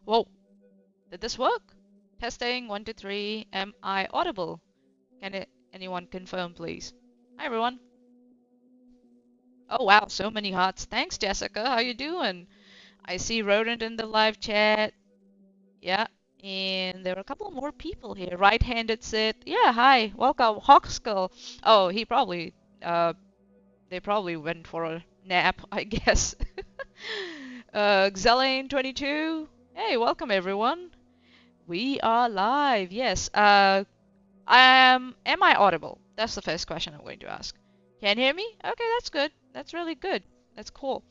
Whoa, did this work? Testing, 1, 2, 3. Am I audible? Anyone confirm, please? Hi, everyone. Oh, wow, so many hearts. Thanks, Jessica. How you doing? I see Rodent in the live chat. Yeah, and there are a couple more people here. Right-handed sit. Yeah, hi. Welcome, Hawkskull. Oh, they probably went for a nap, I guess. Xelane22. Hey, welcome, everyone. We are live, yes. Am I audible? That's the first question I'm going to ask. Can you hear me? Okay, that's good. That's really good. That's cool.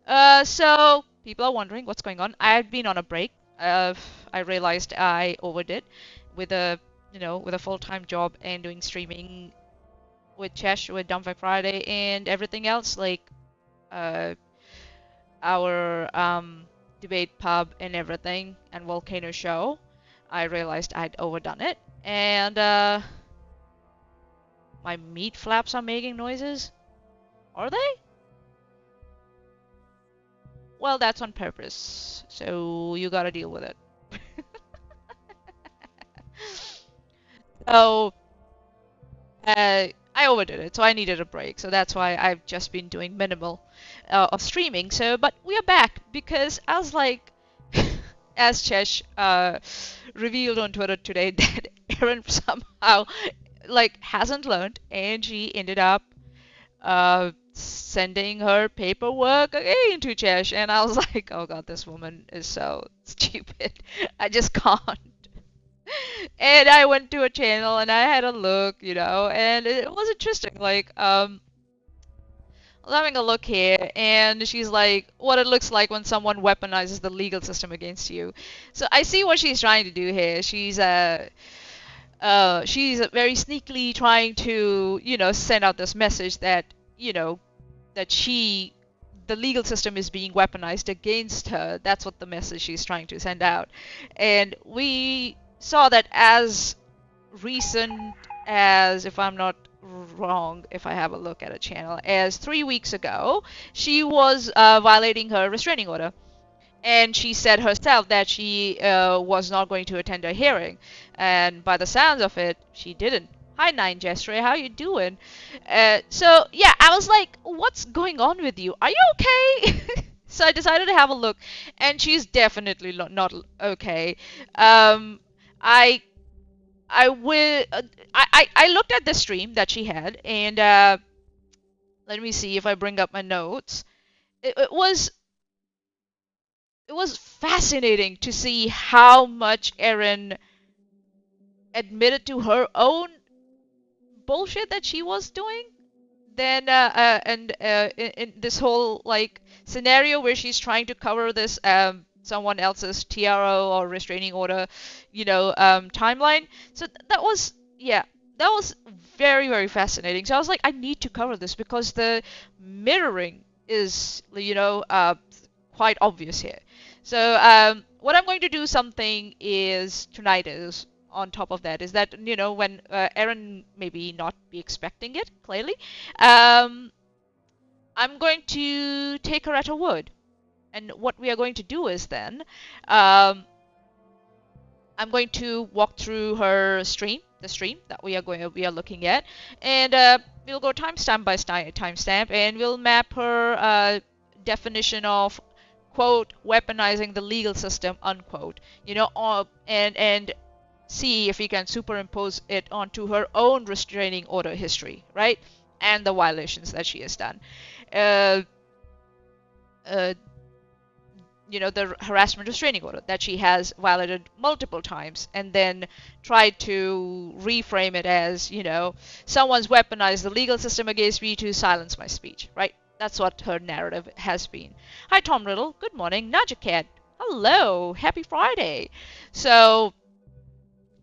So people are wondering what's going on. I've been on a break. I realized I overdid with with a full-time job and doing streaming with Chesh, with Dumpback Friday, and everything else like uh, our debate pub and everything, and Volcano show. I realized I'd overdone it, and my meat flaps are making noises. Are they? Well, that's on purpose, so you gotta deal with it. So, I overdid it, so I needed a break. So that's why I've just been doing minimal of streaming. So, but we are back because I was like, as Chesh revealed on Twitter today, that Erin somehow like hasn't learned, and she ended up sending her paperwork again to Chesh, and I was like, oh god, this woman is so stupid. I just can't. And I went to a channel and I had a look, and it was interesting. Like, I was having a look here, and she's like, what it looks like when someone weaponizes the legal system against you. So I see what she's trying to do here. She's very sneakily trying to, send out this message that, that the legal system is being weaponized against her. That's what the message she's trying to send out. And we saw that as recent as, if I'm not wrong, if I have a look at a channel, as 3 weeks ago, she was violating her restraining order. And she said herself that she was not going to attend a hearing. And by the sounds of it, she didn't. Hi, Nine Gesture, how you doing? So, yeah, I was like, what's going on with you? Are you okay? So I decided to have a look, and she's definitely not okay. I will. I looked at the stream that she had, and let me see if I bring up my notes. It was fascinating to see how much Erin admitted to her own bullshit that she was doing. Then in this whole like scenario where she's trying to cover this someone else's TRO or restraining order, timeline. So that was, yeah, that was very, very fascinating. So I was like, I need to cover this because the mirroring is, quite obvious here. So what I'm going to do something is tonight is on top of that is that, when Erin maybe not be expecting it clearly, I'm going to take her at her word. And what we are going to do is then, I'm going to walk through her stream, the stream that we are looking at, and we'll go timestamp by timestamp, and we'll map her definition of quote weaponizing the legal system unquote, and see if we can superimpose it onto her own restraining order history, right, and the violations that she has done. The harassment restraining order that she has violated multiple times, and then tried to reframe it as, someone's weaponized the legal system against me to silence my speech, right? That's what her narrative has been. Hi, Tom Riddle. Good morning. Naja Cat. Hello. Happy Friday. So,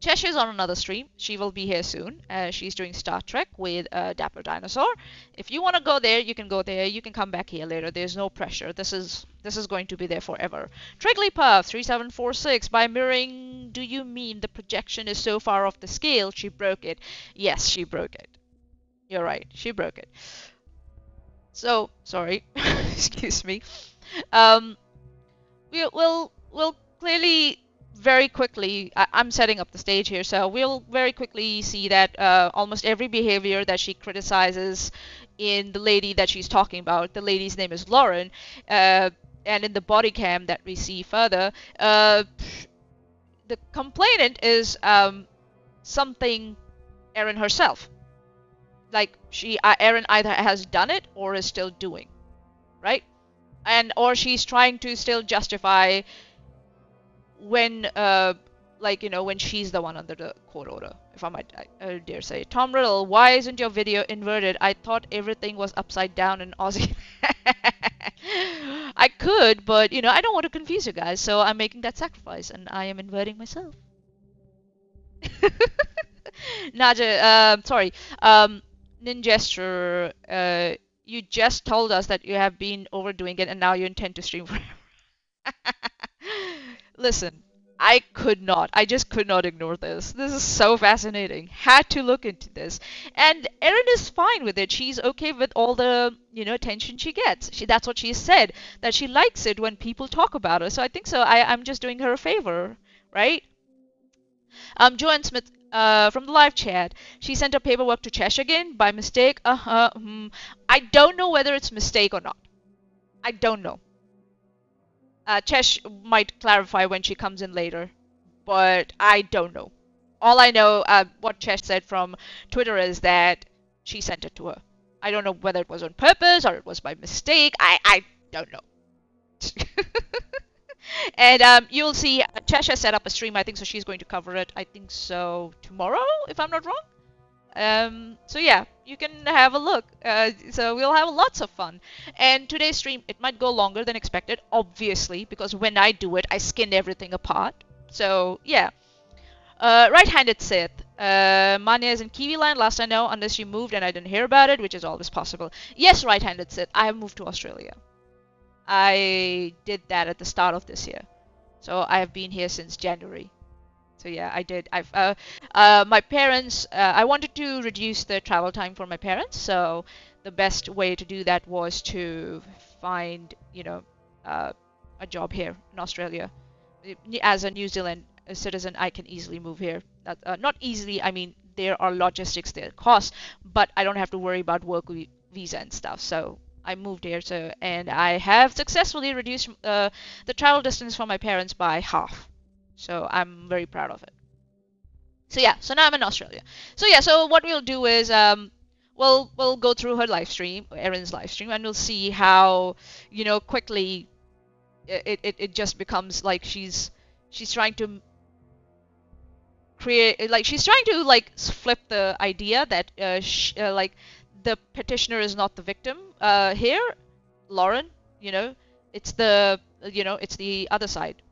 Chesh is on another stream. She will be here soon. She's doing Star Trek with Dapper Dinosaur. If you want to go there, you can go there. You can come back here later. There's no pressure. This is going to be there forever. Trigglypuff 3746. By mirroring, do you mean the projection is so far off the scale she broke it? Yes, she broke it. You're right. She broke it. So sorry. Excuse me. We'll clearly very quickly, I'm setting up the stage here, so we'll very quickly see that almost every behavior that she criticizes in the lady that she's talking about, the lady's name is Lauren, and in the body cam that we see further, the complainant is something Erin herself. Like Erin either has done it or is still doing, right? Or she's trying to still justify when when she's the one under the court order, if I might dare say. Tom Riddle, why isn't your video inverted? I thought everything was upside down in Aussie. I could, but I don't want to confuse you guys, so I'm making that sacrifice and I am inverting myself. Naja, sorry, Ninjester, you just told us that you have been overdoing it and now you intend to stream forever. Listen, I just could not ignore this. This is so fascinating. Had to look into this. And Erin is fine with it. She's okay with all the, attention she gets. That's what she said, that she likes it when people talk about her. So I think so. I'm just doing her a favor, right? Joanne Smith, from the live chat. She sent her paperwork to Chesh again by mistake. I don't know whether it's mistake or not. I don't know. Chesh might clarify when she comes in later, but I don't know. All I know, what Chesh said from Twitter is that she sent it to her. I don't know whether it was on purpose or it was by mistake. I don't know. And you'll see Chesh has set up a stream, I think, so she's going to cover it, I think so, tomorrow, if I'm not wrong. So yeah, you can have a look. So we'll have lots of fun. And today's stream, it might go longer than expected, obviously, because when I do it, I skin everything apart. So yeah. Right-handed Sith. Manya is in Kiwi land, last I know, unless you moved and I didn't hear about it, which is always possible. Yes, right-handed Sith. I have moved to Australia. I did that at the start of this year. So I have been here since January. So yeah, I did. My parents, I wanted to reduce the travel time for my parents, so the best way to do that was to find, a job here in Australia. As a New Zealand citizen, I can easily move here. Not easily, I mean, there are logistics, there are costs, but I don't have to worry about work visa and stuff. So I moved here, and I have successfully reduced the travel distance for my parents by half. So I'm very proud of it. So yeah, so now I'm in Australia. So yeah, so what we'll do is we'll go through her live stream, Erin's live stream, and we'll see how quickly it just becomes like she's trying to create, like she's trying to like flip the idea that like the petitioner is not the victim here, Lauren. It's it's the other side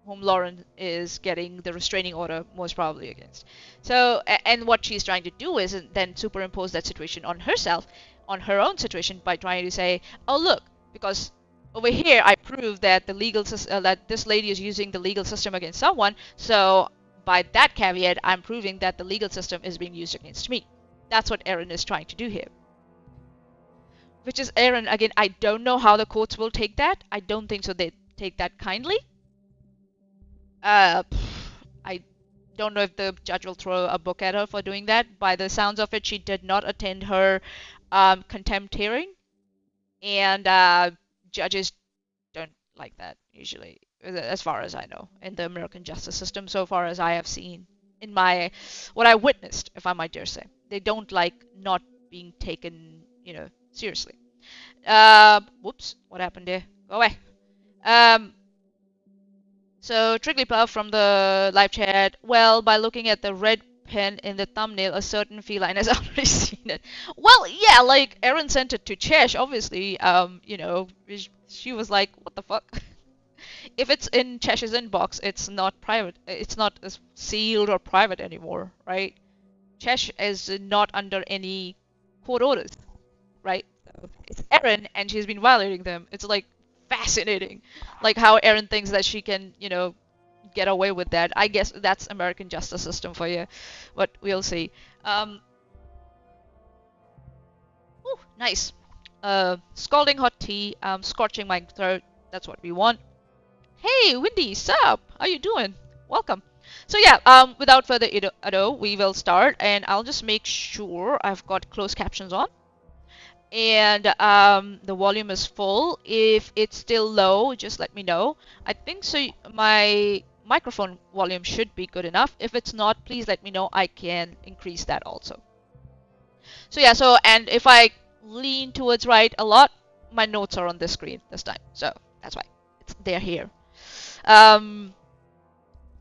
whom Lauren is getting the restraining order most probably against. So, and what she's trying to do is then superimpose that situation on herself, on her own situation, by trying to say, oh look, because over here I proved that that this lady is using the legal system against someone, so by that caveat, I'm proving that the legal system is being used against me. That's what Erin is trying to do here. Which is, Erin, again, I don't know how the courts will take that. I don't think so they take that kindly. I don't know if the judge will throw a book at her for doing that. By the sounds of it, she did not attend her contempt hearing, and judges don't like that usually, as far as I know, in the American justice system, so far as I have seen in what I witnessed, if I might dare say. They don't like not being taken, seriously. Whoops, what happened there? Go away. So Trigglypuff from the live chat, well, by looking at the red pen in the thumbnail, a certain feline has already seen it. Well, yeah, like Erin sent it to Chesh, obviously. She was like, what the fuck? If it's in Chesh's inbox, it's not private. It's not sealed or private anymore, right? Chesh is not under any court orders, right? So it's Erin, and she's been violating them. It's like fascinating, like how Erin thinks that she can, get away with that. I guess that's American justice system for you, but we'll see. Ooh, nice. Scalding hot tea, scorching my throat. That's what we want. Hey, Windy, sup? How you doing? Welcome. So yeah, without further ado, we will start, and I'll just make sure I've got closed captions on. And the volume is full. If it's still low, just let me know. I think so. My microphone volume should be good enough. If it's not, please let me know. I can increase that also. So yeah, and if I lean towards right a lot, my notes are on this screen this time. So that's why they're here. So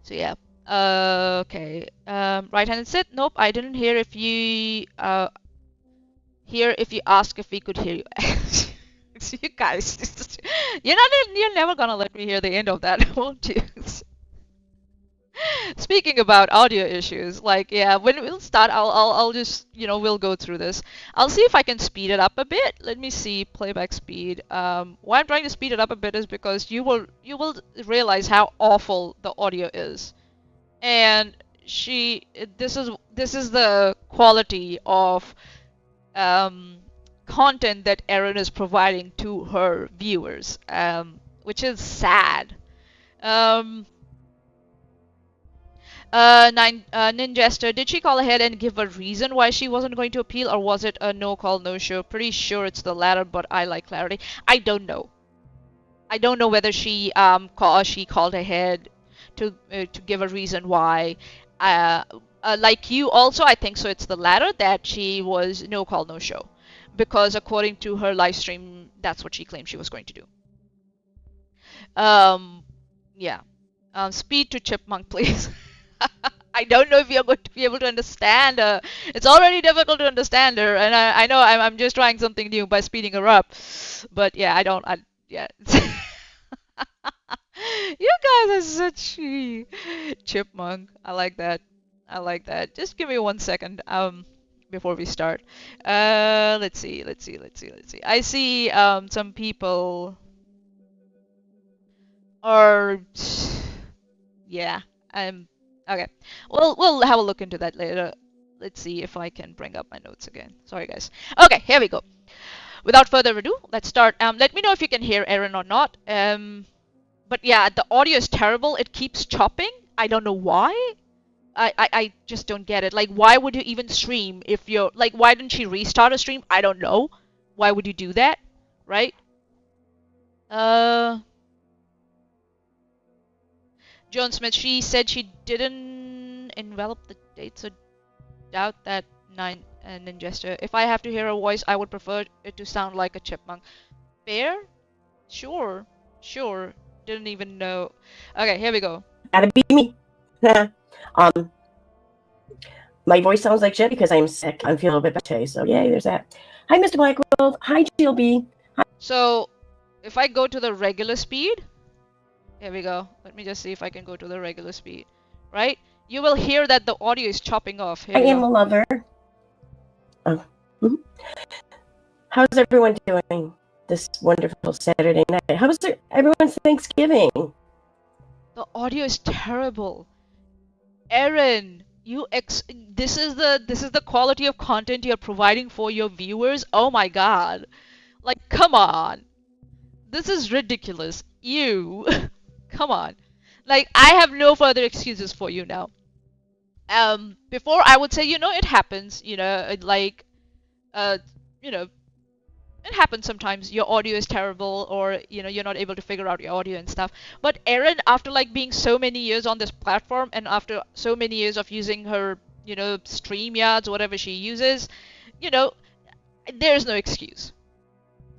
yeah. Okay. Right-handed sit. Nope, I didn't hear if you ask if we could hear you. You guys, you're never gonna let me hear the end of that, won't you? Speaking about audio issues, like yeah, when we'll start, I'll just we'll go through this. I'll see if I can speed it up a bit. Let me see playback speed. Why I'm trying to speed it up a bit is because you will realize how awful the audio is, and this is the quality of content that Erin is providing to her viewers, which is sad. Ninjester, did she call ahead and give a reason why she wasn't going to appeal, or was it a no call, no show? Pretty sure it's the latter, but I like clarity. I don't know. I don't know whether she called ahead to give a reason why. Uh, like you, also, I think so. It's the latter, that she was no call, no show, because according to her live stream, that's what she claimed she was going to do. Um, yeah. Speed to Chipmunk, please. I don't know if you're going to be able to understand her. It's already difficult to understand her, and I know I'm just trying something new by speeding her up. But yeah, yeah. You guys are such chipmunk. I like that. I like that. Just give me 1 second, before we start. Let's see, let's see, let's see, let's see. I see, some people are, yeah, okay. We'll have a look into that later. Let's see if I can bring up my notes again. Sorry, guys. Okay, here we go. Without further ado, let's start. Let me know if you can hear Aaron or not. But yeah, the audio is terrible. It keeps chopping. I don't know why. I just don't get it. Like, why would you even stream if you're like, why didn't she restart a stream? I don't know. Why would you do that? Right? Uh, Joan Smith, she said she didn't envelop the date, so doubt that Ninjester. If I have to hear a voice, I would prefer it to sound like a chipmunk. Fair? Sure. Sure. Didn't even know. Okay, here we go. Gotta be me. My voice sounds like shit because I'm sick. I'm feeling a bit better, so yay, there's that. Hi, Mr. Black Wolf. Hi, GLB. Hi. So, if I go to the regular speed, here we go. Let me just see if I can go to the regular speed. Right? You will hear that the audio is chopping off. Here I am a lover. Oh. How's everyone doing this wonderful Saturday night? How was everyone's Thanksgiving? The audio is terrible. Aaron, this is the quality of content you're providing for your viewers. Oh my god. Like, come on. This is ridiculous. You. Come on. Like, I have no further excuses for you now. Before I would say, it happens, like, you know, it happens sometimes. Your audio is terrible, or you're not able to figure out your audio and stuff. But Erin, after like being so many years on this platform, and after so many years of using her StreamYards, whatever she uses, there's no excuse.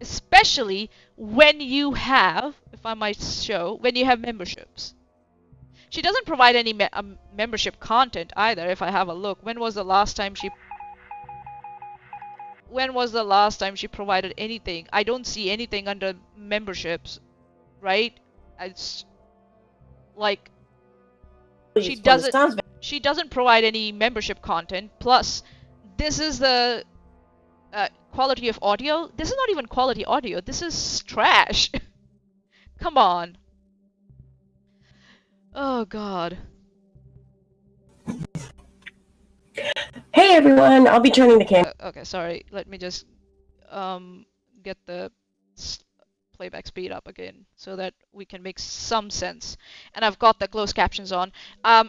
Especially when you have, if I might show, when you have memberships. She doesn't provide any membership content either. If I have a look, when was the last time she provided anything? I don't see anything under memberships, right? It's like she doesn't provide any membership content. Plus, this is the quality of audio. This is not even quality audio. This is trash. Come on. Oh god. Hey everyone, I'll be turning the camera. Okay, sorry. Let me just get the playback speed up again so that we can make some sense. And I've got the closed captions on.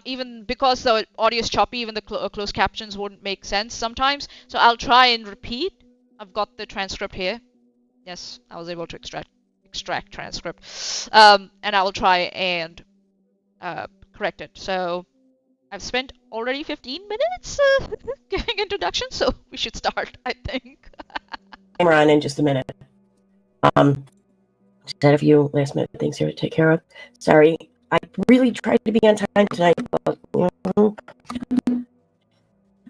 Even because the audio is choppy, even the closed captions wouldn't make sense sometimes. So I'll try and repeat. I've got the transcript here. Yes, I was able to extract transcript. And I will try and correct it. So I've spent already 15 minutes giving introduction, so we should start, I think. Camera on in just a minute. Just had a few last minute things here to take care of. Sorry, I really tried to be on time tonight, but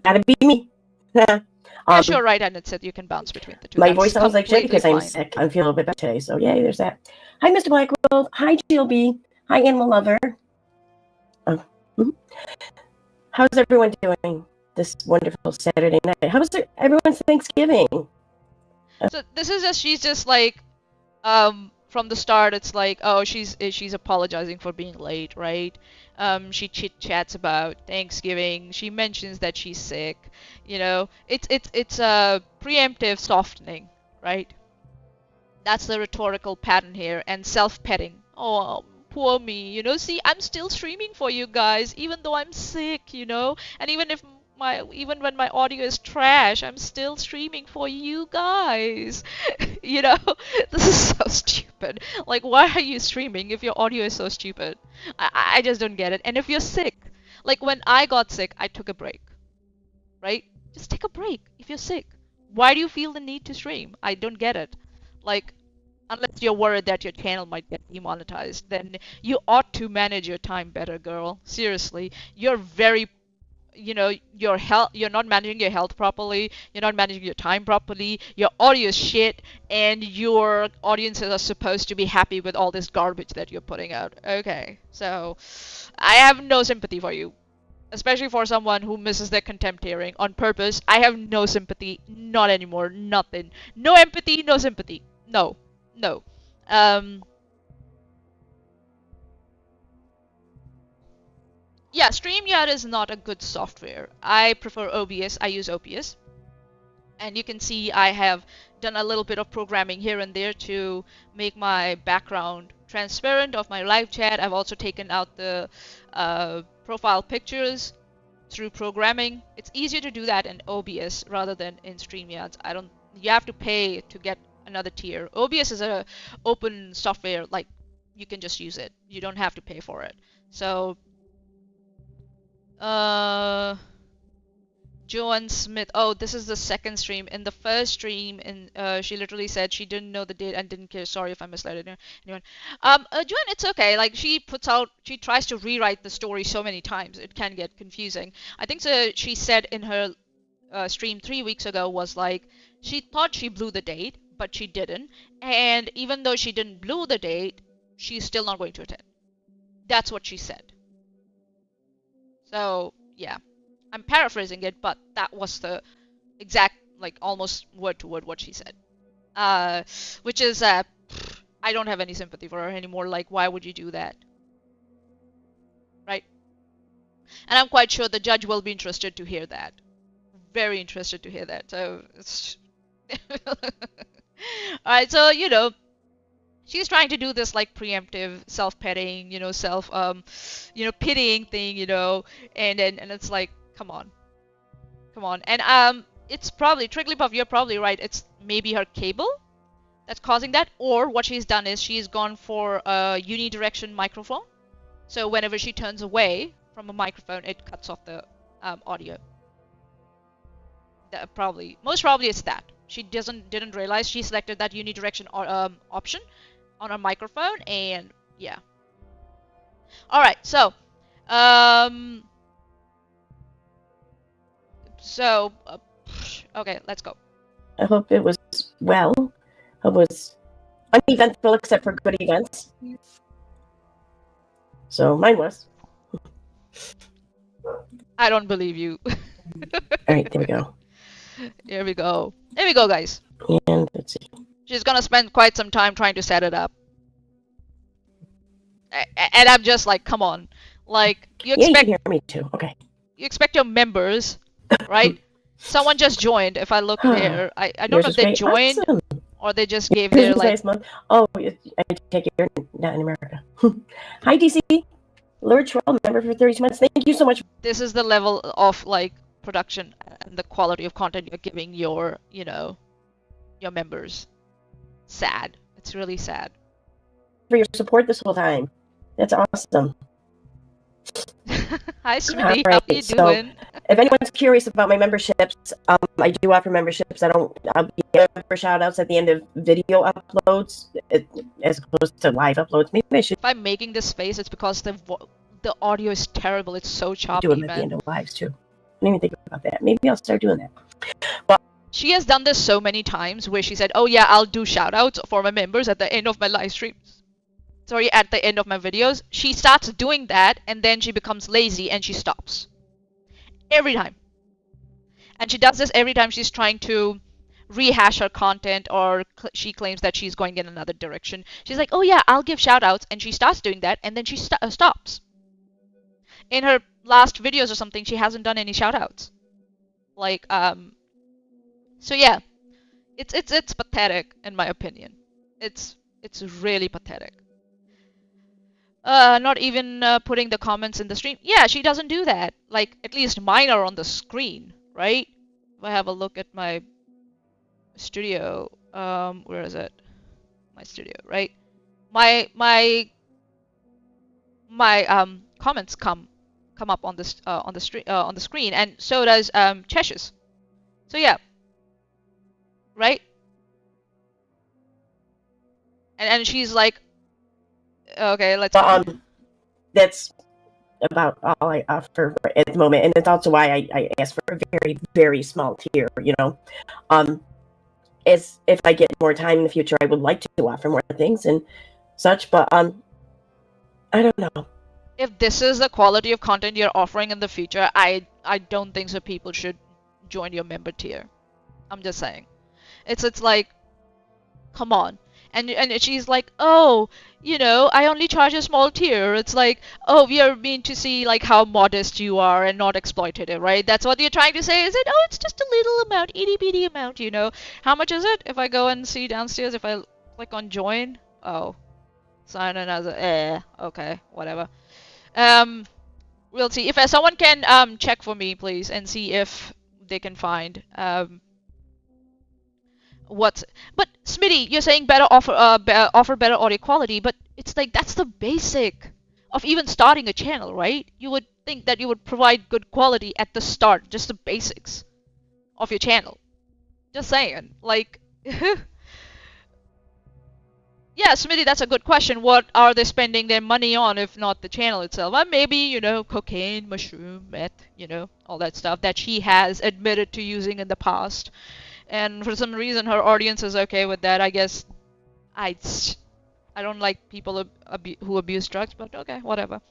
gotta be me. Yeah, sure, right, and it said you can bounce between the two. My voice sounds like shit because I'm sick. I'm feeling a bit better today, so yay, there's that. Hi, Mr. Black Wolf. Hi, GLB. Hi, Animal Lover. How's everyone doing this wonderful Saturday night? How was everyone's Thanksgiving? So this is she's just like, from the start, it's like, oh, she's apologizing for being late, right? She chit-chats about Thanksgiving. She mentions that she's sick. It's a preemptive softening, right? That's the rhetorical pattern here, and self-petting. Oh, poor me, see, I'm still streaming for you guys, even though I'm sick, and even when my audio is trash, I'm still streaming for you guys. you know, this is so stupid. Like, why are you streaming if your audio is so stupid? I just don't get it. And if you're sick, like when I got sick, I took a break, right? Just take a break if you're sick. Why do you feel the need to stream? I don't get it. Like, unless you're worried that your channel might get demonetized, then you ought to manage your time better, girl. Seriously, you're very, your health. You're not managing your health properly. You're not managing your time properly. Your audio is shit, and your audiences are supposed to be happy with all this garbage that you're putting out. Okay, so I have no sympathy for you, especially for someone who misses their contempt hearing on purpose. I have no sympathy, not anymore, nothing. No empathy, no sympathy. No, no. Um, yeah, StreamYard is not a good software. I prefer OBS. I use OBS. And you can see I have done a little bit of programming here and there to make my background transparent of my live chat. I've also taken out the profile pictures through programming. It's easier to do that in OBS rather than in StreamYard. You have to pay to get another tier. OBS is a open software, like you can just use it. You don't have to pay for it. So, Joanne Smith. Oh, this is the second stream. In the first stream, she literally said she didn't know the date and didn't care. Sorry if I misled anyone. Joanne, it's okay. Like she tries to rewrite the story so many times, it can get confusing. I think so. She said in her stream 3 weeks ago was like she thought she blew the date, but she didn't. And even though she didn't blow the date, she's still not going to attend. That's what she said. So yeah. I'm paraphrasing it, but that was the exact, like almost word to word what she said. Which is, I don't have any sympathy for her anymore. Like, why would you do that? Right? And I'm quite sure the judge will be interested to hear that. Very interested to hear that. So, it's... Alright, so, she's trying to do this like preemptive self-petting, pitying thing, and it's like, come on. And it's probably Trigglypuff, you're probably right. It's maybe her cable that's causing that, or what she's done is she's gone for a unidirectional microphone. So whenever she turns away from a microphone, it cuts off the audio. Most probably it's that. She didn't realize she selected that unidirectional option on her microphone, and yeah. All right, so okay, let's go. I hope it was well. It was uneventful except for good events. So mine was. I don't believe you. All right, there we go. Here we go. There we go, guys. And let's see. She's gonna spend quite some time trying to set it up. And I'm just like, come on. Like, you expect... Yeah, you can hear me too. Okay. You expect your members, right? Someone just joined. If I look there, I don't know if they joined awesome. Or they just gave their like. Oh, I take it you're not in America. Hi, DC. Lord Schwell, member for 32 months. Thank you so much. This is the level of like production and the quality of content you're giving your, your members. Sad. It's really sad. For your support this whole time. That's awesome. Hi, Smitty. Right, how are you doing? If anyone's curious about my memberships, I do offer memberships. I'll be for shout outs at the end of video uploads as opposed to live uploads. Maybe I should. If I'm making this face, it's because the audio is terrible. It's so choppy. Do them at the end of lives too. I didn't even think about that. Maybe I'll start doing that. Well, she has done this so many times where she said, "Oh yeah, I'll do shout outs for my members at the end of my live streams." Sorry, at the end of my videos. She starts doing that and then she becomes lazy and she stops. Every time. And she does this every time she's trying to rehash her content or she claims that she's going in another direction. She's like, oh yeah, I'll give shout outs, and she starts doing that and then she stops. In her last videos or something, she hasn't done any shout outs. Like, so yeah. It's pathetic in my opinion. It's really pathetic. Not even putting the comments in the stream. Yeah, she doesn't do that. Like, at least mine are on the screen, right? If I have a look at my studio, where is it? My studio, right? My comments come up on this on the screen, and so does Chesh's. So yeah, right? And she's like, okay, let's see. That's about all I offer at the moment, and it's also why I ask for a very, very small tier. As if I get more time in the future, I would like to offer more things and such, but I don't know. If this is the quality of content you're offering in the future, I don't think so people should join your member tier. I'm just saying. It's like, come on. And she's like, oh, I only charge a small tier. It's like, oh, we are mean to see like how modest you are and not exploitative, right? That's what you're trying to say, is it? Oh, it's just a little amount, itty bitty amount, How much is it? If I go and see downstairs, if I click on join, oh, sign in as okay, whatever. We'll see if someone can check for me, please, and see if they can find what's. But Smitty, you're saying better offer better audio quality, but it's like that's the basic of even starting a channel, right? You would think that you would provide good quality at the start, just the basics of your channel. Just saying, like. Yeah, Smitty, that's a good question. What are they spending their money on if not the channel itself? Well, maybe, cocaine, mushroom, meth, all that stuff that she has admitted to using in the past. And for some reason, her audience is okay with that. I guess I don't like people who abuse drugs, but okay, whatever.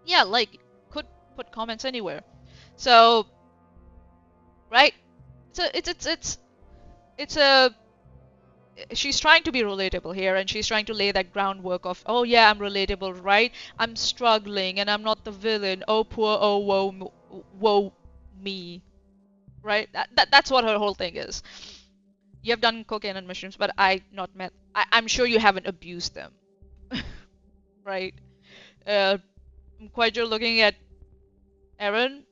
Yeah, like, could put comments anywhere. So, right? So it's a she's trying to be relatable here, and she's trying to lay that groundwork of, oh yeah, I'm relatable, right? I'm struggling and I'm not the villain. Oh poor, oh woe me, right? That's what her whole thing is. You have done cocaine and mushrooms, but not meth. I'm sure you haven't abused them, right? I'm quite sure looking at Erin,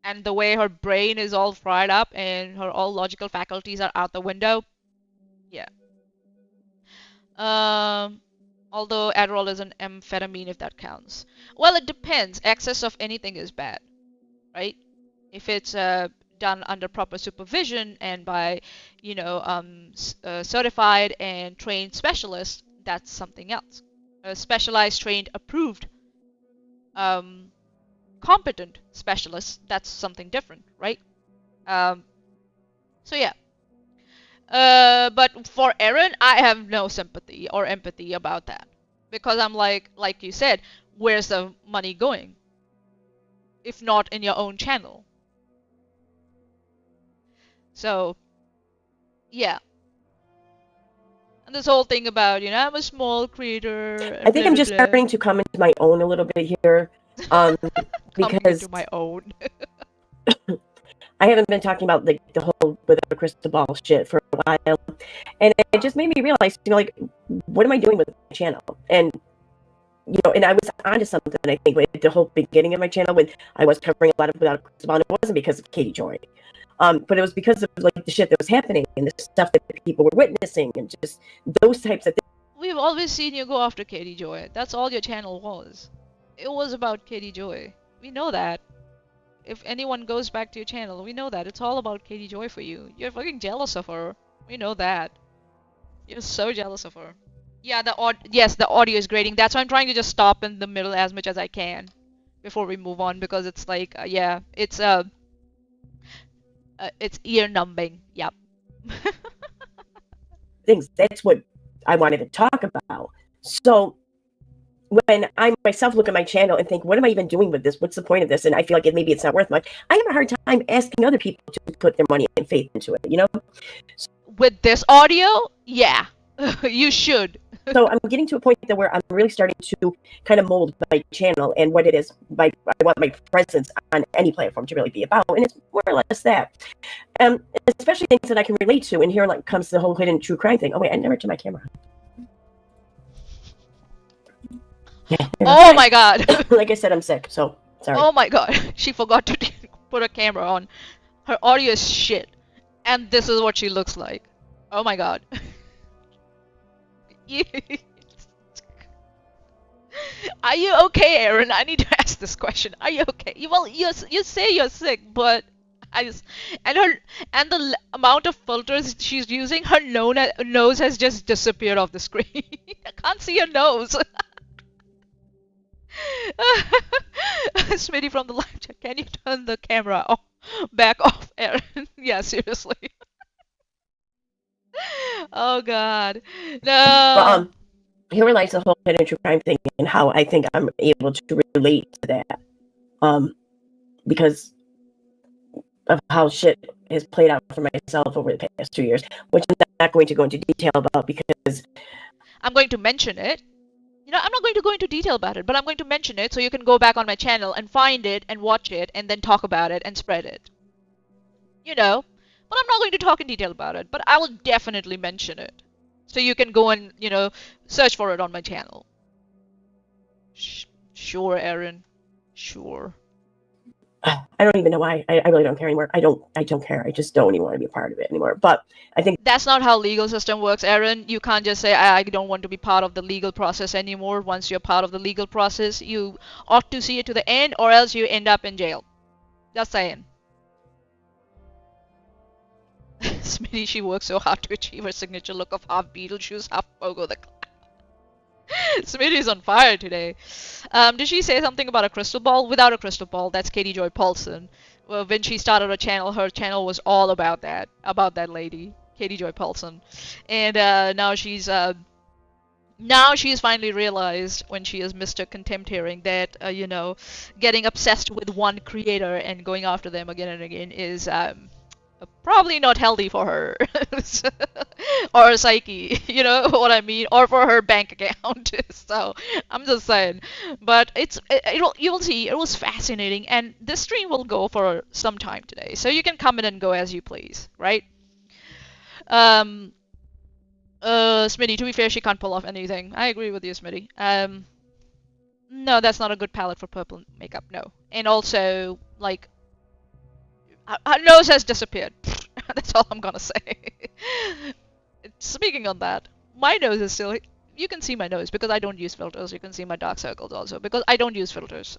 and the way her brain is all fried up and her all logical faculties are out the window. Yeah. Although Adderall is an amphetamine, if that counts. Well, it depends. Excess of anything is bad, right? If it's done under proper supervision and by, certified and trained specialists, that's something else. A specialized, trained, approved, competent specialist, that's something different, right? So yeah. But for Erin, I have no sympathy or empathy about that. Because I'm like you said, where's the money going? If not in your own channel. So, yeah. And this whole thing about, I'm a small creator. I think I'm just starting to come into my own a little bit here. Because into my own. I haven't been talking about like the whole with the crystal ball shit for a while, and it just made me realize, like, what am I doing with my channel? And and I was onto something. I think with the whole beginning of my channel, when I was covering a lot of without a crystal ball, and it wasn't because of Katie Joy, but it was because of like the shit that was happening and the stuff that people were witnessing, and just those types of things. We've always seen you go after Katie Joy. That's all your channel was. It was about Katie Joy. We know that. If anyone goes back to your channel, we know that. It's all about Katie Joy for you. You're fucking jealous of her. We know that. You're so jealous of her. Yeah, the audio is grating. That's why I'm trying to just stop in the middle as much as I can before we move on, because it's like, yeah, it's ear numbing. Yep. Things. That's what I wanted to talk about. So when I myself look at my channel and think, what am I even doing with this? What's the point of this? And I feel like maybe it's not worth much. I have a hard time asking other people to put their money and faith into it, With this audio, yeah, you should. So I'm getting to a point that where I'm really starting to kind of mold my channel and what it is. I want my presence on any platform to really be about, and it's more or less that. Especially things that I can relate to. And here like comes the whole hidden true crime thing. Oh wait, I never turned my camera on. Yeah. Oh my god. Like I said, I'm sick, so sorry. Oh my god. She forgot to put a camera on. Her audio is shit. And this is what she looks like. Oh my god. Are you okay, Aaron? I need to ask this question. Are you okay? Well, you say you're sick, but I just and her and the amount of filters she's using, her nose has just disappeared off the screen. I can't see her nose. Smitty from the live chat, can you turn the camera off, back off, Aaron? Yeah, seriously. Oh God, But no. here relies the whole hidden true crime thing and how I think I'm able to relate to that. Because of how shit has played out for myself over the past 2 years, which I'm not going to go into detail about because I'm going to mention it. You know, I'm not going to go into detail about it, but I'm going to mention it so you can go back on my channel and find it and watch it and then talk about it and spread it. You know, but I'm not going to talk in detail about it, but I will definitely mention it. So you can go and, you know, search for it on my channel. Sure, Aaron. Sure. I don't even know why. I really don't care anymore. I don't care. I just don't even want to be a part of it anymore. But I think that's not how legal system works, Aaron. You can't just say I don't want to be part of the legal process anymore. Once you're part of the legal process, you ought to see it to the end, or else you end up in jail. Just saying. Smitty, she works so hard to achieve her signature look of half Beetlejuice, half Pogo the Clown. Smitty's on fire today. Did she say something about a crystal ball? Without a crystal ball, that's Katie Joy Paulson. Well, when she started her channel was all about that lady, Katie Joy Paulson. And now she's finally realized, when she is Mr. Contempt hearing, that you know, getting obsessed with one creator and going after them again and again is probably not healthy for her or her psyche, you know what I mean, or for her bank account. So I'm just saying, but you will see it was fascinating, and this stream will go for some time today, so you can come in and go as you please, right? Smitty, to be fair, she can't pull off anything. I agree with you, Smitty. No, that's not a good palette for purple makeup, no. And also, like, her nose has disappeared. That's all I'm gonna say. Speaking on that, my nose is still. You can see my nose because I don't use filters. You can see my dark circles also because I don't use filters.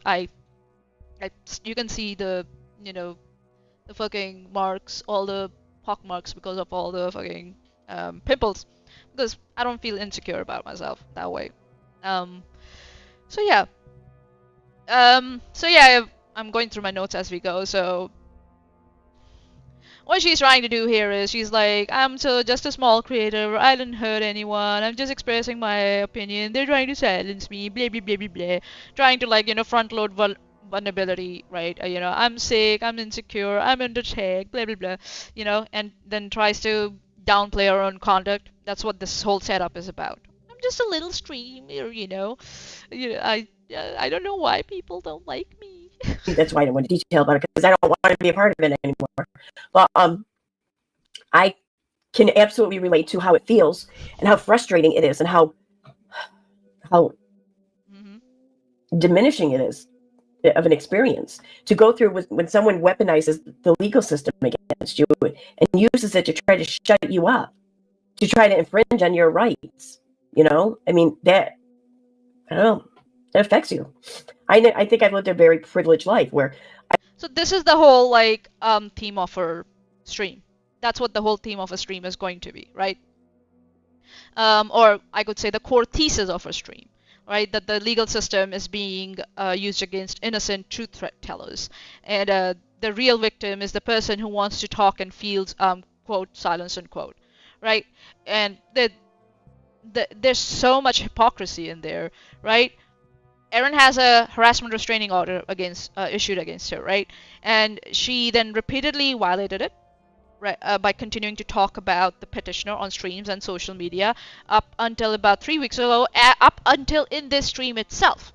You can see the, you know, the fucking marks, all the pock marks because of all the fucking pimples. Because I don't feel insecure about myself that way. So yeah. So yeah, I'm going through my notes as we go. So what she's trying to do here is she's like, I'm just a small creator, I didn't hurt anyone, I'm just expressing my opinion, they're trying to silence me, blah blah blah blah blah. Trying to, like, you know, front load vulnerability, right? You know, I'm sick, I'm insecure, I'm under attack, blah blah blah, you know, and then tries to downplay her own conduct. That's what this whole setup is about. I'm just a little streamer, you know. I don't know why people don't like me. that's why I don't want to detail about it, because I don't want to be a part of it anymore. But I can absolutely relate to how it feels and how frustrating it is and how diminishing it is of an experience to go through when someone weaponizes the legal system against you and uses it to try to shut you up, to try to infringe on your rights. You know, I mean, that, I don't know, it affects you. I think I've lived a very privileged life where. So this is the whole, like, theme of her stream. That's what the whole theme of a stream is going to be, right? Or I could say the core thesis of a stream, right? That the legal system is being used against innocent truth tellers, and the real victim is the person who wants to talk and feels quote silence unquote, right? And there's so much hypocrisy in there, right? Erin has a harassment restraining order issued against her, right? And she then repeatedly violated it, right, by continuing to talk about the petitioner on streams and social media up until about 3 weeks ago, up until in this stream itself.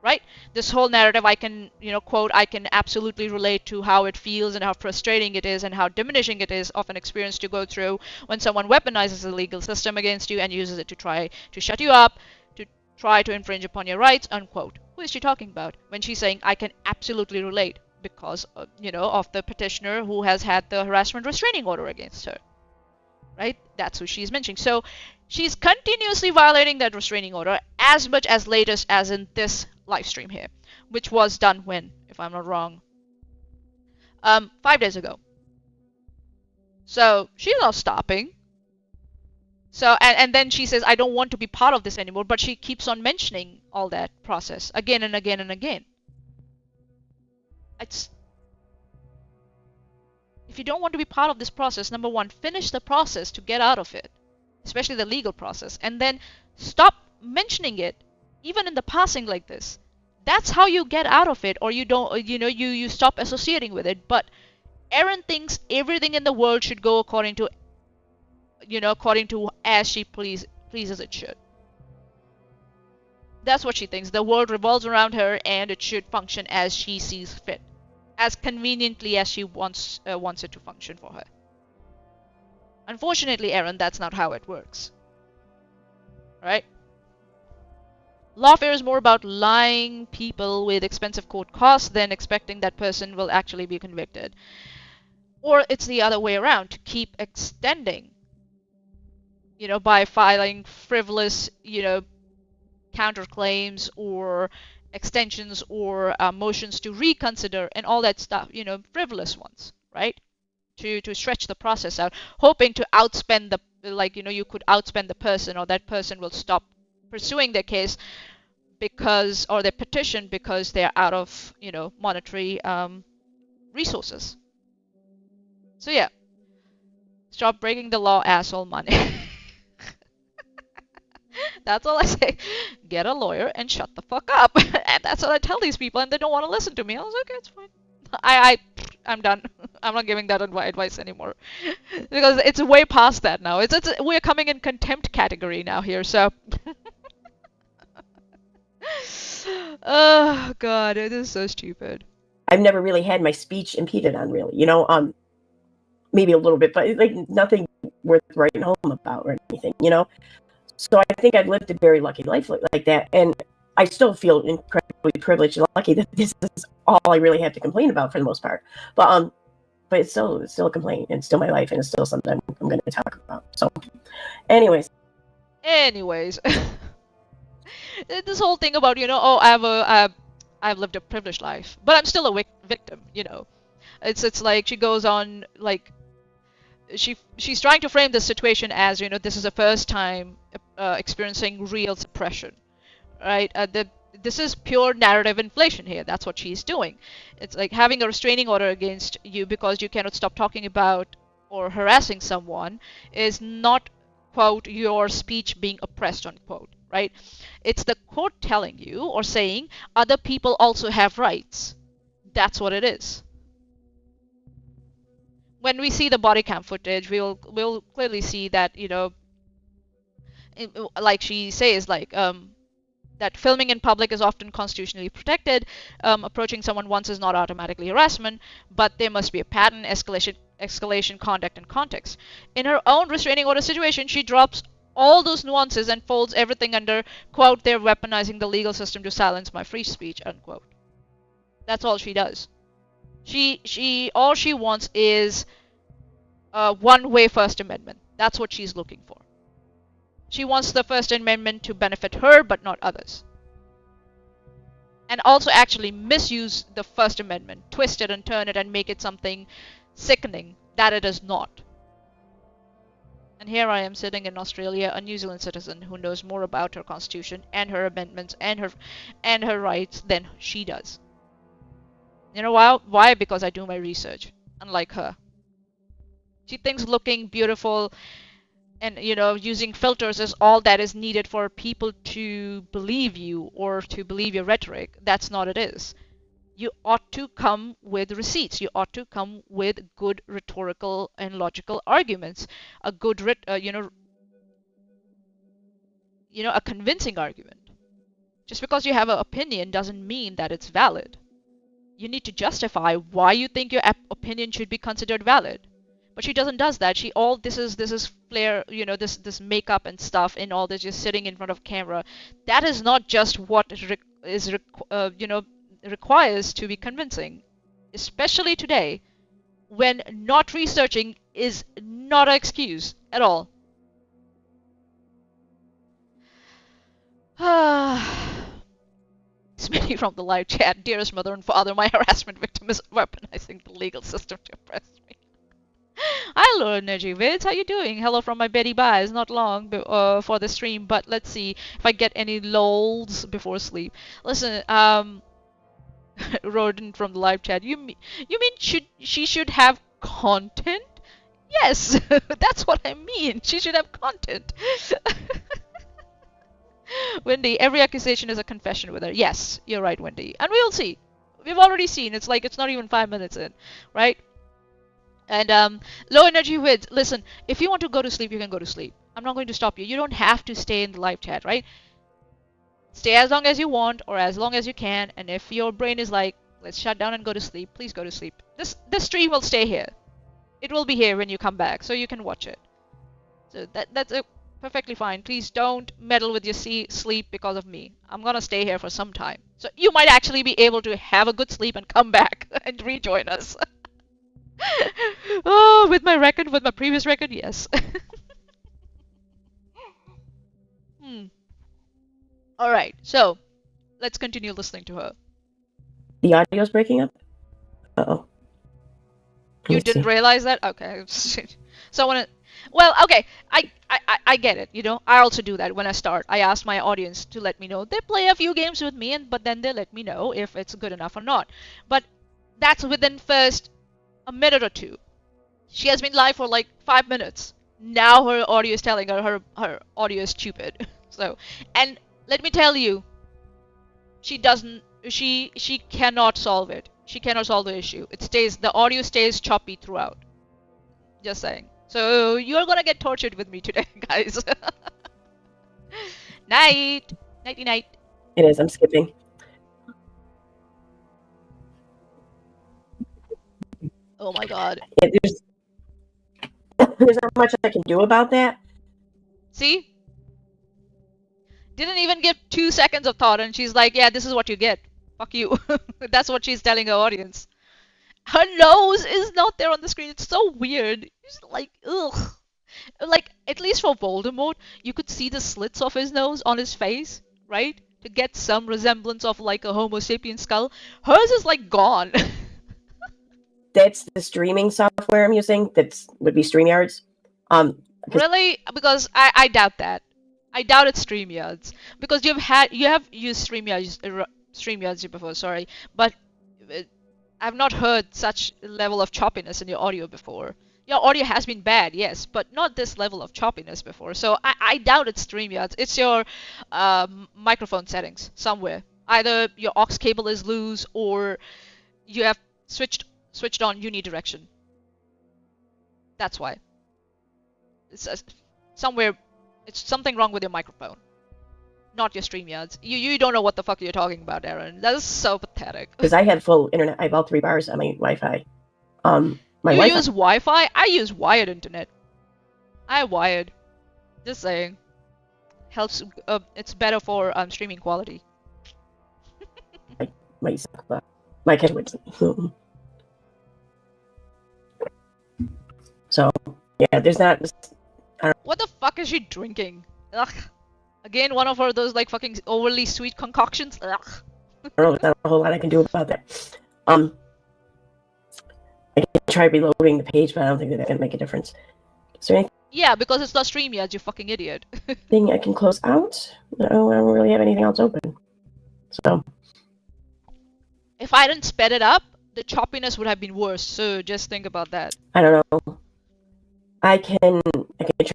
right? This whole narrative, I can, quote, I can absolutely relate to how it feels and how frustrating it is and how diminishing it is of an experience to go through when someone weaponizes the legal system against you and uses it to try to shut you up, to try to infringe upon your rights, unquote. Who is she talking about when she's saying, I can absolutely relate because, of the petitioner who has had the harassment restraining order against her? Right? That's who she's mentioning. So she's continuously violating that restraining order as much as latest as in this live stream here, which was done when, if I'm not wrong, 5 days ago. So she's not stopping. So and then she says, I don't want to be part of this anymore, but she keeps on mentioning all that process again and again and again. It's, if you don't want to be part of this process, number one, finish the process to get out of it, especially the legal process, and then stop mentioning it, even in the passing like this. That's how you get out of it, or you don't, you stop associating with it. But Erin thinks everything in the world should go according to, according to as she pleases it should. That's what she thinks. The world revolves around her, and it should function as she sees fit, as conveniently as she wants it to function for her. Unfortunately, Erin, that's not how it works. Right? Lawfare is more about lying people with expensive court costs than expecting that person will actually be convicted. Or it's the other way around, to keep extending, by filing frivolous, counterclaims or extensions or motions to reconsider and all that stuff, frivolous ones, right? To stretch the process out, hoping to outspend the, you could outspend the person, or that person will stop pursuing their case because, or their petition, because they're out of, monetary resources. So yeah, stop breaking the law, asshole money. That's all I say. Get a lawyer and shut the fuck up. And that's what I tell these people, and they don't want to listen to me. I was like, okay, it's fine. I'm done. I'm not giving that advice anymore because it's way past that now. We're coming in contempt category now here. So, oh god, it is so stupid. I've never really had my speech impeded on, really. Maybe a little bit, but like nothing worth writing home about or anything. So I think I've lived a very lucky life like that, and I still feel incredibly privileged and lucky that this is all I really have to complain about for the most part. But it's still a complaint, and it's still my life, and it's still something I'm going to talk about. So, anyways, this whole thing about I've lived a privileged life, but I'm still a victim. It's like she goes on like. She's trying to frame this situation as, this is the first time experiencing real suppression, right? This is pure narrative inflation here. That's what she's doing. It's like having a restraining order against you because you cannot stop talking about or harassing someone is not, quote, your speech being oppressed, unquote, right? It's the court telling you or saying other people also have rights. That's what it is. When we see the body cam footage, we'll clearly see that, like she says, that filming in public is often constitutionally protected. Approaching someone once is not automatically harassment, but there must be a pattern, escalation, conduct, and context. In her own restraining order situation, she drops all those nuances and folds everything under, quote, they're weaponizing the legal system to silence my free speech, unquote. That's all she does. All she wants is a one-way First Amendment. That's what she's looking for. She wants the First Amendment to benefit her, but not others. And also actually misuse the First Amendment, twist it and turn it and make it something sickening that it is not. And here I am sitting in Australia, a New Zealand citizen who knows more about her constitution and her amendments and her rights than she does. You know why? Why? Because I do my research, unlike her. She thinks looking beautiful and, using filters is all that is needed for people to believe you or to believe your rhetoric. That's not it is. You ought to come with receipts. You ought to come with good rhetorical and logical arguments. A good, a convincing argument. Just because you have an opinion doesn't mean that it's valid. You need to justify why you think your opinion should be considered valid. But she doesn't does that. She all this is flair, this makeup and stuff and all this, just sitting in front of camera. That is not just what requires to be convincing, especially today when not researching is not an excuse at all. Smitty from the live chat, dearest mother and father, my harassment victim is weaponizing the legal system to oppress me. Hello, Energy Vids, how you doing? Hello from my Betty Bye. It's not long for the stream, but let's see if I get any lols before sleep. Listen, Rodent from the live chat, you mean she should have content? Yes, that's what I mean. She should have content. Wendy, every accusation is a confession with her. Yes, you're right, Wendy. And we'll see. We've already seen. It's like it's not even 5 minutes in, right? And low energy with, listen, if you want to go to sleep, you can go to sleep. I'm not going to stop you. You don't have to stay in the live chat, right? Stay as long as you want or as long as you can. And if your brain is like, let's shut down and go to sleep, please go to sleep. This stream will stay here. It will be here when you come back, so you can watch it. So that's perfectly fine. Please don't meddle with your sleep because of me. I'm gonna stay here for some time. So you might actually be able to have a good sleep and come back and rejoin us. Oh, with my previous record, yes. Alright, so let's continue listening to her. The audio's breaking up? Uh-oh. You didn't realize that? Okay. So when well, okay, I get it, I also do that when I start. I ask my audience to let me know. They play a few games with me, but then they let me know if it's good enough or not. But that's within first a minute or two. She has been live for like 5 minutes. Now her audio is telling her her audio is stupid. So, and let me tell you, she cannot solve it. She cannot solve the issue. The audio stays choppy throughout. Just saying. So you're gonna get tortured with me today, guys. Night. Nighty night. It is. I'm skipping. Oh my god. There's not much I can do about that. See? Didn't even give 2 seconds of thought, and she's like, yeah, this is what you get. Fuck you. That's what she's telling her audience. Her nose is not there on the screen. It's so weird. It's like, ugh. Like, at least for Voldemort, you could see the slits of his nose on his face, right? To get some resemblance of like a Homo sapien skull. Hers is like gone. That's the streaming software I'm using. That would be StreamYards. Really? Because I doubt that. I doubt it's StreamYards. Because you have used StreamYards before, sorry. But I've not heard such level of choppiness in your audio before. Your audio has been bad, yes, but not this level of choppiness before. So I doubt it's StreamYards. It's your microphone settings somewhere. Either your aux cable is loose or you have switched on unidirection. That's why. It's somewhere. It's something wrong with your microphone, not your StreamYards. You don't know what the fuck you're talking about, Aaron. That is so pathetic. Because I had full internet. I have all 3 bars on my Wi-Fi. You use Wi-Fi? I use wired internet. I wired. Just saying. Helps. It's better for streaming quality. My catch would. So yeah, there's not. What the fuck is she drinking? Ugh. Again, one of those like fucking overly sweet concoctions. Ugh. I don't know. There's not a whole lot I can do about that. I can try reloading the page, but I don't think that's gonna make a difference. Is there anything? Yeah, because it's not StreamYards, you fucking idiot. Thing I can close out? No, I don't really have anything else open. So. If I didn't sped it up, the choppiness would have been worse. So just think about that. I don't know. I can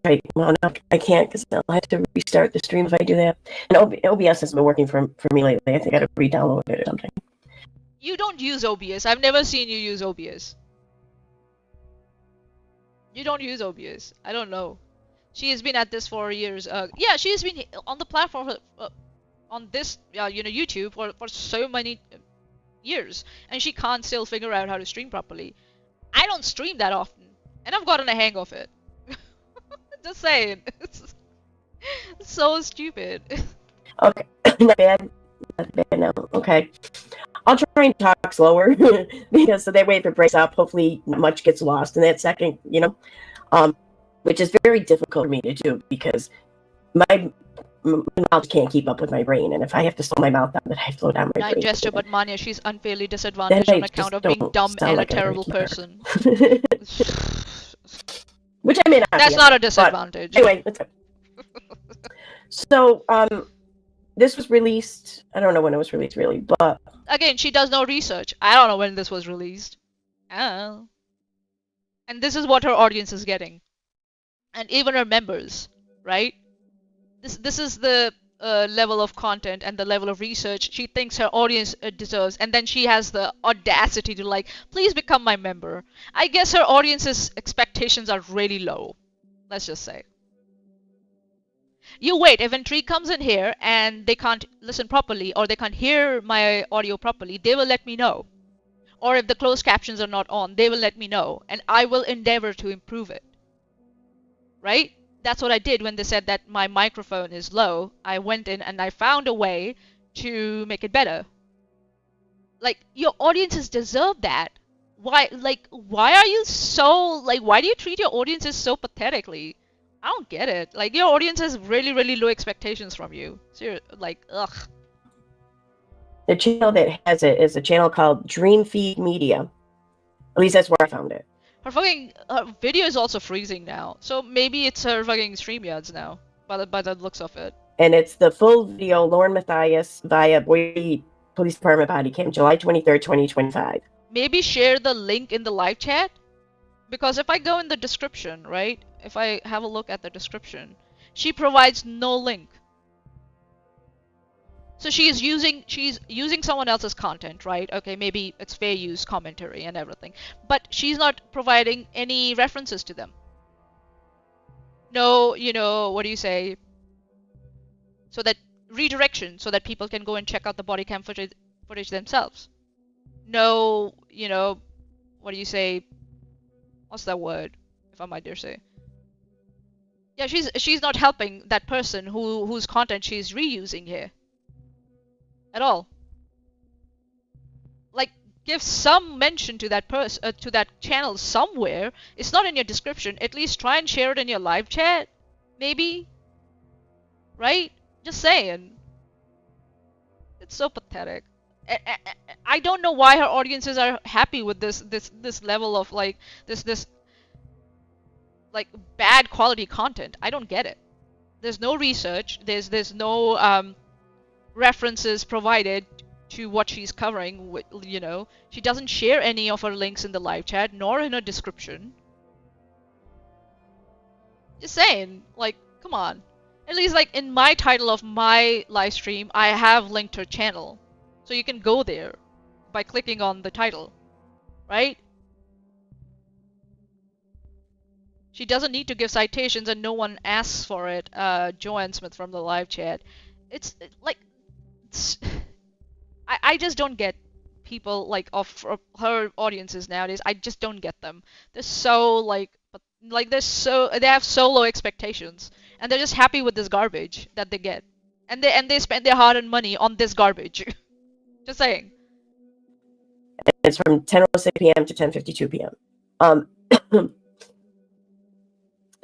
try. Well, no, I can't because I'll have to restart the stream if I do that. And OBS has been working for me lately. I think I got to re-download it or something. You don't use OBS. I've never seen you use OBS. You don't use OBS. I don't know. She has been at this for years. Yeah, she has been on the platform for on this, YouTube for so many years, and she can't still figure out how to stream properly. I don't stream that often, and I've gotten a hang of it. Just saying. It's so stupid. Okay, not bad. Not bad now. Okay. I'll try and talk slower because so that way if it breaks up, hopefully not much gets lost in that second, which is very difficult for me to do because my mouth can't keep up with my brain, and if I have to slow my mouth down, then I slow down my Nine brain. gesture, but Manya, she's unfairly disadvantaged on account of being dumb and a terrible person. Which I may not. That's not a disadvantage. Anyway, let's go. So, this was released. I don't know when it was released, really, but again, she does no research. I don't know when this was released. Oh. And this is what her audience is getting, and even her members, right? This is the level of content and the level of research she thinks her audience deserves, and then she has the audacity to like, please become my member. I guess her audience's expectations are really low. Let's just say. You wait, if Intrigue comes in here and they can't listen properly or they can't hear my audio properly, they will let me know. Or if the closed captions are not on, they will let me know, and I will endeavor to improve it. Right? That's what I did when they said that my microphone is low. I went in and I found a way to make it better. Like, your audiences deserve that. Why are you so, why do you treat your audiences so pathetically? I don't get it. Like, your audience has really, really low expectations from you. So ugh. The channel that has it is a channel called Dream Feed Media. At least that's where I found it. Her video is also freezing now. So maybe it's her fucking StreamYards now, by the looks of it. And it's the full video, Lauren Matthias via Boise Police Department body cam, July 23rd, 2025. Maybe share the link in the live chat? Because if I go in the description, right? If I have a look at the description, she provides no link. So she's using someone else's content, right? Okay, maybe it's fair use commentary and everything. But she's not providing any references to them. No, what do you say? So that redirection, so that people can go and check out the body cam footage themselves. No, what do you say? What's that word, if I might dare say? Yeah, she's not helping that person whose content she's reusing here. At all. Like, give some mention to that to that channel somewhere. It's not in your description. At least try and share it in your live chat, maybe. Right? Just saying. It's so pathetic. I don't know why her audiences are happy with this level of this bad quality content. I don't get it. There's no research. There's no references provided to what she's covering. She doesn't share any of her links in the live chat nor in her description. Just saying, come on. At least in my title of my live stream, I have linked her channel. So you can go there by clicking on the title, right? She doesn't need to give citations and no one asks for it. Joanne Smith from the live chat. I just don't get people of her audiences nowadays. I just don't get them. They're so they have so low expectations, and they're just happy with this garbage that they get, and they spend their hard-earned money on this garbage. Just saying. It's from 10:06 p.m. to 10:52 p.m.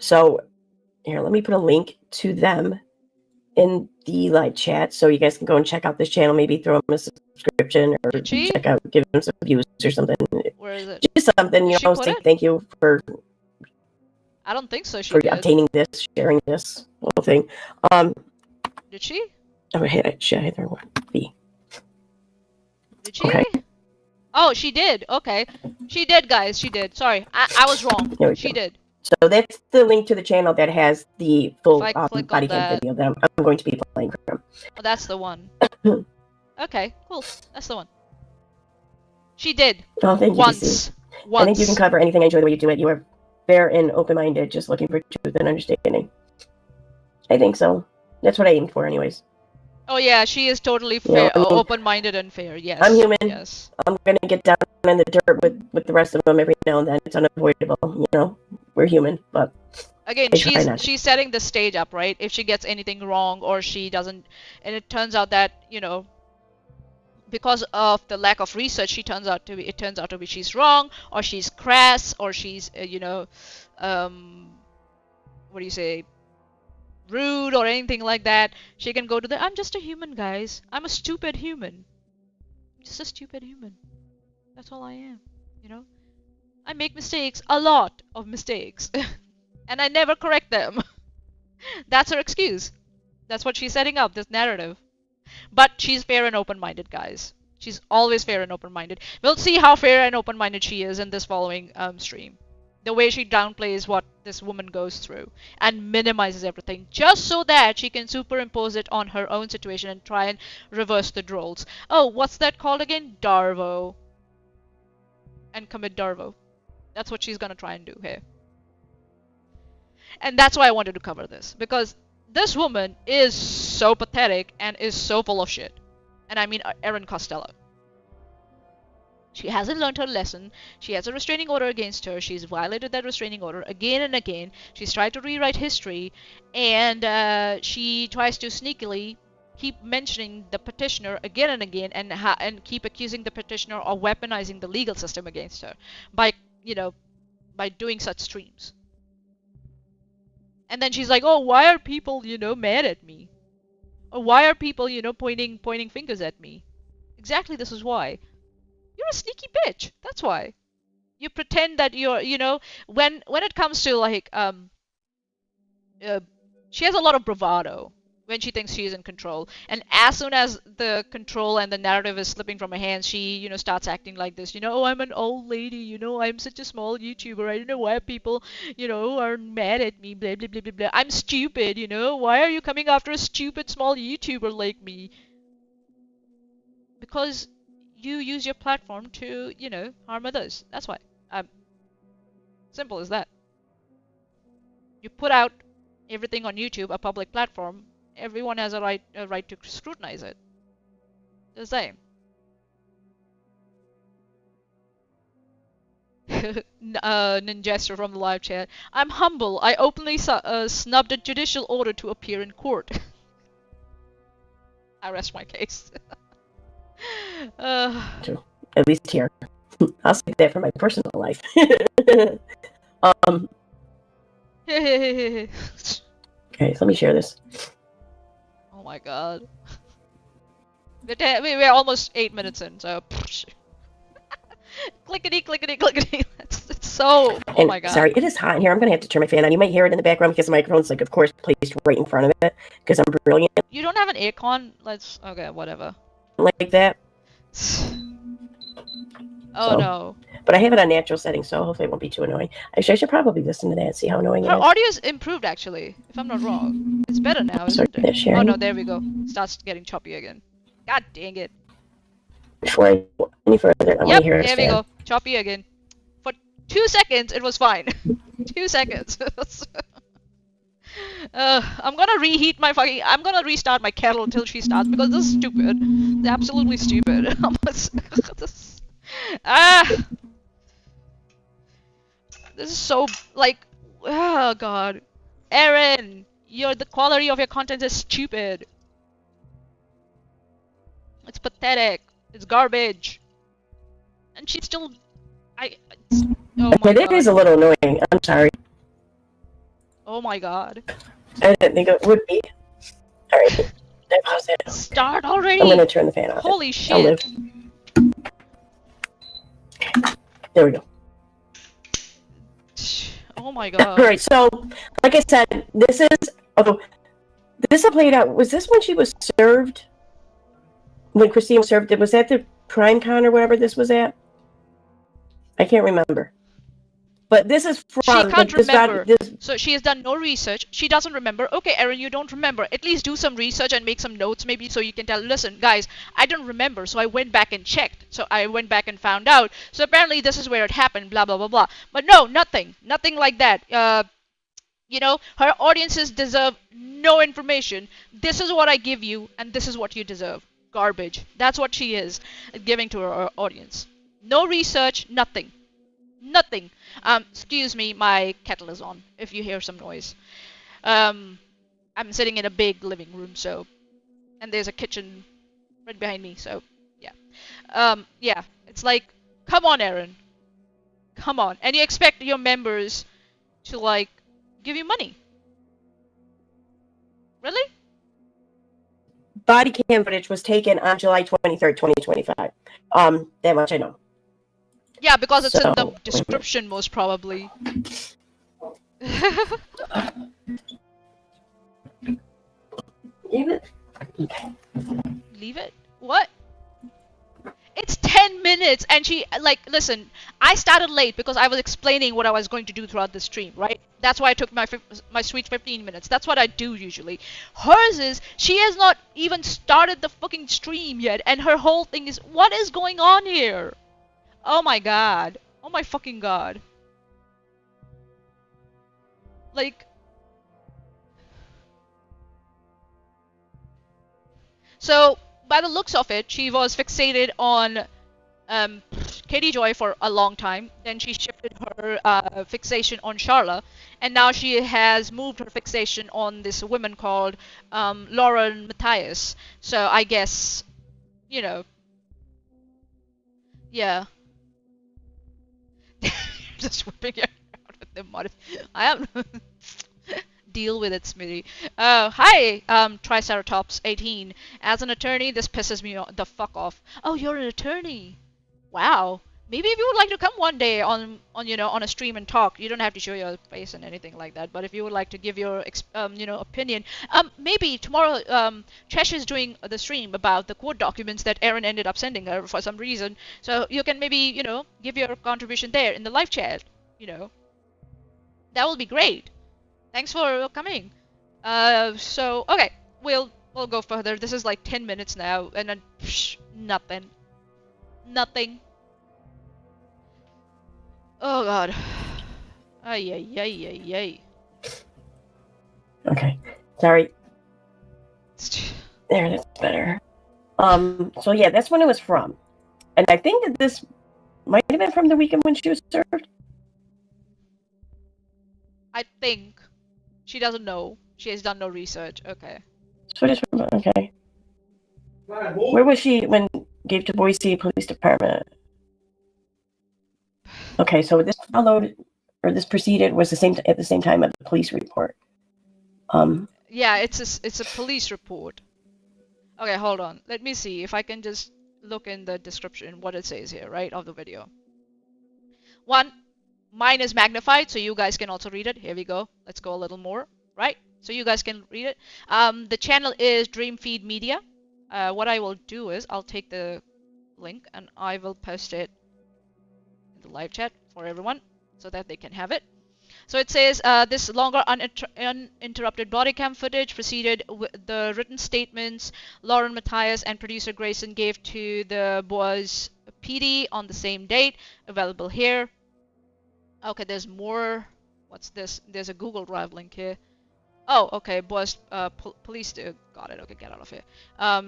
So here, let me put a link to them in the live chat so you guys can go and check out this channel. Maybe throw them a subscription or check out, give them some views or something. Where is it? Just something, say thank you for. I don't think so. For obtaining this, sharing this whole thing. Did she? Oh, I hit the one. B. Did she? Okay. Oh, she did. Okay. She did, guys. She did. Sorry. I was wrong. She did. So that's the link to the channel that has the full body cam video that I'm going to be playing from. Oh, that's the one. Okay, cool. That's the one. She did. Oh, thank you. Once. I think you can cover anything. I enjoy the way you do it. You are fair and open-minded, just looking for truth and understanding. I think so. That's what I aimed for anyways. Oh yeah, she is totally You know, fair, I mean, open-minded and fair. I'm Yes, human. yes. I'm gonna get down in the dirt with the rest of them every now and then. It's unavoidable. You know, we're human, but Again, I try she's not to. she's setting the stage up, right? If she gets anything wrong or she doesn't, and it turns out that, because of the lack of research, it turns out to be she's wrong, or she's crass, or she's, um, what do you say, rude, or anything like that. She can go to the, I'm just a human, guys. I'm a stupid human. I'm just a stupid human. That's all I am. You know, I make mistakes, a lot of mistakes, and I never correct them. That's her excuse. That's what she's setting up, this narrative. But she's fair and open-minded, guys. She's always fair and open-minded. We'll see how fair and open-minded she is in this following stream. The way she downplays what this woman goes through and minimizes everything just so that she can superimpose it on her own situation and try and reverse the roles. Oh, what's that called again? Darvo. And commit Darvo. That's what she's gonna try and do here. And that's why I wanted to cover this, because this woman is so pathetic and is so full of shit. And I mean Erin Costello. She hasn't learned her lesson. She has a restraining order against her. She's violated that restraining order again and again. She's tried to rewrite history, and she tries to sneakily keep mentioning the petitioner again and again, and keep accusing the petitioner of weaponizing the legal system against her by, you know, by doing such streams. And then she's like, "Oh, why are people, mad at me? Or why are people, pointing fingers at me?" Exactly, this is why. You're a sneaky bitch. That's why. You pretend that you're, when it comes to like uh, she has a lot of bravado when she thinks she's in control, and as soon as the control and the narrative is slipping from her hands, she, starts acting like this. Oh, I'm an old lady. I'm such a small YouTuber. I don't know why people, are mad at me. Blah blah blah blah blah. I'm stupid. Why are you coming after a stupid small YouTuber like me? Because you use your platform to, harm others. That's why. Um, Simple as that. You put out everything on YouTube, a public platform. Everyone has a right to scrutinize it. The same. Ninjester from the live chat. I'm humble. I openly snubbed a judicial order to appear in court. I rest my case. At least here. I'll say that for my personal life. Okay, so let me share this. Oh my god. We're almost 8 minutes in, so clickety clickety clickety. It's so. Oh my god. Sorry, it is hot in here. I'm gonna have to turn my fan on. You might hear it in the background because the microphone's, like, of course, placed right in front of it because I'm brilliant. You don't have an aircon? Okay, whatever. Like that. Oh so, no. But I have it on natural settings, so hopefully it won't be too annoying. Actually, I should probably listen to that and see how annoying it is. Her audio's improved, actually, if I'm not wrong. It's better now, isn't it? Oh no, there we go. Starts getting choppy again. God dang it. Before I go any further, I want to hear it. There we go. Choppy again. For 2 seconds, it was fine. 2 seconds. I'm gonna reheat my fucking. I'm gonna restart my kettle until she starts because this is stupid. It's absolutely stupid. This is so, like, oh god. Erin, the quality of your content is stupid. It's pathetic. It's garbage. And she's still. Oh my god. It is a little annoying. I'm sorry. Oh my god. I didn't think it would be. Alright. Pause that. Start already! I'm gonna turn the fan off. Holy shit. There we go. Oh my god. Alright, so, like I said, this is played out. Was this when she was served? When Christine was served? Was that the PrimeCon or whatever this was at? I can't remember. But this is from... She can't remember. So she has done no research. She doesn't remember. Okay, Erin, you don't remember. At least do some research and make some notes maybe so you can tell, listen, guys, I don't remember. So I went back and checked. So I went back and found out. So apparently this is where it happened, blah, blah, blah, blah. But no, nothing. Nothing like that. You know, her audiences deserve no information. This is what I give you, and this is what you deserve. Garbage. That's what she is giving to her audience. No research, nothing. Nothing. Excuse me, my kettle is on, if you hear some noise. Um, I'm sitting in a big living room, so, and there's a kitchen right behind me, so, yeah. Yeah, it's like, come on, Aaron. Come on. And you expect your members to, like, give you money. Really? Body cam footage was taken on July 23rd, 2025. That much I know. Yeah, because it's in the So, description, most probably. leave it. Leave it? What? It's 10 minutes and she, like, listen, I started late because I was explaining what I was going to do throughout the stream, right? That's why I took my sweet 15 minutes. That's what I do usually. Hers is, she has not even started the fucking stream yet, and her whole thing is, what is going on here? Oh my god. Oh my fucking god. Like, so, by the looks of it, she was fixated on Katie Joy for a long time. Then she shifted her fixation on Charla, and now she has moved her fixation on this woman called Lauren Matthias. So I guess, you know, yeah. Just whipping your hair out with the mud. I am. Deal with it, Smitty. Hi, Triceratops 18. As an attorney, this pisses me the fuck off. Oh, you're an attorney. Wow. Maybe if you would like to come one day on on a stream and talk, you don't have to show your face and anything like that. But if you would like to give your opinion, maybe tomorrow Chesh is doing the stream about the court documents that Aaron ended up sending her for some reason. So you can maybe give your contribution there in the live chat. You know that will be great. Thanks for coming. So okay, we'll go further. This is like 10 minutes now, and then nothing, nothing. Oh god. Ay ay ay ay ay. Okay. Sorry. There, that's better. So yeah, that's when it was from. And I think that this might have been from the weekend when she was served. I think she doesn't know. She has done no research. Okay. So it is from, okay. Where was she when gave to Boise Police Department? Okay, so this followed or this preceded was at the same time of the police report. Yeah, it's a police report. Okay, hold on. Let me see if I can just look in the description what it says here, right, of the video. One, mine is magnified, so you guys can also read it. Here we go. Let's go a little more, right? So you guys can read it. The channel is Dreamfeed Media. What I will do is I'll take the link and I will post it in the live chat for everyone so that they can have it. So it says this longer uninterrupted body cam footage preceded the written statements Lauren Matthias and producer Grayson gave to the Boise PD on the same date. Available here. Okay, there's more. What's this? There's a Google Drive link here. Oh, okay. Boise police. Got it. Okay, get out of here.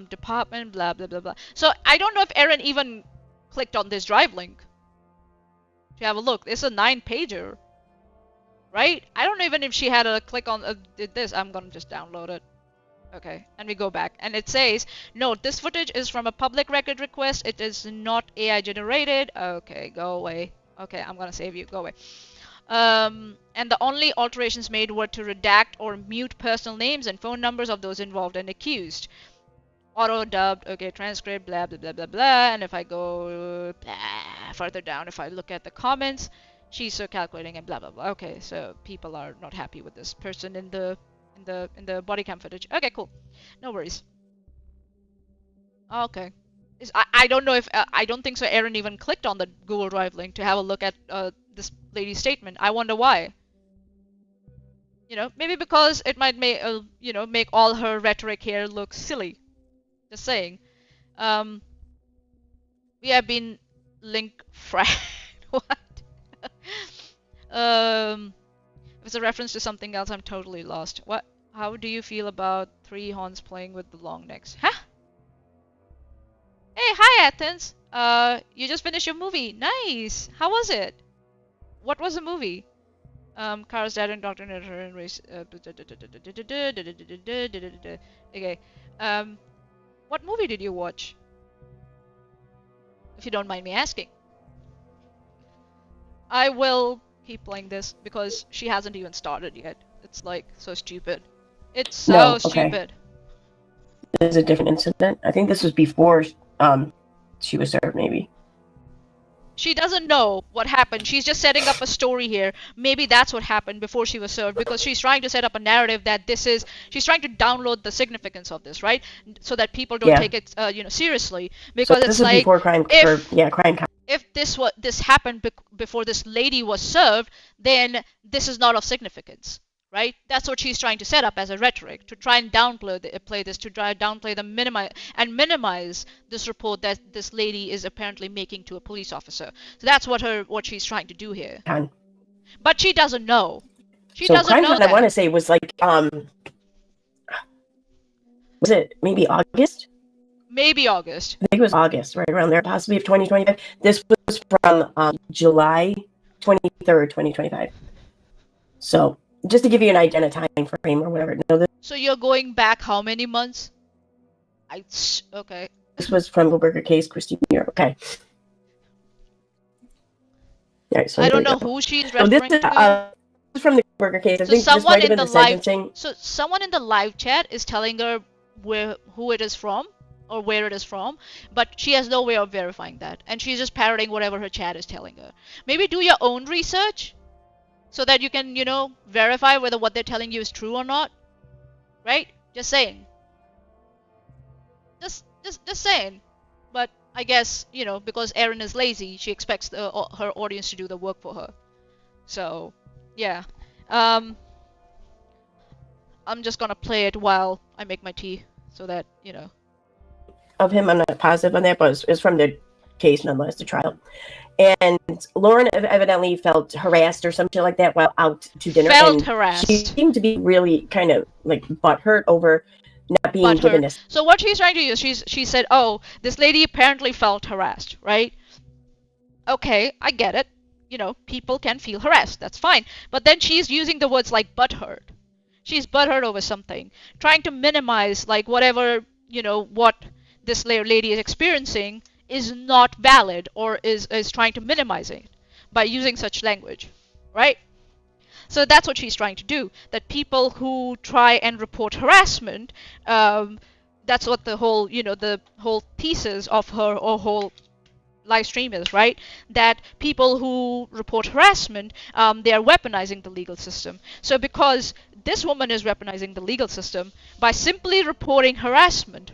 Department. Blah blah blah blah. So I don't know if Aaron even clicked on this drive link to have a look. It's a 9-pager. Right? I don't know even if she had a click on did this. I'm gonna just download it. Okay, and we go back, and it says, note, this footage is from a public record request. It is not AI generated. Okay, go away. Okay, I'm gonna save you. Go away. And the only alterations made were to redact or mute personal names and phone numbers of those involved and accused. Auto dubbed. Okay, transcript. Blah blah blah blah blah. And if I go further down, if I look at the comments. She's so calculating and blah blah blah. Okay, so people are not happy with this person in the body cam footage. Okay, cool. No worries. Okay. I don't know if I don't think so. Aaron even clicked on the Google Drive link to have a look at this lady's statement. I wonder why. Maybe because it might make make all her rhetoric here look silly. Just saying. We have been link fried. What? it's a reference to something else, I'm totally lost. What? How do you feel about three Hans playing with the long necks? Huh? Hey, hi Athens. You just finished your movie. Nice. How was it? What was the movie? Kara's dad and Doctor Editor and race. Okay. What movie did you watch? If you don't mind me asking. I will keep playing this because she hasn't even started yet. It's like so stupid. It's so No, okay. stupid. This is a different incident. I think this was before she was served, maybe. She doesn't know what happened. She's just setting up a story here. Maybe that's what happened before she was served, because she's trying to set up a narrative that this is. She's trying to download the significance of this, right? So that people don't take it, seriously. Because so this it's is like before crime. Crime. If this happened before this lady was served, then this is not of significance. Right? That's what she's trying to set up as a rhetoric, to try and downplay this, to try downplay the minimize this report that this lady is apparently making to a police officer. So that's what she's trying to do here. But she doesn't know. She doesn't know that. I want to say was like was it maybe August? Maybe August. I think it was August, right around there, possibly of 2025. This was from July 23rd, 2025. So. Just to give you an idea, a time frame or whatever. No, so you're going back how many months? Okay. This was from the Burger case, Christine Muir. Okay. Right, so I don't know who she's referring to. This is from the Burger case. I think someone this might have been the sentencing. So someone in the live chat is telling her who it is from or where it is from, but she has no way of verifying that, and she's just parroting whatever her chat is telling her. Maybe do your own research. So that you can, verify whether what they're telling you is true or not. Right? Just saying. Just saying. But I guess, because Erin is lazy, she expects her audience to do the work for her. So, yeah. I'm just gonna play it while I make my tea, so that, Of him, I'm not positive on that, but it's from the case nonetheless, the trial. And Lauren evidently felt harassed or something like that while out to dinner. Harassed. She seemed to be really kind of like butthurt over not being given this. So what she's trying to do is she said, oh, this lady apparently felt harassed, right? Okay, I get it. People can feel harassed. That's fine. But then she's using the words like butthurt. She's butthurt over something, trying to minimize like whatever, what this lady is experiencing is not valid, or is trying to minimize it by using such language, right? So that's what she's trying to do. That people who try and report harassment, that's what the whole, the whole thesis of her or whole live stream is, right? That people who report harassment, they are weaponizing the legal system. So because this woman is weaponizing the legal system by simply reporting harassment,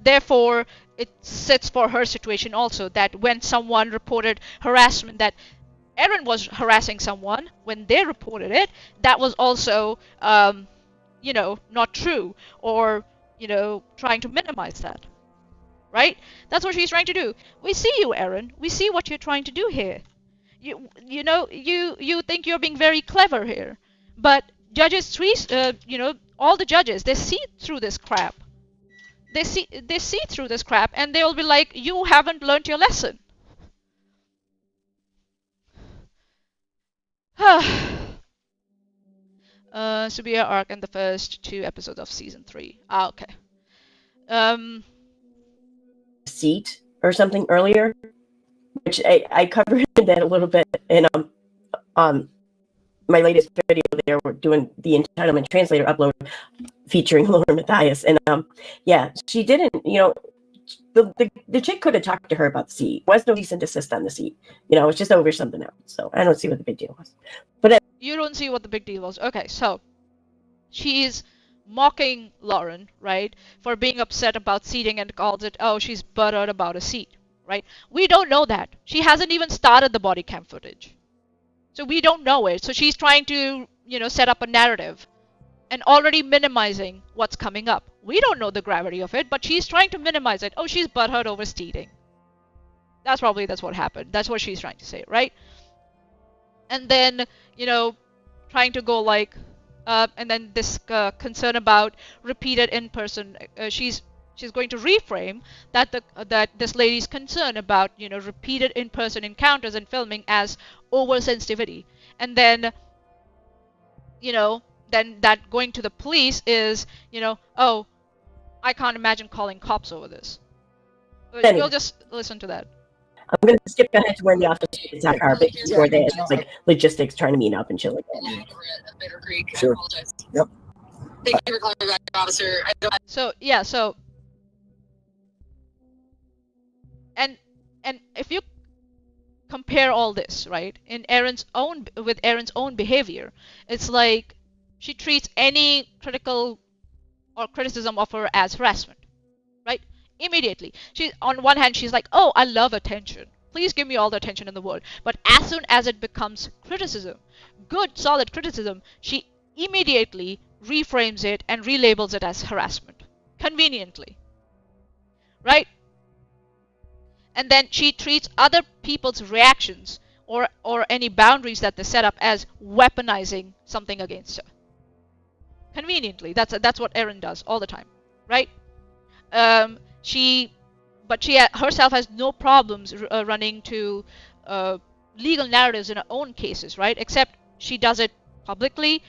therefore it sits for her situation also, that when someone reported harassment, that Erin was harassing someone, when they reported it, that was also, not true, or, trying to minimize that. Right? That's what she's trying to do. We see you, Erin. We see what you're trying to do here. You think you're being very clever here, but judges, all the judges, they see through this crap. They see through this crap, and they'll be like, you haven't learned your lesson. Subia arc and the first 2 episodes of season 3. Okay. Seat or something earlier, which I covered that a little bit in my latest video. There we're doing the entitlement translator upload featuring Lauren Matthias, and she didn't, the chick could have talked to her about the seat. There was no cease and desist on the seat. It's just over something else. So I don't see what the big deal was. But you don't see what the big deal was. Okay, so she's mocking Lauren, right, for being upset about seating, and calls it, oh, she's buttered about a seat, right? We don't know that. She hasn't even started the body cam footage. So we don't know it. So she's trying to, set up a narrative and already minimizing what's coming up. We don't know the gravity of it, but she's trying to minimize it. Oh, she's butthurt over seating. That's what happened. That's what she's trying to say, right? and then, you know, trying to go like, and then this concern about repeated in-person. She's going to reframe that this lady's concern about, you know, repeated in-person encounters and filming as oversensitivity, and then, you know, then that going to the police is, you know, oh, I can't imagine calling cops over this. We'll just listen to that. I'm going to skip ahead to where the officers are, before they like logistics trying to meet up and shit like that. Sure. Yep. Thank you for calling me back, officer. So yeah, so and if you compare all this, right, in Erin's own with Erin's own behavior, it's like she treats any critical or criticism of her as harassment, right? Immediately. She, on one hand, she's like, oh, I love attention. Please give me all the attention in the world. But as soon as it becomes criticism, good, solid criticism, she immediately reframes it and relabels it as harassment. Conveniently. Right? And then she treats other people's reactions or any boundaries that they set up as weaponizing something against her. Conveniently. That's what Erin does all the time. Right? She herself has no problems running to legal narratives in her own cases, right? Except she does it publicly,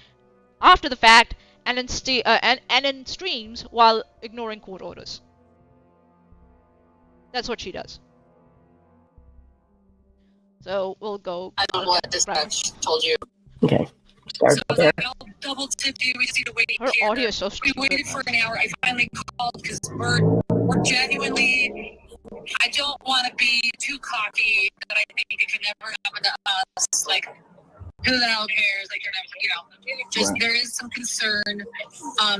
after the fact, and in streams while ignoring court orders. That's what she does. So we'll go. I don't know what dispatch told you. Okay. So I'll double tip you. We just need to wait. Her audio is so stupid. We waited for an hour. I finally called because we're genuinely. I don't want to be too cocky that I think it can never happen to us. Like, who the hell cares? Like, you know, just there is some concern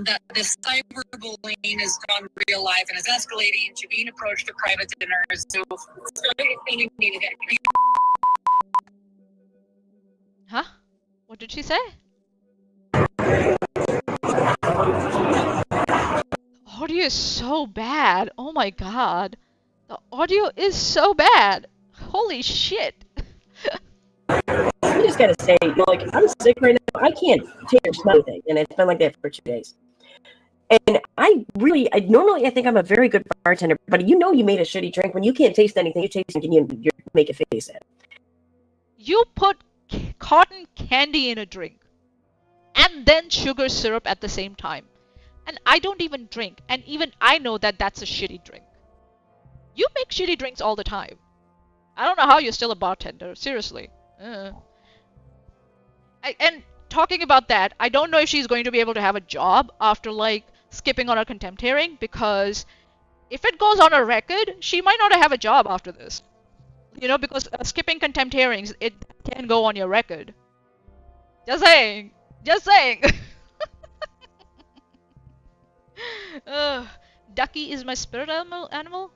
that this cyberbullying has gone real life and is escalating to being approached at private dinners. So, we need to get. Huh? What did she say? Audio is so bad. Oh my god. The audio is so bad. Holy shit. I just gotta say, you know, like, I'm sick right now. I can't take or smell anything, and it's been like that for 2 days. And normally I think I'm a very good bartender, but you know you made a shitty drink when you can't taste anything. You taste and you make a face at it. You put cotton candy in a drink and then sugar syrup at the same time. And I don't even drink, and even I know that that's a shitty drink. You make shitty drinks all the time. I don't know how you're still a bartender, seriously. And talking about that, I don't know if she's going to be able to have a job after like skipping on a contempt hearing, because if it goes on a record, she might not have a job after this. You know, because skipping contempt hearings, it can go on your record. Just saying. Just saying. Ducky is my spirit animal?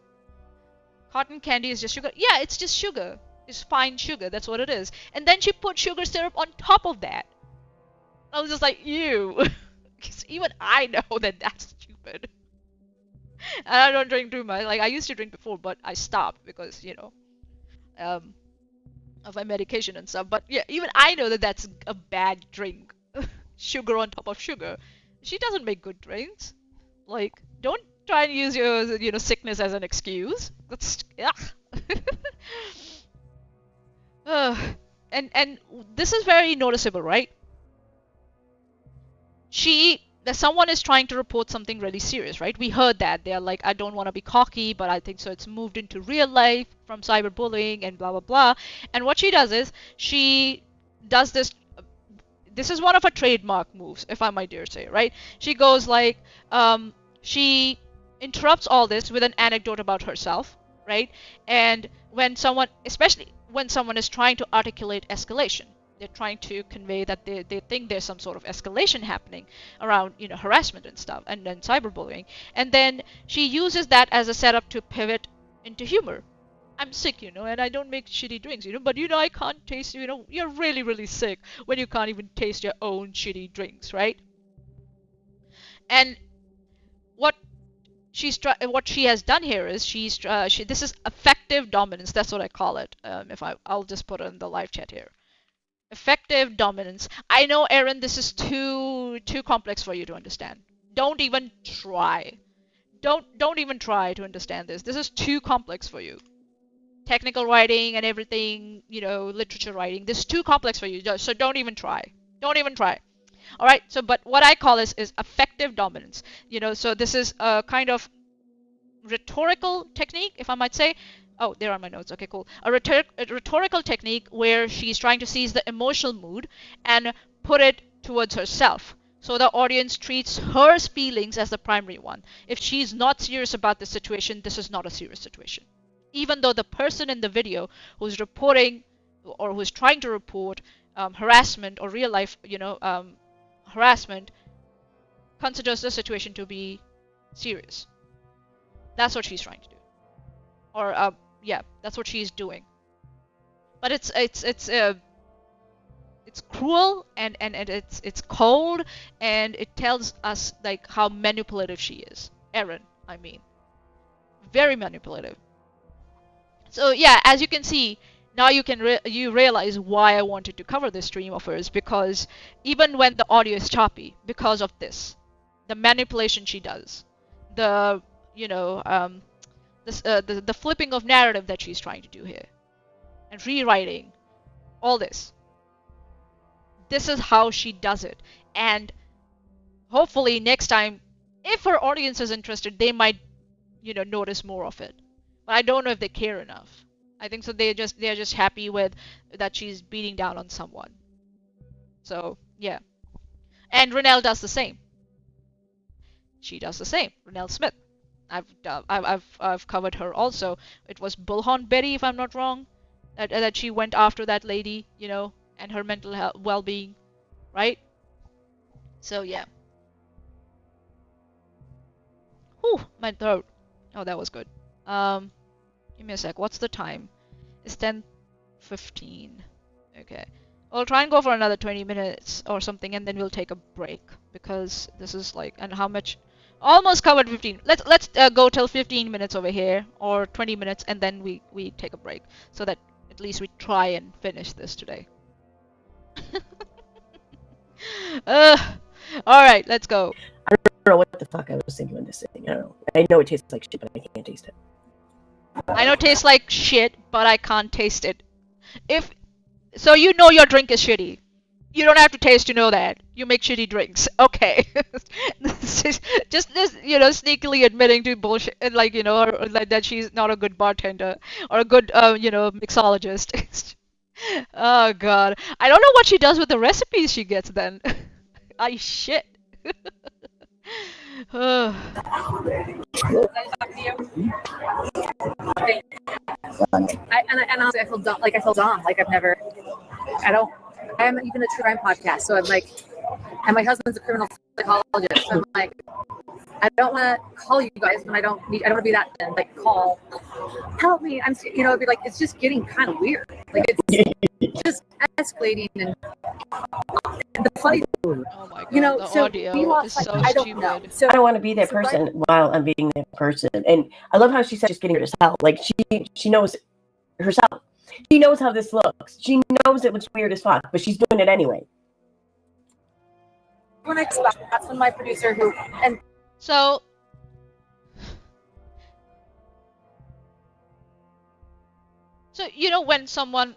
Cotton candy is just sugar. Yeah, it's just sugar. It's fine sugar. That's what it is. And then she put sugar syrup on top of that. I was just like, ew. Because even I know that that's stupid. And I don't drink too much. Like, I used to drink before, but I stopped because, you know, of my medication and stuff. But yeah, even I know that that's a bad drink. Sugar on top of sugar. She doesn't make good drinks. Like, don't try and use your, you know, sickness as an excuse. That's, yeah. And this is very noticeable, right? Someone is trying to report something really serious, right? We heard that. They're like, I don't want to be cocky, but I think so it's moved into real life from cyberbullying and blah, blah, blah. And what she does is, she does this. This is one of her trademark moves, if I might dare say, right? She goes like, she interrupts all this with an anecdote about herself, right? And when someone, especially when someone is trying to articulate escalation, they're trying to convey that they think there's some sort of escalation happening around, you know, harassment and stuff, and then cyberbullying. And then she uses that as a setup to pivot into humor. I'm sick, you know, and I don't make shitty drinks, you know, but, you know, I can't taste, you know, you're really, really sick when you can't even taste your own shitty drinks, right? And what she has done here is this is effective dominance. That's what I call it. I'll just put it in the live chat here. Effective dominance. I know, Erin, this is too complex for you to understand. Don't even try. Don't even try to understand this. This is too complex for you. Technical writing and everything, literature writing. This is too complex for you. So don't even try. Don't even try. All right. So, but what I call is effective dominance. So this is a kind of rhetorical technique, if I might say. Oh, there are my notes. Okay, cool. A rhetorical technique where she's trying to seize the emotional mood and put it towards herself. So the audience treats her feelings as the primary one. If she's not serious about the situation, this is not a serious situation. Even though the person in the video who's reporting or who's trying to report harassment or real life, harassment, considers the situation to be serious. That's what she's trying to do. Or yeah, that's what she's doing. But it's cruel and it's cold, and it tells us like how manipulative she is. Erin, I mean, very manipulative. So yeah, as you can see, now you realize why I wanted to cover this stream of hers, because even when the audio is choppy, because of this, the manipulation she does, the the flipping of narrative that she's trying to do here, and rewriting, all this. This is how she does it, and hopefully next time, if her audience is interested, they might notice more of it. But I don't know if they care enough. I think so they're just happy with that she's beating down on someone. So yeah, and Renelle does the same. She does the same. Renelle Smith. I've covered her also. It was Bullhorn Betty, if I'm not wrong, that she went after that lady, and her mental health, well-being, right? So yeah. Whew, my throat. Oh, that was good. Give me a sec. What's the time? It's 10:15. Okay. We'll try and go for another 20 minutes or something, and then we'll take a break, because this is like, and how much? Almost covered 15. Let's go till 15 minutes over here, or 20 minutes, and then we take a break, so that at least we try and finish this today. All right, let's go. I don't know what the fuck I was thinking when this thing. I don't know. I know it tastes like shit, but I can't taste it. I know it tastes like shit, but I can't taste it. So your drink is shitty. You don't have to taste to know that. You make shitty drinks. Okay. just sneakily admitting to bullshit, like, or like that she's not a good bartender or a good, mixologist. Oh god. I don't know what she does with the recipes she gets then. I shit. And honestly, I feel dumb. Like I feel dumb. Like I haven't even a true crime podcast. So I'm like, and my husband's a criminal psychologist. So I'm like, I don't want to call you guys when I don't want to be that like call, help me. It'd be like, it's just getting kind of weird. Like it's just escalating, and the funny, oh my god, the so audio is so I don't stupid. know. So I don't want to be that person while I'm being that person. And I love how she said she's getting herself. Like she knows herself. She knows how this looks. She knows it looks weird as fuck, but she's doing it anyway. When I expect, that's when my producer So when someone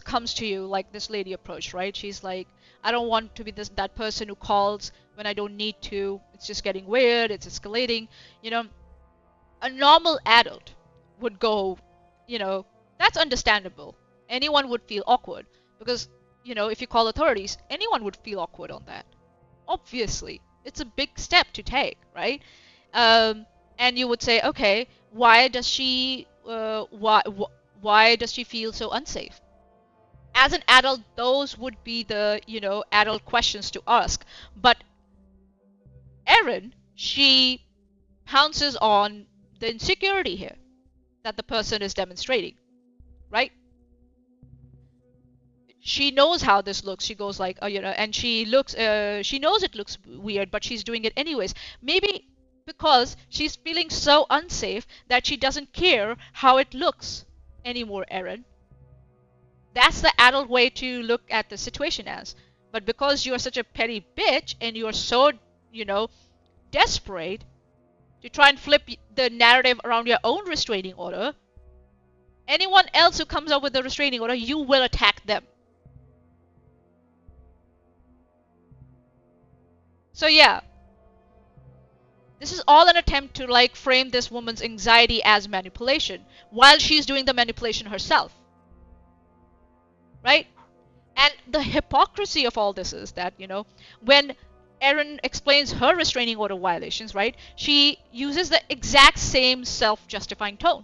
comes to you, like this lady approached, right? She's like, I don't want to be that person who calls when I don't need to. It's just getting weird. It's escalating. A normal adult would go, that's understandable. Anyone would feel awkward because, if you call authorities, anyone would feel awkward on that. Obviously, it's a big step to take, right? And you would say, okay, why does she feel so unsafe? As an adult, those would be the, adult questions to ask. But Erin, she pounces on the insecurity here that the person is demonstrating, right? She knows how this looks. She goes like, and she knows it looks weird, but she's doing it anyways. Maybe because she's feeling so unsafe that she doesn't care how it looks anymore, Erin. That's the adult way to look at the situation as. But because you're such a petty bitch and you're so, desperate to try and flip the narrative around your own restraining order, anyone else who comes up with a restraining order, you will attack them. So yeah, this is all an attempt to like frame this woman's anxiety as manipulation while she's doing the manipulation herself. Right? And the hypocrisy of all this is that, when Erin explains her restraining order violations, right, she uses the exact same self-justifying tone.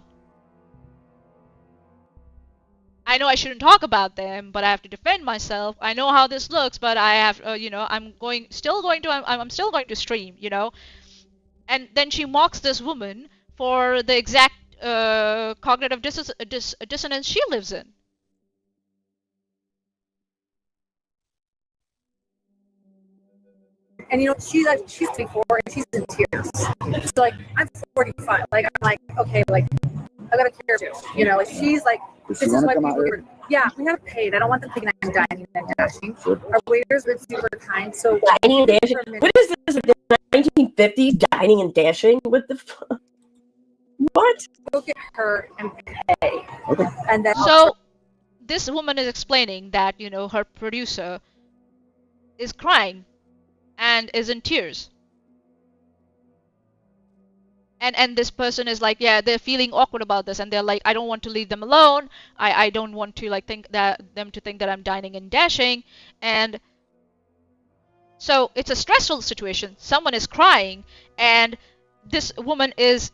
I know I shouldn't talk about them, but I have to defend myself. I know how this looks, but I have, I'm still going to stream, And then she mocks this woman for the exact cognitive dissonance she lives in. And she's 24 and she's in tears. So like I'm 45. Like I'm like, okay, like I gotta care too. Like she's like, this is why people are. Yeah, we have paid. I don't want them thinking I'm dining and dashing. Our waiters were super kind. So dining and dashing. What is this? The 1950s dining and dashing? What the fuck? What? Look at her and pay. Okay. And then so this woman is explaining that her producer is crying and is in tears. And this person is like, yeah, they're feeling awkward about this, and they're like, I don't want to leave them alone. I don't want to like think that I'm dining and dashing. And so it's a stressful situation. Someone is crying, and this woman is,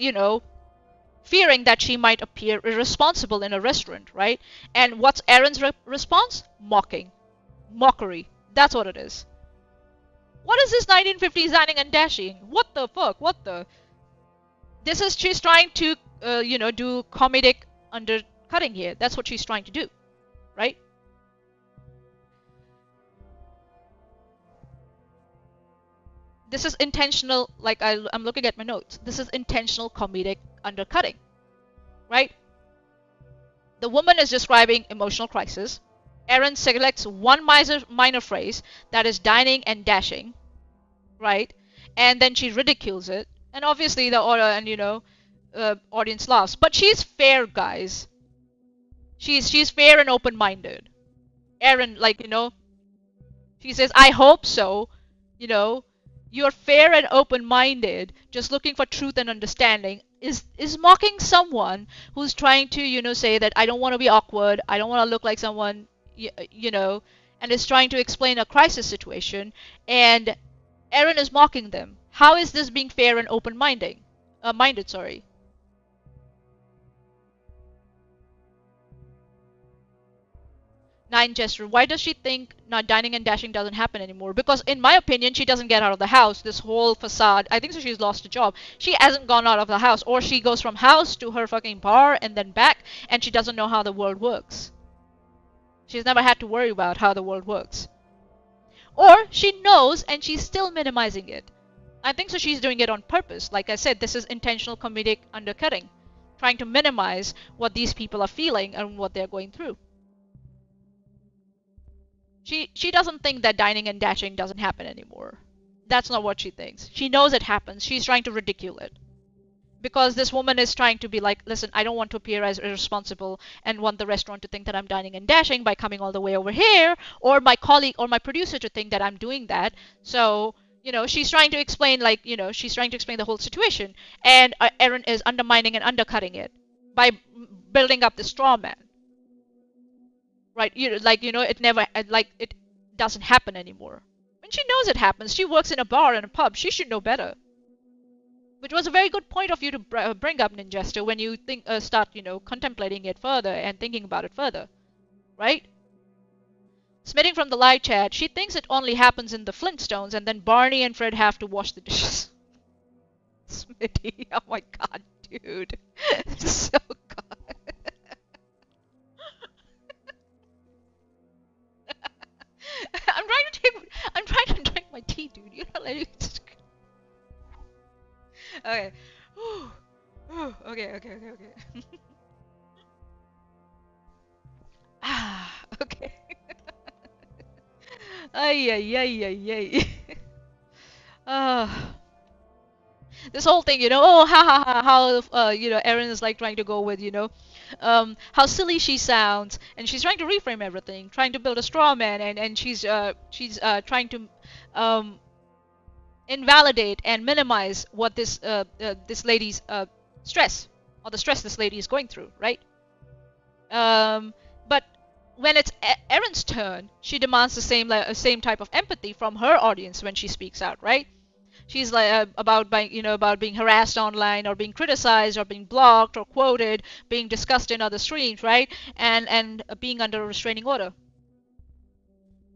fearing that she might appear irresponsible in a restaurant, right? And what's Erin's response? Mockery. That's what it is. What is this 1950s dining and dashing? What the fuck? She's trying to, do comedic undercutting here. That's what she's trying to do, right? This is intentional, like I'm looking at my notes. This is intentional comedic undercutting, right? The woman is describing emotional crisis. Erin selects one minor phrase that is dining and dashing, right? And then she ridicules it. And obviously the audience laughs. But she's fair, guys. She's fair and open-minded. Erin, she says, I hope so. You're fair and open-minded, just looking for truth and understanding, is mocking someone who's trying to, say that I don't want to be awkward, I don't want to look like someone, and is trying to explain a crisis situation, and Erin is mocking them. How is this being fair and open-minded? Sorry. Nine gesture. Why does she think not dining and dashing doesn't happen anymore? Because in my opinion, she doesn't get out of the house. This whole facade. I think so. She's lost a job. She hasn't gone out of the house, or she goes from house to her fucking bar and then back, and she doesn't know how the world works. She's never had to worry about how the world works. Or she knows and she's still minimizing it. I think so. She's doing it on purpose. Like I said, this is intentional comedic undercutting, trying to minimize what these people are feeling and what they're going through. She doesn't think that dining and dashing doesn't happen anymore. That's not what she thinks. She knows it happens. She's trying to ridicule it. Because this woman is trying to be like, listen, I don't want to appear as irresponsible and want the restaurant to think that I'm dining and dashing by coming all the way over here, or my colleague or my producer to think that I'm doing that. So, she's trying to explain, she's trying to explain the whole situation. And Erin is undermining and undercutting it by building up the straw man. Right, it never, it doesn't happen anymore. When she knows it happens, she works in a bar and a pub. She should know better. Which was a very good point of you to bring up, Ninjester, when you start, contemplating it further and thinking about it further, right? Smitting from the live chat, she thinks it only happens in the Flintstones, and then Barney and Fred have to wash the dishes. Smitty, oh my god, dude, so god. I'm trying to drink my tea, dude. You're not letting me. Okay. Okay. Ah. Ay, ay, ay, ay, ay. This whole thing, oh, ha ha ha, how, Erin is like trying to go with, how silly she sounds, and she's trying to reframe everything, trying to build a straw man, and she's trying to, um, invalidate and minimize what this lady's stress, or the stress this lady is going through, right? But when it's Erin's turn, she demands the same type of empathy from her audience when she speaks out, right? She's like about being harassed online, or being criticized, or being blocked, or quoted, being discussed in other streams, right? And being under a restraining order.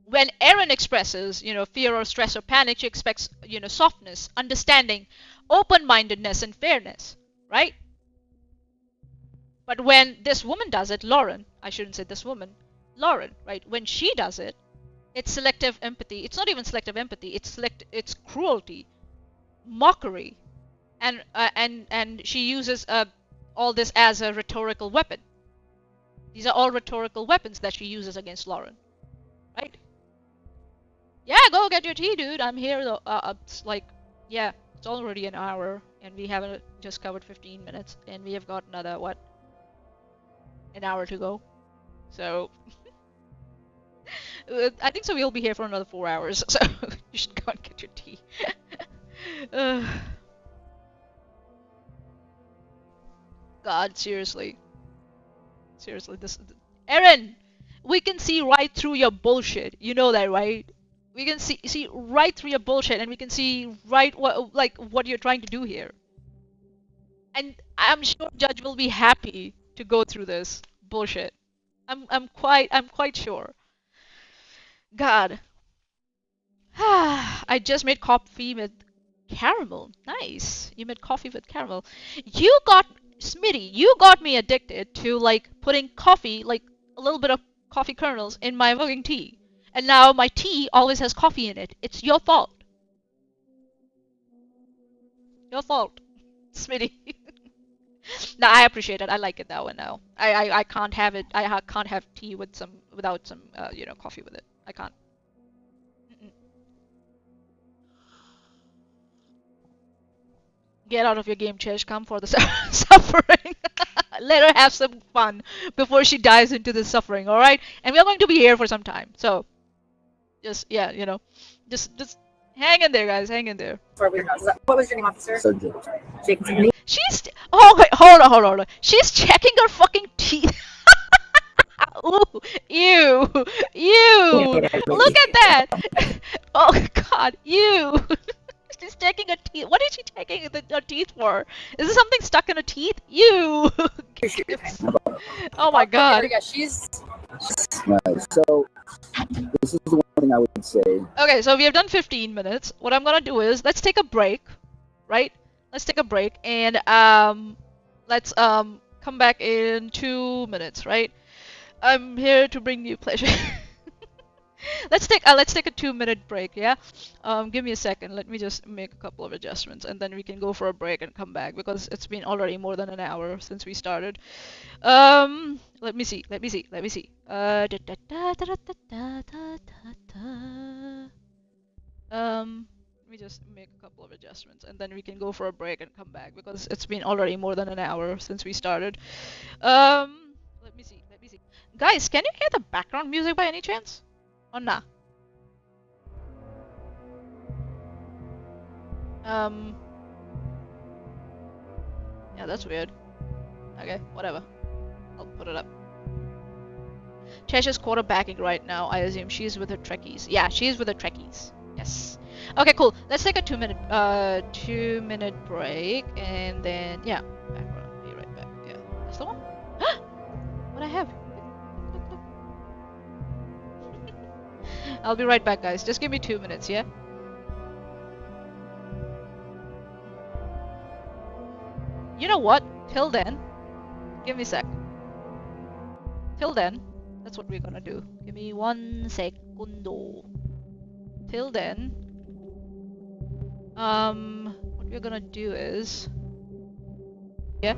When Erin expresses, fear or stress or panic, she expects, softness, understanding, open-mindedness, and fairness, right? But when this woman does it, Lauren, I shouldn't say this woman, Lauren, right? When she does it, it's selective empathy. It's not even selective empathy. It's cruelty, mockery, and she uses all this as a rhetorical weapon. These are all rhetorical weapons that she uses against Lauren, right? Yeah, go get your tea, dude. I'm here. It's like, yeah, it's already an hour, and we haven't just covered 15 minutes, and we have got another, what, an hour to go. So, I think so we'll be here for another 4 hours, so you should go and get your tea. God, seriously. Seriously, Erin, we can see right through your bullshit. You know that, right? We can see right through your bullshit, and we can see right what you're trying to do here. And I'm sure Judge will be happy to go through this bullshit. I'm quite sure. God. I just made coffee with caramel. Nice. You made coffee with caramel. Smitty, you got me addicted to like putting coffee, like a little bit of coffee kernels in my fucking tea. And now my tea always has coffee in it. It's your fault. Your fault, Smitty. No, I appreciate it. I like it that one now. I can't have it. I can't have tea without some coffee with it. I can't. Mm-mm. Get out of your game, Chesh. Come for the suffering. Let her have some fun before she dives into the suffering, alright? And we're going to be here for some time. So, just, yeah, just hang in there, guys. Hang in there. What was your name, officer? Subject. Jake. She's. Oh, wait, hold on. She's checking her fucking teeth. Ooh, ew. Look at that. Oh, God. Ew. She's taking her teeth. What is she taking her teeth for? Is there something stuck in her teeth? Ew. Oh my God. Yeah, she's. Right. So this is the one thing I would say. Okay, so we have done 15 minutes. What I'm gonna do is let's take a break, right? Let's take a break and let's come back in 2 minutes, right? I'm here to bring you pleasure. let's take a 2-minute break, yeah? Give me a second. Let me just make a couple of adjustments, and then we can go for a break and come back because it's been already more than an hour since we started. Let me see. Let me just make a couple of adjustments, and then we can go for a break and come back because it's been already more than an hour since we started. Let me see. Guys, can you hear the background music by any chance? Or nah? Yeah, that's weird. Okay, whatever. I'll put it up. Chesh is quarterbacking right now. I assume she's with her Trekkies. Yeah, she's with her Trekkies. Yes. Okay, cool. Let's take a 2-minute break, and then yeah, be right back. Yeah, that's the one. What I have? Look. I'll be right back, guys. Just give me 2 minutes, yeah. You know what? Till then, give me a sec. Till then, that's what we're gonna do. Give me 1 secundo. Till then, what we're gonna do is, yeah.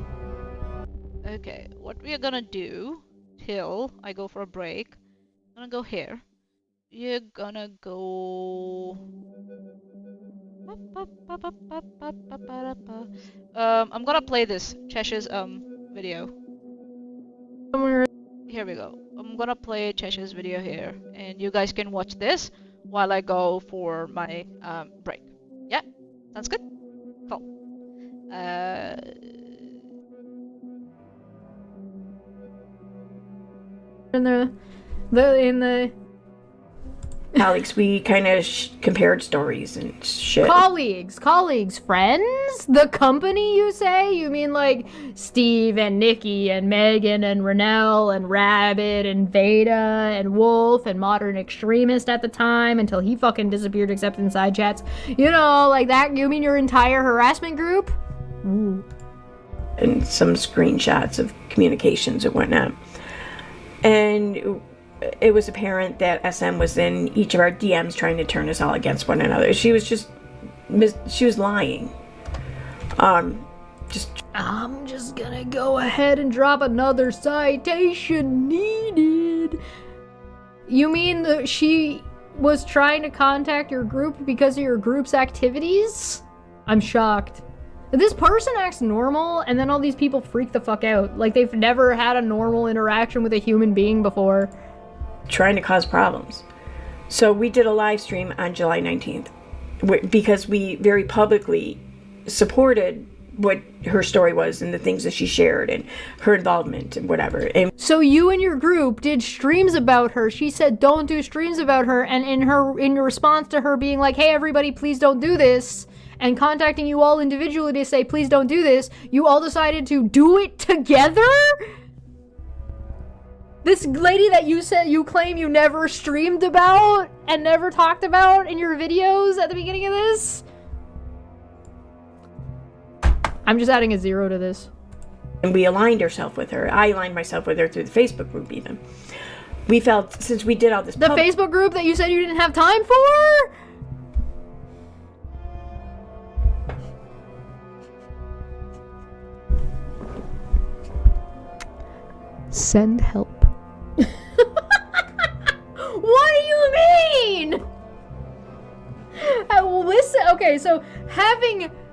Okay, what we're gonna do till I go for a break, I'm gonna go here. you're gonna go. I'm gonna play this Chesh's video. Somewhere. Here we go. I'm gonna play Chesh's video here, and you guys can watch this while I go for my break. Yeah, sounds good. Cool. In the Alex, we kind of compared stories and shit. colleagues, friends, the company. You say? You mean like Steve and Nikki and Megan and Renell and Rabbit and Veda and Wolf and Modern Extremist at the time until he fucking disappeared except in side chats. You know, like that. You mean your entire harassment group? Ooh. And some screenshots of communications and whatnot. And it was apparent that SM was in each of our DMs trying to turn us all against one another. She was just, she was lying. I'm just gonna go ahead and drop another citation needed. You mean that she was trying to contact your group because of your group's activities? I'm shocked. This person acts normal, and then all these people freak the fuck out. Like they've never had a normal interaction with a human being before. Trying to cause problems. So we did a live stream on July 19th because we very publicly supported what her story was and the things that she shared and her involvement and whatever. And so you and your group did streams about her. She said don't do streams about her, and in your response to her being like, hey everybody, please don't do this, and contacting you all individually to say please don't do this, you all decided to do it together? This lady that you said you claim you never streamed about and never talked about in your videos at the beginning of this? I'm just adding a 0 to this. And we aligned ourselves with her. I aligned myself with her through the Facebook group even. We felt, since we did all this... The Facebook group that you said you didn't have time for? Send help. What do you mean? Listen, okay, so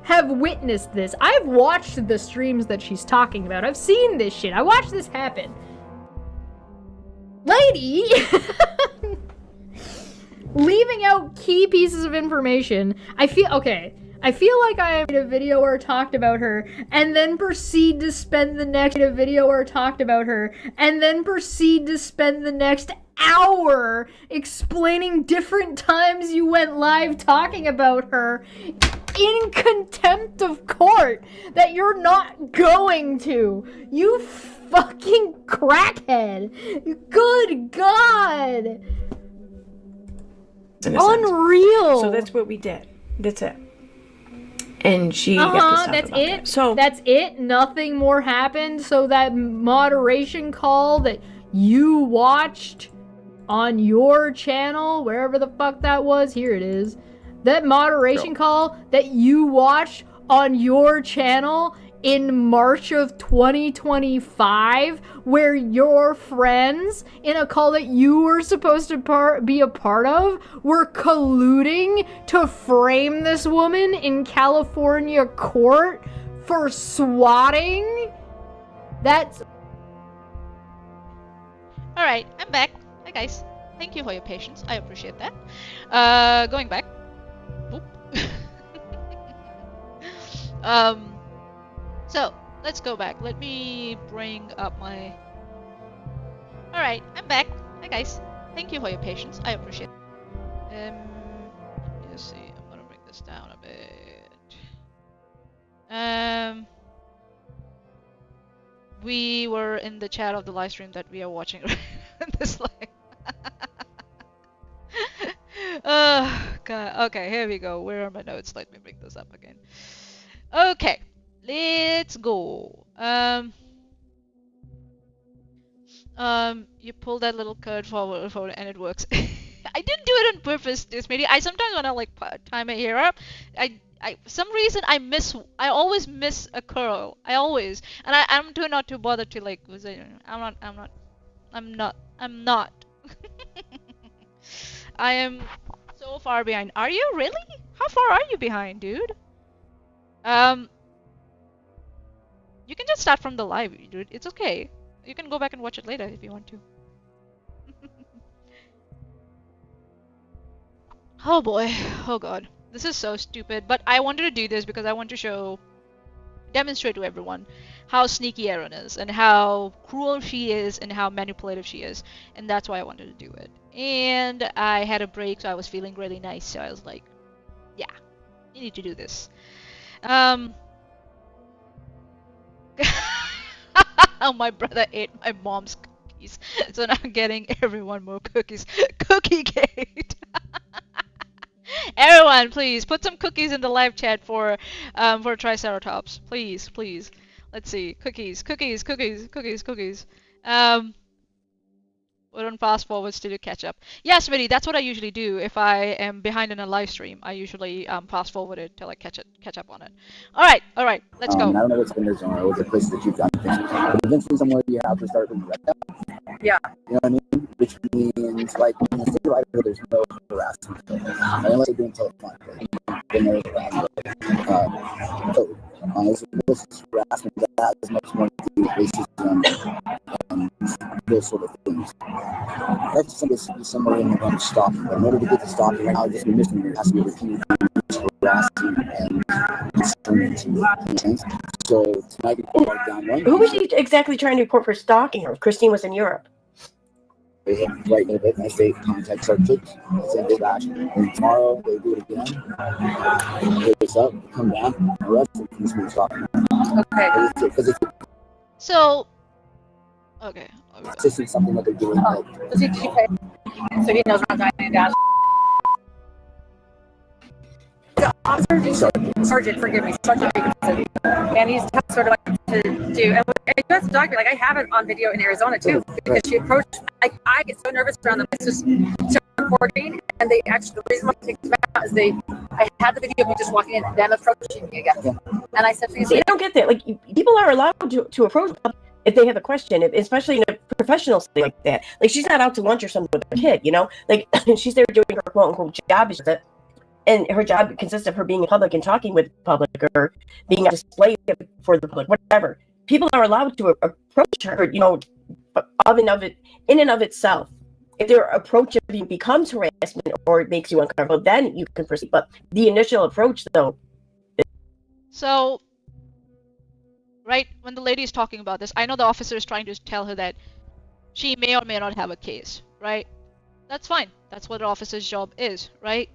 have witnessed this. I've watched the streams that she's talking about. I've seen this shit. I watched this happen. Lady leaving out key pieces of information. I feel like I made a video or talked about her, and then proceed to spend the next video or talked about her, and then proceed to spend the next hour explaining different times you went live talking about her in contempt of court that you're not going to. You fucking crackhead. Good God. Unreal. So that's what we did. That's it. And she got pissed off that's about it. that. So that's it. Nothing more happened. So that moderation call that you watched on your channel, wherever the fuck that was, here it is. That moderation call that you watched on your channel in March of 2025, where your friends in a call that you were supposed to be a part of were colluding to frame this woman in California court for swatting? That's... Alright, I'm back. Hi guys. Thank you for your patience. I appreciate that. Going back. Oop. So, let's go back. Let me bring up my... Alright, I'm back. Hi guys. Thank you for your patience. I appreciate it. Let me just see. I'm gonna bring this down a bit. We were in the chat of the live stream that we are watching this live. Oh, God. Okay, here we go. Where are my notes? Let me bring this up again. Okay. Let's go. You pull that little code forward and it works. I didn't do it on purpose, this meeting. I sometimes when I like time it here up, some reason I always miss a curl. I always, and I'm too not too bothered to like. I'm not. I am so far behind. Are you really? How far are you behind, dude? You can just start from the live, dude. It's okay. You can go back and watch it later if you want to. Oh boy. Oh god. This is so stupid. But I wanted to do this because I want to demonstrate to everyone how sneaky Erin is and how cruel she is and how manipulative she is. And that's why I wanted to do it. And I had a break, so I was feeling really nice. So I was like, yeah, you need to do this. My brother ate my mom's cookies, so now I'm getting everyone more cookies. Cookie gate. Everyone, please put some cookies in the live chat for Triceratops. Please, please. Let's see. Cookies, cookies, cookies, cookies, cookies. We don't fast forwards to do catch up. Yes, Smitty, that's what I usually do if I am behind in a live stream. I usually fast forward it till I catch up on it. All right, let's go. I don't know what's been there somewhere. What's the place that you've got things. Eventually, somewhere you have to start from right up. Yeah. You know what I mean? Which means, like, in the state of Idaho, there's no harassment. Unless you're doing telephone. Then there's harassment. So, this harassment that has much more to do with racism and those sort of things. That's supposed to be somewhere in the realm of stalking. But in order to get to stalking right now, just be misdemeanor. It has to be repeated harassing and discriminating. So tonight we mark down one. Who was she exactly trying to report for stalking her? Christine was in Europe. They hit right in a bit, and I say contact subject, send it back. And tomorrow they do it again. Pick this up, come down, arrest them, and smooth stalking. Okay. Because it's So, okay. this is something that they're doing. Oh, did you pay? So he knows what I'm talking about. The officer, sergeant, forgive me, Sergeant Jacobson, and he's sort of like to do, and you have to document, like I have it on video in Arizona too, because she approached, I get so nervous around them, it's just recording, and they actually, the reason why I take them out is I had the video of me just walking in and them approaching me again, and I said, please. See, I don't get that. Like, people are allowed to approach if they have a question, especially in a professional setting like that. Like, she's not out to lunch or something with a kid, you know? Like, she's there doing her quote-unquote job, and her job consists of her being in public and talking with the public or being on display for the public, whatever. People are allowed to approach her, you know, in and of itself. If their approach of you becomes harassment or it makes you uncomfortable, then you can proceed. But the initial approach, though. So, right, when the lady is talking about this, I know the officer is trying to tell her that she may or may not have a case, right? That's fine. That's what the officer's job is, right?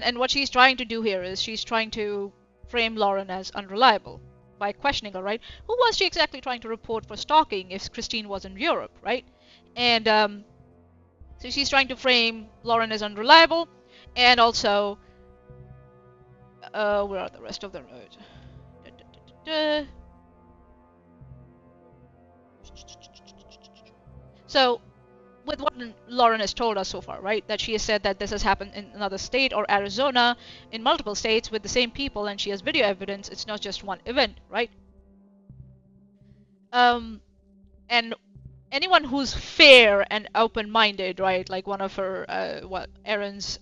And what she's trying to do here is she's trying to frame Lauren as unreliable by questioning her, right? Who was she exactly trying to report for stalking if Christine was in Europe, right? And so she's trying to frame Lauren as unreliable, and also where are the rest of the notes? So, with what Lauren has told us so far, right? That she has said that this has happened in another state or Arizona, in multiple states with the same people, and she has video evidence. It's not just one event, right? And anyone who's fair and open-minded, right? Like one of her, Erin's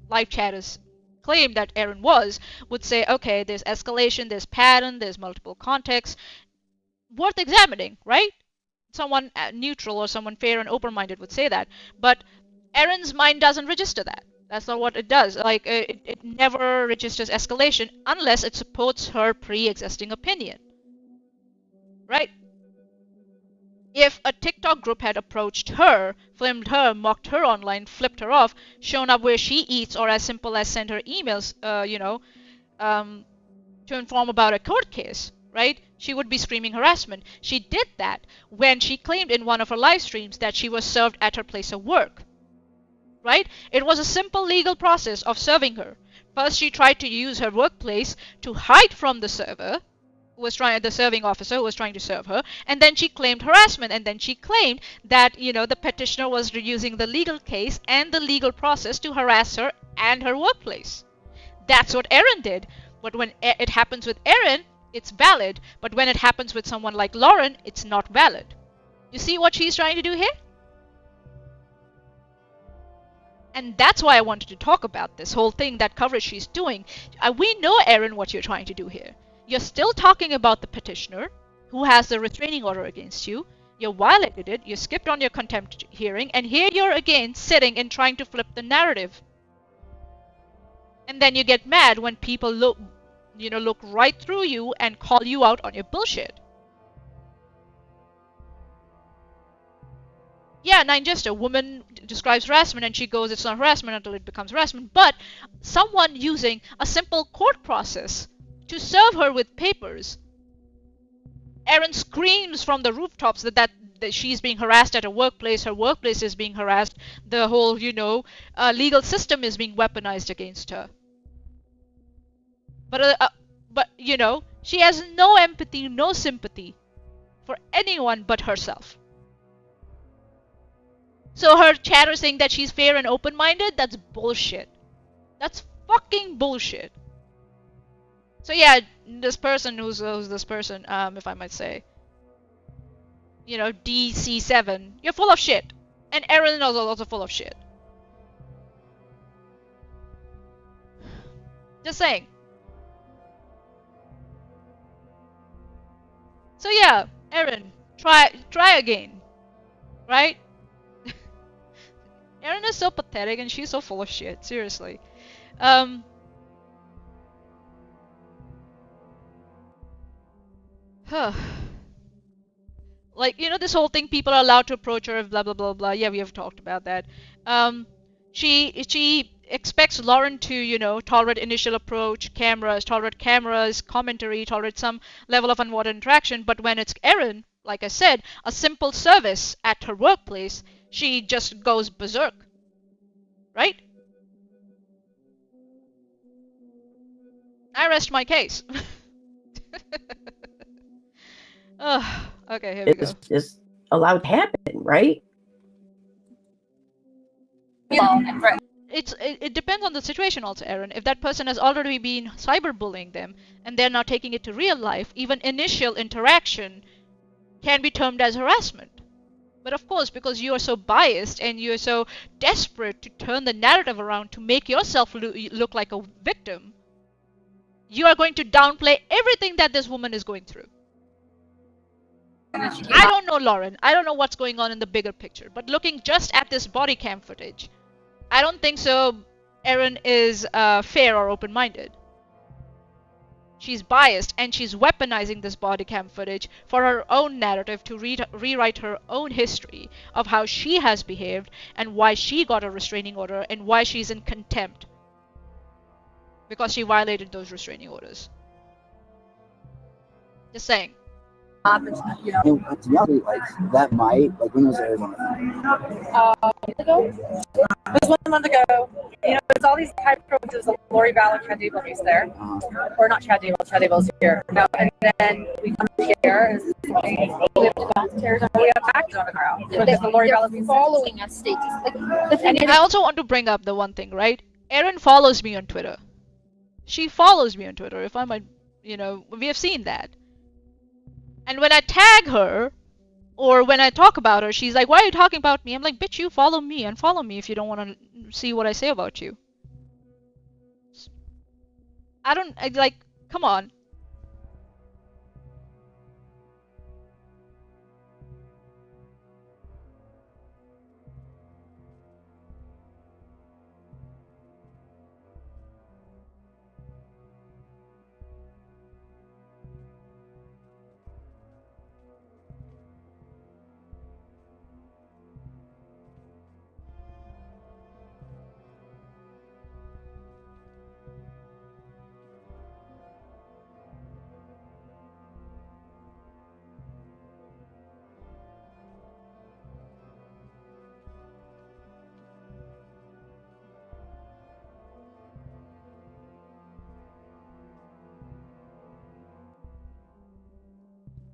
live chatters claimed that Erin would say, okay, there's escalation, there's pattern, there's multiple contexts, worth examining, right? Someone neutral or someone fair and open-minded would say that, but Erin's mind doesn't register that. That's not what it does. Like it never registers escalation unless it supports her pre-existing opinion, right? If a TikTok group had approached her, filmed her, mocked her online, flipped her off, shown up where she eats, or as simple as sent her emails, to inform about a court case, right? She would be screaming harassment. She did that when she claimed in one of her live streams that she was served at her place of work, right? It was a simple legal process of serving her. First, she tried to use her workplace to hide from the server, the serving officer who was trying to serve her, and then she claimed harassment, and then she claimed that, the petitioner was using the legal case and the legal process to harass her and her workplace. That's what Erin did. But when it happens with Erin, it's valid, but when it happens with someone like Lauren, it's not valid, You see what she's trying to do here? And that's why I wanted to talk about this whole thing, that coverage she's doing. We know, Erin, what you're trying to do here. You're still talking about the petitioner who has the restraining order against you. You violated it, you skipped on your contempt hearing, and here you're again sitting and trying to flip the narrative. And then you get mad when people look right through you and call you out on your bullshit. Yeah, Nine Jester, a woman describes harassment and she goes, it's not harassment until it becomes harassment. But someone using a simple court process to serve her with papers. Erin screams from the rooftops that she's being harassed at a workplace, her workplace is being harassed, the whole, legal system is being weaponized against her. But she has no empathy, no sympathy for anyone but herself. So her chatter saying that she's fair and open-minded, that's bullshit. That's fucking bullshit. So yeah, this person who's this person, if I might say, DC7, you're full of shit. And Erin is also full of shit. Just saying. So yeah, Erin, try again. Right? Erin is so pathetic and she's so full of shit, seriously. Like, this whole thing, people are allowed to approach her, blah blah blah blah. Yeah, we have talked about that. She expects Lauren to, tolerate initial approach, tolerate cameras, commentary, tolerate some level of unwanted interaction, but when it's Erin, like I said, a simple service at her workplace, she just goes berserk. Right? I rest my case. Okay, here we go. It's just allowed to happen, right? It depends on the situation also, Erin. If that person has already been cyberbullying them and they're now taking it to real life, even initial interaction can be termed as harassment. But of course, because you are so biased and you're so desperate to turn the narrative around to make yourself look like a victim, you are going to downplay everything that this woman is going through. I don't know, Lauren. I don't know what's going on in the bigger picture. But looking just at this body cam footage, I don't think so Erin is fair or open-minded. She's biased and she's weaponizing this body cam footage for her own narrative to rewrite her own history of how she has behaved and why she got a restraining order and why she's in contempt because she violated those restraining orders. Just saying. And to be honest, like that might, like when was Arizona? It was 1 month ago. It's all these high profiles of Lori Vallow, Chad Dable's there. Or not Chad Dable, Chad Dable's here. And then we come here and we have to downstairs and we have acted on a girl. Because the Lori Vallow following us status. Like, the thing is, I also want to bring up the one thing, right? Erin follows me on Twitter. She follows me on Twitter, if I might, we have seen that. And when I tag her, or when I talk about her, she's like, why are you talking about me? I'm like, bitch, you follow me and follow me if you don't want to see what I say about you. Come on.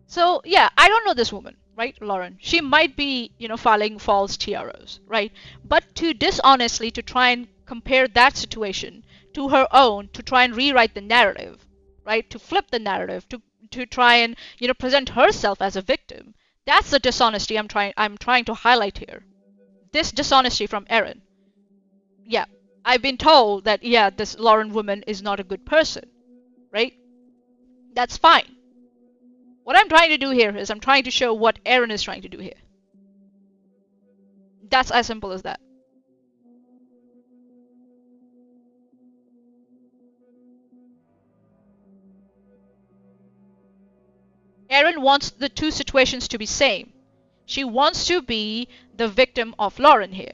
So yeah, I don't know this woman, right, Lauren? She might be, filing false TROs, right? But to dishonestly to try and compare that situation to her own, to try and rewrite the narrative, right? To flip the narrative, to try and, present herself as a victim. That's the dishonesty I'm trying to highlight here. This dishonesty from Erin. Yeah, I've been told that, yeah, this Lauren woman is not a good person, right? That's fine. What I'm trying to do here is I'm trying to show what Erin is trying to do here. That's as simple as that. Erin wants the two situations to be same. She wants to be the victim of Lauren here.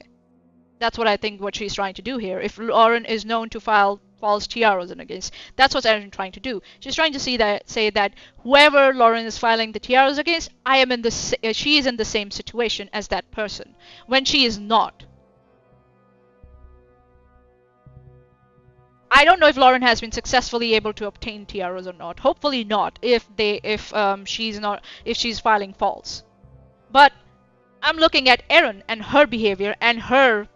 That's what I think what she's trying to do here. If Lauren is known to file false tiaras and against, that's what Erin trying to do. She's trying to say that whoever Lauren is filing the tiaras against, she is in the same situation as that person, when she is not. I don't know if Lauren has been successfully able to obtain tiaras or not. Hopefully not. If she's filing false. But I'm looking at Erin and her behavior and her,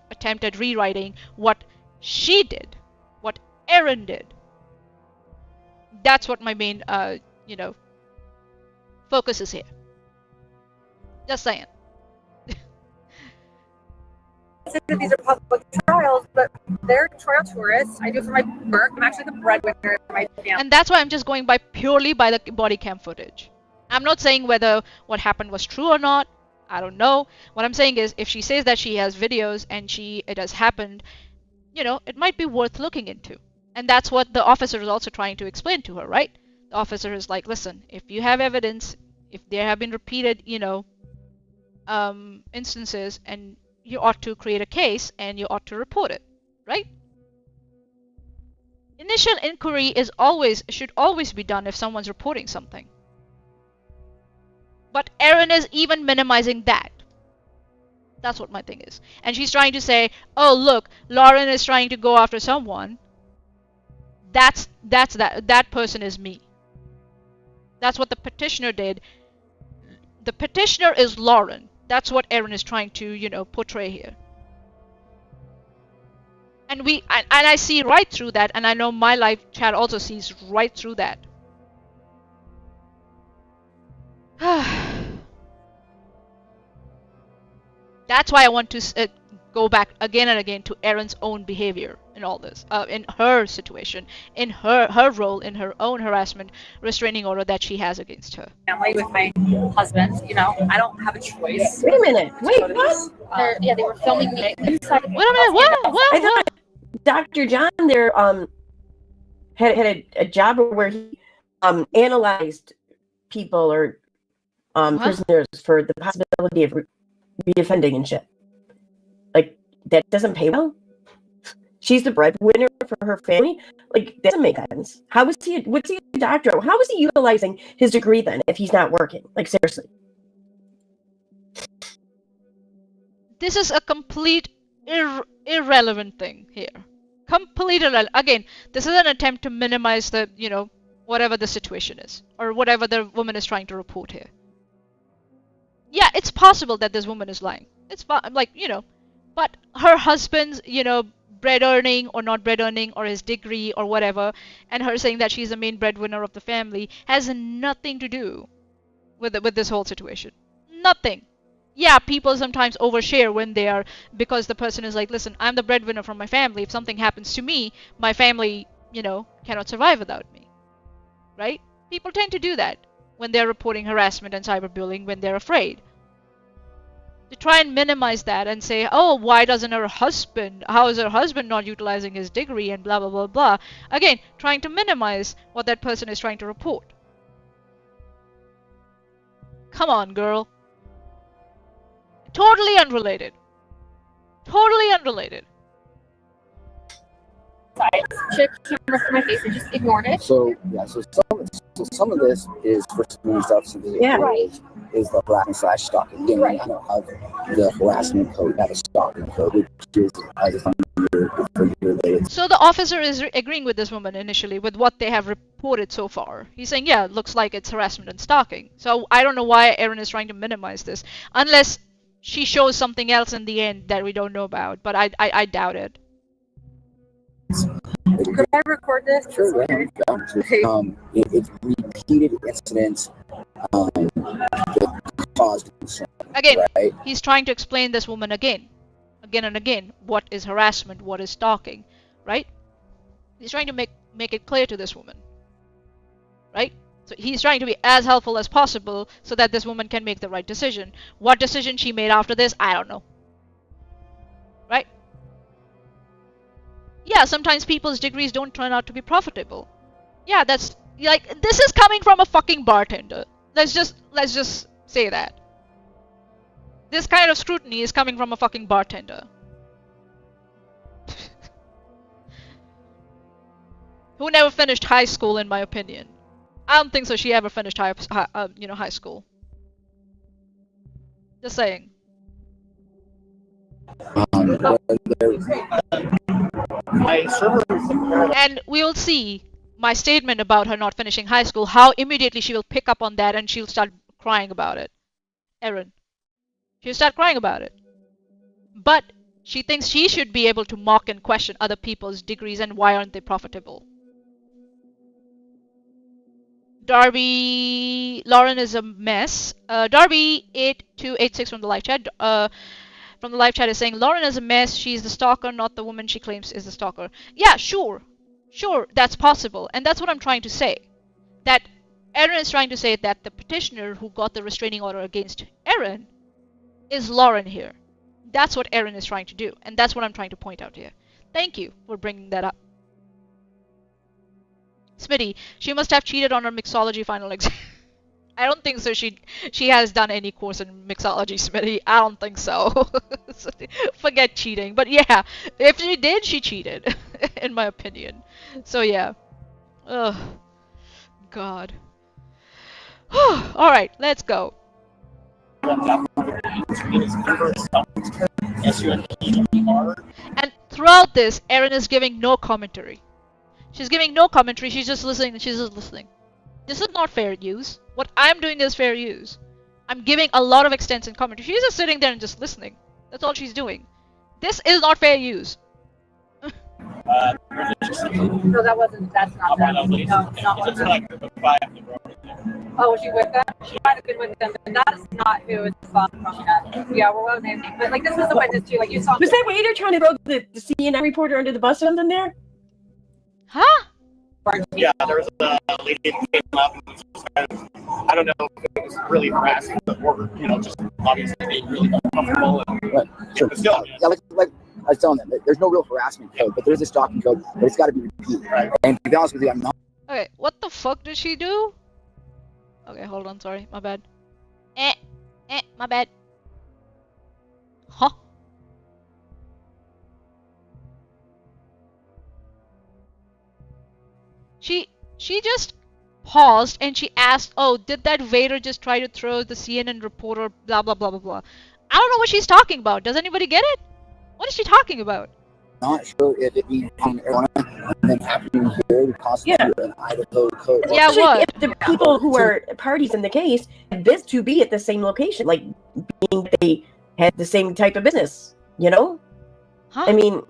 attempt at rewriting what she did, what Erin did. That's what my main, focus is here. Just saying. These are public trials, but they're trial tourists. I do it for my work. I'm actually the breadwinner for my family. And that's why I'm just going purely by the body cam footage. I'm not saying whether what happened was true or not. I don't know. What I'm saying is, if she says that she has videos and it has happened, it might be worth looking into. And that's what the officer is also trying to explain to her, right? The officer is like, listen, if you have evidence, if there have been repeated, instances, and you ought to create a case and you ought to report it, right? Initial inquiry should always be done if someone's reporting something. But Erin is even minimizing that. That's what my thing is. And she's trying to say, oh look, Lauren is trying to go after someone. That person is me. That's what the petitioner did. The petitioner is Lauren. That's what Erin is trying to, portray here. And I see right through that, and I know my live chat also sees right through that. That's why I want to go back again and again to Erin's own behavior in all this, in her situation, in her role, in her own harassment restraining order that she has against her. Family with my husband, I don't have a choice. Wait a minute. Wait, what? They were filming me inside. Wait a minute. What? I thought Dr. John there had a job where he analyzed people or prisoners for the possibility of reoffending and shit. Like, that doesn't pay well. She's the breadwinner for her family. Like, that doesn't make sense. What's he a doctor? How is he utilizing his degree then if he's not working? Like, seriously. This is a complete irrelevant thing here. Complete irrelevant. Again, this is an attempt to minimize the, whatever the situation is, or whatever the woman is trying to report here. Yeah, it's possible that this woman is lying. It's like, but her husband's, bread earning or not bread earning, or his degree or whatever, and her saying that she's the main breadwinner of the family has nothing to do with this whole situation. Nothing. Yeah, people sometimes overshare when because the person is like, listen, I'm the breadwinner from my family. If something happens to me, my family, cannot survive without me. Right? People tend to do that when they're reporting harassment and cyberbullying, when they're afraid. They try and minimize that and say, oh, how is her husband not utilizing his degree and blah, blah, blah, blah. Again, trying to minimize what that person is trying to report. Come on, girl. Totally unrelated. Totally unrelated. Chick camera for my face and just ignored it. So some of this is for screen stuff. So is the harassment / stalking. Again, I don't have the harassment code, not a stalking code, which is related. So the officer is agreeing with this woman initially with what they have reported so far. He's saying, yeah, it looks like it's harassment and stalking. So I don't know why Erin is trying to minimize this, unless she shows something else in the end that we don't know about. But I doubt it. Could I record this? Sure, it's repeated incidents. The cause concern. Again, right? he's trying to explain this woman again and again. What is harassment? What is stalking? Right? He's trying to make it clear to this woman. Right? So he's trying to be as helpful as possible so that this woman can make the right decision. What decision she made after this, I don't know. Right? Yeah, sometimes people's degrees don't turn out to be profitable. Yeah, that's like, this is coming from a fucking bartender. Let's just say that. This kind of scrutiny is coming from a fucking bartender. Who never finished high school, in my opinion. I don't think so she ever finished high school. Just saying. And we'll see my statement about her not finishing high school, how immediately she will pick up on that and she'll start crying about it. Erin. She'll start crying about it. But she thinks she should be able to mock and question other people's degrees and why aren't they profitable. Darby, Lauren is a mess. Darby8286 from the live chat. Is saying Lauren is a mess. She's the stalker, not the woman she claims is the stalker. Yeah, sure, that's possible, and that's what I'm trying to say. That Erin is trying to say that the petitioner who got the restraining order against Erin is Lauren here. That's what Erin is trying to do, and that's what I'm trying to point out here. Thank you for bringing that up. Smitty, she must have cheated on her mixology final exam. I don't think so. She has done any course in mixology, Smitty. I don't think so. Forget cheating. But yeah, if she did, she cheated, in my opinion. So yeah. Ugh. God. All right, let's go. And throughout this, Erin is giving no commentary. She's giving no commentary. She's just listening. This is not fair use. What I'm doing is fair use. I'm giving a lot of extensive commentary. She's just sitting there and just listening. That's all she's doing. This is not fair use. No, that's not that. No, it's not one of them. Oh, was she with them? She might have been with them, but that's not who is from that. Yeah, we're well named. But like, this was the witness too. Like, you saw. Was that waiter trying to throw the CNN reporter under the bus or something there? Huh? Yeah, there was a lady that came up and was just kind of, I don't know if it was really harassing or, just obviously being really uncomfortable. Right. Sure. Still, yeah, like I was telling them, there's no real harassment code, but there's a stalking code, but it's got to be repeated. Right. And to be honest with you, I'm not. Okay, what the fuck did she do? Okay, hold on, sorry, my bad. My bad. Huh? She just paused and she asked, oh, did that waiter just try to throw the CNN reporter blah blah blah blah blah. I don't know what she's talking about. Does anybody get it? What is she talking about? Not sure if it being in Arizona and then happening here would constitute an Idaho code. Yeah, Especially what? if the people who are parties in the case had this to be at the same location, like being they had the same type of business, Huh? I mean,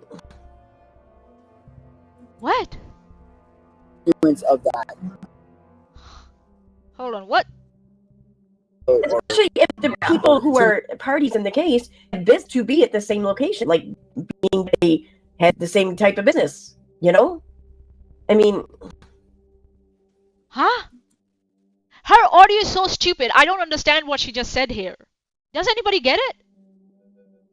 what? Of that. Hold on, what? especially if the people who are parties in the case had this to be at the same location, like being they had the same type of business, I mean, huh? Her audio is so stupid. I don't understand what she just said here. Does anybody get it?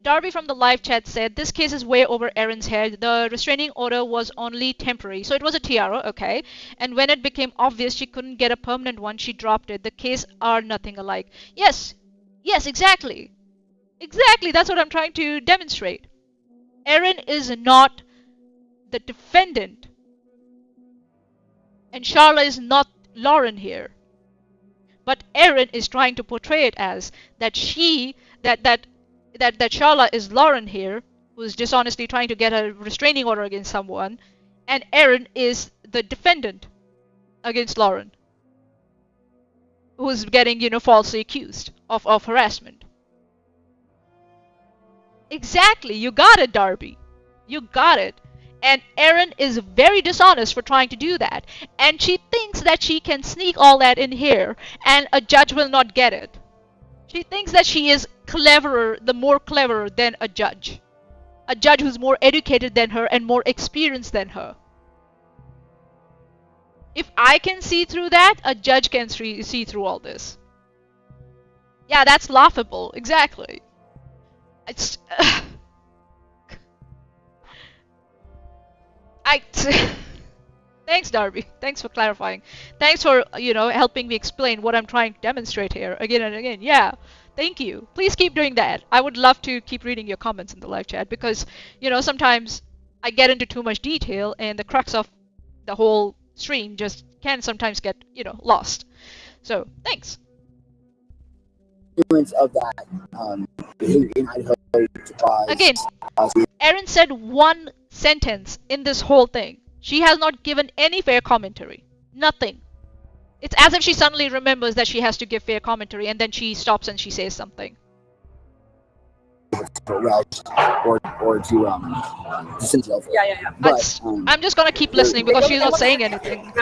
Darby from the live chat said, this case is way over Erin's head. The restraining order was only temporary. So it was a tiara, okay. And when it became obvious she couldn't get a permanent one, she dropped it. The case are nothing alike. Yes, exactly. Exactly, that's what I'm trying to demonstrate. Erin is not the defendant. And Charla is not Lauren here. But Erin is trying to portray it as that that Charla is Lauren here, who's dishonestly trying to get a restraining order against someone, and Erin is the defendant against Lauren, who's getting, falsely accused of harassment. Exactly, you got it, Darby. You got it. And Erin is very dishonest for trying to do that. And she thinks that she can sneak all that in here and a judge will not get it. She thinks that she is cleverer, the more cleverer than a judge. A judge who's more educated than her and more experienced than her. If I can see through that, a judge can see through all this. Yeah, that's laughable. Exactly. It's... Thanks, Darby. Thanks for clarifying. Thanks for, helping me explain what I'm trying to demonstrate here again and again. Yeah, thank you. Please keep doing that. I would love to keep reading your comments in the live chat because, sometimes I get into too much detail and the crux of the whole stream just can sometimes get, lost. So, thanks. Influence of that behavior in Idaho was, again, Erin said one sentence in this whole thing. She has not given any fair commentary. Nothing. It's as if she suddenly remembers that she has to give fair commentary and then she stops and she says something. or to send jail for. Yeah. But I'm just gonna keep listening because she's not saying anything.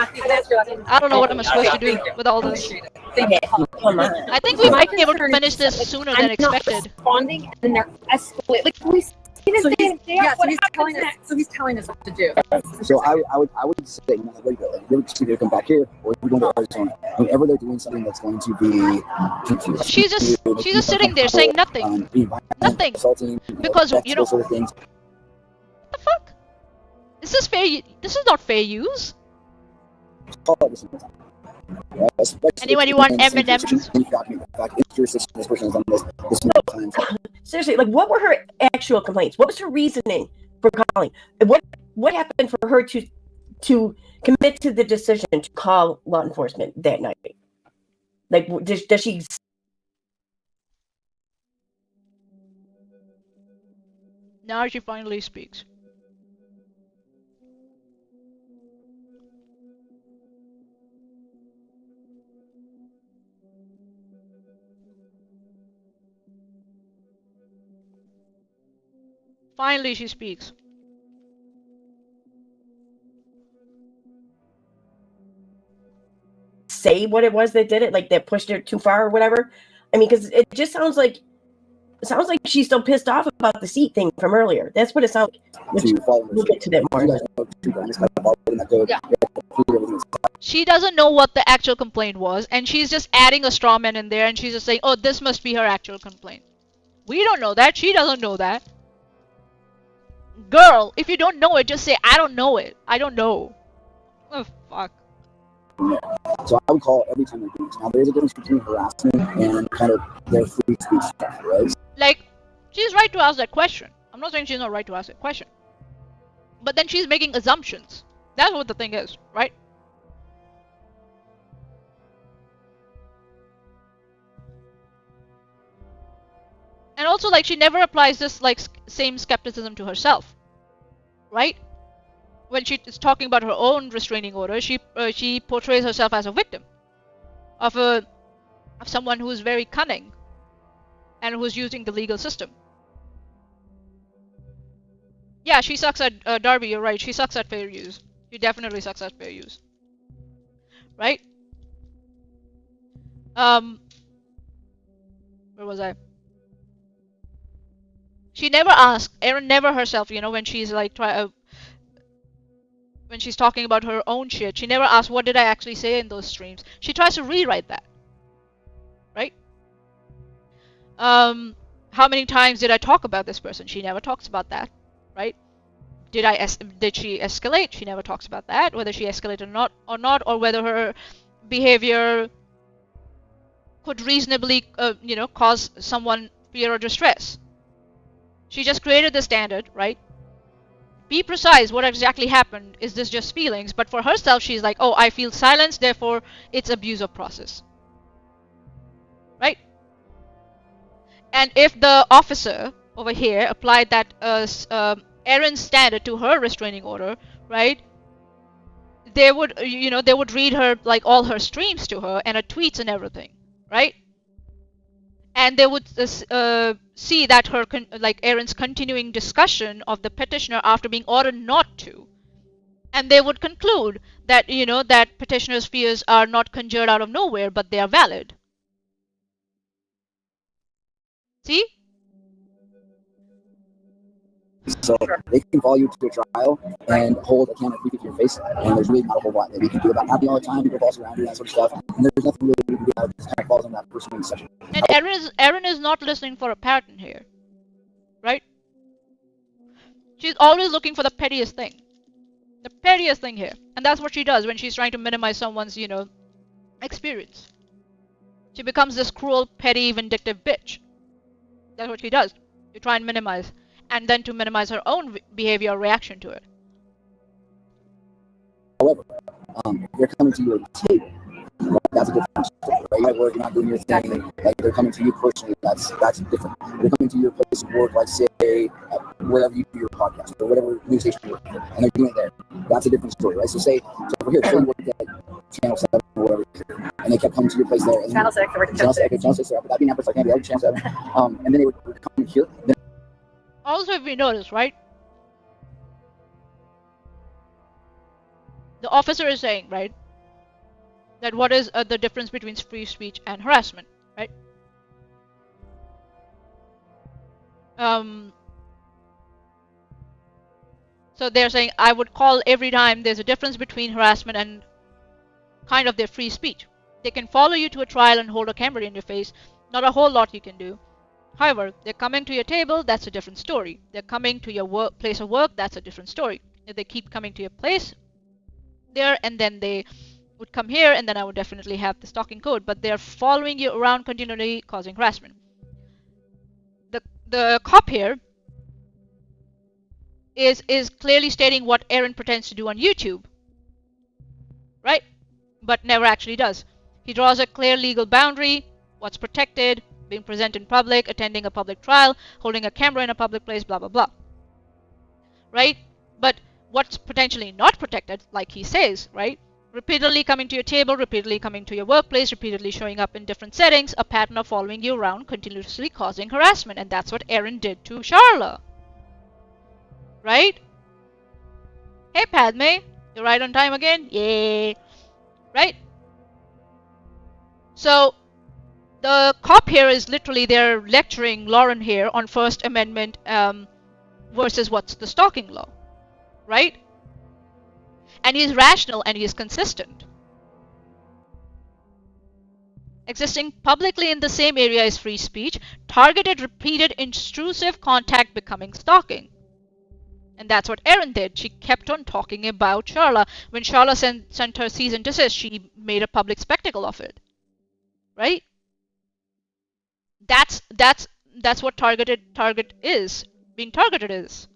I don't know what I'm supposed to do with all this. I think we might be able to finish this sooner than expected. Responding and they're escalating. Like we see this So day in, day out. What he's happens telling us. next? So he's telling us what to do. so I would say, where do you go? Like, you're either come back here or you're going to Arizona. Whenever they're doing something that's going to be She's just sitting there saying nothing. Nothing. Assaulting, Because, those sort of things. What the fuck? Is this fair? This is not fair use. Call it a single time. Right? Anyone you want M&Ms? This person has done this many times. Seriously, like, what were her actual complaints? What was her reasoning for calling? What happened for her to commit to the decision to call law enforcement that night? Like, does she? Now she finally speaks. Finally she speaks. Say what it was that did it, like that pushed her too far or whatever. I mean, because it just sounds like she's still pissed off about the seat thing from earlier. That's what it sounds like. We'll get to that more. She doesn't know what the actual complaint was, and she's just adding a straw man in there, and she's just saying, oh, this must be her actual complaint. We don't know that. She doesn't know that. Girl, if you don't know it, just say, I don't know it. I don't know. Oh, fuck. So I would call every time they're doing this. Now, there's a difference between harassment and kind of their free speech stuff, right? Like, she's right to ask that question. I'm not saying she's not right to ask that question. But then she's making assumptions. That's what the thing is, right? And also, like, she never applies this, like, same skepticism to herself, right? When she is talking about her own restraining order, she portrays herself as a victim of someone who is very cunning and who's using the legal system. Yeah, she sucks at Darby. You're right. She sucks at fair use. She definitely sucks at fair use, right? Where was I? She never asked. Erin never herself, when she's like when she's talking about her own shit, she never asks, what did I actually say in those streams? She tries to rewrite that, right? How many times did I talk about this person? She never talks about that, right? Did she escalate? She never talks about that, whether she escalated or not, or whether her behavior could reasonably, cause someone fear or distress. She just created the standard, right? Be precise, what exactly happened? Is this just feelings? But for herself, she's like, oh, I feel silence, therefore it's abuse of process. Right? And if the officer over here applied that Erin's standard to her restraining order, right? They would, they would read her, like, all her streams to her and her tweets and everything, right? And they would see that her, like, Erin's continuing discussion of the petitioner after being ordered not to. And they would conclude that, that petitioner's fears are not conjured out of nowhere, but they are valid. See? So they can follow you to a trial and hold a camera 3 feet to your face, and there's really not a whole lot that we can do about it. Happening all the time, people false around you, that sort of stuff, and there's nothing really we can do about it. It kind of falls on that person in the section. And Erin is not listening for a pattern here, right? She's always looking for the pettiest thing. The pettiest thing here. And that's what she does when she's trying to minimize someone's, you know, experience. She becomes this cruel, petty, vindictive bitch. That's what she does. To try and minimize. And then to minimize her own behavior or reaction to it. However, if they're coming to your table, that's a different story, right? You might work, you're not doing your thing, like they're coming to you personally, that's different. They're coming to your place of work, like say, wherever you do your podcast, or whatever news station you work for, and they're doing it there. That's a different story, right? So over here, say you work at Channel 7 or whatever, and they kept coming to your place there. And Channel 6, I work at Channel 6, that'd be Netflix, I can't be Channel 7. And then they would come here. Also, if you notice, right? The officer is saying, right? That what is the difference between free speech and harassment, right? So they're saying, I would call every time there's a difference between harassment and kind of their free speech. They can follow you to a trial and hold a camera in your face. Not a whole lot you can do. However, they're coming to your table, that's a different story. They're coming to your place of work, that's a different story. If they keep coming to your place there, and then they would come here, and then I would definitely have the stalking code. But they're following you around continually, causing harassment. The cop here is clearly stating what Erin pretends to do on YouTube, right? But never actually does. He draws a clear legal boundary, what's protected, being present in public, attending a public trial, holding a camera in a public place, blah, blah, blah. Right? But what's potentially not protected, like he says, right? Repeatedly coming to your table, repeatedly coming to your workplace, repeatedly showing up in different settings, a pattern of following you around, continuously causing harassment. And that's what Erin did to Charla. Right? Hey, Padme, you're right on time again? Yay! Right? So, the cop here is literally, they're lecturing Lauren here on First Amendment versus what's the stalking law, right? And he's rational and he's consistent. Existing publicly in the same area is free speech, targeted, repeated, intrusive contact becoming stalking. And that's what Erin did. She kept on talking about Charla. When Charla sent her cease and desist, she made a public spectacle of it, right? That's what target is. Being targeted is.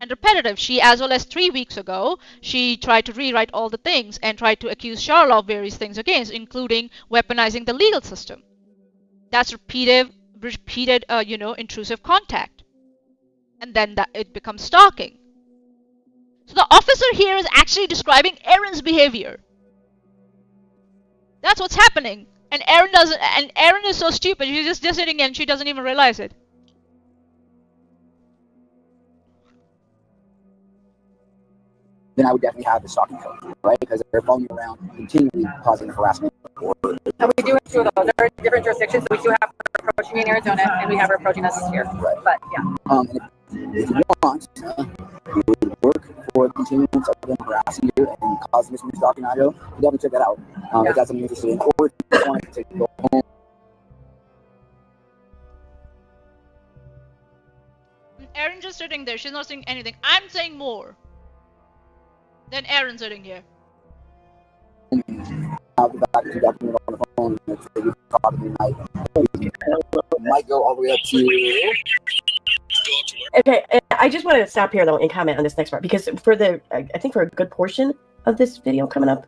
And repetitive. She, as well as 3 weeks ago, she tried to rewrite all the things and tried to accuse Charla of various things against, including weaponizing the legal system. That's repeated, intrusive contact. And then it becomes stalking. So the officer here is actually describing Erin's behavior. That's what's happening. And Erin doesn't. And Erin is so stupid. She's just sitting and she doesn't even realize it. Then I would definitely have the stalking code, right? Because they're following you around, continually causing harassment. And we do have two of those. There are different jurisdictions. So we do have her approaching in Arizona, and we have her approaching us here. Right. But yeah. And if you want, you would work for the continuance of them harassing you and causing misdemeanor stalking in Idaho. Definitely check that out. If that's something you're interested in, or if you want to go home. Erin's just sitting there. She's not saying anything. I'm saying more than Erin sitting here. The fact that you document on the phone, might go all the way up to. Okay, I just want to stop here though and comment on this next part because I think for a good portion of this video coming up,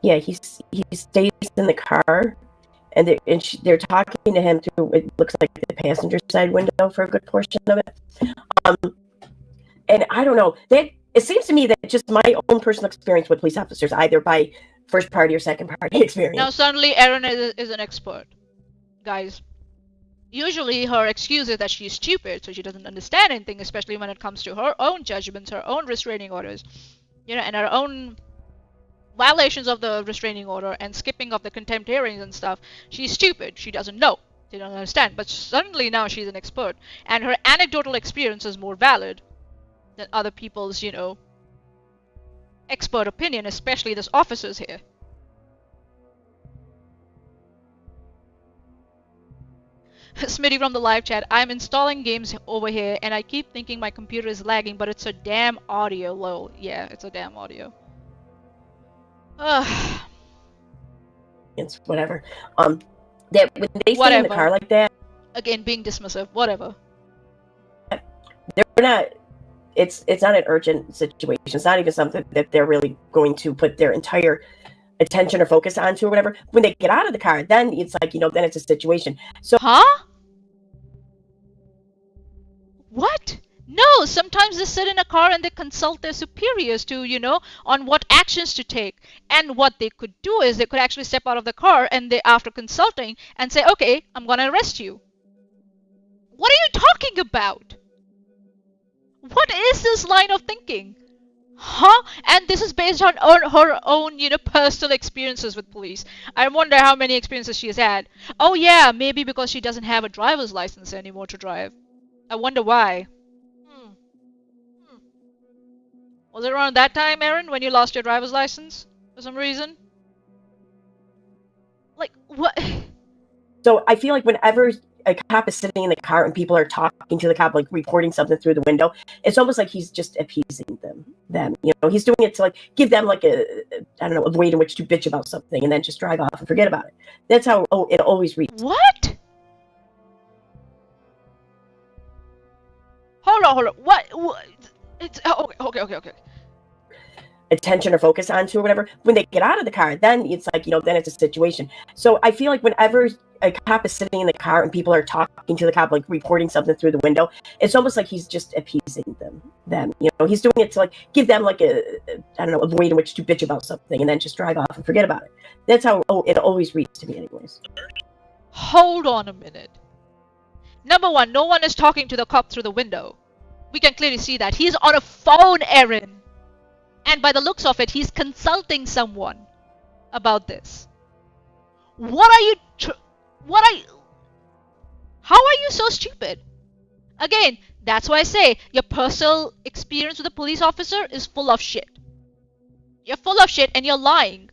yeah, he stays in the car, and they're talking to him through it looks like the passenger side window for a good portion of it. And I don't know, it seems to me that just my own personal experience with police officers, either by first party or second party experience. Now suddenly Erin is an expert, guys. Usually her excuse is that she's stupid, so she doesn't understand anything, especially when it comes to her own judgments, her own restraining orders, and her own violations of the restraining order and skipping of the contempt hearings and stuff, she's stupid. She doesn't know. She doesn't understand. But suddenly now she's an expert, and her anecdotal experience is more valid than other people's, expert opinion, especially this officers here. Smitty from the live chat, I'm installing games over here and I keep thinking my computer is lagging, but it's a damn audio. Lol. Yeah, it's a damn audio. It's whatever. That when they stay in the Whatever. car like that, Again, being dismissive. Whatever. they're not. It's not an urgent situation. It's not even something that they're really going to put their entire attention or focus onto or whatever. When they get out of the car, then it's like, then it's a situation. So Huh? What? No, sometimes they sit in a car and they consult their superiors to, on what actions to take. And what they could do is they could actually step out of the car and they, after consulting, and say, okay, I'm gonna arrest you. What are you talking about? What is this line of thinking? Huh? And this is based on her own, personal experiences with police. I wonder how many experiences she has had. Oh yeah, maybe because she doesn't have a driver's license anymore to drive. I wonder why. Was it around that time, Aaron, when you lost your driver's license? For some reason? Like, what? So I feel like whenever a cop is sitting in the car and people are talking to the cop, like reporting something through the window, it's almost like he's just appeasing them. He's doing it to like give them like a way in which to bitch about something and then just drive off and forget about it. That's how it always reads. What? Hold on. What? It's okay. Attention or focus onto or whatever. When they get out of the car, then it's like, then it's a situation. So I feel like whenever a cop is sitting in the car and people are talking to the cop, like reporting something through the window, it's almost like he's just appeasing them. He's doing it to like give them like a way in which to bitch about something and then just drive off and forget about it. That's how it always reads to me anyways. Hold on a minute. Number one, no one is talking to the cop through the window. We can clearly see that. He's on a phone, Aaron. And by the looks of it, he's consulting someone about this. How are you so stupid? Again, that's why I say your personal experience with a police officer is full of shit. You're full of shit and you're lying.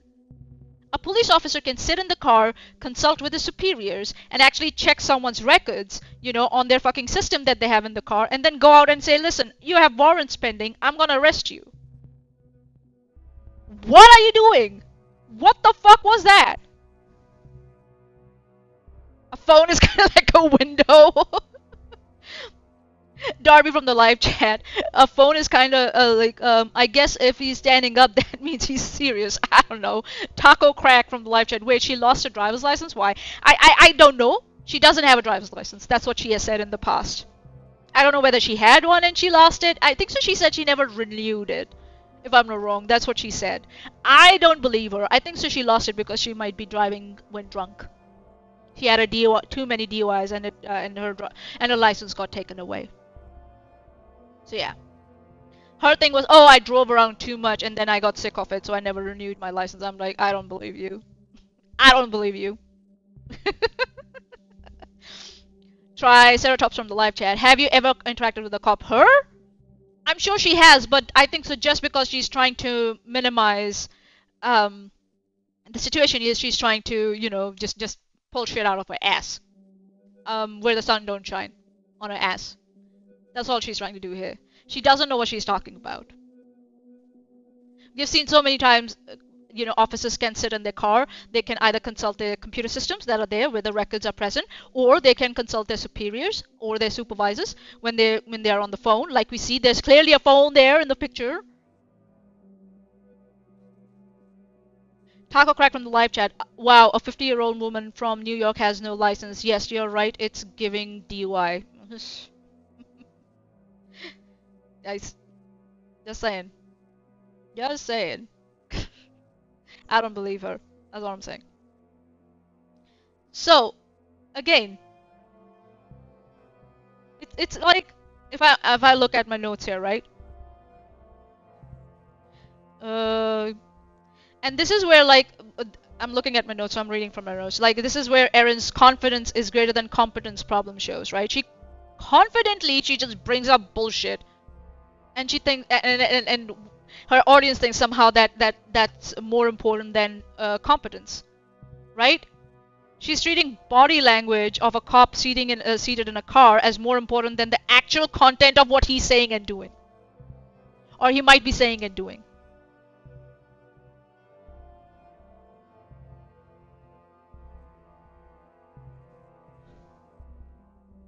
A police officer can sit in the car, consult with his superiors, and actually check someone's records, on their fucking system that they have in the car, and then go out and say, listen, you have warrants pending, I'm gonna arrest you. What are you doing? What the fuck was that? A phone is kind of like a window. Darby from the live chat. A phone is kind of like, I guess if he's standing up, that means he's serious. I don't know. Taco Crack from the live chat. Wait, she lost her driver's license? Why? I don't know. She doesn't have a driver's license. That's what she has said in the past. I don't know whether she had one and she lost it. I think so. She said she never renewed it. If I'm not wrong, that's what she said. I don't believe her. I think so. She lost it because she might be driving when drunk. She had a DUI, too many DUIs, and her license got taken away. So yeah, her thing was, oh, I drove around too much and then I got sick of it, so I never renewed my license. I'm like, I don't believe you. I don't believe you. Triceratops from the live chat. Have you ever interacted with a cop? Her? I'm sure she has, but I think so just because she's trying to minimize the situation is she's trying to, just pull shit out of her ass. Where the sun don't shine. On her ass. That's all she's trying to do here. She doesn't know what she's talking about. We've seen so many times, officers can sit in their car. They can either consult their computer systems that are there where the records are present, or they can consult their superiors or their supervisors when they are on the phone. Like we see, there's clearly a phone there in the picture. Taco Crack from the live chat. Wow, a 50-year-old woman from New York has no license. Yes, you're right. It's giving DUI. Guys, just saying. Just saying. I don't believe her. That's all I'm saying. So, again, it's like if I look at my notes here, right? And this is where, like, I'm looking at my notes, so I'm reading from my notes. Like, this is where Erin's confidence is greater than competence problem shows, right? She just brings up bullshit, and she thinks, and her audience thinks somehow that's more important than competence, right? She's treating body language of a cop seated in a car as more important than the actual content of what he's saying and doing, or he might be saying and doing.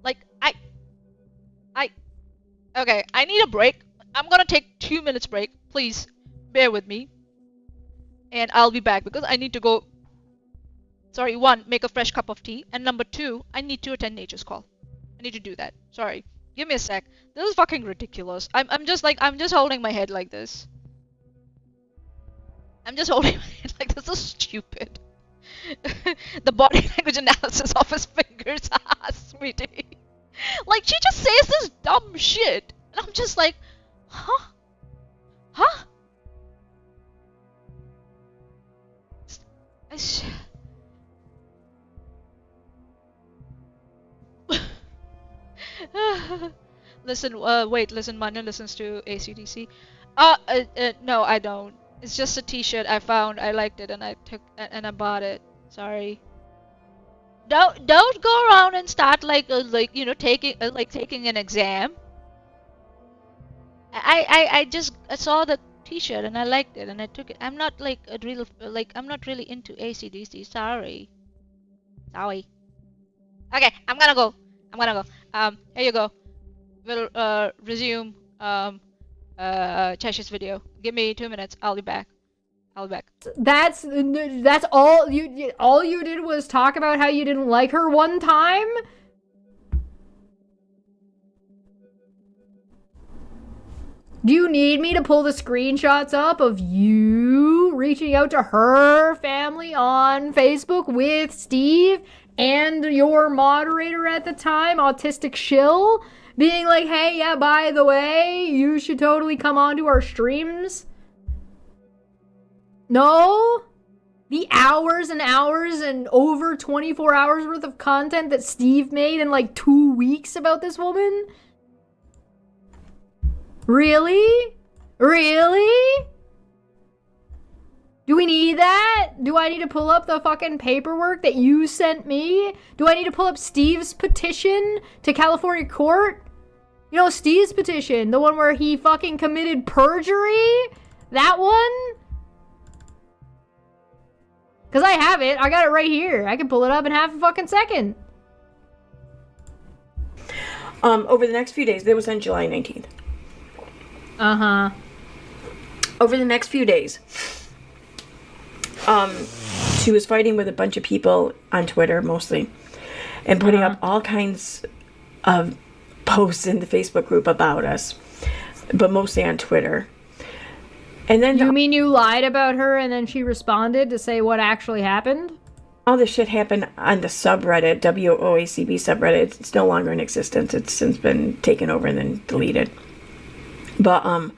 Like, okay, I need a break. I'm gonna take 2 minutes break. Please bear with me. And I'll be back because I need to go. Sorry, one, make a fresh cup of tea. And number two, I need to attend nature's call. I need to do that. Sorry. Give me a sec. This is fucking ridiculous. I'm just holding my head like this. I'm just holding my head like this. This is stupid. The body language analysis of his fingers. Sweetie. Like, she just says this dumb shit. And I'm just like, huh? Huh? Listen, listen, Manya listens to AC/DC. No, I don't. It's just a t-shirt I found, I liked it, and I bought it. Sorry. Don't go around and start taking an exam. I just saw the t-shirt and I liked it and I took it. I'm not I'm not really into AC/DC. Sorry. Okay, I'm gonna go. Here you go. We'll resume Chesh's video. Give me 2 minutes. I'll be back. That's all you did was talk about how you didn't like her one time? Do you need me to pull the screenshots up of you reaching out to her family on Facebook with Steve and your moderator at the time, Autistic Shill, being like, hey, yeah, by the way, you should totally come onto our streams? No? The hours and hours and over 24 hours worth of content that Steve made in like 2 weeks about this woman? Really? Really? Do we need that? Do I need to pull up the fucking paperwork that you sent me? Do I need to pull up Steve's petition to California court? You know, Steve's petition, the one where he fucking committed perjury? That one? Because I have it. I got it right here. I can pull it up in half a fucking second. Over the next few days, that was on July 19th. Uh-huh. Over the next few days, she was fighting with a bunch of people on Twitter, mostly, and putting up all kinds of posts in the Facebook group about us, but mostly on Twitter. And then you mean you lied about her and then she responded to say what actually happened? All this shit happened on the subreddit, WOACB subreddit. It's no longer in existence. It's since been taken over and then deleted. But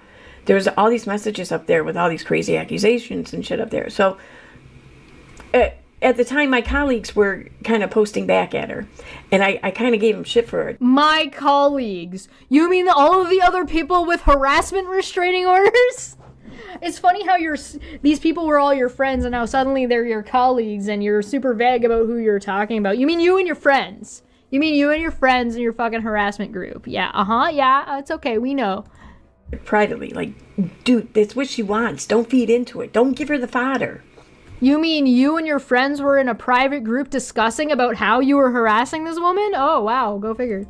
there's all these messages up there with all these crazy accusations and shit up there. So at the time, my colleagues were kind of posting back at her. And I kind of gave them shit for it. My colleagues? You mean all of the other people with harassment restraining orders? It's funny how these people were all your friends and now suddenly they're your colleagues and you're super vague about who you're talking about. You mean you and your friends? You mean you and your friends in your fucking harassment group? Yeah, yeah, it's okay, we know. Privately, like, dude, that's what she wants. Don't feed into it. Don't give her the fodder. You mean you and your friends were in a private group discussing about how you were harassing this woman? Oh, wow, go figure.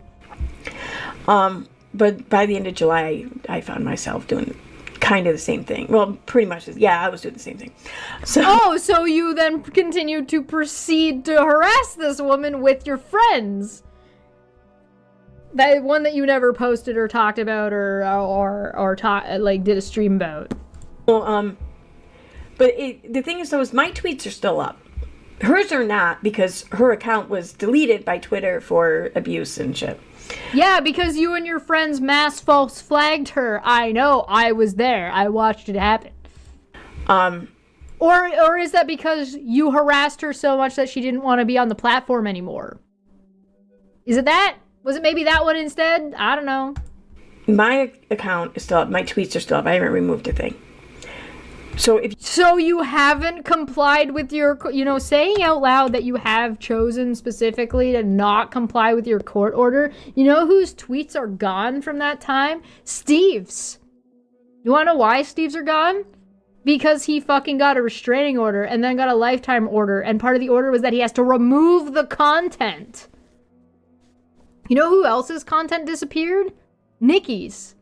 But by the end of July, I found myself doing kind of the same thing. Well, pretty much, yeah, I was doing the same thing. So you then continued to proceed to harass this woman with your friends? That one that you never posted or talked about or did a stream about. Well, but the thing is, though, is my tweets are still up. Hers are not, because her account was deleted by Twitter for abuse and shit. Yeah, because you and your friends mass false flagged her. I know, I was there. I watched it happen. Or is that because you harassed her so much that she didn't want to be on the platform anymore? Is it that? Was it maybe that one instead? I don't know. My account is still up. My tweets are still up. I haven't removed a thing. So you haven't complied with your, saying out loud that you have chosen specifically to not comply with your court order. You know whose tweets are gone from that time? Steve's. You want to know why Steve's are gone? Because he fucking got a restraining order and then got a lifetime order, and part of the order was that he has to remove the content. You know who else's content disappeared? Nikki's.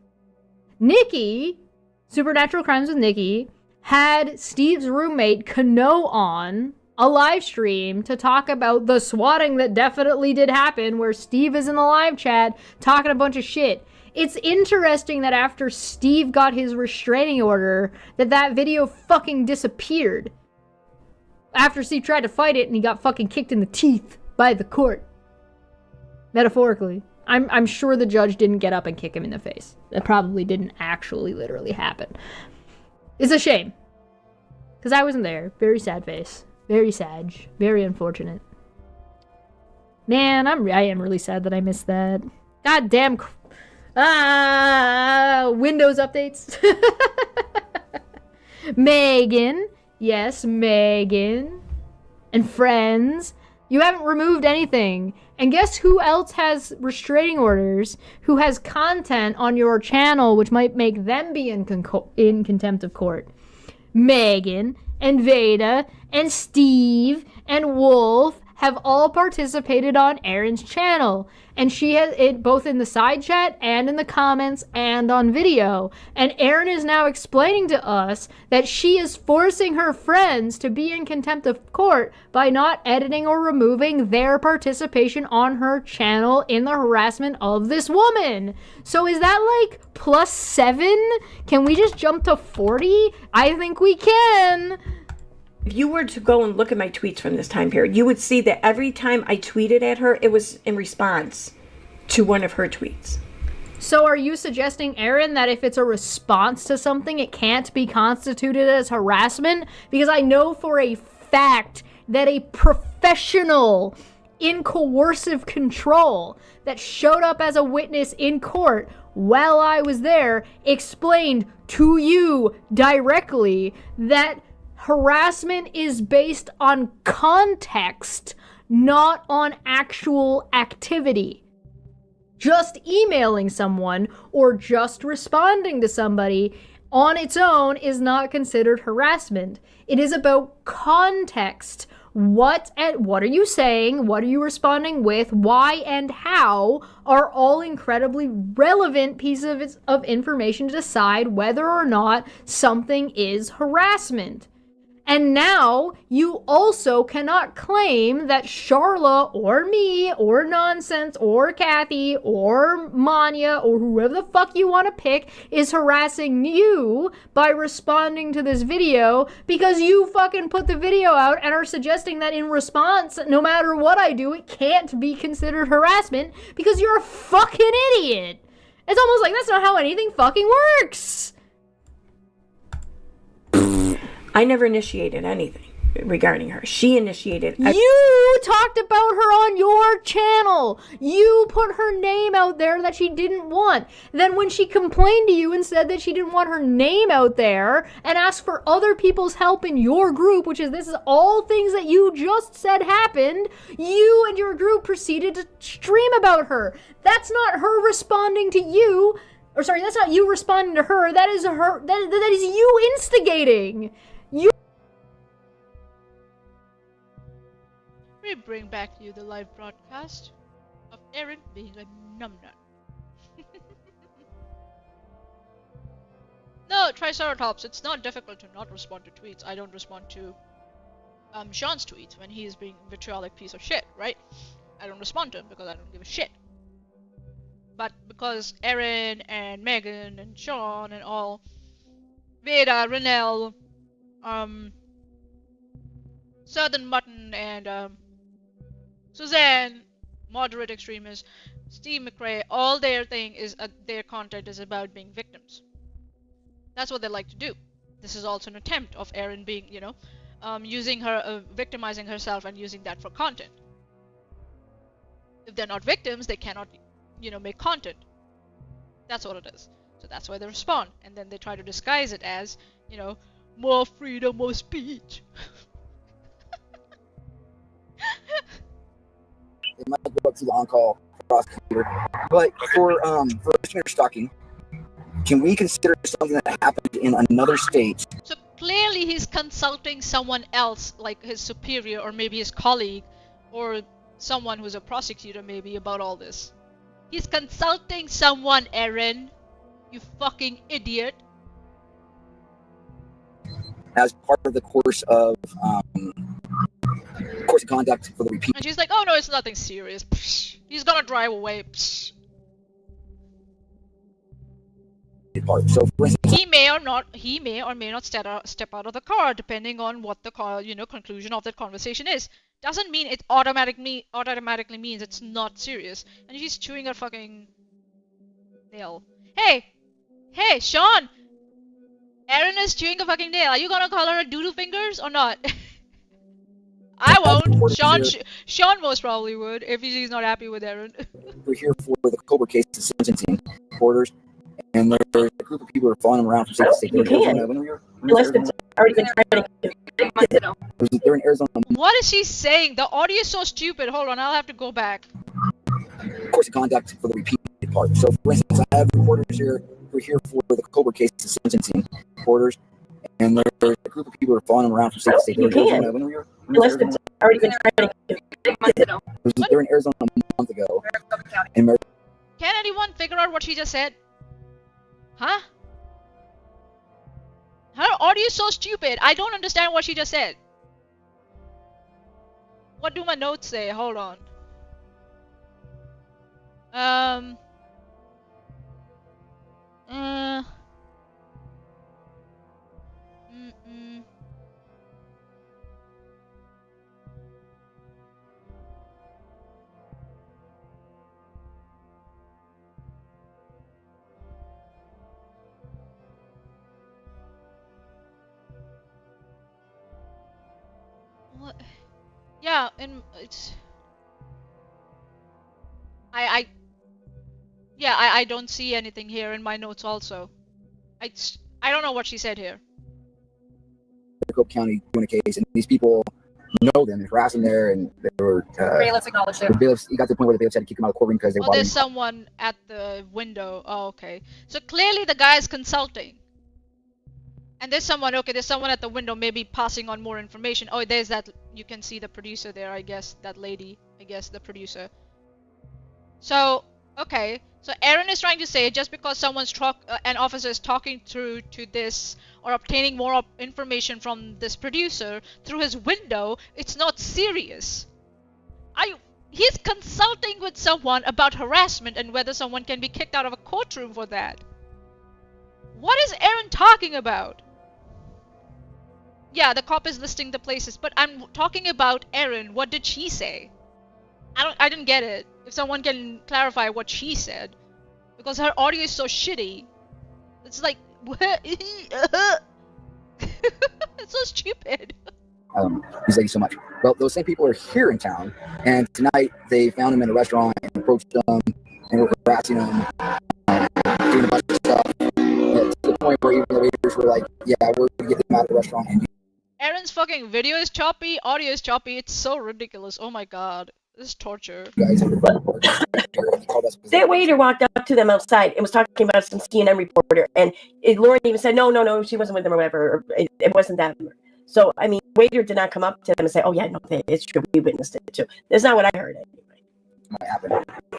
Nikki, Supernatural Crimes with Nikki, had Steve's roommate Kano on a live stream to talk about the swatting that definitely did happen, where Steve is in the live chat talking a bunch of shit. It's interesting that after Steve got his restraining order, that video fucking disappeared. After Steve tried to fight it and he got fucking kicked in the teeth by the court. Metaphorically. I'm sure the judge didn't get up and kick him in the face. That probably didn't actually literally happen. It's a shame. Because I wasn't there. Very sad face. Very sad. Very unfortunate. Man, I am really sad that I missed that. God damn. Windows updates. Megan. Yes, Megan. And friends. You haven't removed anything. And guess who else has restraining orders, who has content on your channel which might make them be in contempt of court? Megan and Veda and Steve and Wolf have all participated on Erin's channel. And she has it both in the side chat and in the comments and on video. And Erin is now explaining to us that she is forcing her friends to be in contempt of court by not editing or removing their participation on her channel in the harassment of this woman. So is that like +7? Can we just jump to 40? I think we can. If you were to go and look at my tweets from this time period, you would see that every time I tweeted at her, it was in response to one of her tweets. So are you suggesting, Erin, that if it's a response to something, it can't be constituted as harassment? Because I know for a fact that a professional in coercive control that showed up as a witness in court while I was there explained to you directly that harassment is based on context, not on actual activity. Just emailing someone or just responding to somebody on its own is not considered harassment. It is about context. What are you saying? What are you responding with? Why and how are all incredibly relevant pieces of information to decide whether or not something is harassment. And now, you also cannot claim that Charla, or me, or Nonsense, or Kathy, or Manya, or whoever the fuck you want to pick is harassing you by responding to this video because you fucking put the video out and are suggesting that in response, no matter what I do, it can't be considered harassment because you're a fucking idiot. It's almost like that's not how anything fucking works. I never initiated anything regarding her. She initiated. You talked about her on your channel. You put her name out there that she didn't want. Then when she complained to you and said that she didn't want her name out there and asked for other people's help in your group, this is all things that you just said happened, you and your group proceeded to stream about her. That's not her responding to you. Or sorry, that's not you responding to her. That is her. That is you instigating. We bring back to you the live broadcast of Erin being a numbnut. No, Triceratops, it's not difficult to not respond to tweets. I don't respond to Sean's tweets when he is being a vitriolic piece of shit, right? I don't respond to him because I don't give a shit. But because Erin and Megan and Sean and all, Veda, Renelle, Southern Mutton and Suzanne, moderate extremists, Steve McRae, all their thing is their content is about being victims. That's what they like to do. this is also an attempt of Erin being, using her, victimizing herself and using that for content. If they're not victims, they cannot, make content. That's what it is. So that's why they respond, and then they try to disguise it as, more freedom of speech. It might go up to the on-call prosecutor. But for misdemeanor stalking, can we consider something that happened in another state? So clearly he's consulting someone else, like his superior or maybe his colleague or someone who's a prosecutor maybe, about all this. He's consulting someone, Erin. You fucking idiot. As part of the course of conduct for the repeat. And she's like, oh no, it's nothing serious. Psh, he's gonna drive away. Psh. Part. So for instance, he may or may not step out of the car, depending on what the conclusion of that conversation is. Doesn't mean it automatically means it's not serious. And she's chewing her fucking nail. Hey, Sean. Erin is chewing a fucking nail. Are you gonna call her a doodle fingers or not? I won't. Sean most probably would if he's not happy with Erin. we're here for the Cobra case of sentencing orders, and there's a group of people who are following him around from state to state. You can. Unless it's already been tried. They're in Arizona. What is she saying? The audio is so stupid. Hold on, I'll have to go back. Course of conduct for the repeated part. So for instance, I have reporters here who are here for the Cobra case of sentencing orders, and there's a group of people who are following him around from state to state. You can. Unless it's already been tried. They're in Arizona a month ago. In Can anyone figure out what she just said? Huh? Her audio is so stupid. I don't understand what she just said. What do my notes say? Hold on. What? Yeah, and it's. I don't see anything here in my notes also. I don't know what she said here. Maricopa County doing a case, and these people know them, they're harassing there, and they were Bailiffs acknowledged it. the bailiffs. He got to the point where the bailiffs had to kick him out of the courtroom because they Oh, wanted there's someone at the window. Oh, okay. So clearly the guy is consulting. And there's someone at the window maybe passing on more information. Oh, there's that, you can see the producer there, I guess, that lady, I guess, the producer. So, okay. So Erin is trying to say just because an officer is talking through to this or obtaining more information from this producer through his window, it's not serious. He's consulting with someone about harassment and whether someone can be kicked out of a courtroom for that. What is Erin talking about? Yeah, the cop is listing the places, but I'm talking about Erin. What did she say? I didn't get it. If someone can clarify what she said, because her audio is so shitty. It's like, it's so stupid. Thank you so much. Well, those same people are here in town, and tonight they found him in a restaurant and approached them and were harassing him, doing a bunch of stuff. To the point where even the waiters were like, "Yeah, we're gonna get them out of the restaurant." And Erin's fucking video is choppy, audio is choppy. It's so ridiculous. Oh my god, this is torture. That waiter walked up to them outside and was talking about some CNN reporter, and Lauren even said, no, she wasn't with them or whatever. It wasn't that. So, I mean, waiter did not come up to them and say, oh yeah, no, it's true, we witnessed it too. That's not what I heard anyway.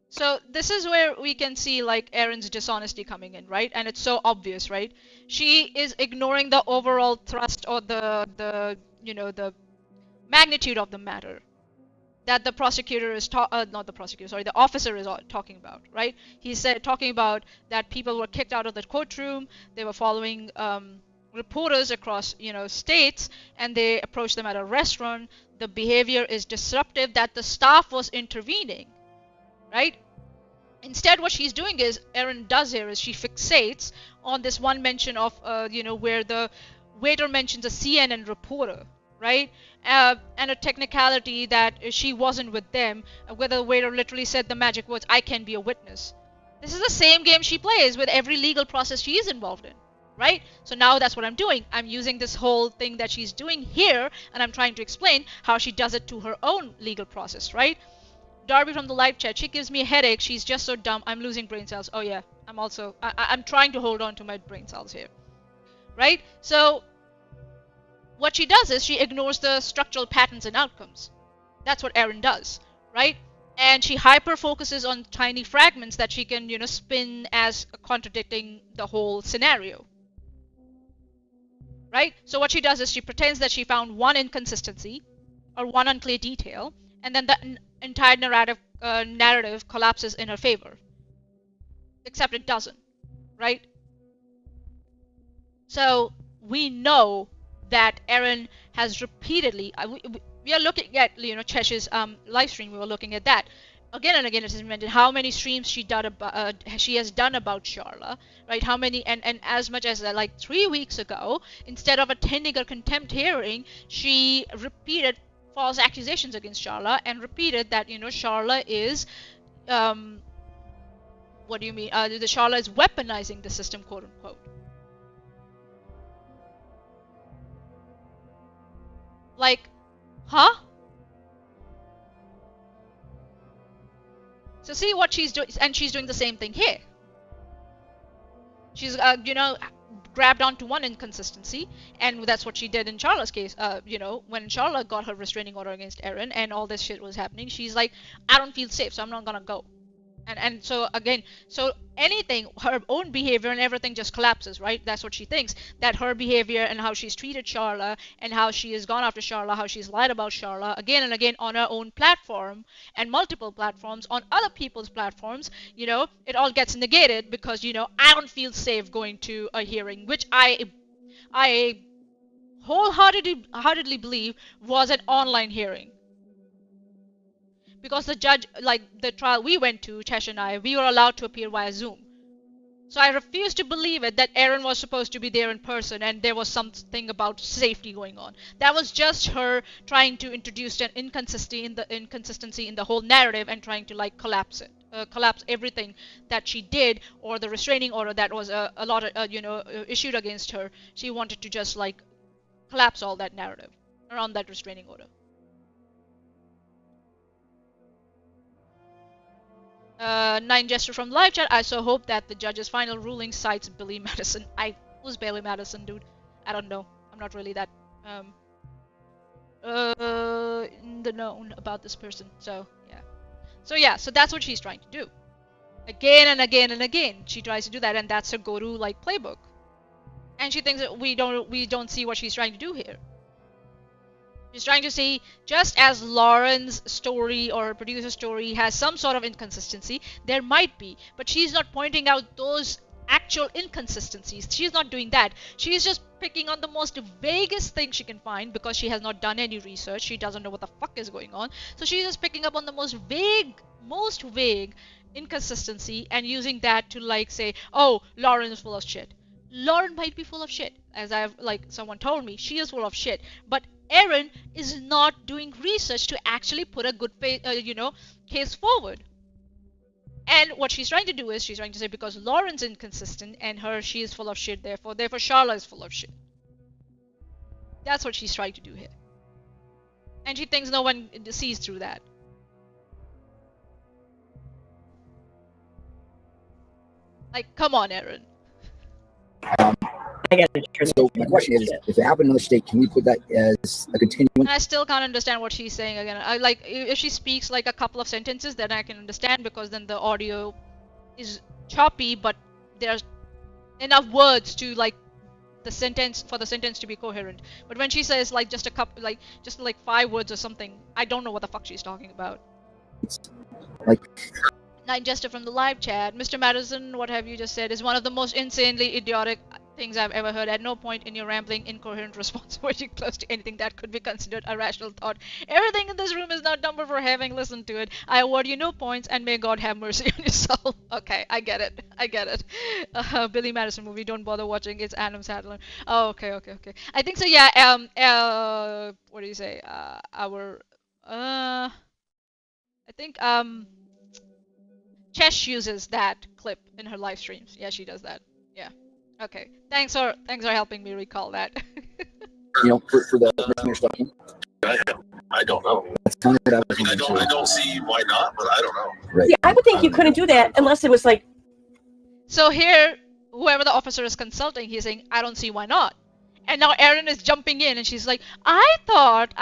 So this is where we can see like Erin's dishonesty coming in, right? And it's so obvious, right? She is ignoring the overall thrust or the magnitude of the matter that the prosecutor is the officer is talking about, right? He said talking about that people were kicked out of the courtroom, they were following reporters across states, and they approached them at a restaurant. The behavior is disruptive, that the staff was intervening, right? Instead, what she's doing is, Erin does here is she fixates on this one mention of where the Waiter mentions a CNN reporter, right? And a technicality that she wasn't with them, whether the waiter literally said the magic words, I can be a witness. This is the same game she plays with every legal process she is involved in, right? So now that's what I'm doing. I'm using this whole thing that she's doing here, and I'm trying to explain how she does it to her own legal process, right? Darby from the live chat, she gives me a headache. She's just so dumb. I'm losing brain cells. Oh yeah, I'm trying to hold on to my brain cells here, right? So what she does is she ignores the structural patterns and outcomes. That's what Erin does, right? And she hyper focuses on tiny fragments that she can, spin as contradicting the whole scenario, right? So what she does is she pretends that she found one inconsistency or one unclear detail, and then the entire narrative collapses in her favor. Except it doesn't, right? So we know that Erin has repeatedly. We are looking at Chesh's live stream. We were looking at that again and again. It has mentioned how many streams she has done about Sharla, right? How many and as much as like 3 weeks ago, instead of attending a contempt hearing, she repeated false accusations against Sharla and repeated that Sharla is what do you mean? The Sharla is weaponizing the system, quote unquote. Like, huh? So see what she's doing, and she's doing the same thing here. She's grabbed onto one inconsistency, and that's what she did in Sharla's case. When Sharla got her restraining order against Erin and all this shit was happening, she's like, I don't feel safe, so I'm not gonna go. And so again, so anything, her own behavior and everything just collapses, right? That's what she thinks, that her behavior and how she's treated Sharla and how she has gone after Sharla, how she's lied about Sharla again and again on her own platform and multiple platforms on other people's platforms, it all gets negated because, I don't feel safe going to a hearing, which I wholeheartedly believe was an online hearing. Because the judge, like the trial we went to, Chesh and I, we were allowed to appear via Zoom. So I refuse to believe it that Erin was supposed to be there in person and there was something about safety going on. That was just her trying to introduce an inconsistency in the whole narrative and trying to collapse everything that she did, or the restraining order that was issued against her. She wanted to just collapse all that narrative around that restraining order. Nine Jester from live chat, I so hope that the judge's final ruling cites Billy Madison. Who's Billy Madison, dude? I don't know. I'm not really that in the known about this person. So yeah. So that's what she's trying to do. Again and again and again, she tries to do that, and that's her go-to playbook. And she thinks that we don't see what she's trying to do here. She's trying to see, just as Lauren's story or her producer's story has some sort of inconsistency, there might be, but she's not pointing out those actual inconsistencies. She's not doing that. She's just picking on the most vaguest thing she can find because she has not done any research. She doesn't know what the fuck is going on. So she's just picking up on the most vague inconsistency and using that to say, oh, Lauren is full of shit. Lauren might be full of shit, as someone told me, she is full of shit, but Erin is not doing research to actually put a good case forward. And what she's trying to do is she's trying to say, because Lauren's inconsistent and she is full of shit, therefore Sharla is full of shit. That's what she's trying to do here. And she thinks no one sees through that. Come on, Erin. I get it. So my question is, if it happened in another state, can we put that as a continuing? I still can't understand what she's saying again. If she speaks a couple of sentences, then I can understand, because then the audio is choppy, but there's enough words to the sentence to be coherent. But when she says just a couple, just 5 words or something, I don't know what the fuck she's talking about. Nine Jester from the live chat, Mr. Madison, what have you just said is one of the most insanely idiotic. things I've ever heard. At no point in your rambling, incoherent response were you close to anything that could be considered a rational thought. Everything in this room is not number for having listened to it. I award you no points, and may God have mercy on your soul. Okay, I get it. I get it. Billy Madison movie. Don't bother watching. It's Adam Sandler. Oh, okay, okay, okay. I think so. Yeah. What do you say? I think Chesh uses that clip in her live streams. Yeah, she does that. Yeah. Okay. Thanks for helping me recall that. For the listener stalking. I don't know. That's kind of what I was I don't see why not, but I don't know. Right. Yeah, I would think you couldn't do that unless it was like. So here, whoever the officer is consulting, he's saying, I don't see why not. And now Erin is jumping in and she's like, I thought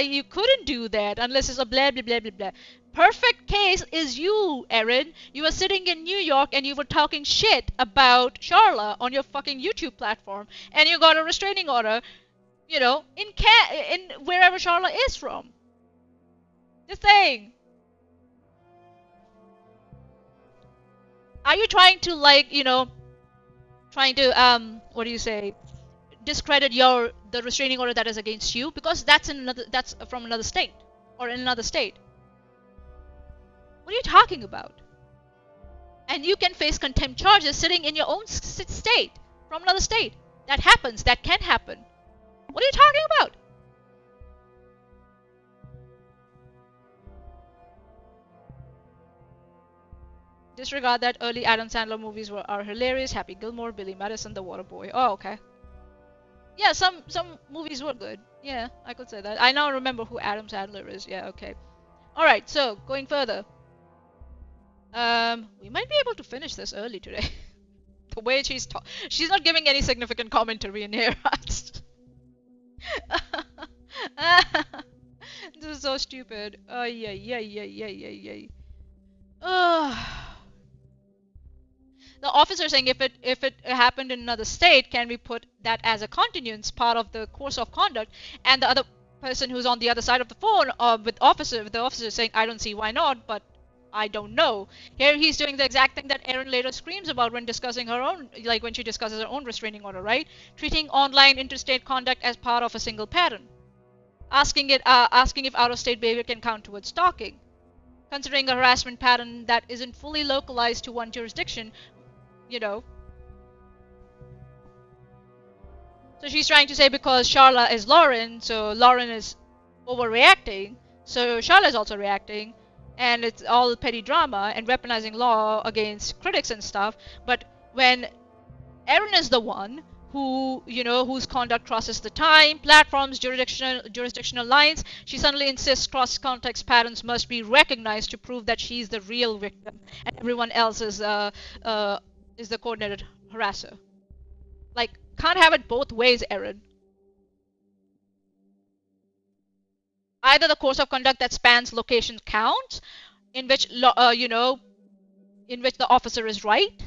you couldn't do that unless it's a blah blah blah blah blah. Perfect case is you, Erin. You were sitting in New York and you were talking shit about Charla on your fucking YouTube platform, and you got a restraining order, you know, in wherever Charla is from. Just saying. Are you trying to, like, you know, what do you say, discredit the restraining order that is against you, because that's from another state or in another state? What are you talking about? And you can face contempt charges sitting in your own state from another state. That happens. That can happen. What are you talking about? Disregard that early Adam Sandler movies are hilarious. Happy Gilmore, Billy Madison, The Waterboy. Oh, okay. Yeah, some movies were good. Yeah, I could say that. I now remember who Adam Sandler is. Yeah, okay. Alright, so, going further. We might be able to finish this early today. The way she's not giving any significant commentary in here. This is so stupid. Yeah. The officer saying if it happened in another state, can we put that as a continuance part of the course of conduct? And the other person who's on the other side of the phone with the officer saying, I don't see why not, but I don't know. Here he's doing the exact thing that Erin later screams about when discussing her own, like when she discusses her own restraining order, right? Treating online interstate conduct as part of a single pattern. Asking if out-of-state behavior can count towards stalking. Considering a harassment pattern that isn't fully localized to one jurisdiction, you know. So she's trying to say because Charla is Lauren, so Lauren is overreacting, so Charla is also reacting, and it's all petty drama and weaponizing law against critics and stuff. But when Erin is the one who, you know, whose conduct crosses the time, platforms, jurisdictional lines, she suddenly insists cross-context patterns must be recognized to prove that she's the real victim and everyone else is the coordinated harasser. Like, can't have it both ways, Erin. Either the course of conduct that spans location counts, in which in which the officer is right,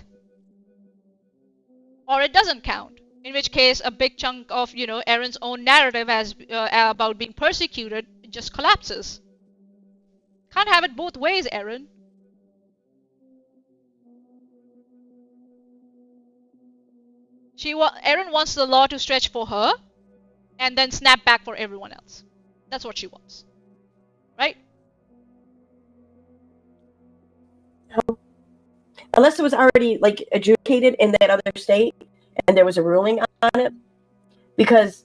or it doesn't count. In which case, a big chunk of, you know, Erin's own narrative as about being persecuted just collapses. Can't have it both ways, Erin. Erin wants the law to stretch for her, and then snap back for everyone else. That's what she wants, right? Unless it was already like adjudicated in that other state, and there was a ruling on it, because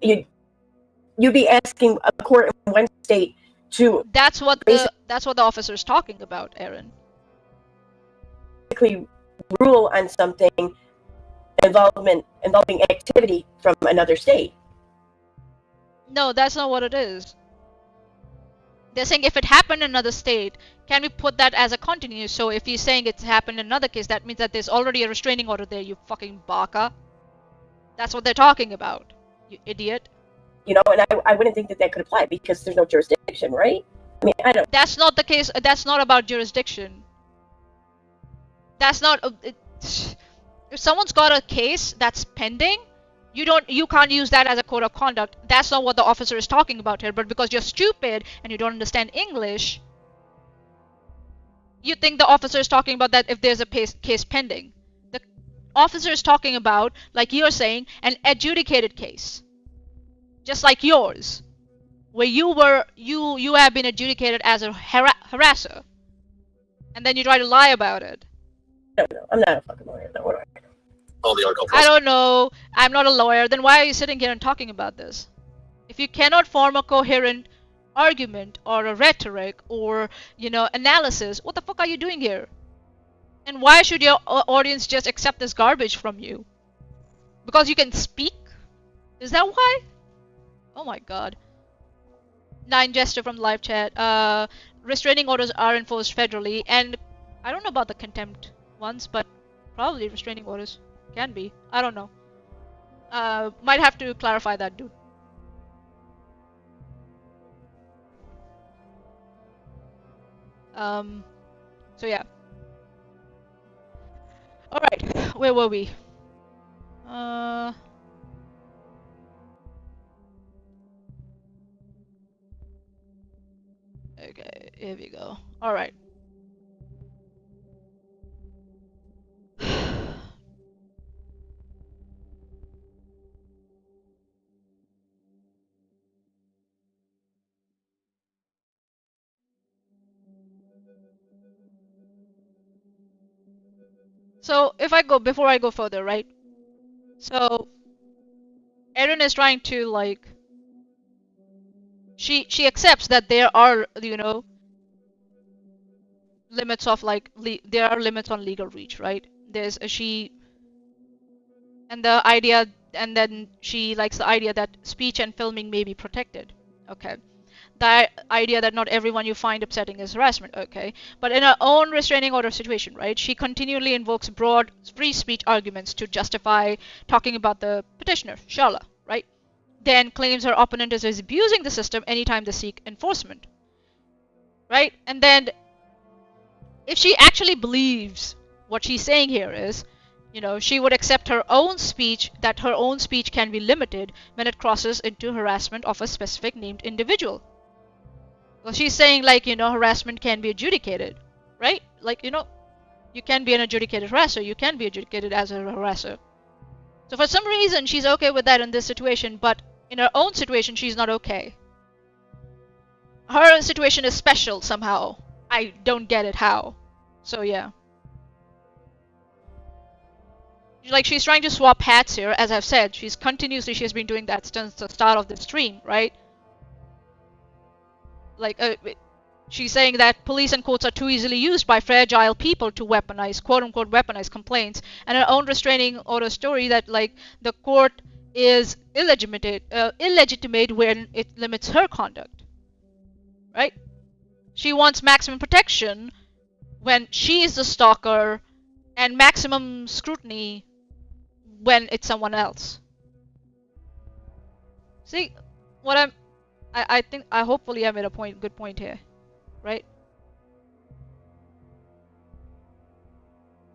you'd be asking a court in one state to. That's what the officer's talking about, Erin. Basically, rule on something involving activity from another state. No, that's not what it is. They're saying if it happened in another state, can we put that as a continuous? So if he's saying it's happened in another case, that means that there's already a restraining order there, you fucking baka. That's what they're talking about, you idiot. You know, and I wouldn't think that could apply because there's no jurisdiction, right? I mean, I don't. That's not the case. That's not about jurisdiction. That's not. If someone's got a case that's pending, you can't use that as a code of conduct. That's not what the officer is talking about here. But because you're stupid and you don't understand English, you think the officer is talking about that if there's a case pending. The officer is talking about, like you're saying, an adjudicated case, just like yours, where you have been adjudicated as a harasser, and then you try to lie about it. I don't know. I'm not a fucking lawyer. Though. What do I know? All the article. I don't know. I'm not a lawyer. Then why are you sitting here and talking about this? If you cannot form a coherent argument or a rhetoric or, analysis, what the fuck are you doing here? And why should your audience just accept this garbage from you? Because you can speak? Is that why? Oh my god. Nine Jester from the live chat. Restraining orders are enforced federally, and I don't know about the contempt ones, but probably restraining orders can be. I don't know. Might have to clarify that, dude. So yeah. Alright, where were we? Okay, here we go. Alright. So, before I go further, right? So, Erin is trying to, like, she accepts that there are, limits of, like, there are limits on legal reach, right? There's and then she likes the idea that speech and filming may be protected. Okay. The idea that not everyone you find upsetting is harassment, okay. But in her own restraining order situation, right, she continually invokes broad free speech arguments to justify talking about the petitioner, Sharla, right? Then claims her opponent is abusing the system anytime they seek enforcement, right? And then if she actually believes what she's saying here is, she would accept her own speech, that her own speech can be limited when it crosses into harassment of a specific named individual. Well, she's saying, like, harassment can be adjudicated, right? Like, you can be an adjudicated harasser, you can be adjudicated as a harasser. So for some reason, she's okay with that in this situation, but in her own situation, she's not okay. Her situation is special somehow. I don't get it how. So yeah. Like, she's trying to swap hats here, as I've said. She's been doing that since the start of the stream, right? Like, she's saying that police and courts are too easily used by fragile people to weaponize, quote-unquote, weaponize complaints. And her own restraining order story that, like, the court is illegitimate when it limits her conduct, right? She wants maximum protection when she is the stalker and maximum scrutiny when it's someone else. See, what I think hopefully I made a good point here, right?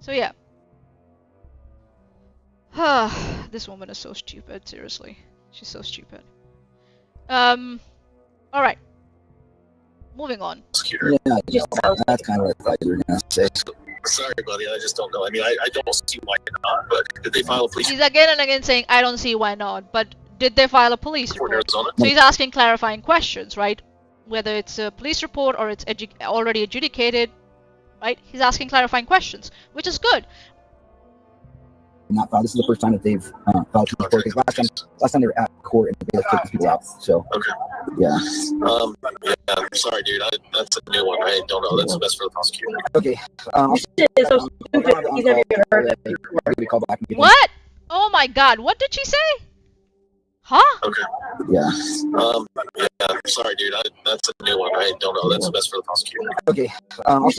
So yeah. This woman is so stupid, seriously. She's so stupid. Alright. Moving on. Yeah, that's kind of what I thought you were gonna say. Sorry, buddy. I just don't know. I mean, I don't see why not. But did they file a police He's again and again saying, I don't see why not. But did they file a police report? So he's asking clarifying questions, right? Whether it's a police report or it's already adjudicated, right? He's asking clarifying questions, which is good. Not filed. This is the first time that they've filed a report, because last time they were at court and they took these people out. So okay. Yeah. Yeah. I'm sorry, dude. That's a new one. I don't know. That's the best for the prosecutor. Okay. Shit is so stupid. He's never even heard of it before. What? Oh my god, what did she say? Huh? Okay. Yeah. Yeah. I'm sorry, dude. That's a new one. I don't know. That's the best for the prosecutor. Okay.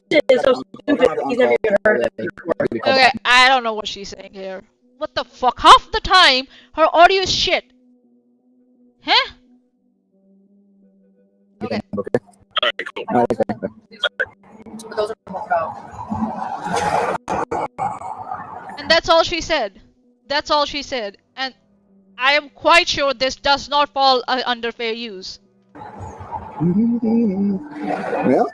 Shit is so stupid. He's never even heard of it before. Okay, I don't know what she's saying here. What the fuck? Half the time, her audio is shit. Huh? Okay. Okay. Alright, cool. Those are both And that's all she said. That's all she said. And I am quite sure this does not fall under fair use. Well.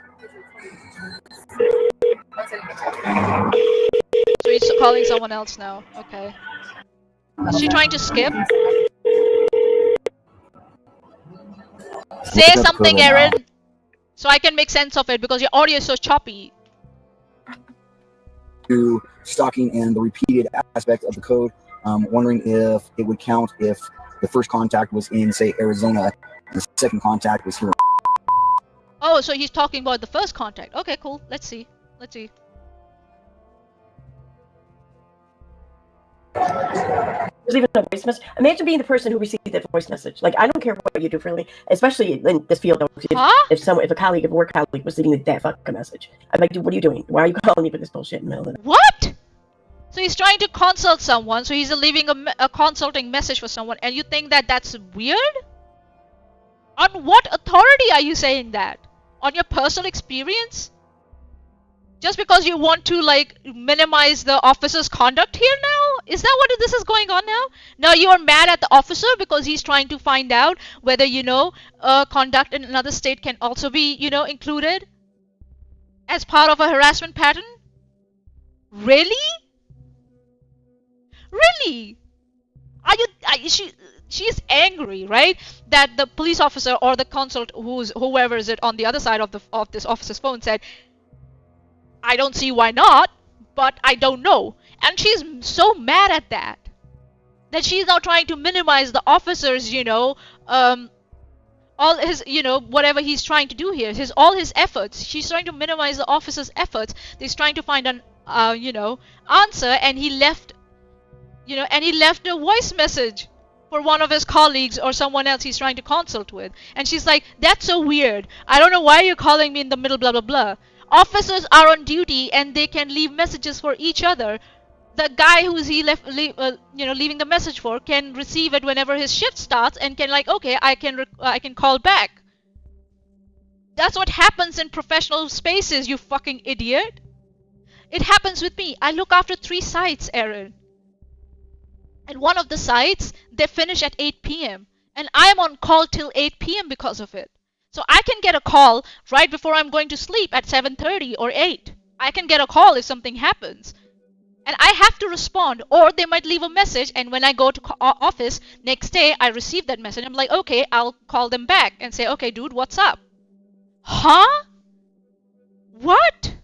So he's calling someone else now. Okay. Is she trying to skip? Say something, Erin, so I can make sense of it because your audio is so choppy. To stalking and the repeated aspect of the code, wondering if it would count if the first contact was in, say, Arizona, and the second contact was here. Oh, so he's talking about the first contact. Okay, cool. Let's see. Let's see. There's even a voice message. Imagine being the person who received that voice message. Like, I don't care what you do for a living, especially in this field. If a colleague, a work colleague, was leaving that fucking message, I'm like, dude, what are you doing? Why are you calling me for this bullshit in the middle of the night? What? So he's trying to consult someone. So he's leaving a consulting message for someone, and you think that that's weird? On what authority are you saying that? On your personal experience? Just because you want to, like, minimize the officer's conduct here now? Is that what this is going on now? Now you are mad at the officer because he's trying to find out whether, conduct in another state can also be, included as part of a harassment pattern? Really? Really? She's angry, right? That the police officer or the consult, whoever is it on the other side of this officer's phone, said, I don't see why not, but I don't know. And she's so mad at that she's now trying to minimize the officer's, all his, whatever he's trying to do here, all his efforts. She's trying to minimize the officer's efforts. He's trying to find an, answer, and he left, a voice message for one of his colleagues or someone else he's trying to consult with. And she's like, that's so weird. I don't know why you're calling me in the middle, blah, blah, blah. Officers are on duty and they can leave messages for each other. The guy who's leaving the message for can receive it whenever his shift starts and can okay, I can call back. That's what happens in professional spaces, you fucking idiot. It happens with me. I look after 3 sites, Erin. And one of the sites, they finish at 8 p.m. And I am on call till 8 p.m. because of it. So I can get a call right before I'm going to sleep at 7:30 or 8. I can get a call if something happens. And I have to respond, or they might leave a message, and when I go to office next day, I receive that message. I'm like, okay, I'll call them back and say, okay, dude, what's up? Huh? What?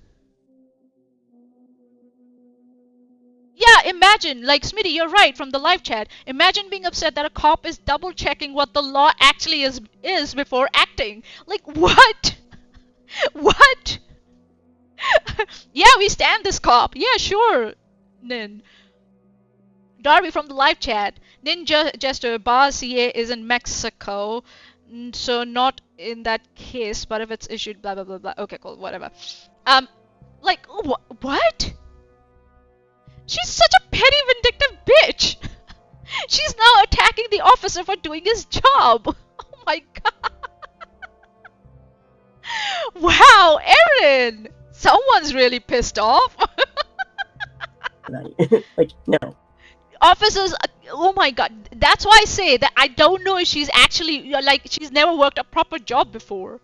Yeah, imagine, like, Smitty, you're right, from the live chat. Imagine being upset that a cop is double checking what the law actually is before acting. Like, what? What? Yeah, we stand this cop. Yeah, sure. Nin. Darby from the live chat. Ninja Jester, Bar CA is in Mexico. So not in that case, but if it's issued, blah, blah, blah, blah. Okay, cool, whatever. Like, what? She's such a petty, vindictive bitch. She's now attacking the officer for doing his job. Oh my god. Wow, Erin! Someone's really pissed off. Like, no. Officers, oh my god. That's why I say that I don't know if she's actually, she's never worked a proper job before.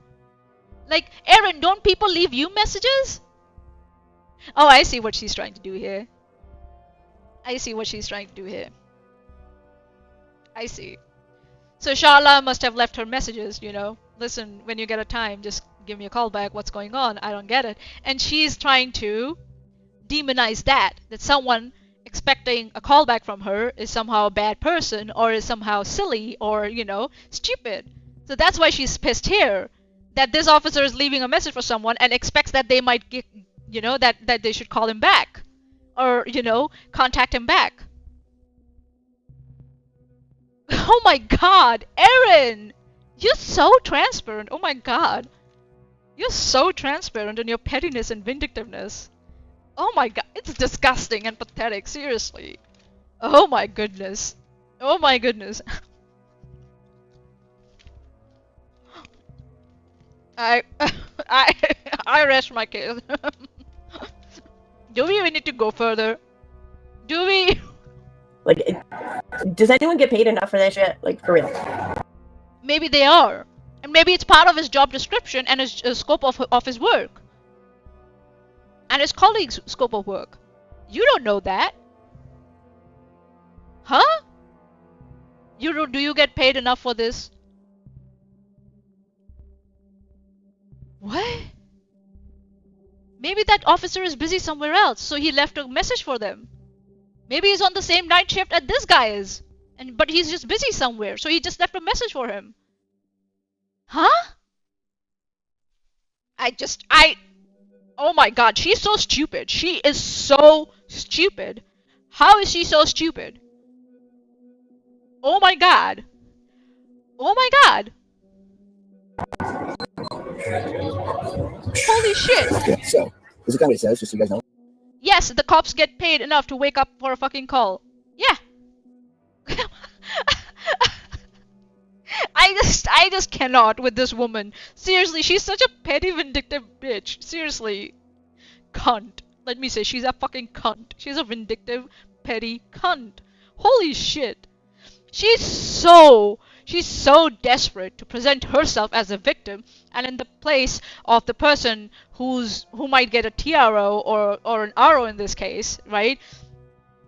Like, Erin, don't people leave you messages? Oh, I see what she's trying to do here. I see what she's trying to do here. I see. So Sharla must have left her messages, Listen, when you get a time, just give me a call back. What's going on? I don't get it. And she's trying to demonize that someone expecting a call back from her is somehow a bad person or is somehow silly or, stupid. So that's why she's pissed here. That this officer is leaving a message for someone and expects that they might get, that they should call him back. Or, contact him back. Oh my god, Erin! You're so transparent. Oh my god. You're so transparent in your pettiness and vindictiveness. Oh my god, it's disgusting and pathetic, seriously. Oh my goodness. Oh my goodness. I rest my case. Do we even need to go further? Do we? Like, does anyone get paid enough for that shit? Like, for real? Maybe they are. And maybe it's part of his job description and his scope of his work. And his colleagues' scope of work. You don't know that. Huh? Do you get paid enough for this? What? Maybe that officer is busy somewhere else, so he left a message for them. Maybe he's on the same night shift as this guy is. But he's just busy somewhere, so he just left a message for him. Huh? Oh my god, she's so stupid. She is so stupid. How is she so stupid? Oh my god. Oh my god. Holy shit. Okay, so this is kind of what it says, just so you guys know. Yes, the cops get paid enough to wake up for a fucking call. Yeah. I just cannot with this woman. Seriously, she's such a petty, vindictive bitch. Seriously. Cunt. Let me say, she's a fucking cunt. She's a vindictive, petty cunt. Holy shit. She's so desperate to present herself as a victim and in the place of the person who might get a TRO or an RO in this case, right?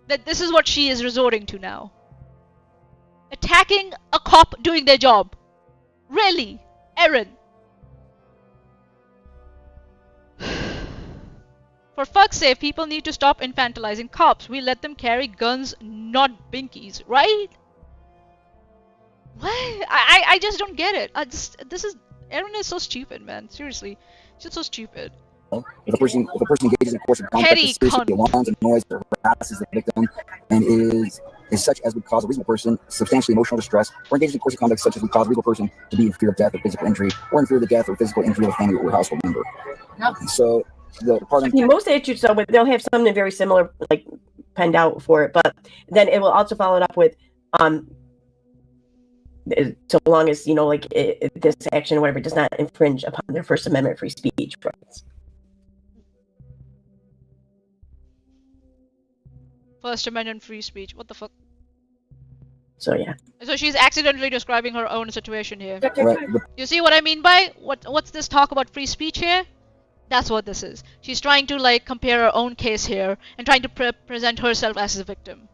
That this is what she is resorting to now. Attacking a cop doing their job. Really? Erin? For fuck's sake, people need to stop infantilizing cops. We let them carry guns, not binkies, right? What? I just don't get it. Erin is so stupid, man. Seriously. She's so stupid. If a person engages in a course of conduct that seriously alarms, annoys, or harasses the victim, and is such as would cause a reasonable person substantially emotional distress, or engages in a course of conduct such as would cause a reasonable person to be in fear of death or physical injury, or in fear of the death or physical injury of a family or household member. Yep. So the department. Most statutes, though, they'll have something very similar, like penned out for it, but then it will also follow it up with so long as this action or whatever does not infringe upon their First Amendment free speech rights. First Amendment free speech. What the fuck? So yeah. So she's accidentally describing her own situation here. Right. You see what I mean by what's this talk about free speech here? That's what this is. She's trying to compare her own case here and trying to present herself as a victim.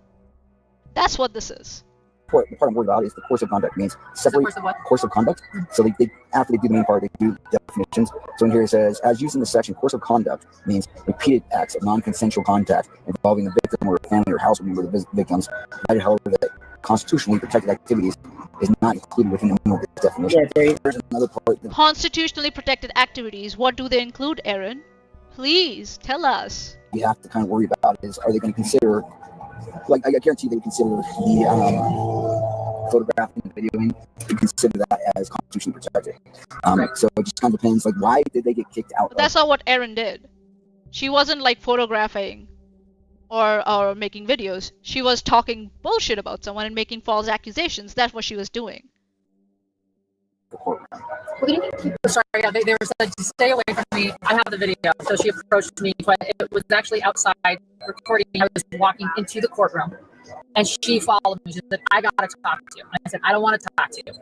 That's what this is. The part I'm worried about is the course of conduct means separate course of conduct. So they after they do the main part, they do definitions. So in here it says, as used in the section, course of conduct means repeated acts of non-consensual contact involving the victim or a family or household member of the victims, provided, however, that constitutionally protected activities is not included within the meaning of this definition. Yeah, there's another part. Constitutionally protected activities. What do they include, Erin? Please tell us. You have to kind of worry about is, are they going to consider, like, I guarantee they would consider the photographing and videoing, they consider that as constitutionally protected. So it just kind of depends, like, why did they get kicked out? But that's not what Erin did. She wasn't photographing or making videos. She was talking bullshit about someone and making false accusations. That's what she was doing. Well, sorry, they were said to stay away from me. I have the video, so she approached me, but it was actually outside recording. I was walking into the courtroom, and she followed me. She said, "I gotta talk to you." And I said, "I don't want to talk to you.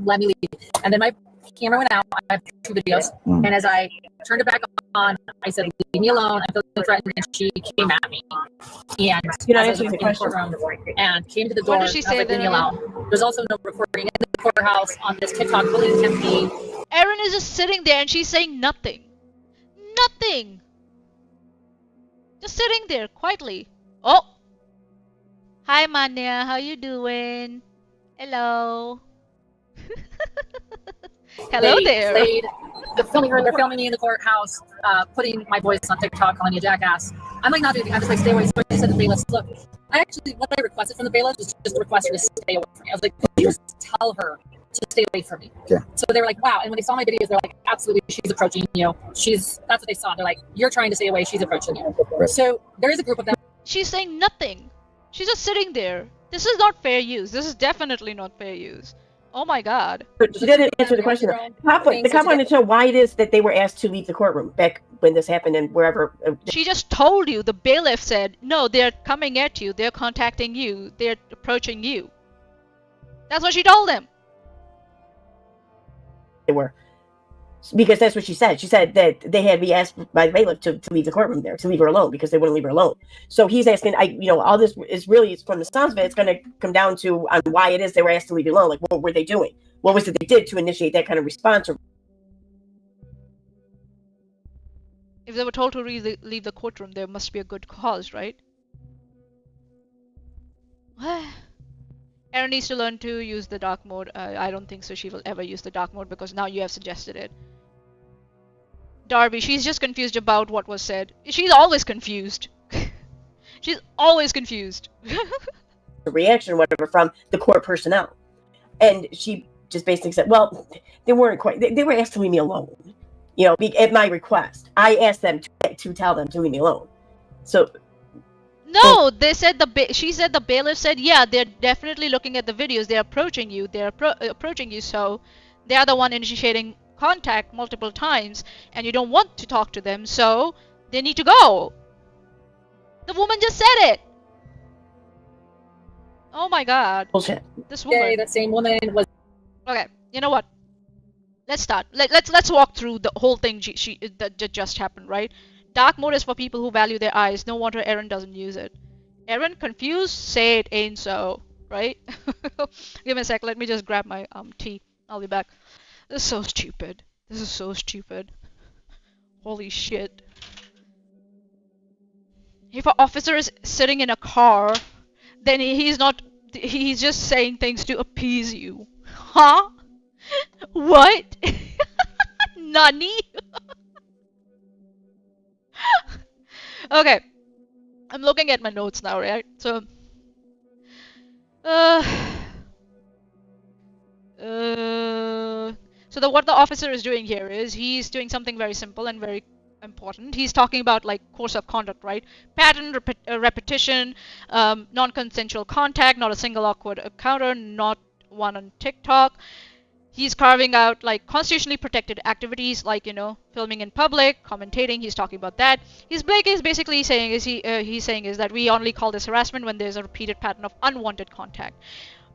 Let me leave." And then my camera went out. I have 2 videos, and as I turned it back on, I said, "Leave me alone. I'm feeling threatened." And she came at me, and you're not answering the question. And came to the door. What did she say? "Leave me alone." There's also no recording in the courthouse on this TikTok bullying campaign. Erin is just sitting there and she's saying nothing. Nothing. Just sitting there quietly. Oh. Hi, Manya. How you doing? Hello. Hello there. They're filming me in the courthouse, putting my voice on TikTok, calling me a jackass. I'm not doing it. I'm just stay away. So I said to the bailiffs, look, what I requested from the bailiffs was just a request her to stay away from me. I was like, could you just tell her to stay away from me? Yeah. So they were like, wow. And when they saw my videos, they're like, absolutely, she's approaching you. That's what they saw. They're like, you're trying to stay away, she's approaching you. Right. So there is a group of them. She's saying nothing. She's just sitting there. This is not fair use. This is definitely not fair use. Oh my god. But she didn't answer the question. The cop wanted to know why it is that they were asked to leave the courtroom back when this happened and wherever. She just told you. The bailiff said, no, they're coming at you. They're contacting you. They're approaching you. That's what she told him. They were. because that's what she said. She said that they had to be asked by the bailiff to leave the courtroom there, to leave her alone, because they wouldn't leave her alone. So he's asking, all this is really, from the sounds of it, it's going to come down to on why it is they were asked to leave you alone. Like, what were they doing? What was it they did to initiate that kind of response? If they were told to leave the courtroom, there must be a good cause, right? Erin needs to learn to use the dark mode. I don't think so she will ever use the dark mode, because now you have suggested it. Darby, she's just confused about what was said. She's always confused. She's always confused. The reaction or whatever from the court personnel. And she just basically said, well, they weren't quite, they were asked to leave me alone. At my request. I asked them to tell them to leave me alone. So... No, they said she said the bailiff said, yeah, they're definitely looking at the videos. They're approaching you. They're approaching you, so they are the one initiating contact multiple times, and you don't want to talk to them, so they need to go. The woman just said it. Oh my god. Bullshit. This woman. Okay, that same woman was. Okay, you know what? Let's start. Let's walk through the whole thing that just happened, right? Dark mode is for people who value their eyes. No wonder Erin doesn't use it. Erin, confused? Say it ain't so, right? Give me a sec. Let me just grab my tea. I'll be back. This is so stupid. This is so stupid. Holy shit. If an officer is sitting in a car, then he's just saying things to appease you. Huh? What? Nani? Okay. I'm looking at my notes now, right? So what the officer is doing here is he's doing something very simple and very important. He's talking about like course of conduct, right? Pattern, repetition, non-consensual contact, not a single awkward encounter, not one on TikTok. He's carving out like constitutionally protected activities like, filming in public, commentating. He's talking about that. He's basically saying is that we only call this harassment when there's a repeated pattern of unwanted contact.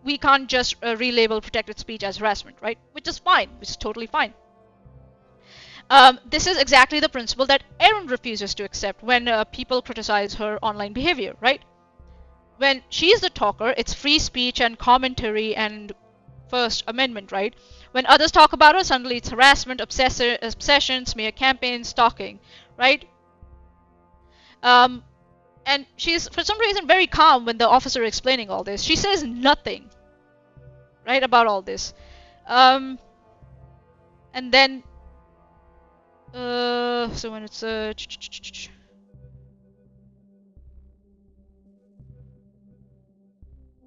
We can't just relabel protected speech as harassment, right? Which is fine, which is totally fine. This is exactly the principle that Erin refuses to accept when people criticize her online behavior, right? When she's the talker, it's free speech and commentary and First Amendment, right? When others talk about her, suddenly it's harassment, obsession, smear campaign, stalking, right? And she's, for some reason, very calm when the officer is explaining all this. She says nothing, right, about all this. And then, so when it's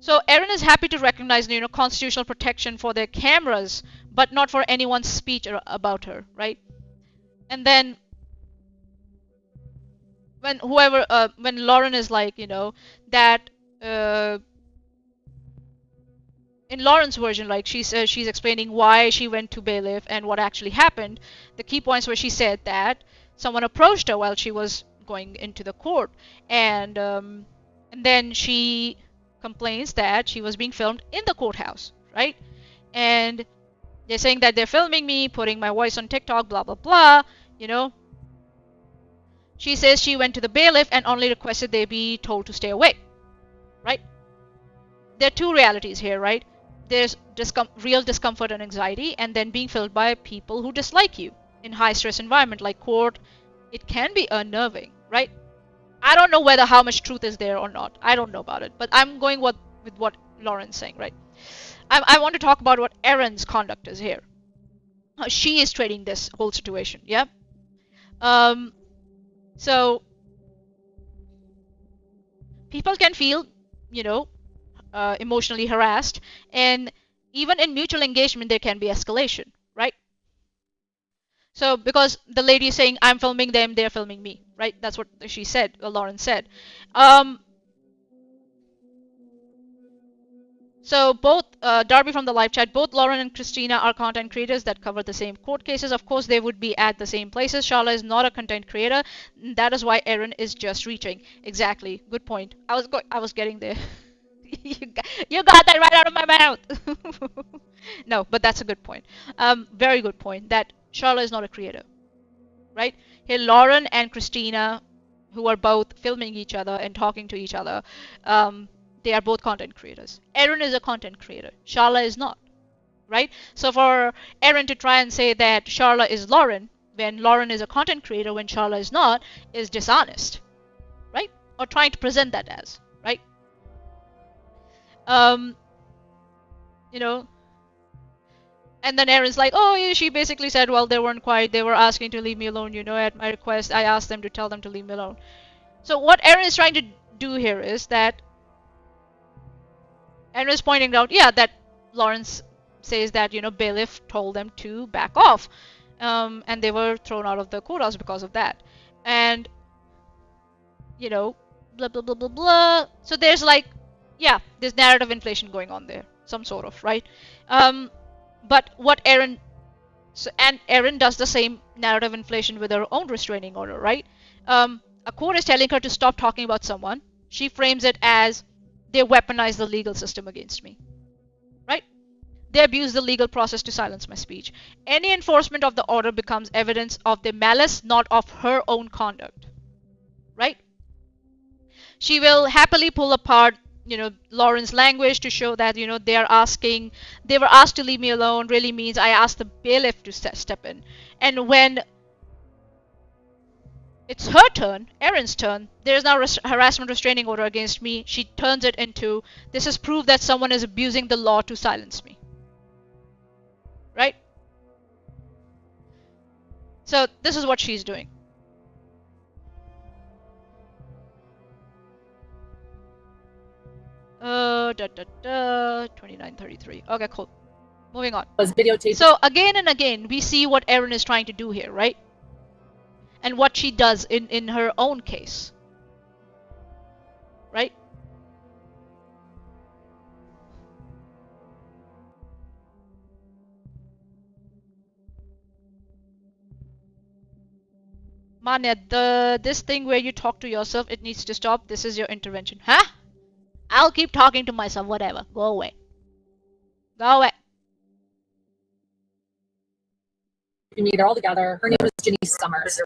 So Erin is happy to recognize, constitutional protection for their cameras, but not for anyone's speech about her, right? And then when Lauren is like, that in Lauren's version, like she's explaining why she went to bailiff and what actually happened. The key points where she said that someone approached her while she was going into the court, and then she complains that she was being filmed in the courthouse, right? And they're saying that they're filming me, putting my voice on TikTok, blah blah blah, She says she went to the bailiff and only requested they be told to stay away, right? There are two realities here, right? There's real discomfort and anxiety, and then being filmed by people who dislike you in high stress environment like court. It can be unnerving, right? I don't know how much truth is there or not. I don't know about it, but I'm going with what Lauren's saying, right? I want to talk about what Erin's conduct is here. She is trading this whole situation, yeah? So people can feel, emotionally harassed, and even in mutual engagement there can be escalation, right? So because the lady is saying, I'm filming them, they're filming me, right? That's what she said, Lauren said. So both, Darby from the live chat, both Lauren and Christina are content creators that cover the same court cases. Of course, they would be at the same places. Charla is not a content creator. That is why Erin is just reaching. Exactly. Good point. I was getting there. You got that right out of my mouth. No, but that's a good point. Very good point. That Charlotte is not a creator, right? Here, Lauren and Christina, who are both filming each other and talking to each other, they are both content creators. Erin is a content creator. Charlotte is not, right? So for Erin to try and say that Charlotte is Lauren when Lauren is a content creator when Charlotte is not is dishonest, right? Or trying to present that as, right? You know, and then Erin's like, oh, yeah, she basically said, well, they weren't quiet. They were asking to leave me alone. You know, at my request, I asked them to tell them to leave me alone. So what Erin is trying to do here is that Erin is pointing out, yeah, that Lawrence says that, you know, bailiff told them to back off. And they were thrown out of the courthouse because of that. And, you know, blah, blah, blah, blah, blah. So there's like, yeah, there's narrative inflation going on there. Some sort of, right? But what Erin... So, and Erin does the same narrative inflation with her own restraining order, right? A court is telling her to stop talking about someone. She frames it as they weaponize the legal system against me, right? They abuse the legal process to silence my speech. Any enforcement of the order becomes evidence of their malice, not of her own conduct, right? She will happily pull apart, you know, Lauren's language to show that, you know, they were asked to leave me alone really means I asked the bailiff to step in. And when it's her turn, Erin's turn, there is now harassment restraining order against me. She turns it into, this is proof that someone is abusing the law to silence me. Right? So this is what she's doing. Da da da, 2933. Okay, cool. Moving on. Was videotaped. So again and again, we see what Erin is trying to do here, right? And what she does in her own case. Right? Manya, this thing where you talk to yourself, it needs to stop. This is your intervention. Huh? I'll keep talking to myself, whatever. Go away. Go away. They're all together. Her name is Jenny Summers.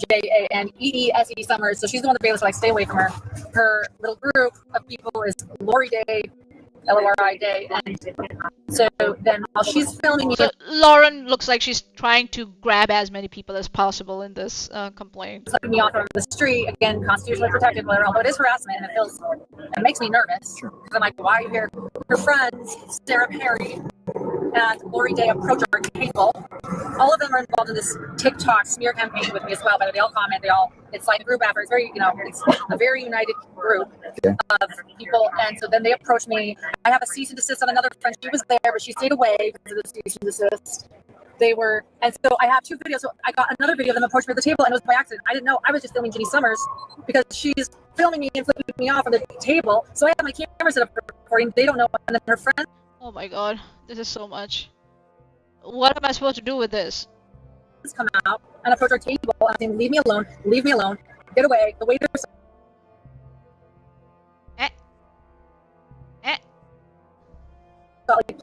Janeese Summers. So she's the one that bailiffs like stay away from her. Her little group of people is Lori Day, Lori Day, and so then while she's filming me, So Lauren looks like she's trying to grab as many people as possible in this complaint. letting me off on the street again, constitutionally protected, although it is harassment and it makes me nervous because I'm like, why are you here? Her friends, Sarah Perry and Lori Day, approach our table. All of them are involved in this TikTok smear campaign with me as well. But they all comment. It's like a group effort. It's very, it's a very united group of people. And so then they approach me. I have a cease and desist on another friend. She was there, but she stayed away because of the cease and desist. And so I have two videos. So I got another video of them approached me at the table, and it was by accident. I didn't know. I was just filming Jenny Summers because she's filming me and flipping me off on the table. So I have my camera set up for recording. They don't know. And then her friend. Oh my god, this is so much. What am I supposed to do with this? Come out and approach our table and saying, leave me alone, get away. The waiters.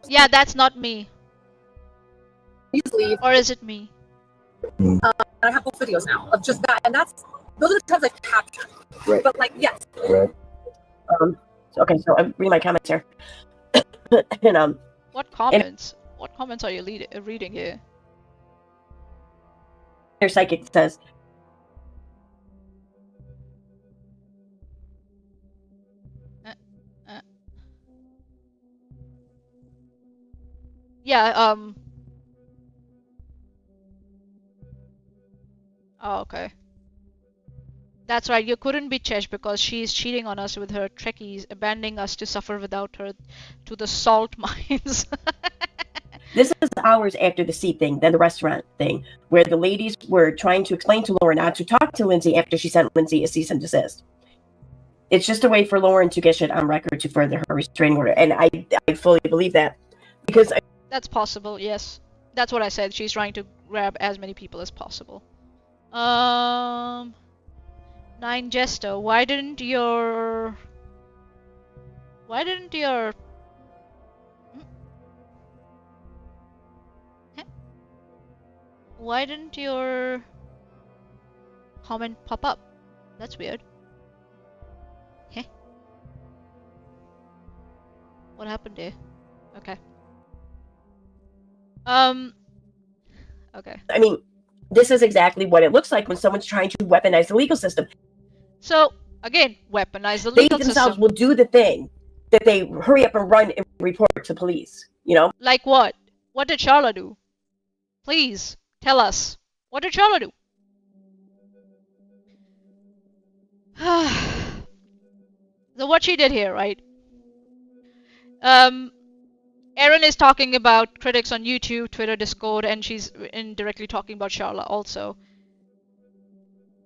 Yeah, that's not me. Please leave. Or is it me? I have both videos now of just that, and those are the times I've captured. Right. But like, yes. Right. So I'm reading my comments here. And What comments? What comments are you reading here? their psychic says, Yeah, oh, okay. That's right, you couldn't be Chesh because she's cheating on us with her Trekkies, abandoning us to suffer without her to the salt mines. this is hours after the seat thing, then the restaurant thing, where the ladies were trying to explain to Lauren not to talk to Lindsay after she sent Lindsay a cease and desist. It's just a way for Lauren to get shit on record to further her restraining order. And I fully believe that. Because That's possible, yes. That's what I said. She's trying to grab as many people as possible. 9 Jester, why didn't your... Huh? Why didn't your comment pop up? That's weird. Heh. What happened there? Okay. Okay. I mean, this is exactly what it looks like when someone's trying to weaponize the legal system. So, again, weaponize the They legal themselves system. will do the thing that they hurry up and run and report to police, you know? Like what? What did Charla do? Please, tell us. What did Charla do? So what she did here, right? Erin is talking about critics on YouTube, Twitter, Discord, and she's indirectly talking about Charla also.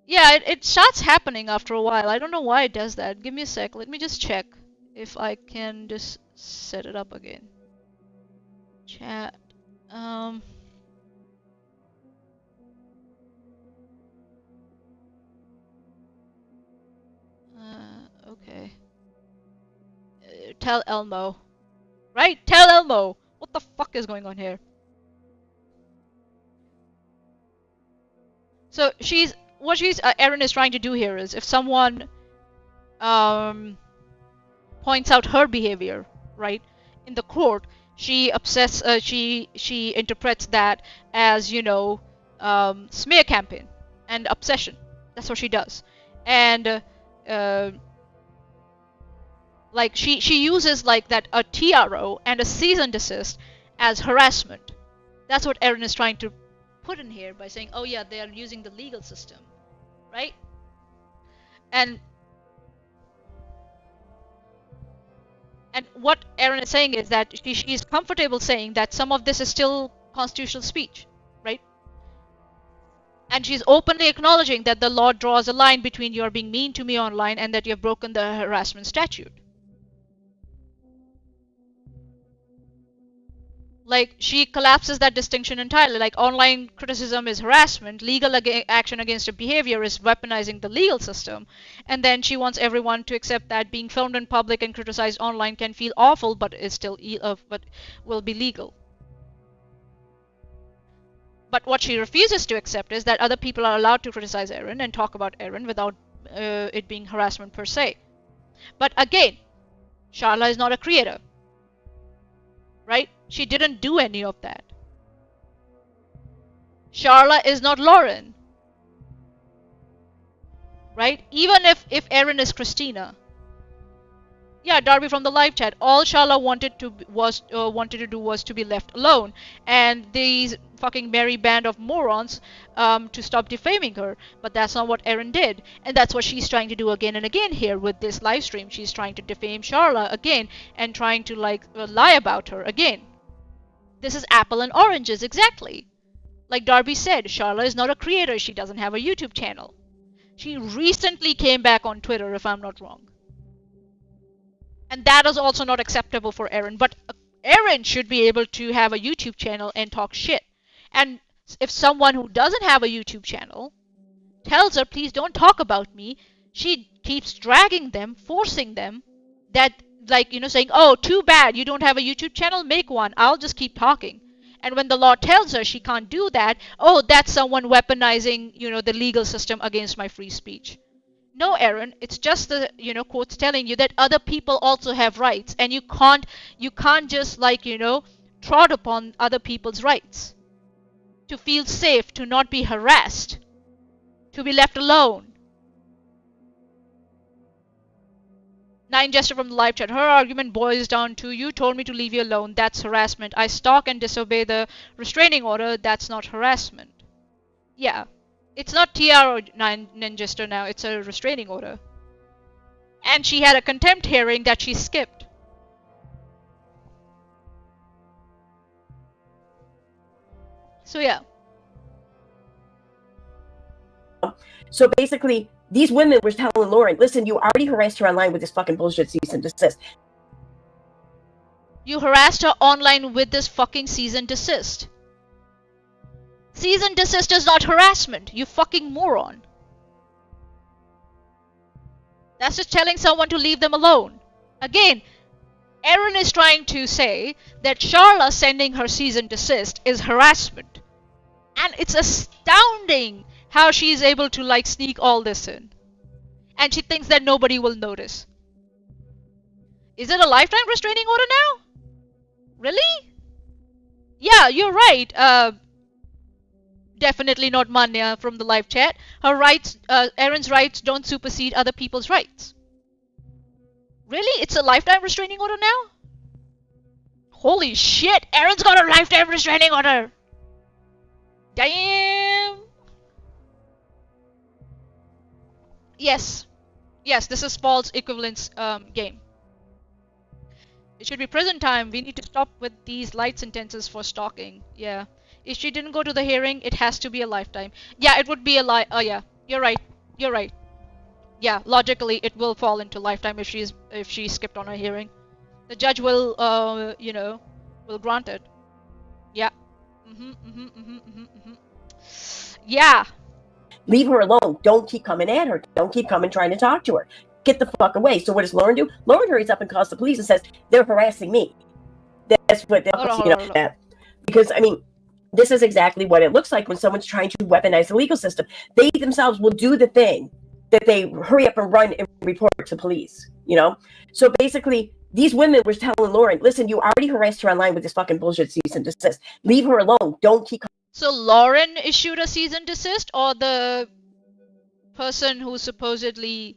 Yeah, it starts happening after a while. I don't know why it does that. Give me a sec. Let me just check if I can just set it up again. Chat. Okay. Tell Elmo. Right? Tell Elmo! What the fuck is going on here? So what Erin is trying to do here is, if someone points out her behavior, right, in the court, she interprets that as, you know, smear campaign and obsession. That's what she does. And like she uses like that a TRO and a cease and desist as harassment. That's what Erin is trying to put in here by saying, oh yeah, they are using the legal system, right? And what Erin is saying is that she's comfortable saying that some of this is still constitutional speech, right? And she's openly acknowledging that the law draws a line between you're being mean to me online and that you've broken the harassment statute. Like, she collapses that distinction entirely. Like, online criticism is harassment, legal action against a behavior is weaponizing the legal system, and then she wants everyone to accept that being filmed in public and criticized online can feel awful, but is still but will be legal. But what she refuses to accept is that other people are allowed to criticize Erin and talk about Erin without it being harassment per se. But again, Charla is not a creator, right? She didn't do any of that. Charla is not Lauren, right? Even if Erin is Christina. Yeah, Darby from the live chat. All Charla wanted to do was to be left alone, and these fucking merry band of morons to stop defaming her. But that's not what Erin did, and that's what she's trying to do again and again here with this live stream. She's trying to defame Charla again and trying to like lie about her again. This is apple and oranges, exactly. Like Darby said, Charla is not a creator. She doesn't have a YouTube channel. She recently came back on Twitter, if I'm not wrong. And that is also not acceptable for Erin. But Erin should be able to have a YouTube channel and talk shit. And if someone who doesn't have a YouTube channel tells her, please don't talk about me, she keeps dragging them, forcing them, that, like, you know, saying, oh, too bad, you don't have a YouTube channel, make one, I'll just keep talking. And when the law tells her she can't do that, oh, that's someone weaponizing, you know, the legal system against my free speech. No, Erin, it's just the, you know, quotes telling you that other people also have rights, and you can't just, like, you know, trot upon other people's rights. To feel safe, to not be harassed, to be left alone. Nine Jester from the live chat. Her argument boils down to, you told me to leave you alone. That's harassment. I stalk and disobey the restraining order. That's not harassment. Yeah. It's not TR or Nine Jester now. It's a restraining order. And she had a contempt hearing that she skipped. So yeah. So basically, these women were telling Lauren, listen, you already harassed her online with this fucking bullshit cease and desist. You harassed her online with this fucking cease and desist. Cease and desist is not harassment, you fucking moron. That's just telling someone to leave them alone. Again, Erin is trying to say that Charla sending her cease and desist is harassment. And it's astounding how she is able to like sneak all this in. And she thinks that nobody will notice. Is it a lifetime restraining order now? Really? Yeah, you're right. Definitely not Manya from the live chat. Her rights, Erin's rights don't supersede other people's rights. Really? It's a lifetime restraining order now? Holy shit! Erin's got a lifetime restraining order! Damn! Yes. Yes, this is false equivalence game. It should be prison time. We need to stop with these light sentences for stalking. Yeah. If she didn't go to the hearing, it has to be a lifetime. Yeah, it would be a oh yeah. You're right. You're right. Yeah, logically it will fall into lifetime if she skipped on a hearing. The judge will will grant it. Yeah. Yeah. Leave her alone. Don't keep coming at her. Don't keep coming trying to talk to her. Get the fuck away. So what does Lauren do? Lauren hurries up and calls the police and says, they're harassing me. That's what that. Because, I mean, this is exactly what it looks like when someone's trying to weaponize the legal system. They themselves will do the thing that they hurry up and run and report to police, you know? So basically, these women were telling Lauren, listen, you already harassed her online with this fucking bullshit cease and desist. Leave her alone. Don't keep... So Lauren issued a cease and desist, or the person who supposedly...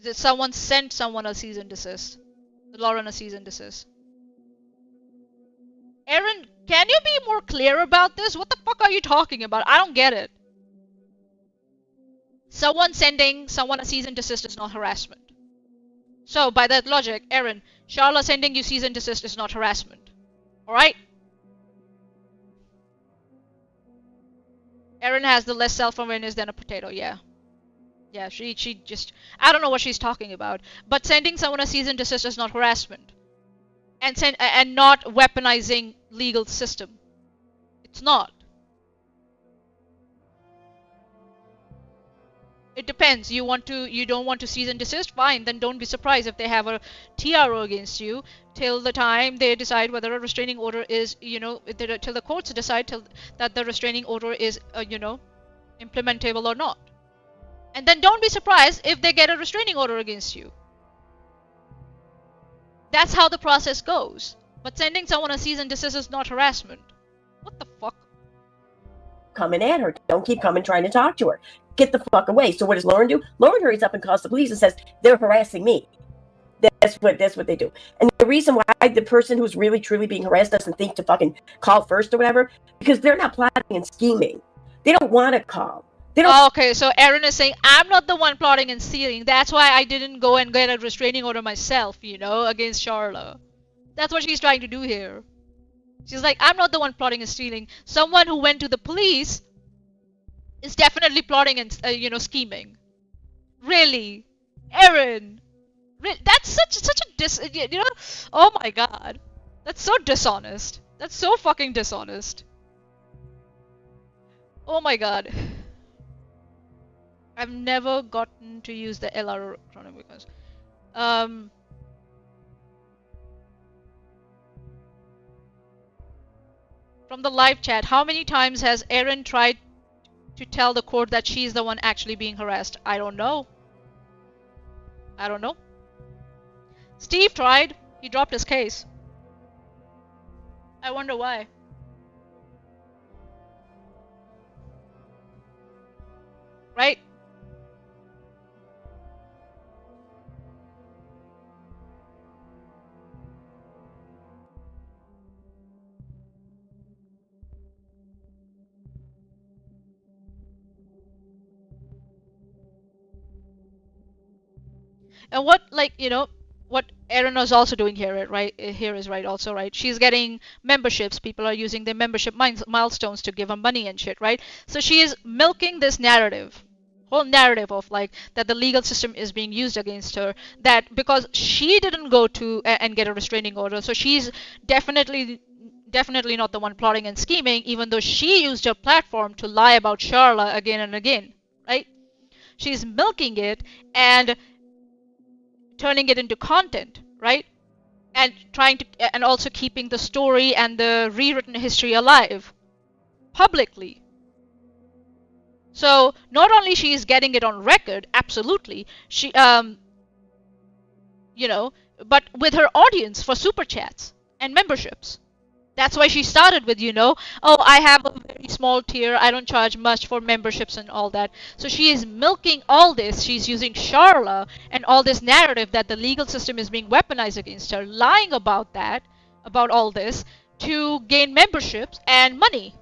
Did someone sent someone a cease and desist? Lauren a cease and desist? Erin, can you be more clear about this? What the fuck are you talking about? I don't get it. Someone sending someone a cease and desist is not harassment. So, by that logic, Erin, Charla sending you cease and desist is not harassment. Alright? Erin has the less self-awareness than a potato, yeah. Yeah, she just... I don't know what she's talking about. But sending someone a cease and desist is not harassment. And not weaponizing legal system. It's not. It depends. You don't want to cease and desist? Fine, then don't be surprised if they have a TRO against you till the time they decide whether a restraining order is, till the courts decide that the restraining order is, implementable or not. And then don't be surprised if they get a restraining order against you. That's how the process goes. But sending someone a cease and desist is not harassment. What the fuck? Coming at her. Don't keep coming trying to talk to her. Get the fuck away. So what does Lauren do? Lauren hurries up and calls the police and says, they're harassing me. That's what they do. And the reason why the person who's really truly being harassed doesn't think to fucking call first or whatever, because they're not plotting and scheming. They don't want to call. They don't. Oh, okay, so Erin is saying, I'm not the one plotting and stealing. That's why I didn't go and get a restraining order myself, against Charla. That's what she's trying to do here. She's like, I'm not the one plotting and stealing. Someone who went to the police is definitely plotting and, scheming. Really? Erin? That's such a oh my god. That's so dishonest. That's so fucking dishonest. Oh my god. I've never gotten to use the LR acronym because from the live chat, how many times has Erin tried to tell the court that she's the one actually being harassed? I don't know. I don't know. Steve tried. He dropped his case. I wonder why. Right? And what, what Erin is also doing here, right? Here is right also, right? She's getting memberships. People are using their membership milestones to give her money and shit, right? So she is milking this narrative, whole narrative of that the legal system is being used against her. That because she didn't go to and get a restraining order, so she's definitely not the one plotting and scheming, even though she used her platform to lie about Charla again and again, right? She's milking it and turning it into content, right? And trying to, and also keeping the story and the rewritten history alive. publicly. So not only she is getting it on record, absolutely, she you know, but with her audience for super chats and memberships. That's why she started with, oh, I have a very small tier, I don't charge much for memberships and all that. So she is milking all this. She's using Charla and all this narrative that the legal system is being weaponized against her, lying about that, about all this, to gain memberships and money,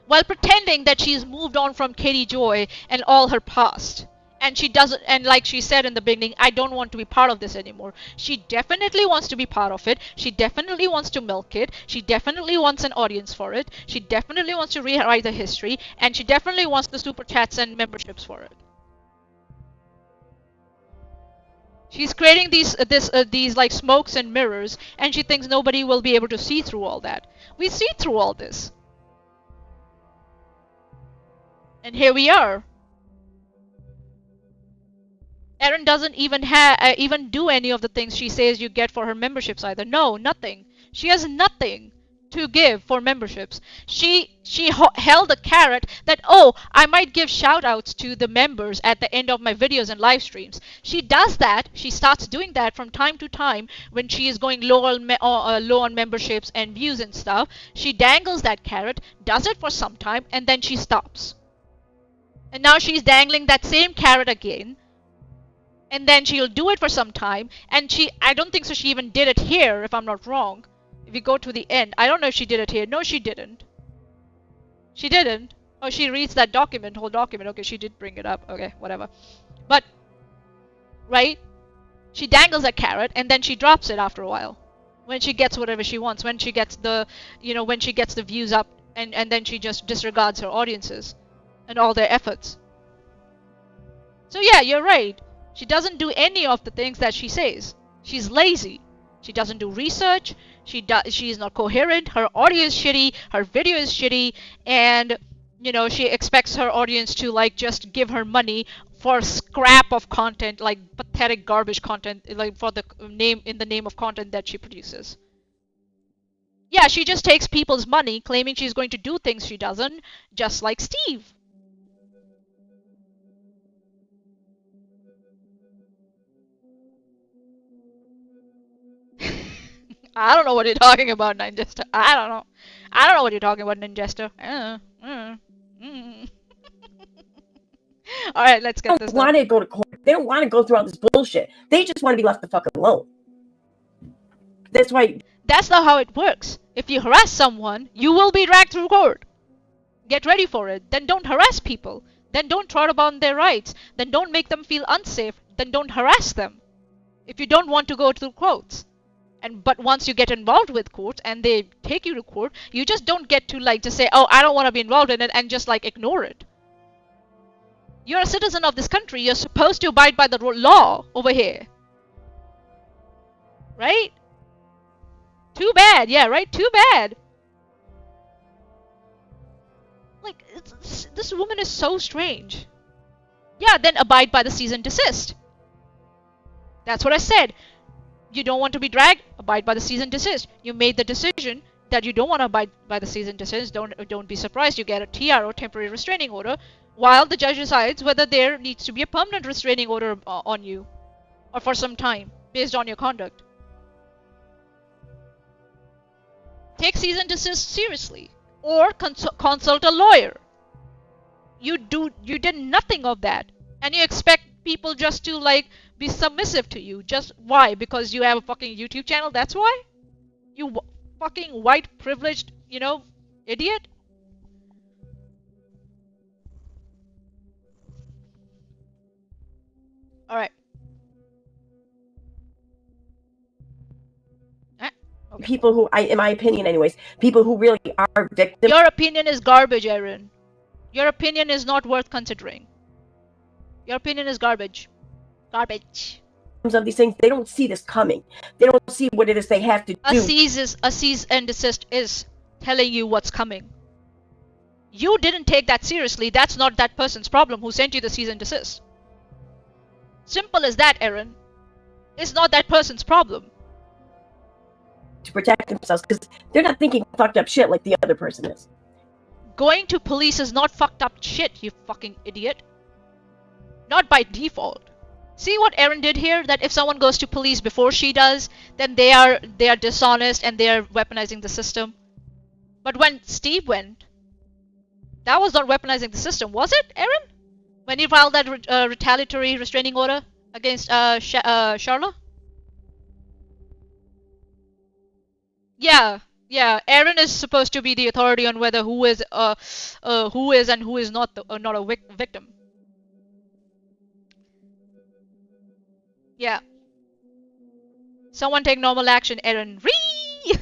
while pretending that she's moved on from Katie Joy and all her past. And she doesn't, and like she said in the beginning, I don't want to be part of this anymore. She definitely wants to be part of it. She definitely wants to milk it. She definitely wants an audience for it. She definitely wants to rewrite the history. And she definitely wants the super chats and memberships for it. She's creating these like smokes and mirrors, and she thinks nobody will be able to see through all that. We see through all this. And here we are. Erin doesn't even do any of the things she says you get for her memberships either. No, nothing. She has nothing to give for memberships. She held a carrot that, oh, I might give shout outs to the members at the end of my videos and live streams. She does that. She starts doing that from time to time when she is going low on memberships and views and stuff. She dangles that carrot, does it for some time, and then she stops. And now she's dangling that same carrot again. And then she'll do it for some time. And I don't think so she even did it here, if I'm not wrong. If you go to the end, I don't know if she did it here. No, she didn't. She didn't. Oh, she reads that document, whole document. Okay, she did bring it up. Okay, whatever. But, right? She dangles a carrot and then she drops it after a while. When she gets whatever she wants. When she gets the, when she gets the views up. And then she just disregards her audiences and all their efforts. So yeah, you're right. She doesn't do any of the things that she says. She's lazy. She doesn't do research. She is not coherent. Her audio is shitty. Her video is shitty. And, she expects her audience to, like, just give her money for scrap of content, like pathetic garbage content, like in the name of content that she produces. Yeah, she just takes people's money, claiming she's going to do things she doesn't, just like Steve. I don't know what you're talking about, Ninjester. I don't know. I don't know what you're talking about, Ninjester. Alright, let's get this done. They don't want to go to court. They don't want to go through all this bullshit. They just want to be left the fuck alone. That's why... That's not how it works. If you harass someone, you will be dragged through court. Get ready for it. Then don't harass people. Then don't trot upon their rights. Then don't make them feel unsafe. Then don't harass them. If you don't want to go through courts. But once you get involved with court and they take you to court, you just don't get to just say, oh, I don't want to be involved in it and just ignore it. You're a citizen of this country. You're supposed to abide by the law over here. Right? Too bad. Yeah, right? Too bad. This woman is so strange. Yeah, then abide by the cease and desist. That's what I said. You don't want to be dragged? Abide by the cease and desist. You made the decision that you don't want to abide by the cease and desist. Don't be surprised you get a TRO, temporary restraining order, while the judge decides whether there needs to be a permanent restraining order on you, or for some time, based on your conduct. Take cease and desist seriously, or consult a lawyer. You did nothing of that, and you expect people just to be submissive to you. Just why? Because you have a fucking YouTube channel? That's why? You fucking white privileged, idiot? Alright. Okay. People who, in my opinion anyways, people who really are victims. Your opinion is garbage, Erin. Your opinion is not worth considering. Your opinion is garbage. Garbage. Of these things, they don't see this coming. They don't see what it is they have to do. A cease and desist is telling you what's coming. You didn't take that seriously. That's not that person's problem who sent you the cease and desist. Simple as that, Erin. It's not that person's problem. To protect themselves, because they're not thinking fucked up shit like the other person is. going to police is not fucked up shit, you fucking idiot. Not by default. See what Erin did here? That if someone goes to police before she does, then they are dishonest and they are weaponizing the system. But when Steve went, that was not weaponizing the system, was it, Erin? When he filed that retaliatory restraining order against Charla? Yeah, Erin is supposed to be the authority on whether who is and who is not not a victim. Yeah. Someone take normal action, Erin. Ree!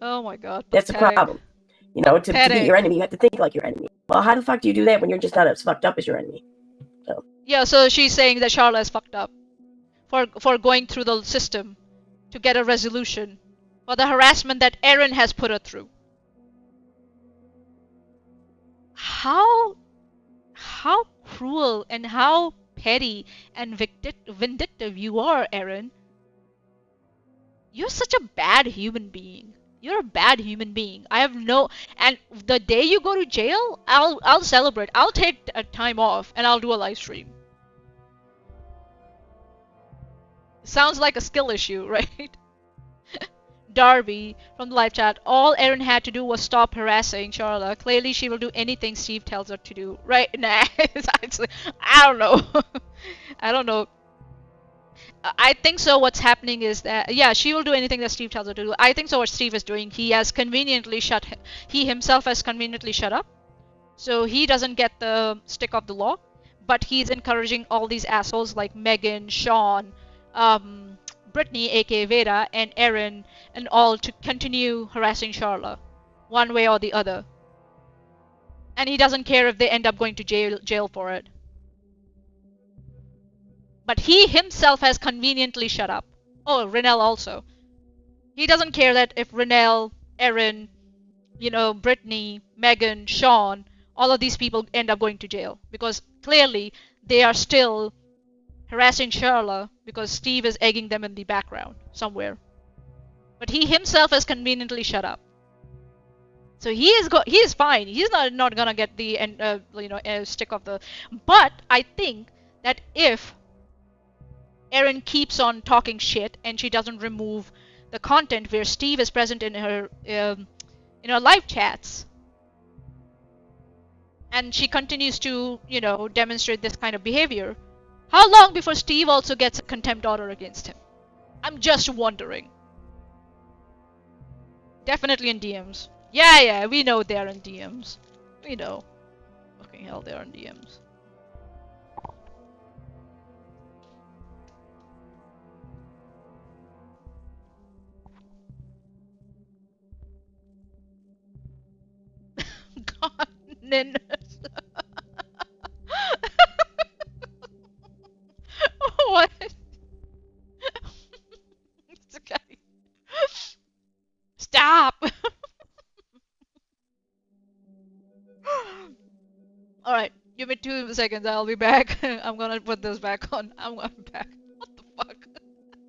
Oh my god. That's the pathetic. problem. You know, to Pathetic. beat your enemy, you have to think like your enemy. Well, how the fuck do you do that when you're just not as fucked up as your enemy? Yeah, so she's saying that Charla is fucked up for going through the system to get a resolution for the harassment that Erin has put her through. How cruel and how petty and vindictive you are, Erin. You're such a bad human being. You're a bad human being. I have no... And the day you go to jail, I'll celebrate. I'll take a time off and I'll do a live stream. Sounds like a skill issue, right? Darby from the live chat. All Erin had to do was stop harassing Charla. Clearly she will do anything Steve tells her to do. Right? Nah, it's actually... I don't know. I don't know. I think so what's happening is that, yeah, she will do anything that Steve tells her to do. I think so what Steve is doing, he himself has conveniently shut up. So he doesn't get the stick of the law. But he's encouraging all these assholes like Megan, Sean, Brittany, aka Veda, and Erin, and all to continue harassing Charla, one way or the other. And he doesn't care if they end up going to jail for it. But he himself has conveniently shut up. Oh, Renelle also. He doesn't care that if Renelle, Erin, Brittany, Megan, Sean, all of these people end up going to jail. Because clearly they are still harassing Charla because Steve is egging them in the background somewhere. But he himself has conveniently shut up. So he is fine. He's not gonna get the stick of the... But I think that if Erin keeps on talking shit and she doesn't remove the content where Steve is present in her live chats, and she continues to demonstrate this kind of behavior, how long before Steve also gets a contempt order against him? I'm just wondering. Definitely in DMs. Yeah, we know they're in DMs. We know. Fucking hell, they're in DMs. God, Nin. What? It's okay. Stop! Alright, give me 2 seconds, I'll be back. I'm gonna put this back on. I'm gonna be back. What the fuck?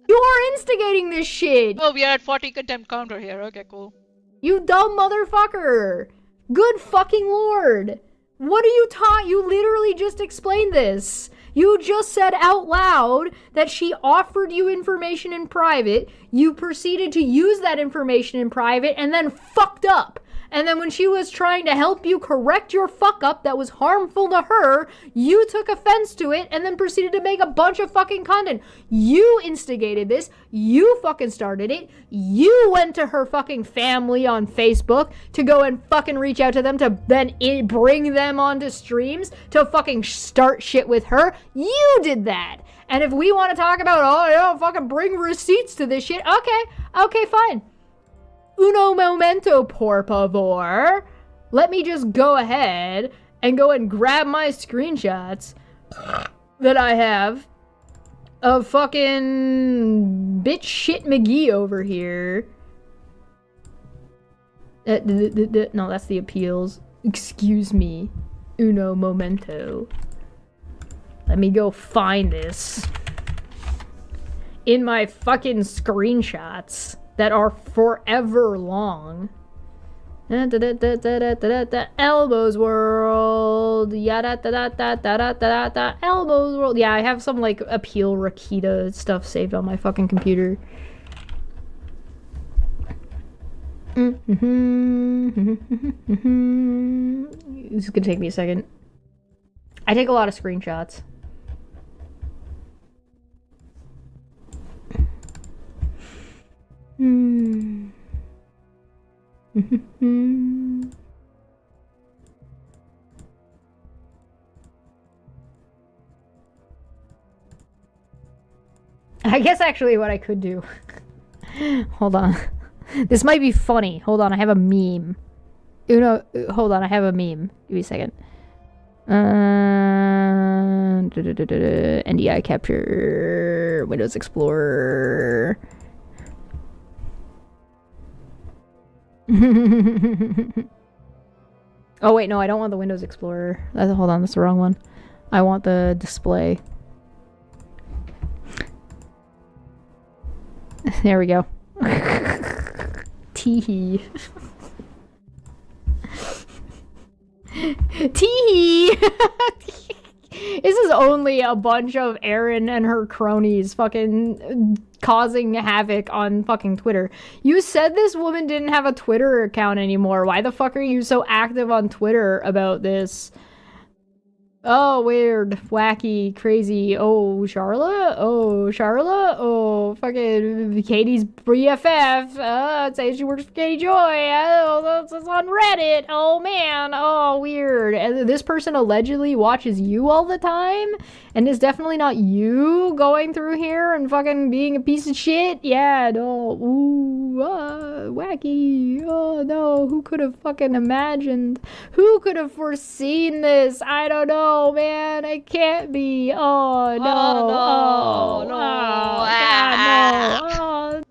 You are instigating this shit! Oh, we are at 40 contempt counter here. Okay, cool. You dumb motherfucker! Good fucking lord! What are you taught? You literally just explained this. You just said out loud that she offered you information in private, you proceeded to use that information in private, and then fucked up. And then when she was trying to help you correct your fuck up that was harmful to her, you took offense to it and then proceeded to make a bunch of fucking content. You instigated this. You fucking started it. You went to her fucking family on Facebook to go and fucking reach out to them to then bring them onto streams to fucking start shit with her. You did that. And if we want to talk about, fucking bring receipts to this shit, okay, fine. Uno momento, por favor. Let me just go ahead and go and grab my screenshots that I have of fucking bitch shit McGee over here. No, that's the appeals. Excuse me. Uno momento. Let me go find this in my fucking screenshots that are forever long. Elbows World. Yada da da da da da da da. Elbows World. Yeah, I have some like Appeal Rakita stuff saved on my fucking computer. This is gonna take me a second. I take a lot of screenshots. I guess actually what I could do. Hold on. This might be funny. Hold on, I have a meme. Hold on, I have a meme. Give me a second. NDI capture. Windows Explorer. Oh wait, no, I don't want the Windows Explorer. Hold on, that's the wrong one. I want the display. There we go. Teehee. Teehee. This is only a bunch of Erin and her cronies fucking causing havoc on fucking Twitter. You said this woman didn't have a Twitter account anymore. Why the fuck are you so active on Twitter about this? Oh, weird, wacky, crazy. Oh, Charlotte? Oh, Charlotte? Oh, fucking Katie's BFF. Say she works for Katie Joy. Oh, that's on Reddit. Oh, man. Oh, weird. And this person allegedly watches you all the time? And it's definitely not you going through here and fucking being a piece of shit? Yeah, no. Ooh, wacky. Oh, no. Who could have fucking imagined? Who could have foreseen this? I don't know. Oh man, I can't be. Oh no. Oh no. Oh, God,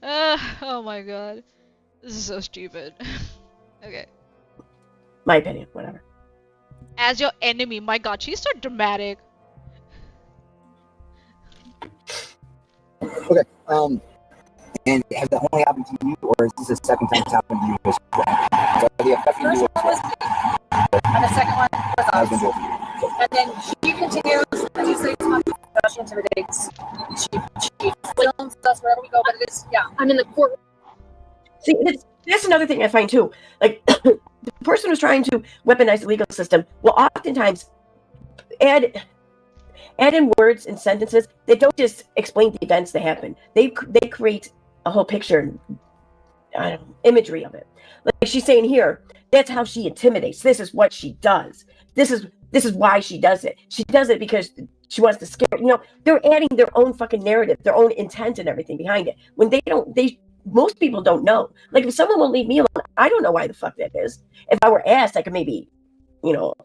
no. Oh my god. This is so stupid. Okay. My opinion, whatever. As your enemy, my god, she's so dramatic. Okay. And has that only happened to you, or is this the second time it's happened to you as well? So the affecting you as well. And the second one was Has us. been both of you. And then she continues, and she says, she intimidates. She films us wherever we go, but it is, yeah, I'm in the court. See, that's another thing I find too. Like, the person who's trying to weaponize the legal system will oftentimes add in words and sentences that don't just explain the events that happen. They create a whole picture, imagery of it. Like she's saying here, that's how she intimidates. This is what she does. This is why she does it. She does it because she wants to scare. They're adding their own fucking narrative, their own intent and everything behind it. When most people don't know. Like if someone will leave me alone, I don't know why the fuck that is. If I were asked, I could maybe,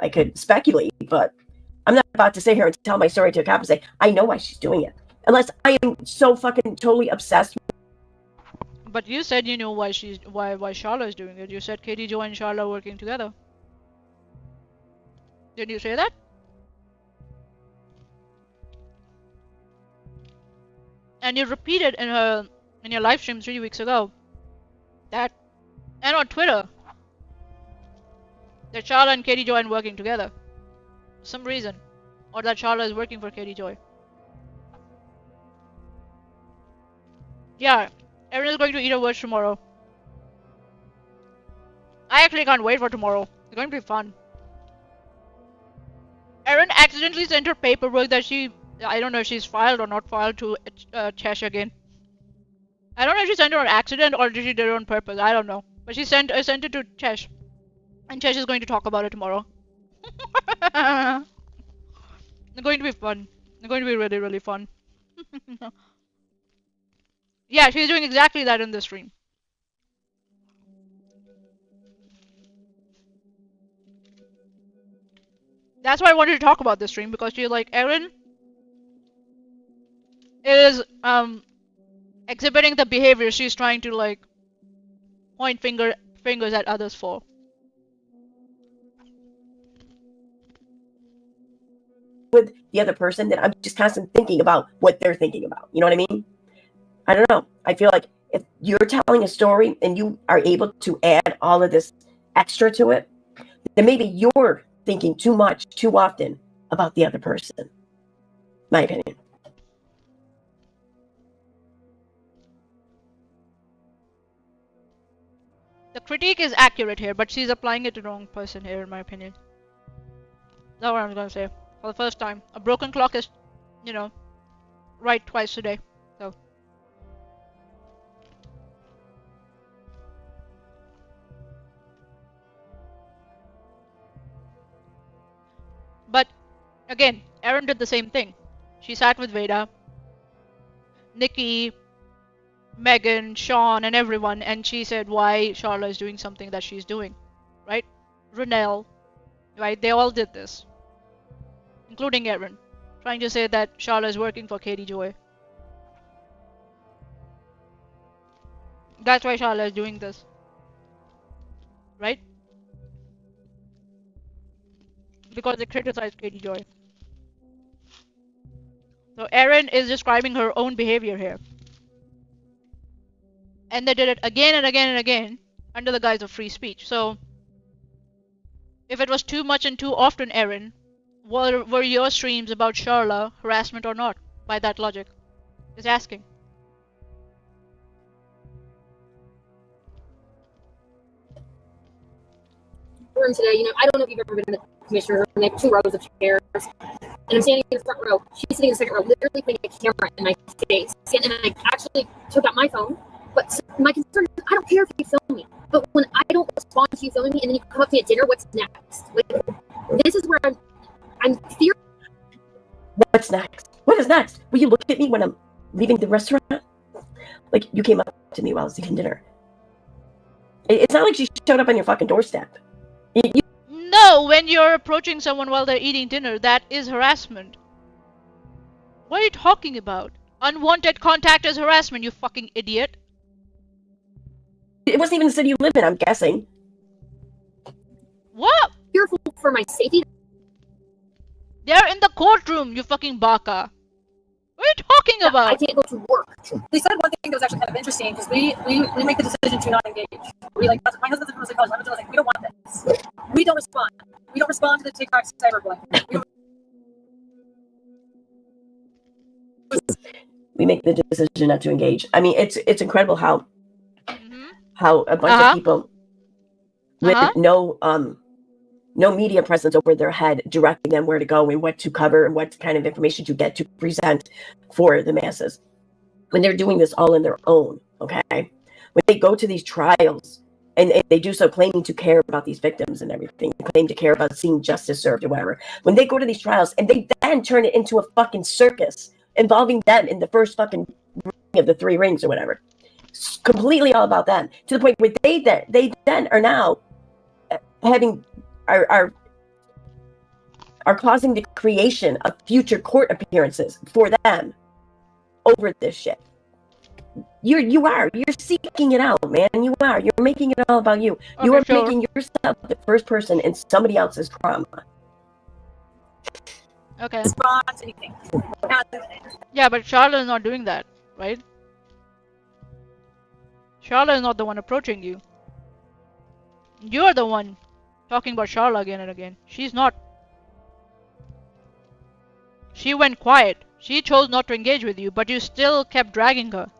I could speculate, but I'm not about to sit here and tell my story to a cop and say, I know why she's doing it. Unless I am so fucking totally obsessed. But you said you know why Charlotte is doing it. You said Katie Jo and Charlotte are working together. Did you say that? And you repeated in your live stream 3 weeks ago that, and on Twitter, that Charlotte and Katie Joy are working together for some reason, or that Charlotte is working for Katie Joy. Yeah, Erin is going to eat her words tomorrow. I actually can't wait for tomorrow. It's going to be fun. Erin accidentally sent her paperwork that I don't know if she's filed or not filed to Chesh again. I don't know if she sent it on accident or if she did it on purpose. I don't know. But she sent it to Chesh. And Chesh is going to talk about it tomorrow. It's going to be fun. It's going to be really, really fun. Yeah, she's doing exactly that in the stream. That's why I wanted to talk about this stream, because she's like, Erin is exhibiting the behavior she's trying to like point fingers at others for. With the other person, that I'm just constantly thinking about what they're thinking about. You know what I mean? I don't know. I feel like if you're telling a story and you are able to add all of this extra to it, then maybe you're thinking too much, too often about the other person. My opinion. The critique is accurate here, but she's applying it to the wrong person here, in my opinion. That's what I'm gonna say. For the first time, a broken clock is, you know, right twice a day. So. But again, Erin did the same thing. She sat with Veda, Nikki, Megan, Sean, and everyone, and she said why Charla is doing something that she's doing, right? Renelle, right? They all did this, including Erin, trying to say that Charla is working for Katie Joy. That's why Charla is doing this, right? Because they criticized Katie Joy. So Erin is describing her own behavior here. And they did it again and again and again under the guise of free speech. So if it was too much and too often, Erin, were your streams about Charla harassment or not? By that logic. Just asking. Room today, I don't know if you've ever been in a commissioner room, and they have 2 rows of chairs, and I'm standing in the front row. She's sitting in the second row, literally putting a camera in my face, and I actually took out my phone. But my concern is, I don't care if you film me, but when I don't respond to you filming me, and then you come up to me at dinner, what's next? Like, this is where I'm fear. What's next? What is next? Will you look at me when I'm leaving the restaurant? Like, you came up to me while I was eating dinner. It's not like she showed up on your fucking doorstep. No, when you're approaching someone while they're eating dinner, that is harassment. What are you talking about? Unwanted contact is harassment, you fucking idiot. It wasn't even the city you live in, I'm guessing. What? Fearful for my safety. They're in the courtroom, you fucking baka. What are you talking about? I can't go to work. They said one thing that was actually kind of interesting, because we make the decision to not engage. My husband's a criminal psychologist. I was like, we don't want this. We don't respond. We don't respond to the TikTok cyberbullying. We make the decision not to engage. I mean, it's incredible how a bunch of people with no media presence over their head directing them where to go and what to cover and what kind of information to get to present for the masses. When they're doing this all on their own, okay? When they go to these trials and they do so claiming to care about these victims and everything, claim to care about seeing justice served or whatever. When they go to these trials and they then turn it into a fucking circus involving them in the first fucking ring of the 3 rings or whatever. It's completely all about them. To the point where they then are now having are causing the creation of future court appearances for them over this shit. You're seeking it out, man. You're making it all about you. Okay, you are sure. making yourself the first person in somebody else's trauma. Okay. Respond to anything. Yeah, but Charlotte is not doing that, right? Charlotte is not the one approaching you. You're the one talking about Charlotte again and again. She's not. She went quiet. She chose not to engage with you, but you still kept dragging her.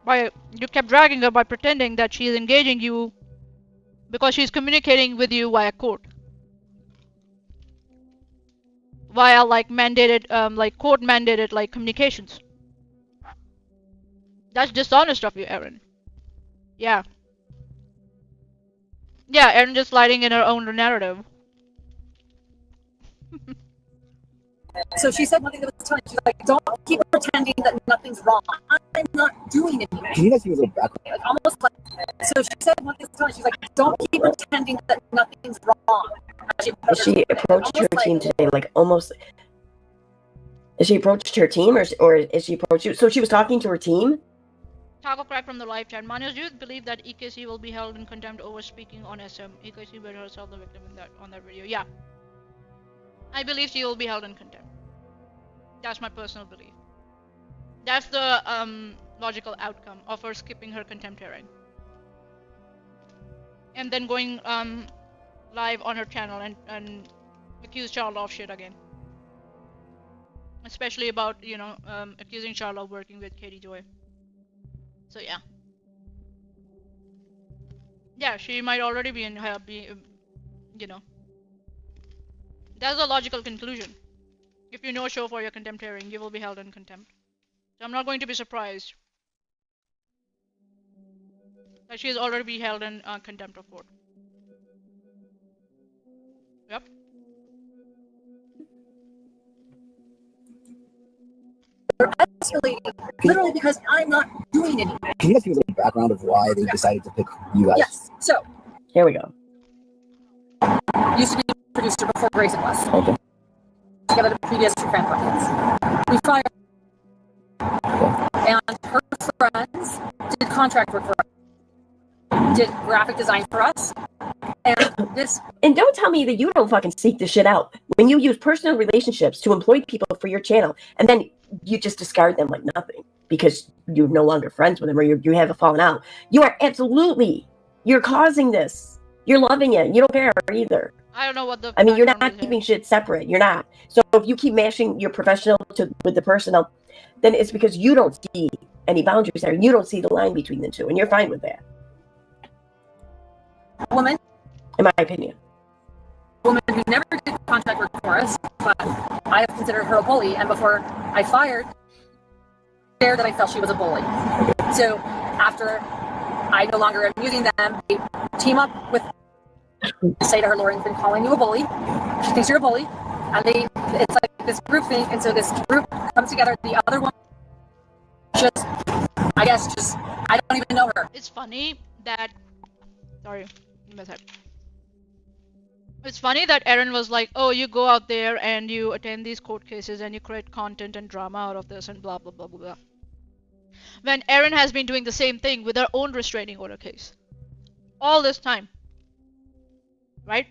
You kept dragging her by pretending that she is engaging you because she's communicating with you via court. Via mandated, court mandated communications. That's dishonest of you, Erin. Yeah. Yeah, Erin just lighting in her own narrative. So she said one thing that was telling. She's like, don't keep pretending that nothing's wrong. I'm not doing anything. Can you guys give me a little background? Almost like. So she said one thing that was telling. She's like, don't keep pretending that nothing's wrong. She approached her team today, almost. Is she approached her team, or is she approached you? So she was talking to her team. Taco Crack from the live chat. Manios, do you believe that EKC will be held in contempt over speaking on SM? EKC made herself the victim on that video. Yeah. I believe she will be held in contempt. That's my personal belief. That's the logical outcome of her skipping her contempt hearing. And then going live on her channel and accuse Charlotte of shit again. Especially about, accusing Charlotte of working with Katie Joy. So yeah. Yeah, she might already be in her, That's a logical conclusion. If you no show for your contempt hearing, you will be held in contempt. So I'm not going to be surprised that she has already been held in contempt of court. Yep. Escalating, literally because I'm not doing anything. Can you guys give us a background of why they decided to pick you guys? Yes. So Here we go. used to be producer before Grayson was. Okay. Together the previous true crime podcasts. We fired, and her friends did contract work for us, did graphic design for us, and this. And don't tell me that you don't fucking seek this shit out. When you use personal relationships to employ people for your channel, and then you just discard them like nothing because you're no longer friends with them or you have a falling out. You are absolutely, you're causing this. You're loving it. You don't care either. I don't know what the. I mean, you're not background is keeping here. shit separate. You're not. So if you keep mashing your professional with the personal, then it's because you don't see any boundaries there. You don't see the line between the two, and you're fine with that, Woman in my opinion. who never did contract work for us, but I have considered her a bully, and before I fired her, that I felt she was a bully. So after I no longer am using them, they team up with, say to her, Lauren's been calling you a bully. She thinks you're a bully, and it's like this group thing, and so this group comes together. The other one, I don't even know her. It's funny that. Sorry, it's funny that Erin was like, oh, you go out there and you attend these court cases and you create content and drama out of this and blah, blah, blah, blah, blah. When Erin has been doing the same thing with her own restraining order case. All this time. Right?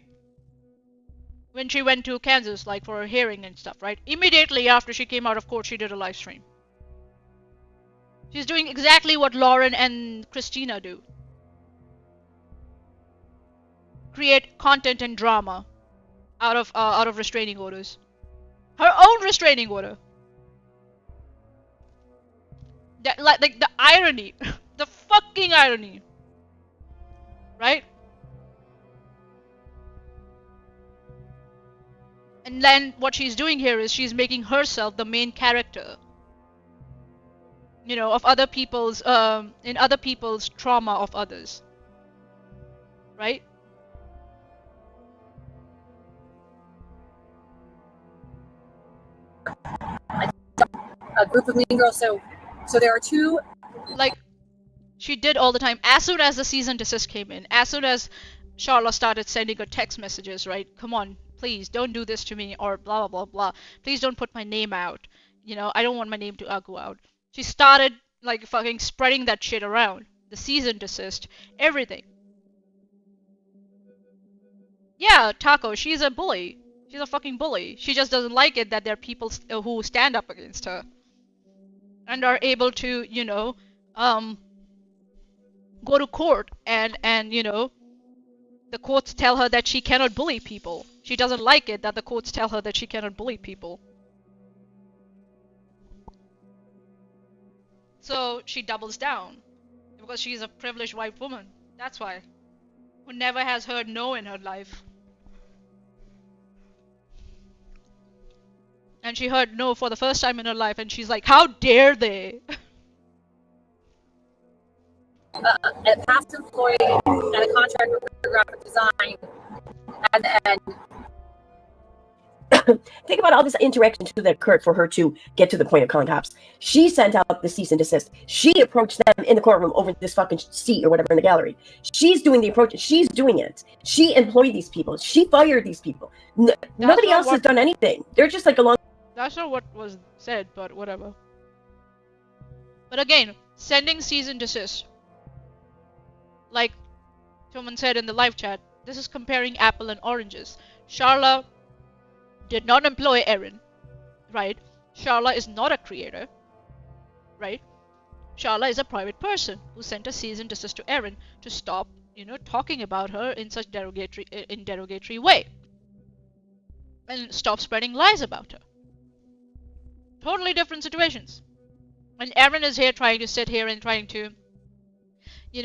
When she went to Kansas, like for her hearing and stuff, right? Immediately after she came out of court, she did a live stream. She's doing exactly what Lauren and Christina do. Create content and drama out of restraining orders. Her own restraining order. That, like the irony, the fucking irony, right? And then what she's doing here is she's making herself the main character, of other people's in other people's trauma of others, right? A group of mean girls. So there are two. Like, she did all the time. As soon as the cease and desist came in, as soon as Charlotte started sending her text messages, right? Come on, please don't do this to me, or blah blah blah blah. Please don't put my name out. I don't want my name to go out. She started like fucking spreading that shit around. The cease and desist, everything. Yeah, Taco, she's a bully. She's a fucking bully. She just doesn't like it that there are people who stand up against her and are able to, go to court and the courts tell her that she cannot bully people. She doesn't like it that the courts tell her that she cannot bully people. So she doubles down because she's a privileged white woman. That's why. Who never has heard no in her life. And she heard no for the first time in her life, and she's like, how dare they? A past employee and a contractor for graphic design, and Think about all this interaction that occurred for her to get to the point of calling cops. She sent out the cease and desist. She approached them in the courtroom over this fucking seat or whatever in the gallery. She's doing the approach. She's doing it. She employed these people. She fired these people. Nobody else has done anything. They're just like along. That's not what was said, but whatever. But again, sending cease and desist. Like someone said in the live chat, this is comparing apple and oranges. Charla did not employ Erin, right? Charla is not a creator. right? Sharla is a private person who sent a cease and desist to Erin to stop, talking about her in such derogatory way. And stop spreading lies about her. Totally different situations. And Erin is here trying to sit here and trying to,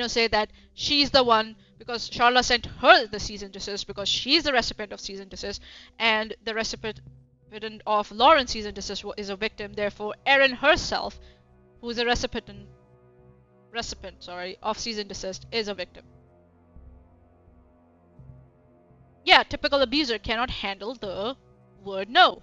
say that she's the one because Sharla sent her the cease and desist because she's the recipient of cease and desist, and the recipient of Lauren's cease and desist is a victim. Therefore, Erin herself, who is a recipient of cease and desist, is a victim. Yeah, typical abuser cannot handle the word no.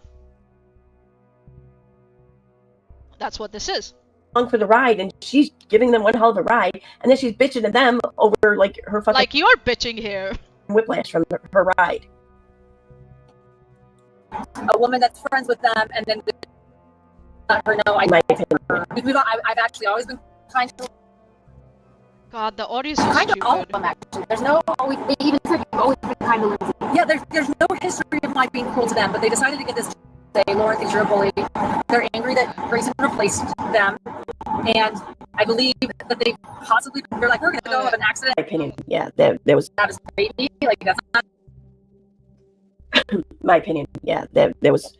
That's what this is. For the ride, and she's giving them one hell of a ride, and then she's bitching to them over like her fucking like you're bitching here. Whiplash from her ride. A woman that's friends with them, and then let her know. I've actually always been kind to. God, the audio is so kind stupid. of all of them actually. There's no even said you've always been kind of Lindsay. Yeah, there's no history of my being cruel to them, but they decided to get this. Say Lauren thinks you're a bully. They're angry that Grayson replaced them, and I believe that they're like, we're gonna go have an accident. My opinion, yeah, there was. That is baby, like that's not. My opinion, yeah, that was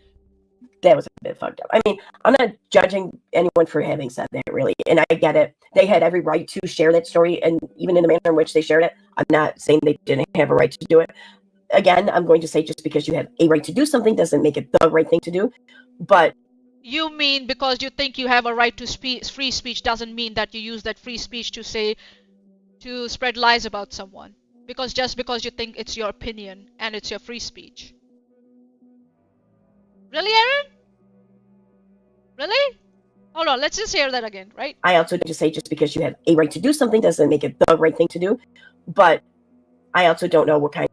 a bit fucked up. I mean, I'm not judging anyone for having said that, really, and I get it. They had every right to share that story, and even in the manner in which they shared it, I'm not saying they didn't have a right to do it. Again, I'm going to say just because you have a right to do something doesn't make it the right thing to do. But you mean because you think you have a right to free speech doesn't mean that you use that free speech to spread lies about someone? Just because you think it's your opinion and it's your free speech. Really, Erin? Really? Hold on, let's just hear that again, right? I also just say just because you have a right to do something doesn't make it the right thing to do. But I also don't know what kind.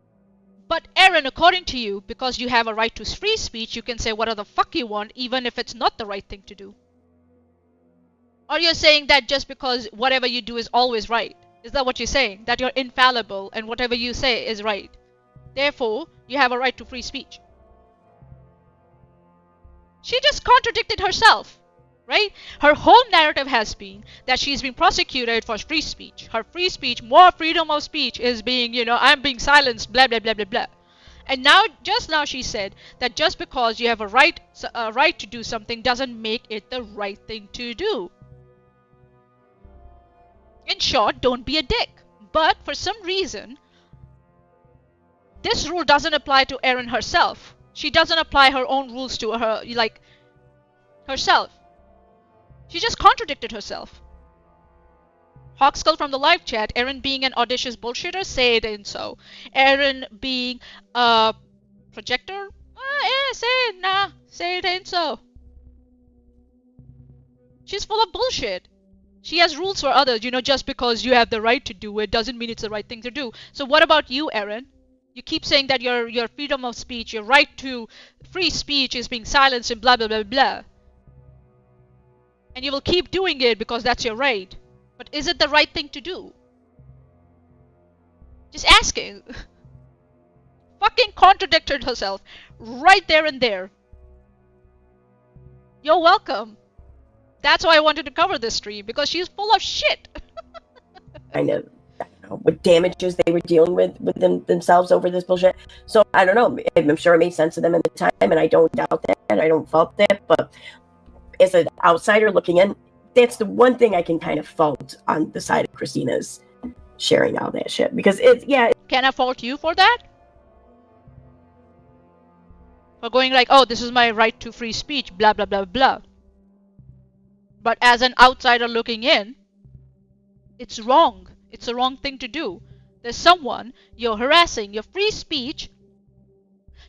But Erin, according to you, because you have a right to free speech, you can say whatever the fuck you want, even if it's not the right thing to do. Or you're saying that just because whatever you do is always right. Is that what you're saying? That you're infallible and whatever you say is right. Therefore, you have a right to free speech. She just contradicted herself, right? Her whole narrative has been that she's been prosecuted for free speech. Her free speech, more freedom of speech is being, I'm being silenced, blah, blah, blah, blah, blah. And just now she said that just because you have a right to do something doesn't make it the right thing to do. In short, don't be a dick. But for some reason, this rule doesn't apply to Erin herself. She doesn't apply her own rules to her, herself. She just contradicted herself. Hawkskull from the live chat, Erin being an audacious bullshitter, say it ain't so. Erin being a projector? Say it ain't so. She's full of bullshit. She has rules for others, just because you have the right to do it doesn't mean it's the right thing to do. So what about you, Erin? You keep saying that your freedom of speech, your right to free speech is being silenced and blah, blah, blah, blah. And you will keep doing it because that's your right. But is it the right thing to do? Just asking. Fucking contradicted herself right there and there. You're welcome. That's why I wanted to cover this stream, because she's full of shit. Kind of, I don't know, what damages they were dealing with themselves over this bullshit. So I don't know. I'm sure it made sense to them at the time, and I don't doubt that. I don't fault that. But as an outsider looking in, that's the one thing I can kind of fault on the side of Christina's sharing all that shit, because Can I fault you for that? For going like, oh, this is my right to free speech, blah, blah, blah, blah. But as an outsider looking in, it's wrong. It's the wrong thing to do. There's someone you're harassing. Your free speech,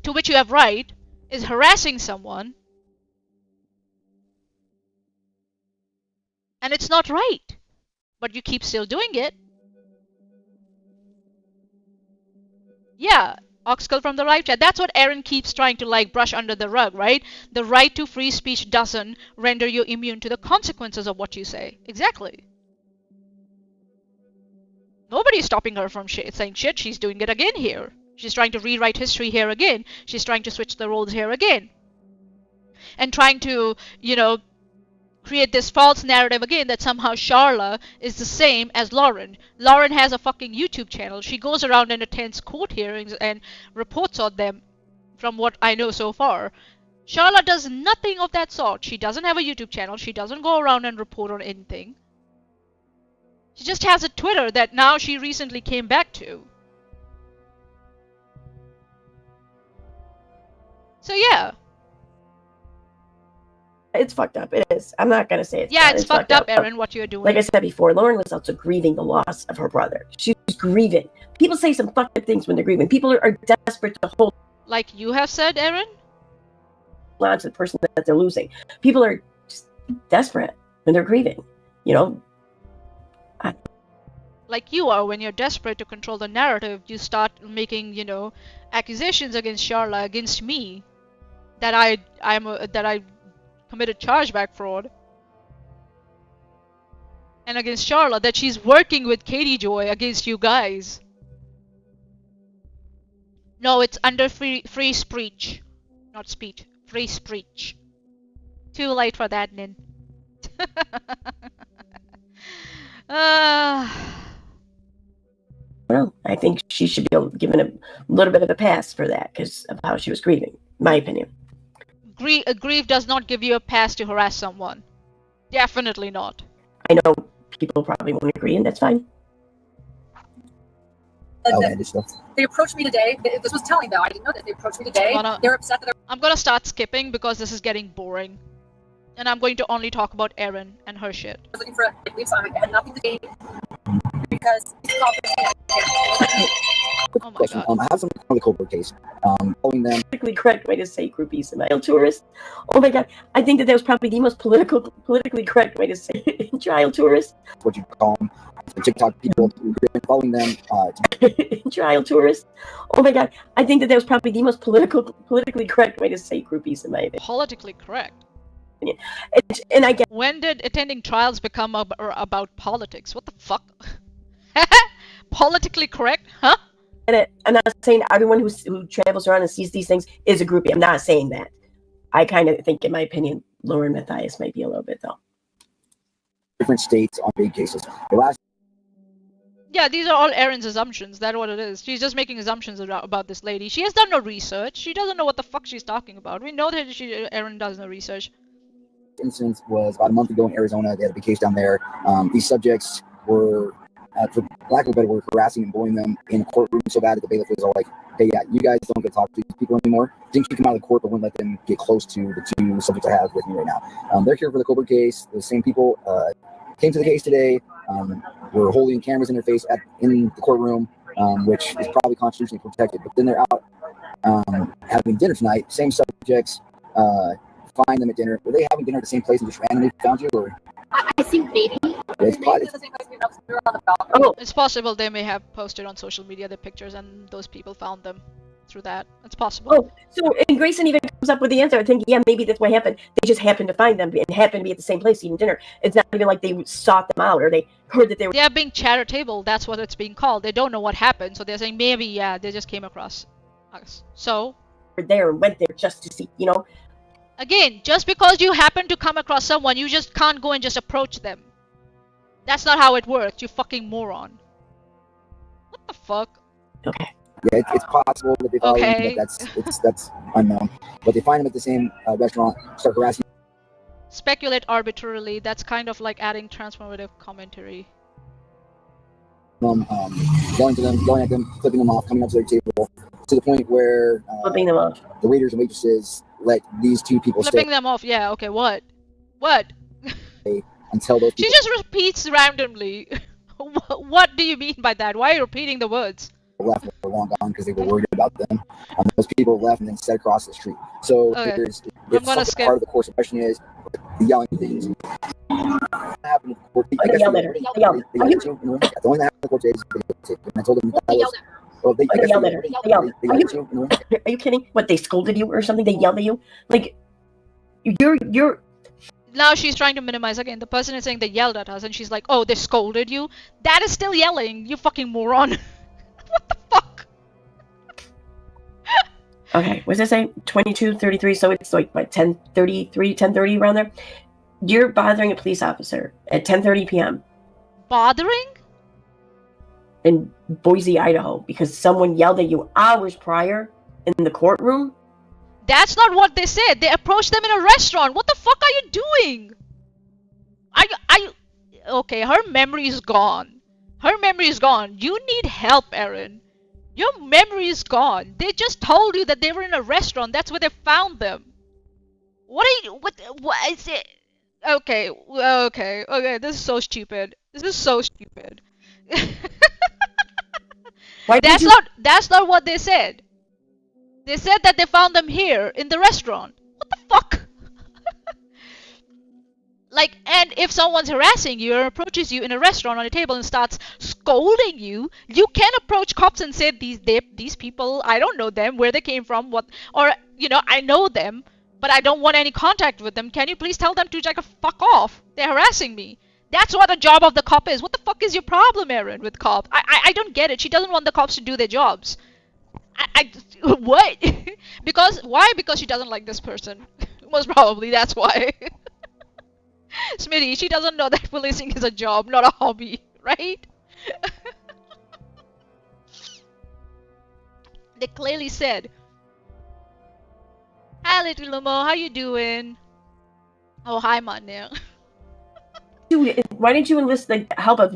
to which you have right, is harassing someone. And it's not right. But you keep still doing it. Yeah, Oxkull from the live chat. That's what Erin keeps trying to brush under the rug, right? The right to free speech doesn't render you immune to the consequences of what you say. Exactly. Nobody's stopping her from saying shit. She's doing it again here. She's trying to rewrite history here again. She's trying to switch the roles here again. And trying to, create this false narrative again that somehow Charla is the same as Lauren. Lauren has a fucking YouTube channel. She goes around and attends court hearings and reports on them, from what I know so far. Charla does nothing of that sort. She doesn't have a YouTube channel. She doesn't go around and report on anything. She just has a Twitter that now she recently came back to. So yeah. It's fucked up. It is. I'm not gonna say it's Yeah, bad. it's fucked up, Erin, what you're doing. Like I said before, Lauren was also grieving the loss of her brother. She was grieving. People say some fucked up things when they're grieving. People are desperate to hold Like you have said, Erin? on to the person that they're losing. People are just desperate when they're grieving. You know? Like you are when you're desperate to control the narrative, you start making, you know, accusations against Charla, against me, that I committed chargeback fraud, and against Charla that she's working with Katie Joy against you guys. No, it's under free speech, not speech, free speech. Too late for that, Nin. Well, I think she should be given a little bit of a pass for that because of how she was grieving, in my opinion. Grief does not give you a pass to harass someone. Definitely not. I know people probably won't agree, and that's fine. They approached me today. This was telling, though. I didn't know that. They approached me today. They're upset that I'm gonna start skipping because this is getting boring. And I'm going to only talk about Erin and her shit. I was looking for a leave, so I had nothing to do because oh my God. I have some on the Cobra case. Following them. Politically correct way to say groupies and child tourists. Oh my God, I think that was probably the most politically correct way to say child tourists. What you call them, the TikTok people, following them. Child tourists. Oh my God, I think that was probably the most politically correct way to say groupies in my opinion. Politically correct. And I get. When did attending trials become about politics? What the fuck? Politically correct, huh? I'm not saying everyone who travels around and sees these things is a groupie. I'm not saying that. I kind of think, in my opinion, Lauren Mathias might be a little bit, though. Different states on big cases. Yeah, these are all Erin's assumptions. That's what it is. She's just making assumptions about this lady. She has done no research. She doesn't know what the fuck she's talking about. We know that Erin does no research. Instance was about a month ago in Arizona. They had a big case down there. These subjects were, for lack of a better word, harassing and bullying them in a courtroom so bad that the bailiff was all like, hey, yeah, you guys don't get to talk to these people anymore. Didn't kick them out of the court, but wouldn't let them get close to the two subjects I have with me right now. They're here for the Cobra case. The same people came to the case today. Were holding cameras in their face in the courtroom, which is probably constitutionally protected. But then they're out having dinner tonight. Same subjects. Find them at dinner. Were they having dinner at the same place and just randomly found you? Or I think maybe. it's probably, It's possible they may have posted on social media their pictures and those people found them through that. It's possible. Oh, so and Grayson even comes up with the answer. I think, yeah, maybe that's what happened. They just happened to find them and happened to be at the same place eating dinner. It's not even like they sought them out or they heard that they were. They are being charitable. That's what it's being called. They don't know what happened, so they're saying maybe, yeah, they just came across us. So there and went there just to see, you know. Again, just because you happen to come across someone, you just can't go and just approach them. That's not how it works, you fucking moron. What the fuck? Okay. Yeah, it's possible that they follow him, but that's unknown. But they find him at the same restaurant, start harassing. Speculate arbitrarily. That's kind of like adding transformative commentary. Going to them, going at them, flipping them off, coming up to their table, to the point where flipping them off. The waiters and waitresses let these two people flipping them off. Yeah. Okay. What? Until those. She just repeats randomly. What do you mean by that? Why are you repeating the words? Left were long gone because they were worried about them. Those people left and then set across the street. So there's part of the course. The question is the yelling things. What happened to the court? They yelled at her. They yelled. The only thing that happened in the court is I told them They yelled at her. Well, they yelled at her. They yelled. Are you kidding? What, they scolded you or something? They yelled at you? Like, you're... Now she's trying to minimize again. The person is saying they yelled at us and she's like, oh, they scolded you? That is still yelling, you fucking moron. What the fuck? Okay, what does it say? 22:33, so it's like, what, 10:33, 10:30 around there? You're bothering a police officer at 10:30 p.m. Bothering? in Boise, Idaho, because someone yelled at you hours prior in the courtroom? That's not what they said. They approached them in a restaurant. What the fuck are you doing? Okay, her memory is gone. Her memory is gone. You need help, Erin. Your memory is gone. They just told you that they were in a restaurant. That's where they found them. What is it? Okay, okay. This is so stupid. This is so stupid. That's not what they said. They said that they found them here in the restaurant. What the fuck? Like, and if someone's harassing you or approaches you in a restaurant on a table and starts scolding you, you can approach cops and say, these people, I don't know them, where they came from, what, or, I know them, but I don't want any contact with them. Can you please tell them to like fuck off? They're harassing me. That's what the job of the cop is. What the fuck is your problem, Erin, with cop? I don't get it. She doesn't want the cops to do their jobs. What? Why? Because she doesn't like this person. Most probably, that's why. Smitty, she doesn't know that policing is a job, not a hobby, right? They clearly said, "Hi, little Lomo, how you doing?" Oh, hi, man. Why didn't you enlist the help of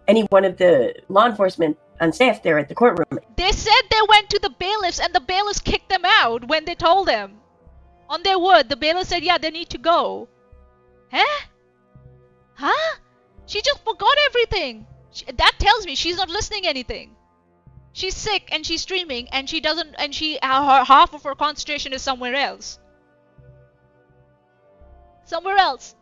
any one of the law enforcement on staff there at the courtroom? They said they went to the bailiffs and the bailiffs kicked them out when they told them. On their word, the bailiff said, yeah, they need to go. Huh? Huh? She just forgot everything. That tells me she's not listening anything. She's sick and she's streaming and half of her concentration is somewhere else. Somewhere else.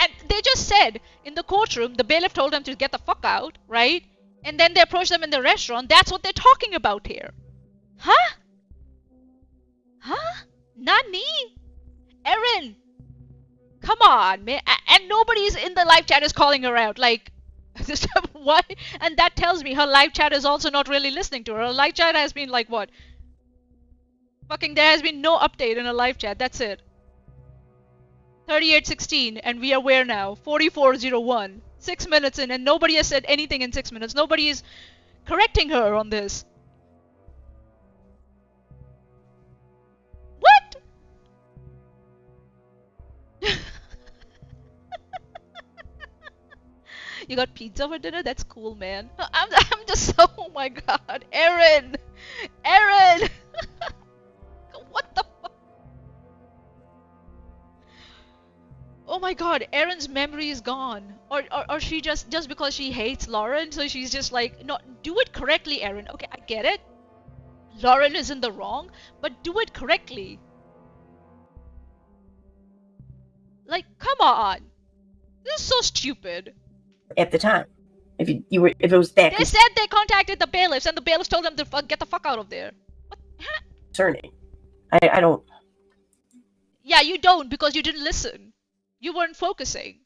And they just said in the courtroom, the bailiff told them to get the fuck out, right? And then they approached them in the restaurant. That's what they're talking about here. Huh? Huh? Nani? Erin! Come on, man. And nobody's in the live chat is calling her out. Like, what? And that tells me her live chat is also not really listening to her. Her live chat has been like, what? Fucking, there has been no update in her live chat. That's it. 38:16, and we are where now? 44:01. 6 minutes in, and nobody has said anything in 6 minutes. Nobody is correcting her on this. What? You got pizza for dinner? That's cool, man. I'm just so, oh my god. Erin! Erin! What the fuck? Oh my god, Erin's memory is gone. Or she just because she hates Lauren, so she's just like, no, do it correctly, Erin. Okay, I get it. Lauren is in the wrong, but do it correctly. Like, come on. This is so stupid. At the time, if it was that They said they contacted the bailiffs, and the bailiffs told them to get the fuck out of there. What? Huh? concerning, I don't. Yeah, you don't because you didn't listen. You weren't focusing.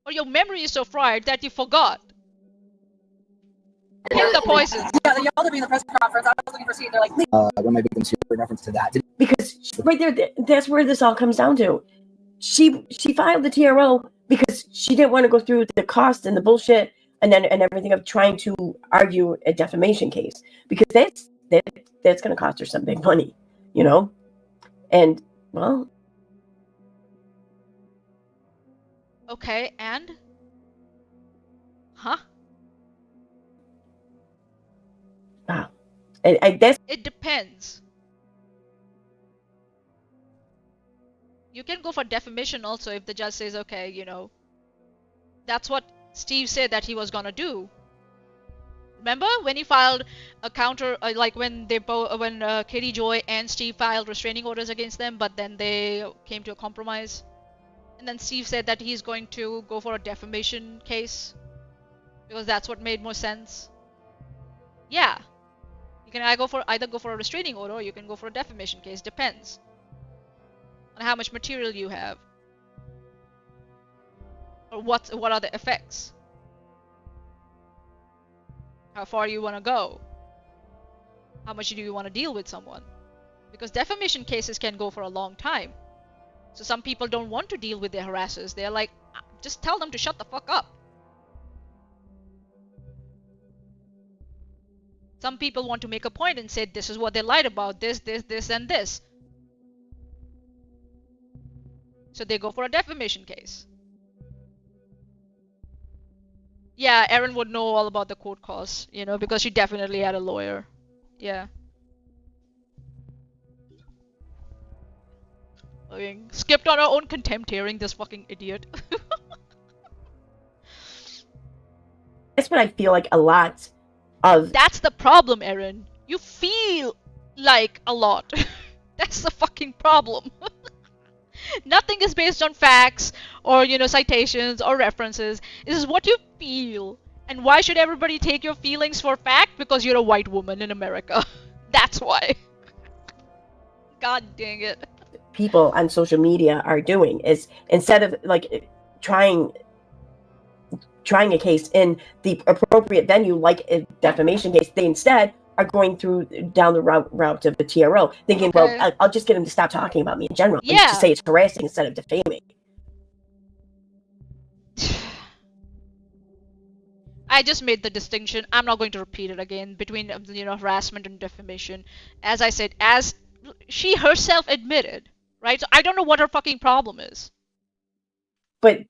Or your memory is so fried that you forgot. Pick the poison. Yeah, y'all to be in the press conference. I was looking for a seat. They're like, One of my victims here in reference to that. Because right there, that's where this all comes down to. She filed the TRO because she didn't want to go through the cost and the bullshit and everything of trying to argue a defamation case, because that's going to cost her some big money, you know. And well, Okay, and? Huh? wow, that's It depends. You can go for defamation also if the judge says, okay, you know, that's what Steve said that he was gonna do. Remember when he filed a counter, like when Katie Joy and Steve filed restraining orders against them, but then they came to a compromise, and then Steve said that he's going to go for a defamation case because that's what made more sense. Yeah, you can either go for a restraining order or you can go for a defamation case. Depends on how much material you have, or what are the effects, how far you want to go, how much do you want to deal with someone, because defamation cases can go for a long time. So some people don't want to deal with their harassers. They're like, just tell them to shut the fuck up. Some people want to make a point and say this is what they lied about, this, and this. So they go for a defamation case. Yeah, Erin would know all about the court cause, you know, because she definitely had a lawyer. Yeah. Skipped on her own contempt hearing, this fucking idiot. That's what I feel like a lot of. That's the problem, Erin. You feel like a lot. That's the fucking problem. Nothing is based on facts or, you know, citations or references. This is what you feel. And why should everybody take your feelings for fact? Because you're a white woman in America. That's why. God dang it. People on social media are doing is, instead of like trying a case in the appropriate venue, like a defamation case, they instead are going down the route of the TRO, thinking, Okay. well, I'll just get him to stop talking about me in general, and Yeah. to say it's harassing instead of defaming. I just made the distinction. I'm not going to repeat it again between, you know, harassment and defamation. As I said, as she herself admitted, right? So I don't know what her fucking problem is. And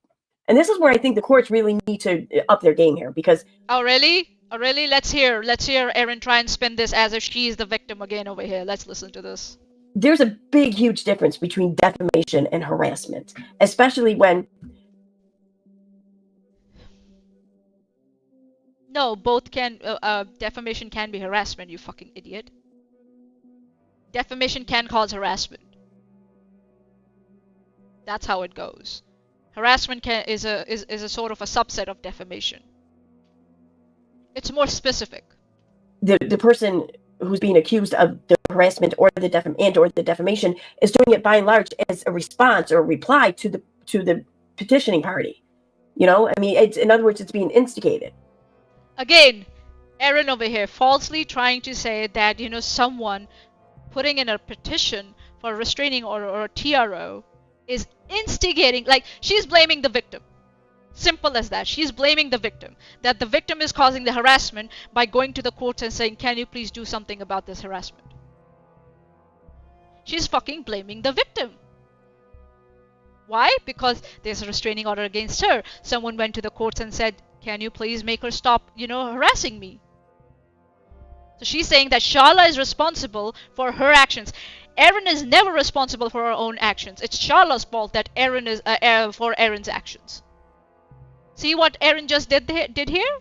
this is where I think the courts really need to up their game here, because. Oh really? Oh really? Let's hear Erin try and spin this as if she's the victim again over here. Let's listen to this. There's a big, huge difference between defamation and harassment, especially when. No, both can. Defamation can be harassment. You fucking idiot. Defamation can cause harassment. That's how it goes. Harassment is a sort of a subset of defamation. It's more specific. The person who's being accused of the harassment or the defamation is doing it by and large as a response or a reply to the petitioning party. You know, I mean, in other words, it's being instigated. Again, Erin over here falsely trying to say that, you know, someone putting in a petition for a restraining order or a TRO is instigating, like, she's blaming the victim. Simple as that. She's blaming the victim. That the victim is causing the harassment by going to the courts and saying, can you please do something about this harassment? She's fucking blaming the victim. Why? Because there's a restraining order against her. Someone went to the courts and said, can you please make her stop, you know, harassing me? So she's saying that Sharla is responsible for her actions. Erin is never responsible for her own actions. It's Sharla's fault that Erin is for Erin's actions. See what Erin just did here?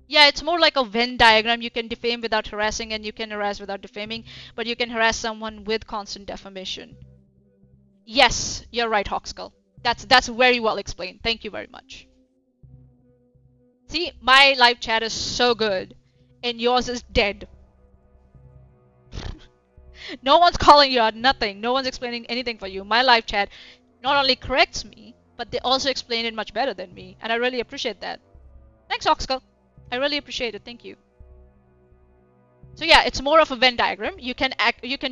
Yeah, it's more like a Venn diagram. You can defame without harassing and you can harass without defaming, but you can harass someone with constant defamation. Yes, you're right, Hawkskull. That's very well explained. Thank you very much. See, my live chat is so good, and yours is dead. No one's calling you out, nothing. No one's explaining anything for you. My live chat not only corrects me, but they also explain it much better than me, and I really appreciate that. Thanks, Hawkskull. I really appreciate it. Thank you. So yeah, it's more of a Venn diagram. You can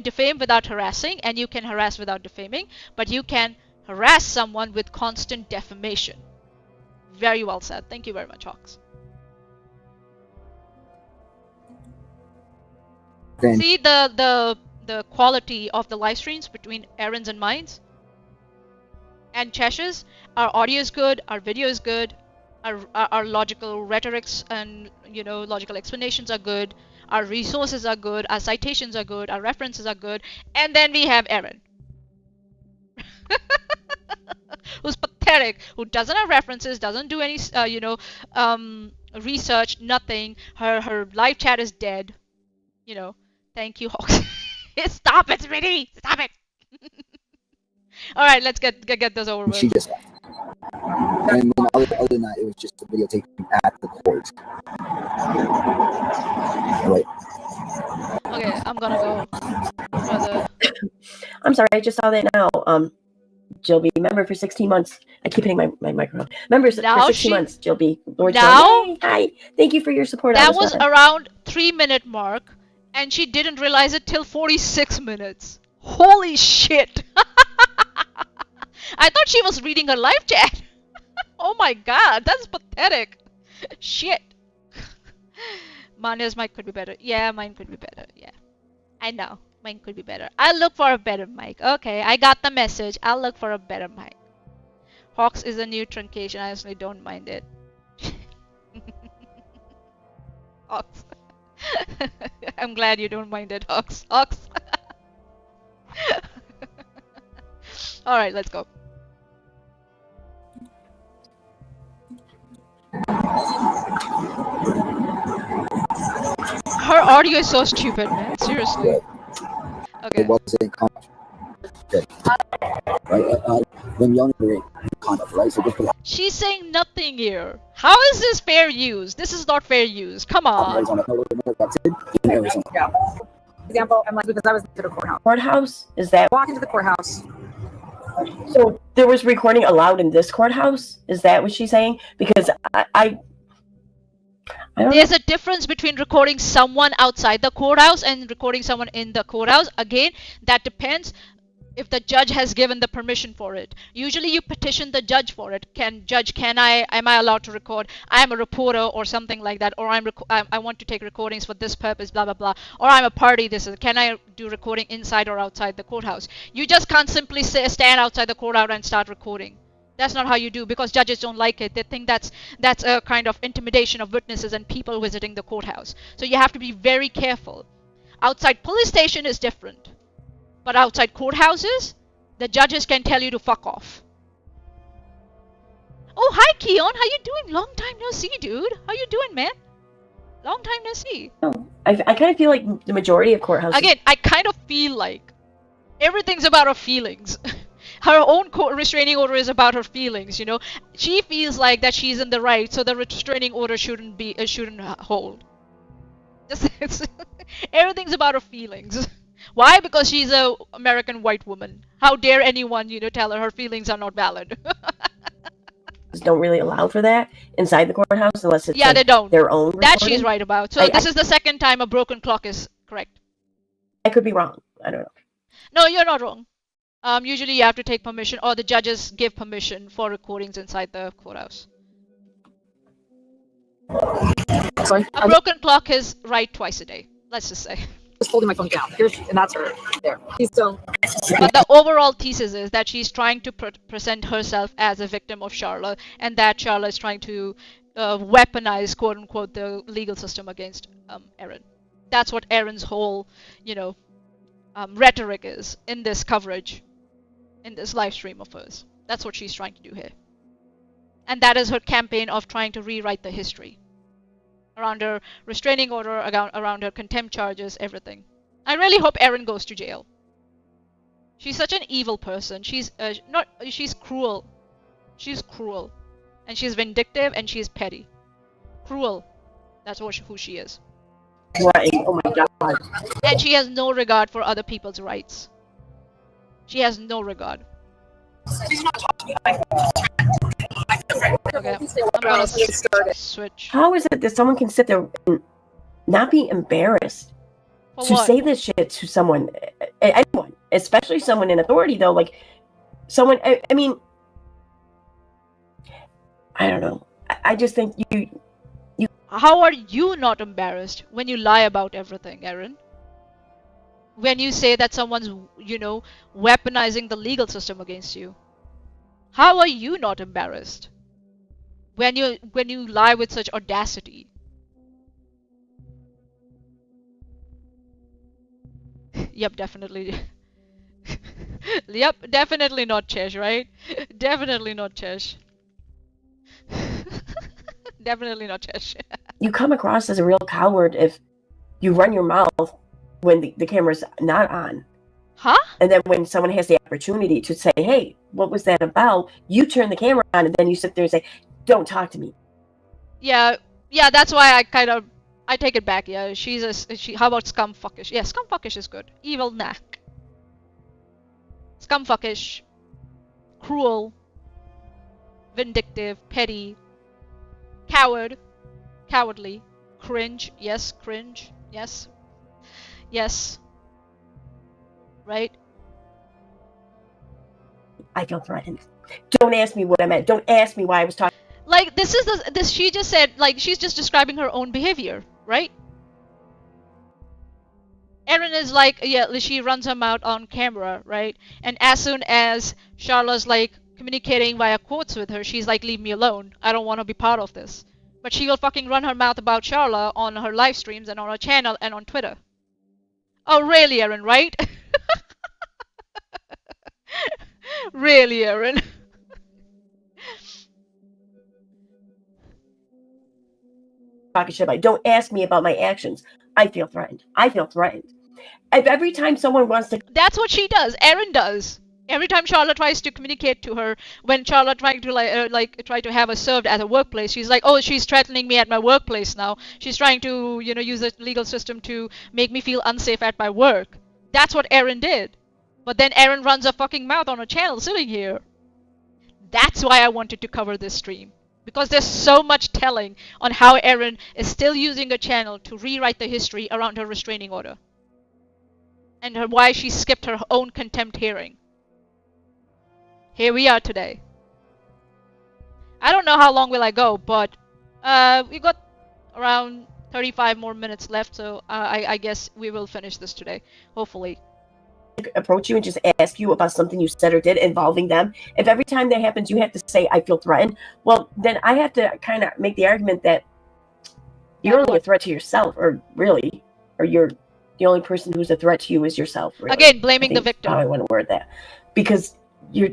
defame without harassing, and you can harass without defaming, but you can harass someone with constant defamation. Very well said. Thank you very much, Hawks. Then, See the quality of the live streams between Erin's and mine's and Chesh's. Our audio is good, our video is good, our logical rhetorics and, you know, logical explanations are good, our resources are good, our citations are good, our references are good, and then we have Erin. Who's pathetic, who doesn't have references, doesn't do any, research, nothing. Her live chat is dead. You know, thank you, Hawks. Stop it, Smitty! Stop it! Alright, let's get this over with. she just left. And then other than that, it was just a videotaping at the court. Right. Okay, I'm gonna go further. I'm sorry, I just saw that now. Jill B, member for 16 months. I keep hitting my microphone. Members for 16 months, Jill B. Lord now? Jill. Hi. Thank you for your support. That was around 3-minute mark. And she didn't realize it till 46 minutes. Holy shit! I thought she was reading her live chat. Oh my god, that's pathetic. Shit. Manya's mic could be better. Yeah, mine could be better. Yeah. I know. Mine could be better. I'll look for a better mic. Okay, I got the message. I'll look for a better mic. Hawks is a new truncation. I honestly don't mind it. Hawks. I'm glad you don't mind it, Hawks. Hawks. Alright, let's go. Her audio is so stupid, man. Seriously. Okay. It wasn't content. Okay. Right? When you only content, right? So just put She's saying nothing here. How is this fair use? This is not fair use. Come on. Arizona. That's it. In Arizona. Yeah. Example, I'm like, because I was to the courthouse. Courthouse? Is that Walk into the courthouse. so? There was recording allowed in this courthouse? Is that what she's saying? Because I don't know. There's a difference between recording someone outside the courthouse and recording someone in the courthouse. Again, that depends if the judge has given the permission for it. Usually you petition the judge for it. Am I allowed to record? I am a reporter or something like that, or I want to take recordings for this purpose, blah blah blah, or I'm a party, can I do recording inside or outside the courthouse? You just can't simply stand outside the courthouse and start recording. That's not how you do, because judges don't like it. They think that's a kind of intimidation of witnesses and people visiting the courthouse. So you have to be very careful. Outside police station is different. But outside courthouses, the judges can tell you to fuck off. Oh, hi, Keon. How you doing? Long time no see, dude. How you doing, man? Long time no see. Oh, I kind of feel like the majority of courthouses. Again, I kind of feel like everything's about her feelings. Her own restraining order is about her feelings, you know. She feels like that she's in the right, so the restraining order shouldn't hold. Just everything's about her feelings. Why? Because she's a American white woman. How dare anyone, tell her feelings are not valid? Don't really allow for that inside the courthouse unless it's they don't. Their own That recording. she's right about. So this is the second time a broken clock is correct. I could be wrong. I don't know. No, you're not wrong. Usually you have to take permission, or the judges give permission for recordings inside the courthouse. Sorry? A broken clock is right twice a day. Let's just say. Just holding my phone down. And that's her. There. She's still. But the overall thesis is that she's trying to present herself as a victim of Charlotte, and that Charlotte is trying to weaponize, quote unquote, the legal system against Erin. That's what Erin's whole, rhetoric is in this coverage, in this live stream of hers. That's what she's trying to do here. And that is her campaign of trying to rewrite the history. Around her restraining order, around her contempt charges, everything. I really hope Erin goes to jail. She's such an evil person. She's cruel. She's cruel. And she's vindictive and she's petty. Cruel. That's who she is. Right. Oh my god. And she has no regard for other people's rights. She has no regard. Okay, I'm gonna switch. How is it that someone can sit there and not be embarrassed For to what? say this shit to someone, anyone, especially someone in authority, though? Like, someone, I mean, I don't know. I just think you. How are you not embarrassed when you lie about everything, Erin? When you say that someone's, weaponizing the legal system against you. How are you not embarrassed? When you lie with such audacity. Yep, definitely. Yep, definitely not Chesh, right? Definitely not Chesh. Definitely not Chesh. You come across as a real coward if you run your mouth when the camera's not on. Huh? And then when someone has the opportunity to say, hey, what was that about? You turn the camera on and then you sit there and say, don't talk to me. Yeah, that's why I take it back. Yeah, how about scumfuckish? Yeah, scumfuckish is good. Evil, nah. Scumfuckish, cruel, vindictive, petty, cowardly, cringe, yes, Yes. Right? I feel threatened. Don't ask me what I meant. Don't ask me why I was talking. Like, this is this she just said, like, she's just describing her own behavior, right? Erin is like, yeah, she runs her mouth on camera, right? And as soon as Charlotte's like communicating via quotes with her, she's like, leave me alone. I don't want to be part of this. But she will fucking run her mouth about Charlotte on her live streams and on her channel and on Twitter. Oh, really, Erin, right? Really, Erin? Talking shit about. Don't ask me about my actions. I feel threatened. I feel threatened. If every time someone wants to, That's what she does. Erin does. Every time Charlotte tries to communicate to her, when Charlotte trying to try to have her served at a workplace, she's like, oh, she's threatening me at my workplace now. She's trying to, use the legal system to make me feel unsafe at my work. That's what Erin did. But then Erin runs her fucking mouth on her channel sitting here. That's why I wanted to cover this stream. Because there's so much telling on how Erin is still using her channel to rewrite the history around her restraining order. And why she skipped her own contempt hearing. Here we are today. I don't know how long will I go, but we got around 35 more minutes left, so I guess we will finish this today, hopefully. approach you and just ask you about something you said or did involving them, if every time that happens you have to say, I feel threatened, well, then I have to kind of make the argument that you're only a threat to yourself, or you're the only person who's a threat to you is yourself. Really. Again, blaming the victim. How I want to word that. Because you're...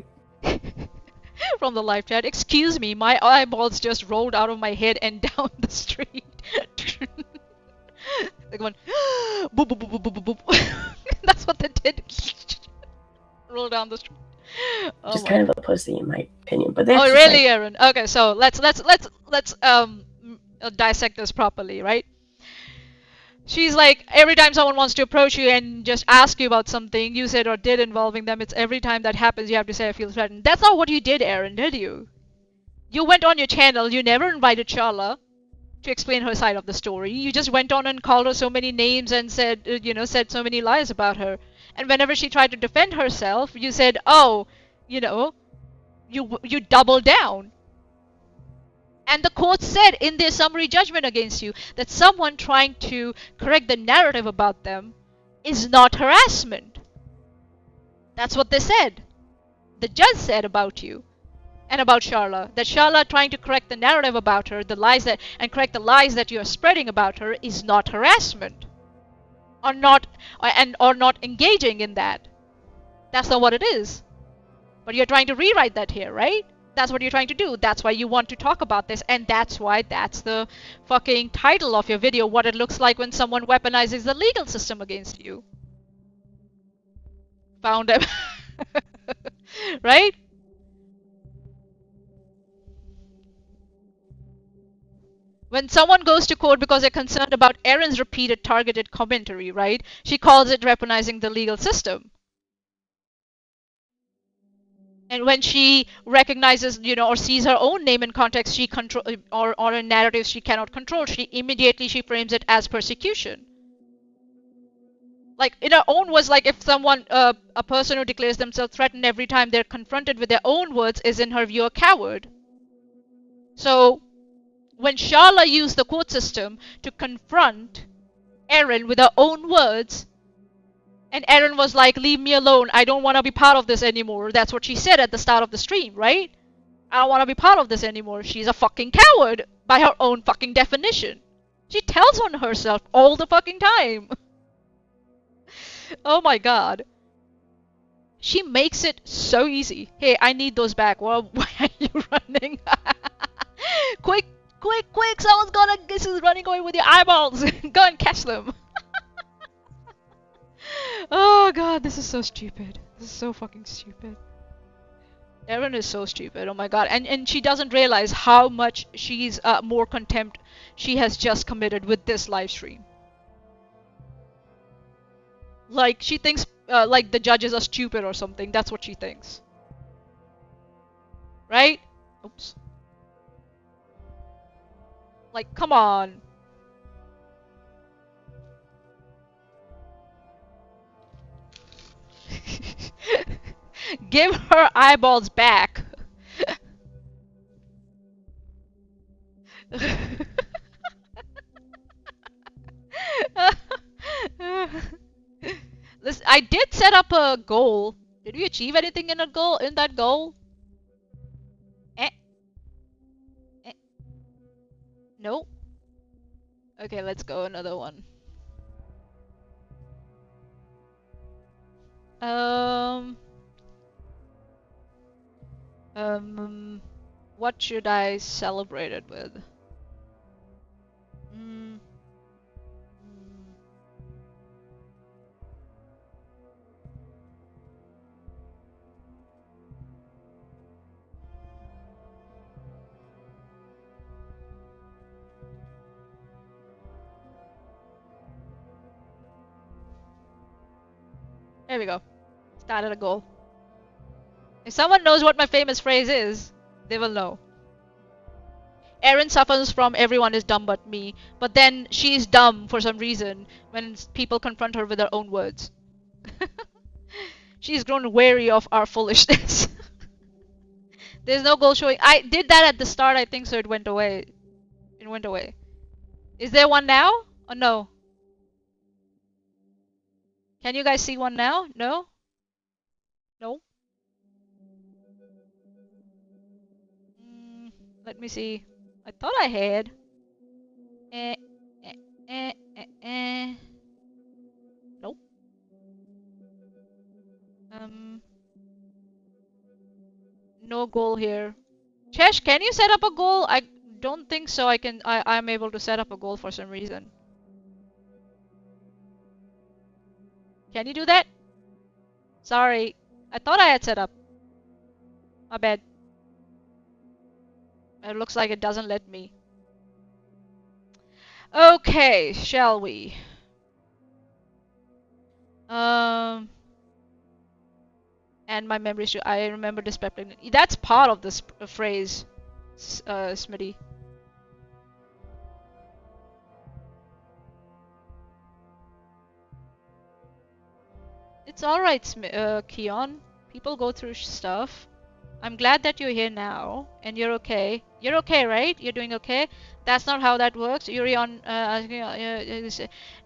From the live chat, excuse me, my eyeballs just rolled out of my head and down the street. Like one, boop, boop, boop, boop, boop, boop, boop. That's what they did. Roll down the street. Oh just my. kind of a pussy in my opinion, but that's Oh just really, like... Erin? Okay, so let's dissect this properly, right? She's like, every time someone wants to approach you and just ask you about something you said or did involving them, it's every time that happens you have to say, I feel threatened. That's not what you did, Erin, did you? You went on your channel, you never invited Charla to explain her side of the story. You just went on and called her so many names and said, said so many lies about her. And whenever she tried to defend herself, you said, oh, you doubled down. And the court said in their summary judgment against you that someone trying to correct the narrative about them is not harassment. That's what they said. The judge said about you and about Charla, that Charla trying to correct the narrative about her, and correct the lies that you are spreading about her is not harassment. Or not engaging in that. That's not what it is. But you're trying to rewrite that here, right? That's what you're trying to do. That's why you want to talk about this, and that's why that's the fucking title of your video, what it looks like when someone weaponizes the legal system against you. Found him. Right? When someone goes to court because they're concerned about Erin's repeated targeted commentary, right? She calls it weaponizing the legal system. And when she recognizes, or sees her own name in context or in narratives she cannot control, she frames it as persecution. Like, in her own words, like if someone, a person who declares themselves threatened every time they're confronted with their own words is, in her view, a coward. So, when Charla used the court system to confront Erin with her own words, and Erin was like, leave me alone, I don't want to be part of this anymore. That's what she said at the start of the stream, right? I don't want to be part of this anymore. She's a fucking coward by her own fucking definition. She tells on herself all the fucking time. Oh my god. She makes it so easy. Hey, I need those back. Well, why are you running? Quick, quick, quick, this is running away with your eyeballs. Go and catch them. Oh god, this is so stupid. This is so fucking stupid. Erin is so stupid, oh my god. And she doesn't realize how much she's more contempt she has just committed with this live stream. Like, she thinks like the judges are stupid or something. That's what she thinks. Right? Oops. Like, come on. Give her eyeballs back. Listen, I did set up a goal. Did we achieve anything in a goal? In that goal? Eh? Eh? No. Okay, let's go another one. What should I celebrate it with? Mm. There we go. Started a goal. If someone knows what my famous phrase is, they will know. Erin suffers from everyone is dumb but me, but then she's dumb for some reason when people confront her with their own words. She's grown wary of our foolishness. There's no goal showing. I did that at the start, I think, so it went away. It went away. Is there one now? Or no? Can you guys see one now? No? No? Let me see. I thought I had. Nope. No goal here. Chesh, can you set up a goal? I don't think so. I'm able to set up a goal for some reason. Can you do that? Sorry. I thought I had set up. My bad. It looks like it doesn't let me. Okay, shall we? And my memory should. I remember this peptide. That's part of this phrase, Smitty. It's alright, Keon. People go through stuff. I'm glad that you're here now, and you're okay. You're okay, right? You're doing okay? That's not how that works. You're on...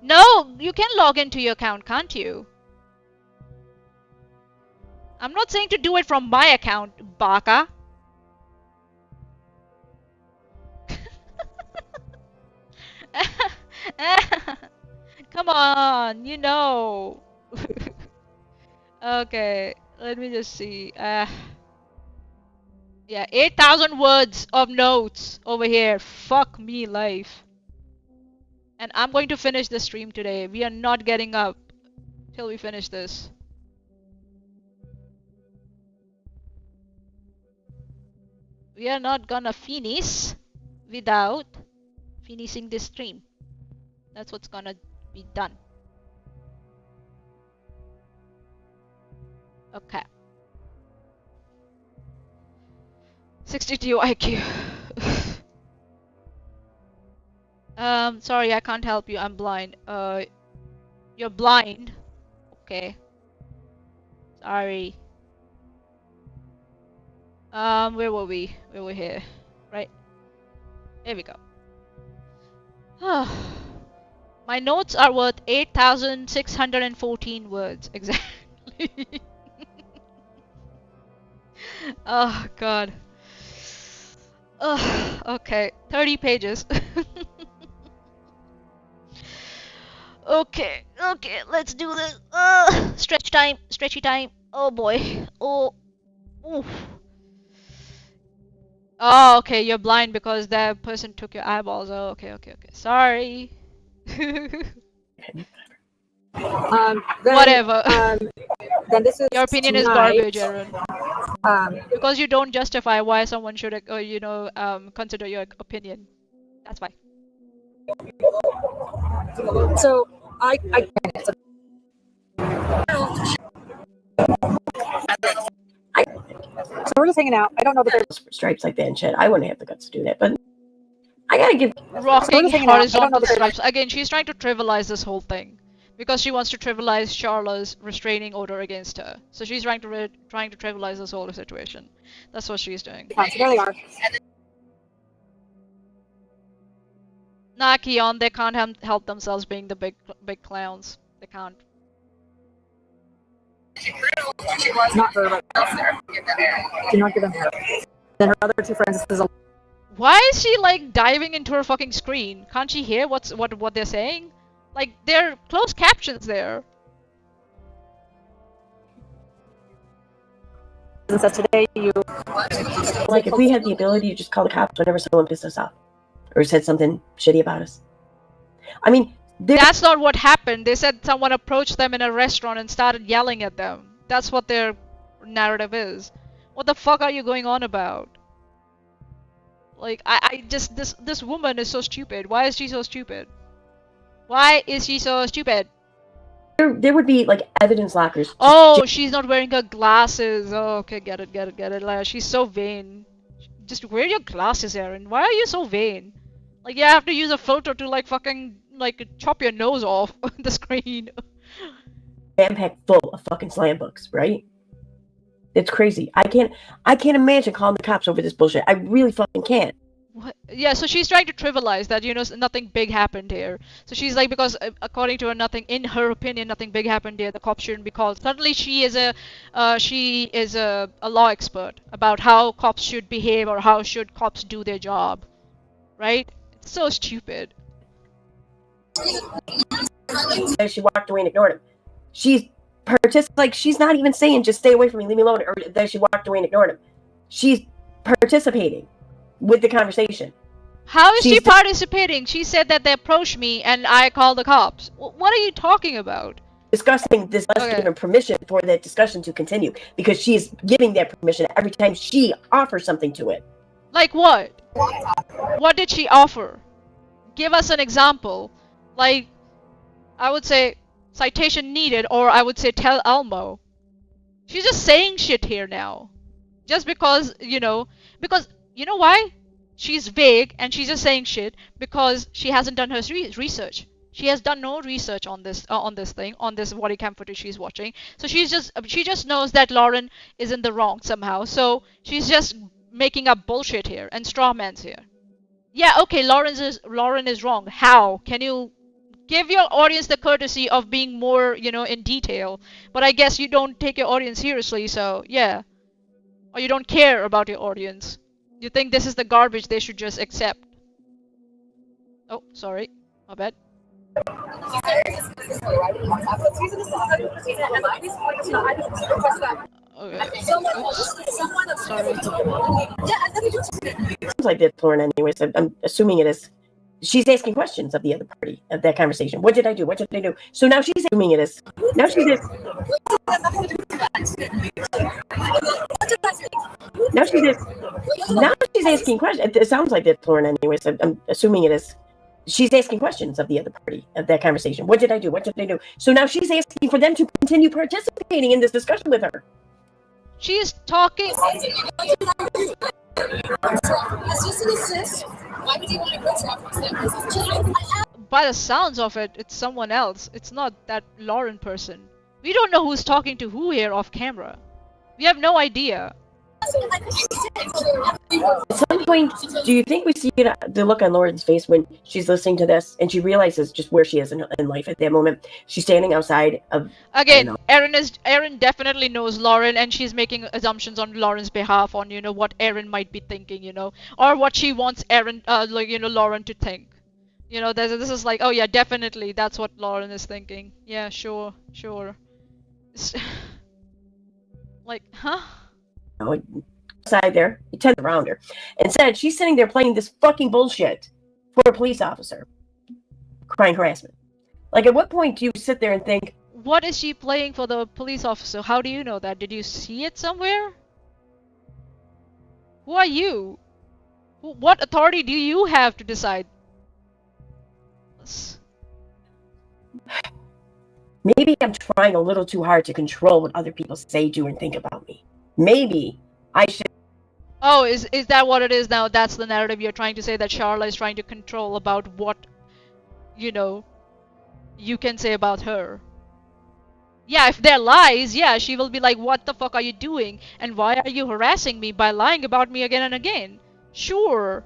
No! You can log into your account, can't you? I'm not saying to do it from my account, Baka. Come on, you know. Okay, let me just see. Yeah, 8,000 words of notes over here. Fuck me life. And I'm going to finish the stream today. We are not getting up till we finish this. We are not gonna finish without finishing this stream. That's what's gonna be done. Okay. 62 IQ. Sorry, I can't help you. I'm blind. You're blind. Okay. Sorry. Where were we? We were here. Right. There we go. My notes are worth 8,614 words. Exactly. Oh, God. Okay. 30 pages. Okay, let's do this. Stretch time, stretchy time. Oh boy. Oh. Oof. Oh, okay, you're blind because that person took your eyeballs. Oh, okay. Sorry. Whatever. Then this is Your opinion is tonight. garbage, Aaron. Because you don't justify why someone should, consider your opinion. That's why. So so we're just hanging out. I don't know that there's stripes like that and shit. I wouldn't have the guts to do that, but I gotta give rocking horizontal stripes. Again, she's trying to trivialize this whole thing. because she wants to trivialize Charlotte's restraining order against her. So she's trying to trivialize this whole situation. That's what she's doing. So there they are. Nah, Keon, they can't help themselves being the big clowns. They can't. Not her, but else there. Do not give them her. Then her other two friends is a Why is she like diving into her fucking screen? Can't she hear what they're saying? Like, there are closed captions there. so today you Like, if we had the ability to just call the cops whenever someone pissed us off or said something shitty about us. I mean, that's not what happened. They said someone approached them in a restaurant and started yelling at them. That's what their narrative is. What the fuck are you going on about? Like, I just, this woman is so stupid. Why is she so stupid? Why is she so stupid? There would be, like, evidence lockers. Oh, she's not wearing her glasses. Oh, okay, get it. Like, she's so vain. Just wear your glasses, Aaron. Why are you so vain? Like, you have to use a filter to, like, fucking, like, chop your nose off the screen. Jam packed full of fucking slam books, right? It's crazy. I can't imagine calling the cops over this bullshit. I really fucking can't. What? Yeah, so she's trying to trivialize that, you know, nothing big happened here. So she's like, because according to her, in her opinion, nothing big happened here. The cops shouldn't be called. Suddenly, she is a law expert about how cops should behave or how should cops do their job, right? It's so stupid. She walked away and ignored him. She's she's not even saying just stay away from me, leave me alone, or that she walked away and ignored him. She's participating with the conversation. How is she participating? She said that they approached me and I called the cops. What are you talking about? Discussing this, giving permission for that discussion to continue, because she's giving that permission every time she offers something to it. Like what? What did she offer? Give us an example. Like, I would say citation needed, or I would say tell Elmo. She's just saying shit here now. Just because, you know why? She's vague and she's just saying shit because she hasn't done her research. She has done no research on this body cam footage she's watching. So she just knows that Lauren is in the wrong somehow. So she's just making up bullshit here and strawmans here. Yeah, okay, Lauren is wrong. How? Can you give your audience the courtesy of being more, in detail? But I guess you don't take your audience seriously, so yeah. Or you don't care about your audience. You think this is the garbage they should just accept. Oh, sorry. My bad. Okay. Sorry. Seems like that's Lauren anyways. I'm assuming it is. She's asking questions of the other party of that conversation. What did I do? What did I do? So now she's assuming it is. Now she's asking questions. It sounds like that's Lauren anyways. I'm assuming it is. She's asking questions of the other party of that conversation. What did I do? What did I do? So now she's asking for them to continue participating in this discussion with her. She is talking. By the sounds of it, it's someone else. It's not that Lauren person. We don't know who's talking to who here off camera. We have no idea. At some point, do you think we see the look on Lauren's face when she's listening to this and she realizes just where she is in life at that moment? She's standing outside of... Again, Erin definitely knows Lauren, and she's making assumptions on Lauren's behalf on, what Erin might be thinking, or what she wants Lauren to think. This is like, oh yeah, definitely, that's what Lauren is thinking. Yeah, sure. Like, huh? Outside there, he turned around her and said she's sitting there playing this fucking bullshit for a police officer. Crying harassment. Like, at what point do you sit there and think, what is she playing for the police officer? How do you know that? Did you see it somewhere? Who are you? What authority do you have to decide? Maybe I'm trying a little too hard to control what other people say, do, and think about me. Maybe I should... Oh, is that what it is now? That's the narrative you're trying to say, that Charla is trying to control about what, you can say about her. Yeah, if they're lies, yeah, she will be like, what the fuck are you doing? And why are you harassing me by lying about me again and again? Sure.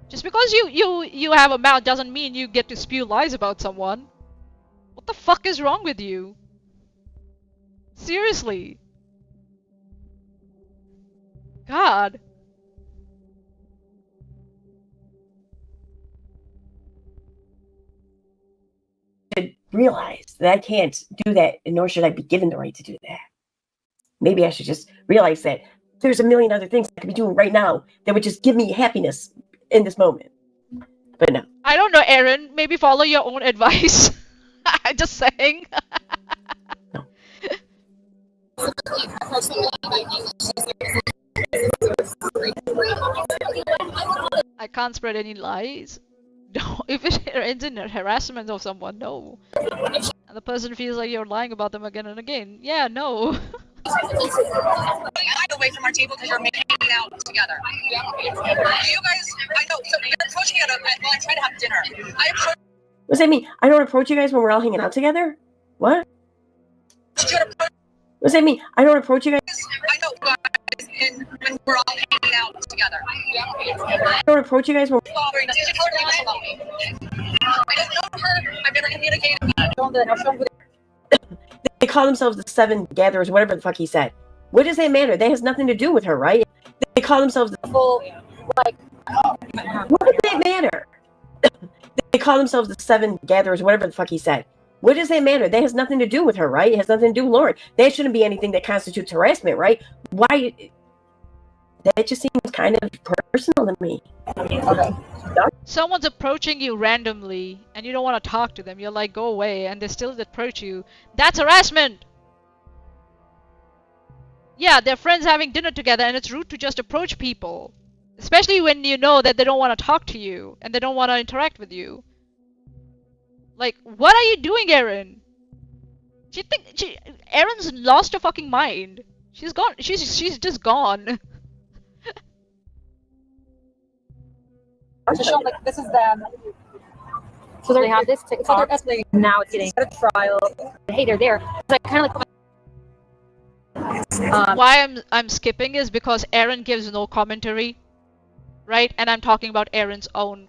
Just because you have a mouth doesn't mean you get to spew lies about someone. What the fuck is wrong with you? Seriously. God. Should realize that I can't do that, and nor should I be given the right to do that. Maybe I should just realize that there's a million other things I could be doing right now that would just give me happiness in this moment. But no. I don't know, Aaron. Maybe follow your own advice. I'm just saying. I can't spread any lies. No, if it ends in harassment of someone, no. And the person feels like you're lying about them again and again. Yeah, no. I away from our table because you're making out together. You guys, I know, so you're approaching at while I'm trying to have dinner. I approach. What does that mean? I don't approach you guys when we're all hanging out together? What? What does that mean? I don't approach you guys? I know, guys, and when we're all hanging out together. I don't approach you guys when Bothering us. She told her to leave us alone. I don't know her. I've never communicated. they call themselves the Seven Gatherers, whatever the fuck he said. What does that matter? That has nothing to do with her, right? They call themselves the Full, like, what does that matter? They call themselves the Seven Gatherers, whatever the fuck he said. What does that matter? That has nothing to do with her, right? It has nothing to do with Lauren. That shouldn't be anything that constitutes harassment, right? Why? That just seems kind of personal to me. Okay. Someone's approaching you randomly and you don't want to talk to them. You're like, go away, and they still approach you. That's harassment! Yeah, they're friends having dinner together and it's rude to just approach people. Especially when you know that they don't want to talk to you and they don't want to interact with you. Like, what are you doing, Erin? Erin's lost her fucking mind. She's gone. She's just gone. to show like this is them. So they have this TikTok. So now it's getting a trial. Hey, they're there. So I kind of like. Why I'm skipping is because Erin gives no commentary, right? And I'm talking about Erin's own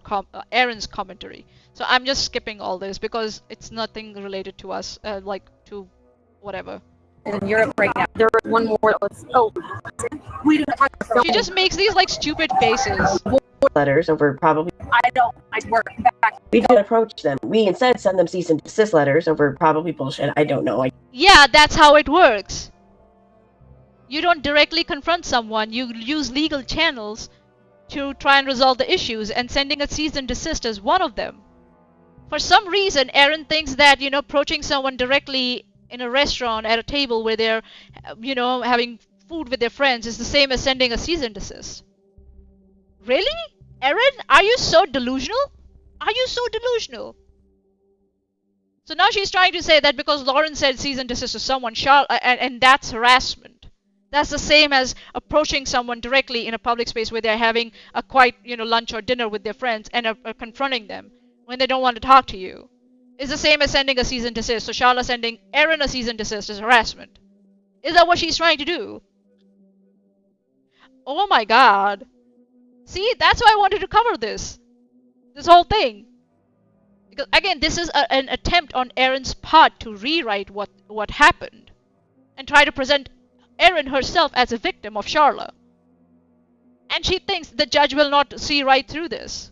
Erin's commentary. So I'm just skipping all this because it's nothing related to us, like to whatever. In Europe right now, there was one more that was. Oh, we didn't talk about. She just makes these like stupid faces. Letters over probably. I don't. I work back. We didn't approach them. We instead send them cease and desist letters over probably bullshit. I don't know. Yeah, that's how it works. You don't directly confront someone. You use legal channels to try and resolve the issues, and sending a cease and desist is one of them. For some reason, Erin thinks that, you know, approaching someone directly in a restaurant at a table where they're, you know, having food with their friends is the same as sending a cease and desist. Really? Erin, are you so delusional? Are you so delusional? So now she's trying to say that because Lauren said cease and desist to someone, and that's harassment. That's the same as approaching someone directly in a public space where they're having a quiet, you know, lunch or dinner with their friends and confronting them when they don't want to talk to you. It's the same as sending a cease and desist. So Charlotte sending Erin a cease and desist is harassment. Is that what she's trying to do? Oh my god. See, that's why I wanted to cover this whole thing. Because again, this is an attempt on Erin's part to rewrite what happened and try to present Erin herself as a victim of Charlotte. And she thinks the judge will not see right through this.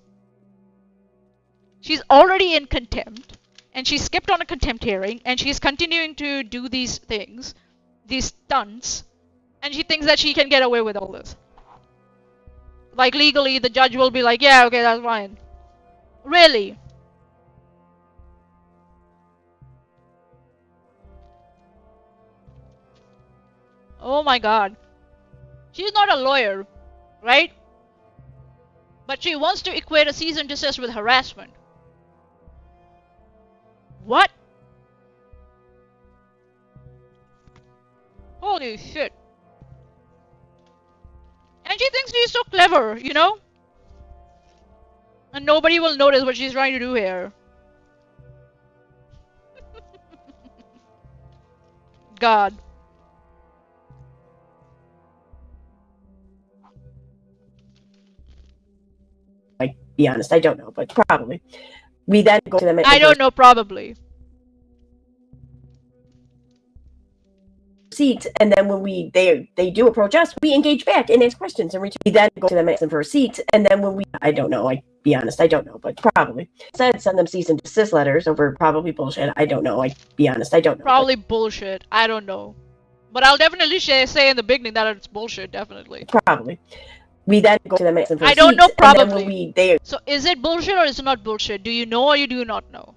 She's already in contempt, and she skipped on a contempt hearing, and she's continuing to do these things, these stunts, and she thinks that she can get away with all this. Like legally, the judge will be like, yeah, okay, that's fine. Really? Oh my god. She's not a lawyer, right? But she wants to equate a cease and desist with harassment. What? Holy shit. And she thinks she's so clever, you know? And nobody will notice what she's trying to do here. God. Be honest, I don't know, but probably. We then go to them. I don't know, probably. Seat, and then when they do approach us, we engage back and ask questions and return. We then go to them and ask them for a seat, and then when I don't know, be honest, I don't know, but probably send them cease and desist letters over probably bullshit. I don't know, be honest, I don't know. Probably bullshit. I don't know, but I'll definitely say in the beginning that it's bullshit. Definitely. Probably. We then go to them and ask them for a I don't seat, know. Probably. And then when So is it bullshit or is it not bullshit? Do you know or you do not know?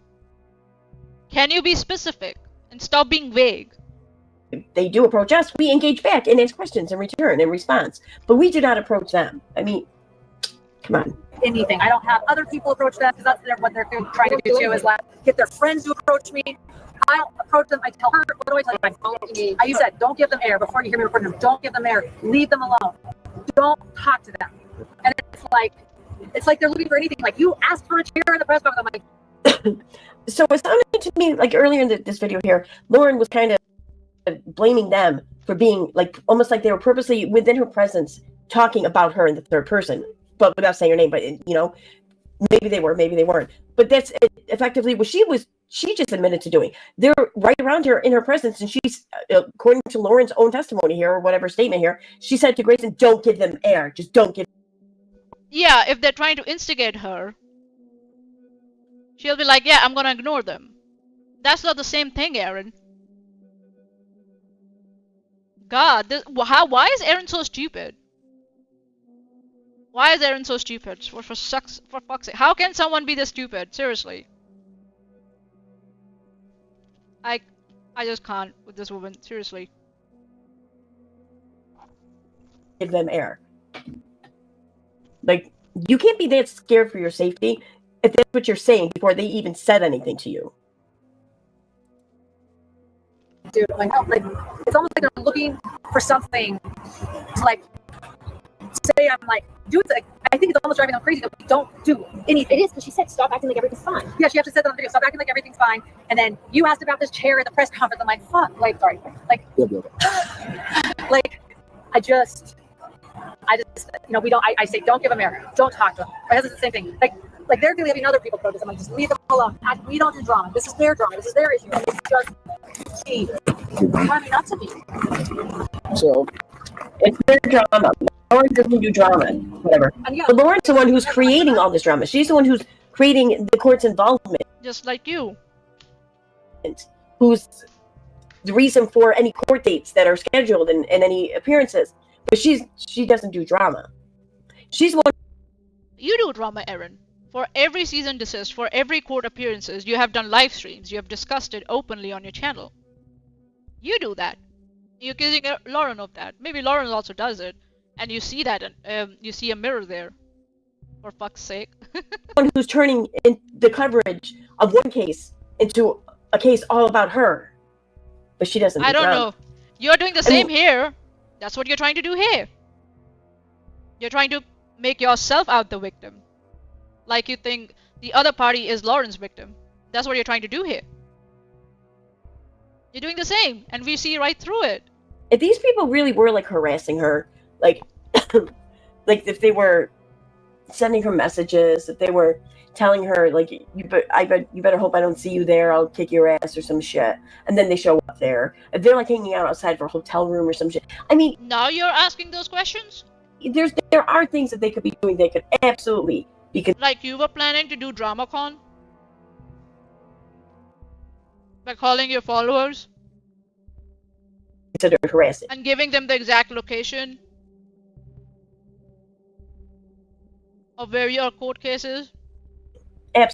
Can you be specific and stop being vague? They do approach us, we engage back and ask questions in return, in response. But we do not approach them. I mean, come on. Anything. I don't have other people approach them because that's what they're trying to do too, is like get their friends to approach me. I don't approach them. I tell her, what do I tell you? You said, don't give them air before you hear me recording them. Don't give them air. Leave them alone. Don't talk to them. And it's like they're looking for anything. Like, you asked for a chair in the press conference. I'm like, so it sounded to me like earlier in this video here, Lauren was kind of blaming them for being like almost like they were purposely within her presence talking about her in the third person, but without saying her name. But maybe they were, maybe they weren't. But that's effectively what she just admitted to doing. They're right around her in her presence, and she's according to Lauren's own testimony here, or whatever statement here, she said to Grayson, "Don't give them air. Just don't give." Yeah, if they're trying to instigate her, she'll be like, "Yeah, I'm gonna ignore them." That's not the same thing, Aaron. God, why is Aaron so stupid? Why is Aaron so stupid? For fuck's sake. How can someone be this stupid? Seriously. I just can't with this woman. Seriously. Give them air. Like, you can't be that scared for your safety if that's what you're saying before they even said anything to you. dude, like it's almost like they're looking for something to like say. I'm like, dude, like, I think it's almost driving them crazy. Like, don't do anything. It is, because she said stop acting like everything's fine. Yeah, she actually said that on the video. Stop acting like everything's fine. And then you asked about this chair at the press conference. I'm like, fuck. Like, sorry. Like, like, I just, we don't. I say, don't give them air. Don't talk to them. My husband's the same thing. Like they're having other people protest. I'm like, just leave them alone. We don't do drama. This is their drama. This is their issue. And it's just, gee, trying not to be. So it's their drama. Lauren doesn't do drama, whatever. Yeah, but Lauren's the one who's creating all this drama. She's the one who's creating the court's involvement. Just like you. Who's the reason for any court dates that are scheduled and any appearances. But she doesn't do drama. She's one. You do drama, Aaron. For every season desist, for every court appearances, you have done live streams. You have discussed it openly on your channel. You do that. You're accusing Lauren of that. Maybe Lauren also does it. And you see that, and you see a mirror there. For fuck's sake. One who's turning in the coverage of one case into a case all about her. But she doesn't. I don't know. You're doing the same here. That's what you're trying to do here. You're trying to make yourself out the victim. Like you think the other party is Lauren's victim. That's what you're trying to do here. You're doing the same, and we see right through it. If these people really were like harassing her, like, like if they were sending her messages, if they were telling her like, you better hope I don't see you there, I'll kick your ass or some shit, and then they show up there. If they're like hanging out outside for a hotel room or some shit, I mean, now you're asking those questions. There are things that they could be doing. They could absolutely be. Like you were planning to do DramaCon by calling your followers, considered harassing, and giving them the exact location of where your court case is.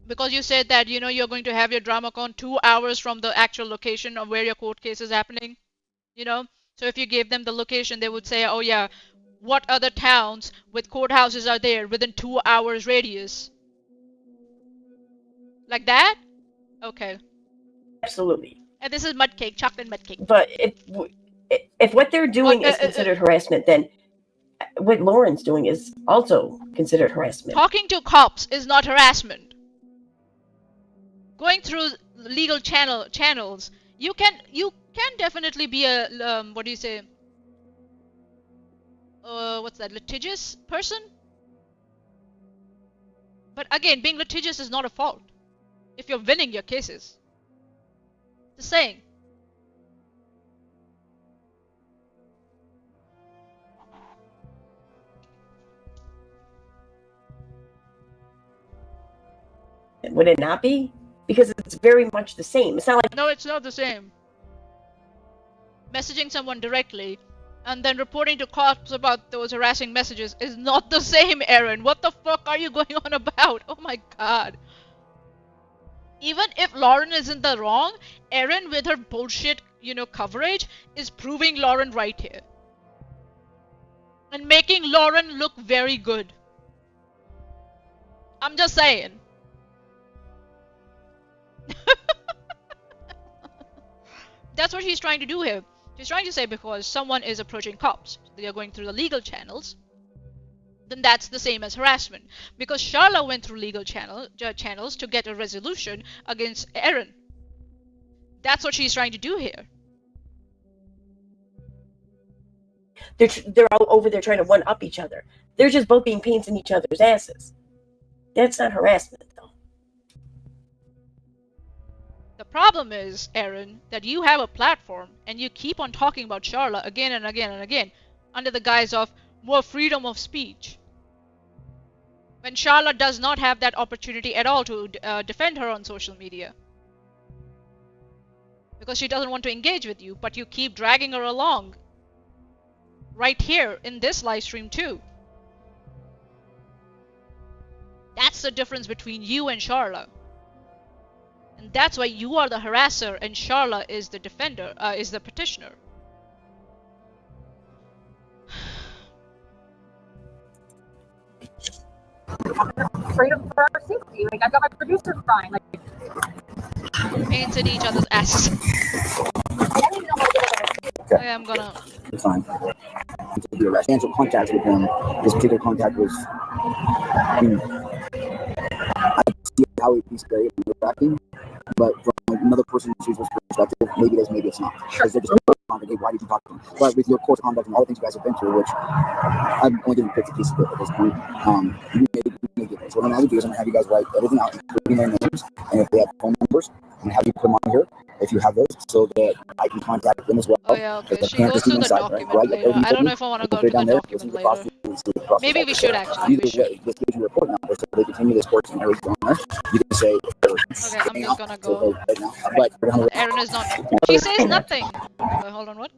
Because you said that, you're going to have your DramaCon 2 hours from the actual location of where your court case is happening. So if you gave them the location, they would say, oh yeah, what other towns with courthouses are there within 2 hours radius? Like that? Okay. Absolutely. And this is mud cake, chocolate mud cake. But if what they're doing is considered harassment, then what Lauren's doing is also considered harassment. Talking to cops is not harassment. Going through legal channels, you can definitely be a what do you say? What's that? Litigious person. But again, being litigious is not a fault if you're winning your cases. Just saying. Would it not be? Because it's very much the same. It's not like No, it's not the same. Messaging someone directly and then reporting to cops about those harassing messages is not the same, Aaron. What the fuck are you going on about? Oh my god. Even if Lauren is in the wrong, Erin with her bullshit, coverage is proving Lauren right here. And making Lauren look very good. I'm just saying. That's what she's trying to do here. She's trying to say because someone is approaching cops, they are going through the legal channels, then that's the same as harassment. Because Charla went through legal channels to get a resolution against Erin. That's what she's trying to do here. they're all over there trying to one-up each other. They're just both being pains in each other's asses. That's not harassment, though. The problem is, Aaron, that you have a platform and you keep on talking about Charla again and again and again under the guise of more freedom of speech. When Charla does not have that opportunity at all to defend her on social media. Because she doesn't want to engage with you, but you keep dragging her along. Right here in this live stream too. That's the difference between you and Charla. And that's why you are the harasser and Charla is the defender, is the petitioner. Afraid of for our safety. Like, I've got my producer crying. Like, paints in each other's asses. Okay, I'm gonna. It's fine. To be arrested. Financial contact with him. This particular contact was. I see how he's very interacting, but from another person's perspective, maybe it is, maybe it's not. Because they're just like, why did you talk to him? But with your course of conduct and all the things you guys have been through, which I'm only giving bits and pieces of it at this point, you may get this. What I'm going to do is I'm going to have you guys write everything out, including their names, and if they have phone numbers, and have you put them on here, if you have those, so that I can contact them as well. Oh yeah, okay. She goes to the document later. I don't know if I want to go to the document later. Maybe we should actually. Either way, this gives you a report number, so they continue this course and everything on there. You can say. Okay, I'm just gonna go. Right now. But Erin is not. She says nothing. Hold on, what?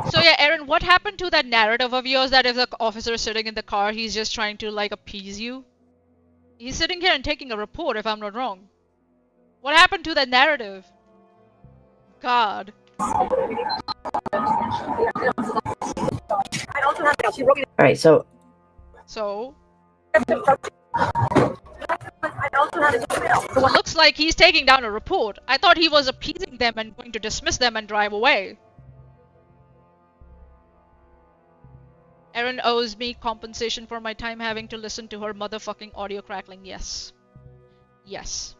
So yeah, Erin, what happened to that narrative of yours that if the officer is sitting in the car, he's just trying to like appease you? He's sitting here and taking a report, if I'm not wrong. What happened to that narrative? God. Alright, so. So? Looks like he's taking down a report. I thought he was appeasing them and going to dismiss them and drive away. Erin owes me compensation for my time having to listen to her motherfucking audio crackling. Yes. Yes.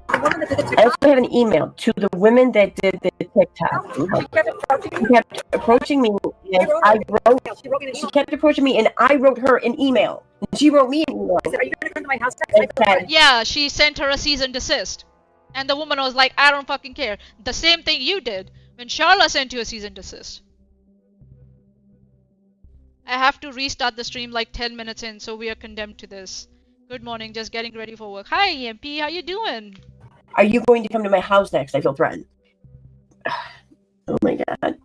I also have an email to the women that did the TikTok. She kept approaching me, and she kept approaching me, and I wrote her an email. And she wrote me an email. are you going to come to my house? Yeah, she sent her a cease and desist. And the woman was like, I don't fucking care. The same thing you did when Charla sent you a cease and desist. I have to restart the stream like 10 minutes in, so we are condemned to this. Good morning, just getting ready for work. Hi, EMP, how you doing? Are you going to come to my house next? I feel threatened. Oh my god.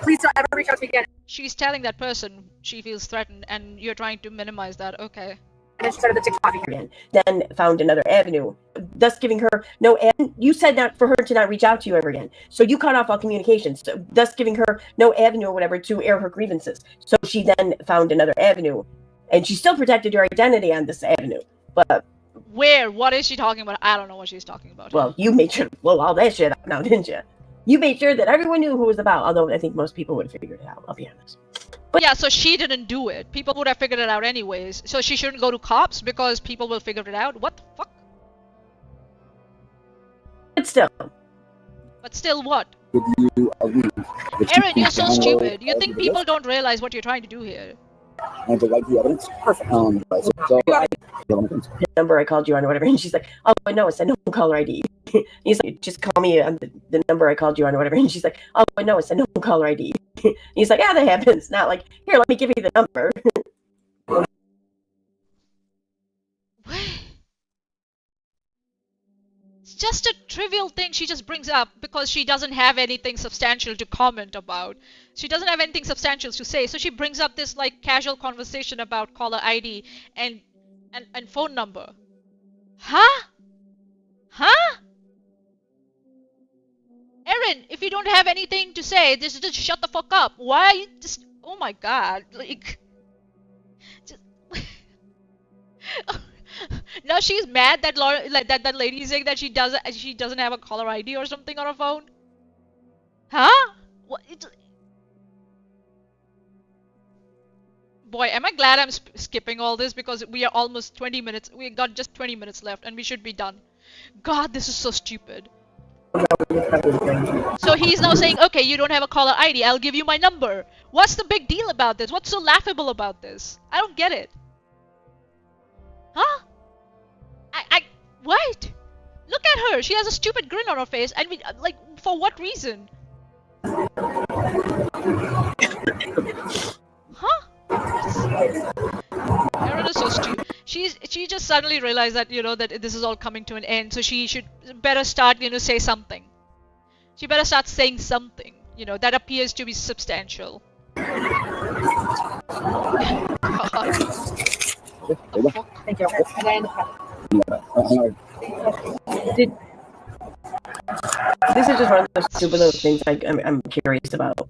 Please don't ever reach out to me again. She's telling that person she feels threatened, and you're trying to minimize that. Okay. And then she started the TikTok again. Then found another avenue, thus giving her no. You said not for her to not reach out to you ever again, so you cut off all communications, so thus giving her no avenue or whatever to air her grievances. So she then found another avenue, and she still protected your identity on this avenue. But where? What is she talking about? I don't know what she's talking about. Well, you made sure. Well, all that shit out now, didn't you? You made sure that everyone knew who it was about. Although I think most people would have figured it out. I'll be honest. Yeah, so she didn't do it. People would have figured it out anyways. So she shouldn't go to cops because people will figure it out. What the fuck? But still, But still, what? Give you a link. Which Aaron, you you're so can download stupid. You as think videos people don't realize what you're trying to do here? and to write the evidence. Perfect. Right, so the number I called you on or whatever, and she's like, oh, but no, it's a no caller ID. He's like, just call me on the number I called you on or whatever, and she's like, oh, but no, it's a no caller ID. He's like, yeah, that happens. Not like, here, let me give you the number. What? It's just a trivial thing she just brings up because she doesn't have anything substantial to comment about. She doesn't have anything substantial to say, so she brings up this like casual conversation about caller ID and phone number. Huh? Huh? Erin, if you don't have anything to say, just shut the fuck up. Why are you just... Oh my god, like... Just... Now she's mad that that lady is saying that she doesn't have a caller ID or something on her phone. Huh? What? Boy, am I glad I'm skipping all this because we are almost 20 minutes. We got just 20 minutes left and we should be done. God, this is so stupid. So he's now saying, okay, you don't have a caller ID. I'll give you my number. What's the big deal about this? What's so laughable about this? I don't get it. Huh? What? Look at her. She has a stupid grin on her face. I mean, like, for what reason? Huh? Erin is so stupid. She just suddenly realized that, you know, that this is all coming to an end. So she should better start, you know, say something. She better start saying something, you know, that appears to be substantial. God. The fuck? Thank you. Did, this is just one of those stupid little things I'm curious about.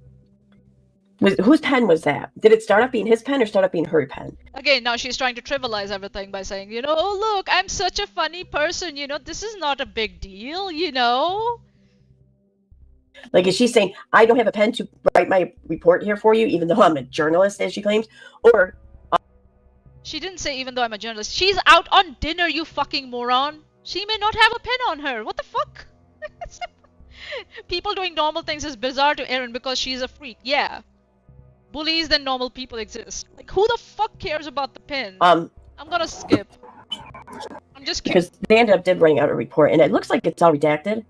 Whose pen was that? Did it start up being his pen or start up being her pen? Again, now she's trying to trivialize everything by saying, you know, oh look, I'm such a funny person, you know, this is not a big deal, you know? Like, is she saying, I don't have a pen to write my report here for you, even though I'm a journalist, as she claims? Or... She didn't say even though I'm a journalist. She's out on dinner, you fucking moron. She may not have a pen on her. What the fuck? People doing normal things is bizarre to Erin because she's a freak. Yeah. Bullies than normal people exist. Like, who the fuck cares about the pen? I'm gonna skip. I'm just because they ended up running out a report, and it looks like it's all redacted.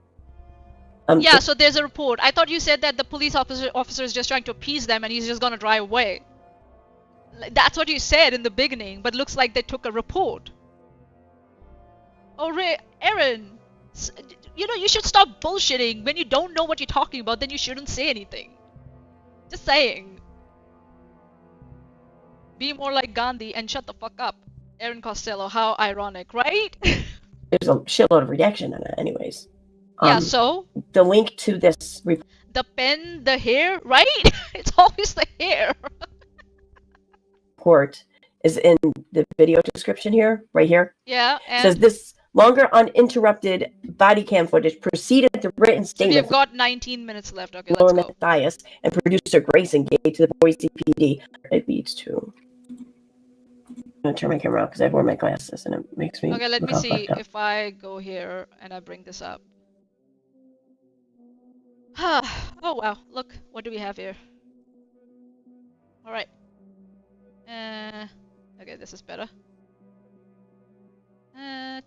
Yeah, so there's a report. I thought you said that the police officer is just trying to appease them and he's just gonna drive away. That's what you said in the beginning, but looks like they took a report. Oh, Erin, you know, you should stop bullshitting. When you don't know what you're talking about, then you shouldn't say anything. Just saying. Be more like Gandhi and shut the fuck up. Erin Costello, how ironic, right? There's a shitload of redaction on it anyways. Yeah, so? The link to this... The pen, the hair, right? It's always the hair. Report is in the video description here, right here. Yeah, and... Says this longer uninterrupted body cam footage preceded the written statement. So we've got 19 minutes left. Okay, let's go. Mathias and producer Grayson gave to the Boise PD. It leads to... I'm going to turn my camera off because I've worn my glasses and it makes me... Okay, let me see if I go here and I bring this up. Oh wow, look, what do we have here? Alright. Okay, this is better. No,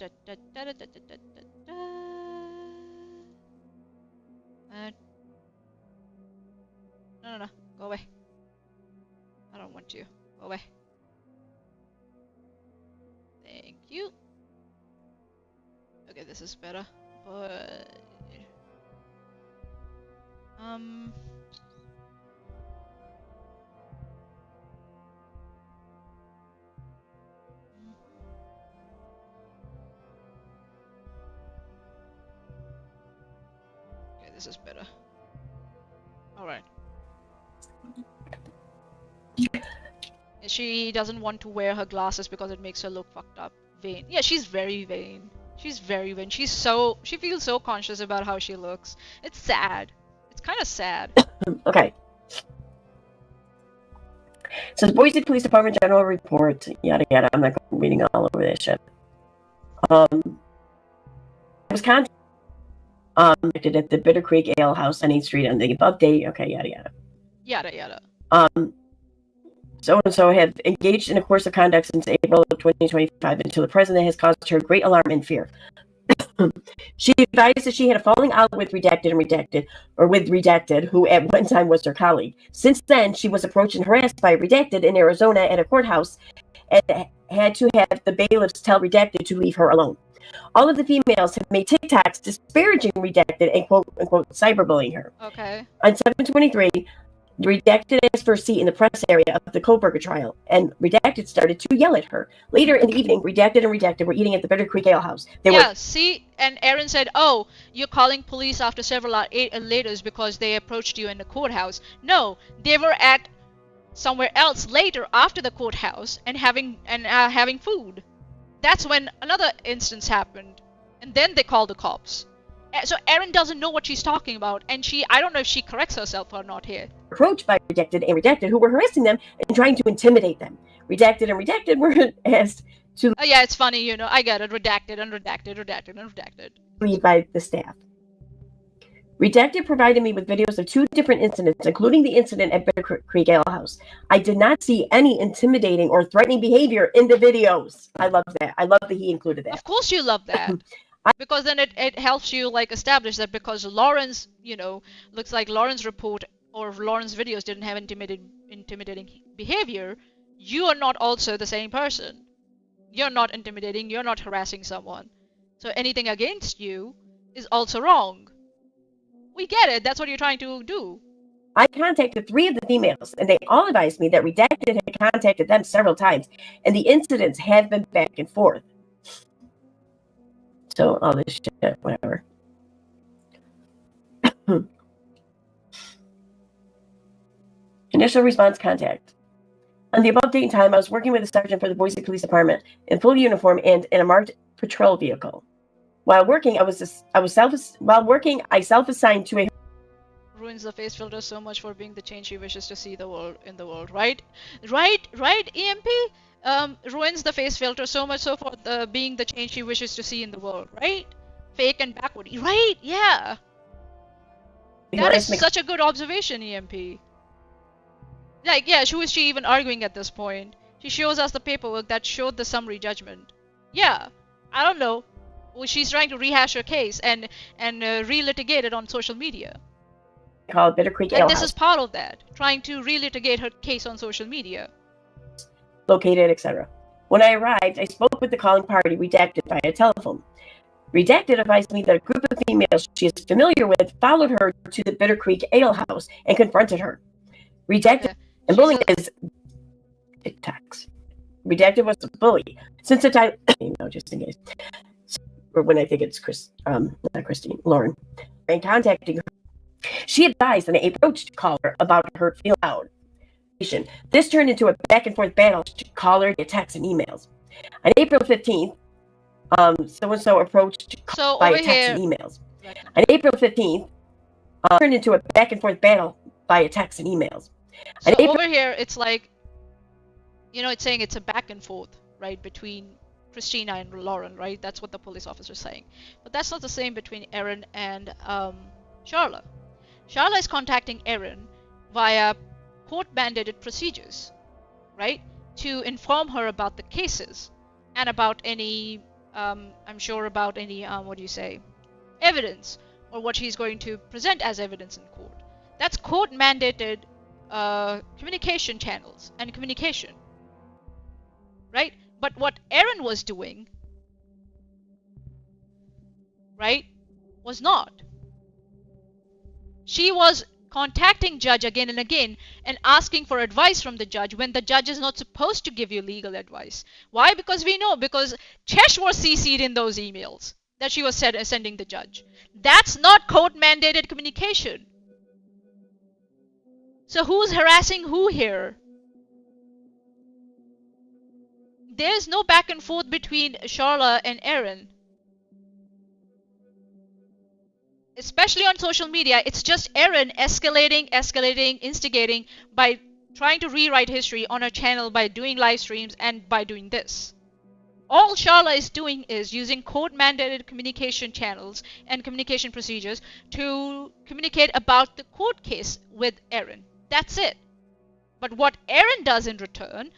go away. I don't want you. Go away. Thank you. Okay, this is better, but... Okay, this is better. Alright. She doesn't want to wear her glasses because it makes her look fucked up. Vain. Yeah, she's very vain. She's very vain. She feels so conscious about how she looks. It's sad. It's kind of sad. Okay. Says Boise Police Department General Report, yada yada. I'm not reading all over this shit. Was contacted at the Bitter Creek Ale House on 8th Street on the above date. Okay, yada yada. Yada yada. So and so have engaged in a course of conduct since April of 2025 until the president has caused her great alarm and fear. She advised that she had a falling out with Redacted, who at one time was her colleague. Since then, she was approached and harassed by Redacted in Arizona at a courthouse and had to have the bailiffs tell Redacted to leave her alone. All of the females have made TikToks disparaging Redacted and quote-unquote cyberbullying her. Okay. On 7/23, Redacted asked for a seat in the press area of the Kohlberger trial, and Redacted started to yell at her. Later in the evening, Redacted were eating at the Bitter Creek Ale House. See? And Aaron said, oh, you're calling police after several later because they approached you in the courthouse. No, they were at somewhere else later after the courthouse and having food. That's when another instance happened, and then they called the cops. So Erin doesn't know what she's talking about, and I don't know if she corrects herself or not here. Approached by Redacted, who were harassing them and trying to intimidate them. Redacted were asked to yeah, it's funny, I get it. Redacted. Leave by the staff. Redacted provided me with videos of 2 different incidents, including the incident at Bitter Creek Ale House. I did not see any intimidating or threatening behavior in the videos. I love that. I love that he included that. Of course you love that. Because then it helps you establish that because Lauren's, looks like Lauren's report or Lauren's videos didn't have intimidating behavior, you are not also the same person. You're not intimidating, you're not harassing someone. So anything against you is also wrong. We get it, that's what you're trying to do. I contacted 3 of the females, and they all advised me that Redacted had contacted them several times, and the incidents have been back and forth. So all this shit, whatever. Initial response contact. On the above date and time, I was working with a sergeant for the Boise Police Department in full uniform and in a marked patrol vehicle. While working, I self-assigned to a Ruins the face filter so much for being the change she wishes to see in the world, right? Right, EMP? Ruins the face filter so much so for being the change she wishes to see in the world, right? Fake and backward, right? Yeah. That is such a good observation, EMP. Like, yeah, who is she even arguing at this point? She shows us the paperwork that showed the summary judgment. Yeah, I don't know. Well, she's trying to rehash her case and relitigate it on social media. Called Bitter Creek Ale And this House. is part of that, trying to relitigate her case on social media. Located, etc. When I arrived, I spoke with the calling party, Redacted, via telephone. Redacted advised me that a group of females she is familiar with followed her to the Bitter Creek Ale House and confronted her. Redacted and bullying is TikToks. Redacted was a bully. Since the time, just in case, or when I think it's not Christine, Lauren, and contacting her, she advised an approached caller about her feeling out. This turned into a back and forth battle. Caller, texts, and emails. On April 15th, so-and-so approached by text and emails. On April 15th, turned into a back and forth battle via text and emails. So over here, it's like, it's saying it's a back and forth, right, between Christina and Lauren, right? That's what the police officer is saying. But that's not the same between Erin and Charla. Charla is contacting Erin via court-mandated procedures, right, to inform her about the cases and about any, I'm sure about any, evidence or what she's going to present as evidence in court. That's court-mandated communication channels and communication, right? But what Erin was doing, right, was not. She was contacting judge again and again and asking for advice from the judge when the judge is not supposed to give you legal advice. Why? Because we know, because Chesh was CC'd in those emails that she was sending the judge. That's not court-mandated communication. So who's harassing who here? There's no back and forth between Charla and Erin. Especially on social media, it's just Erin escalating, instigating by trying to rewrite history on her channel by doing live streams and by doing this. All Sharla is doing is using court-mandated communication channels and communication procedures to communicate about the court case with Aaron. That's it. But what Aaron does in return,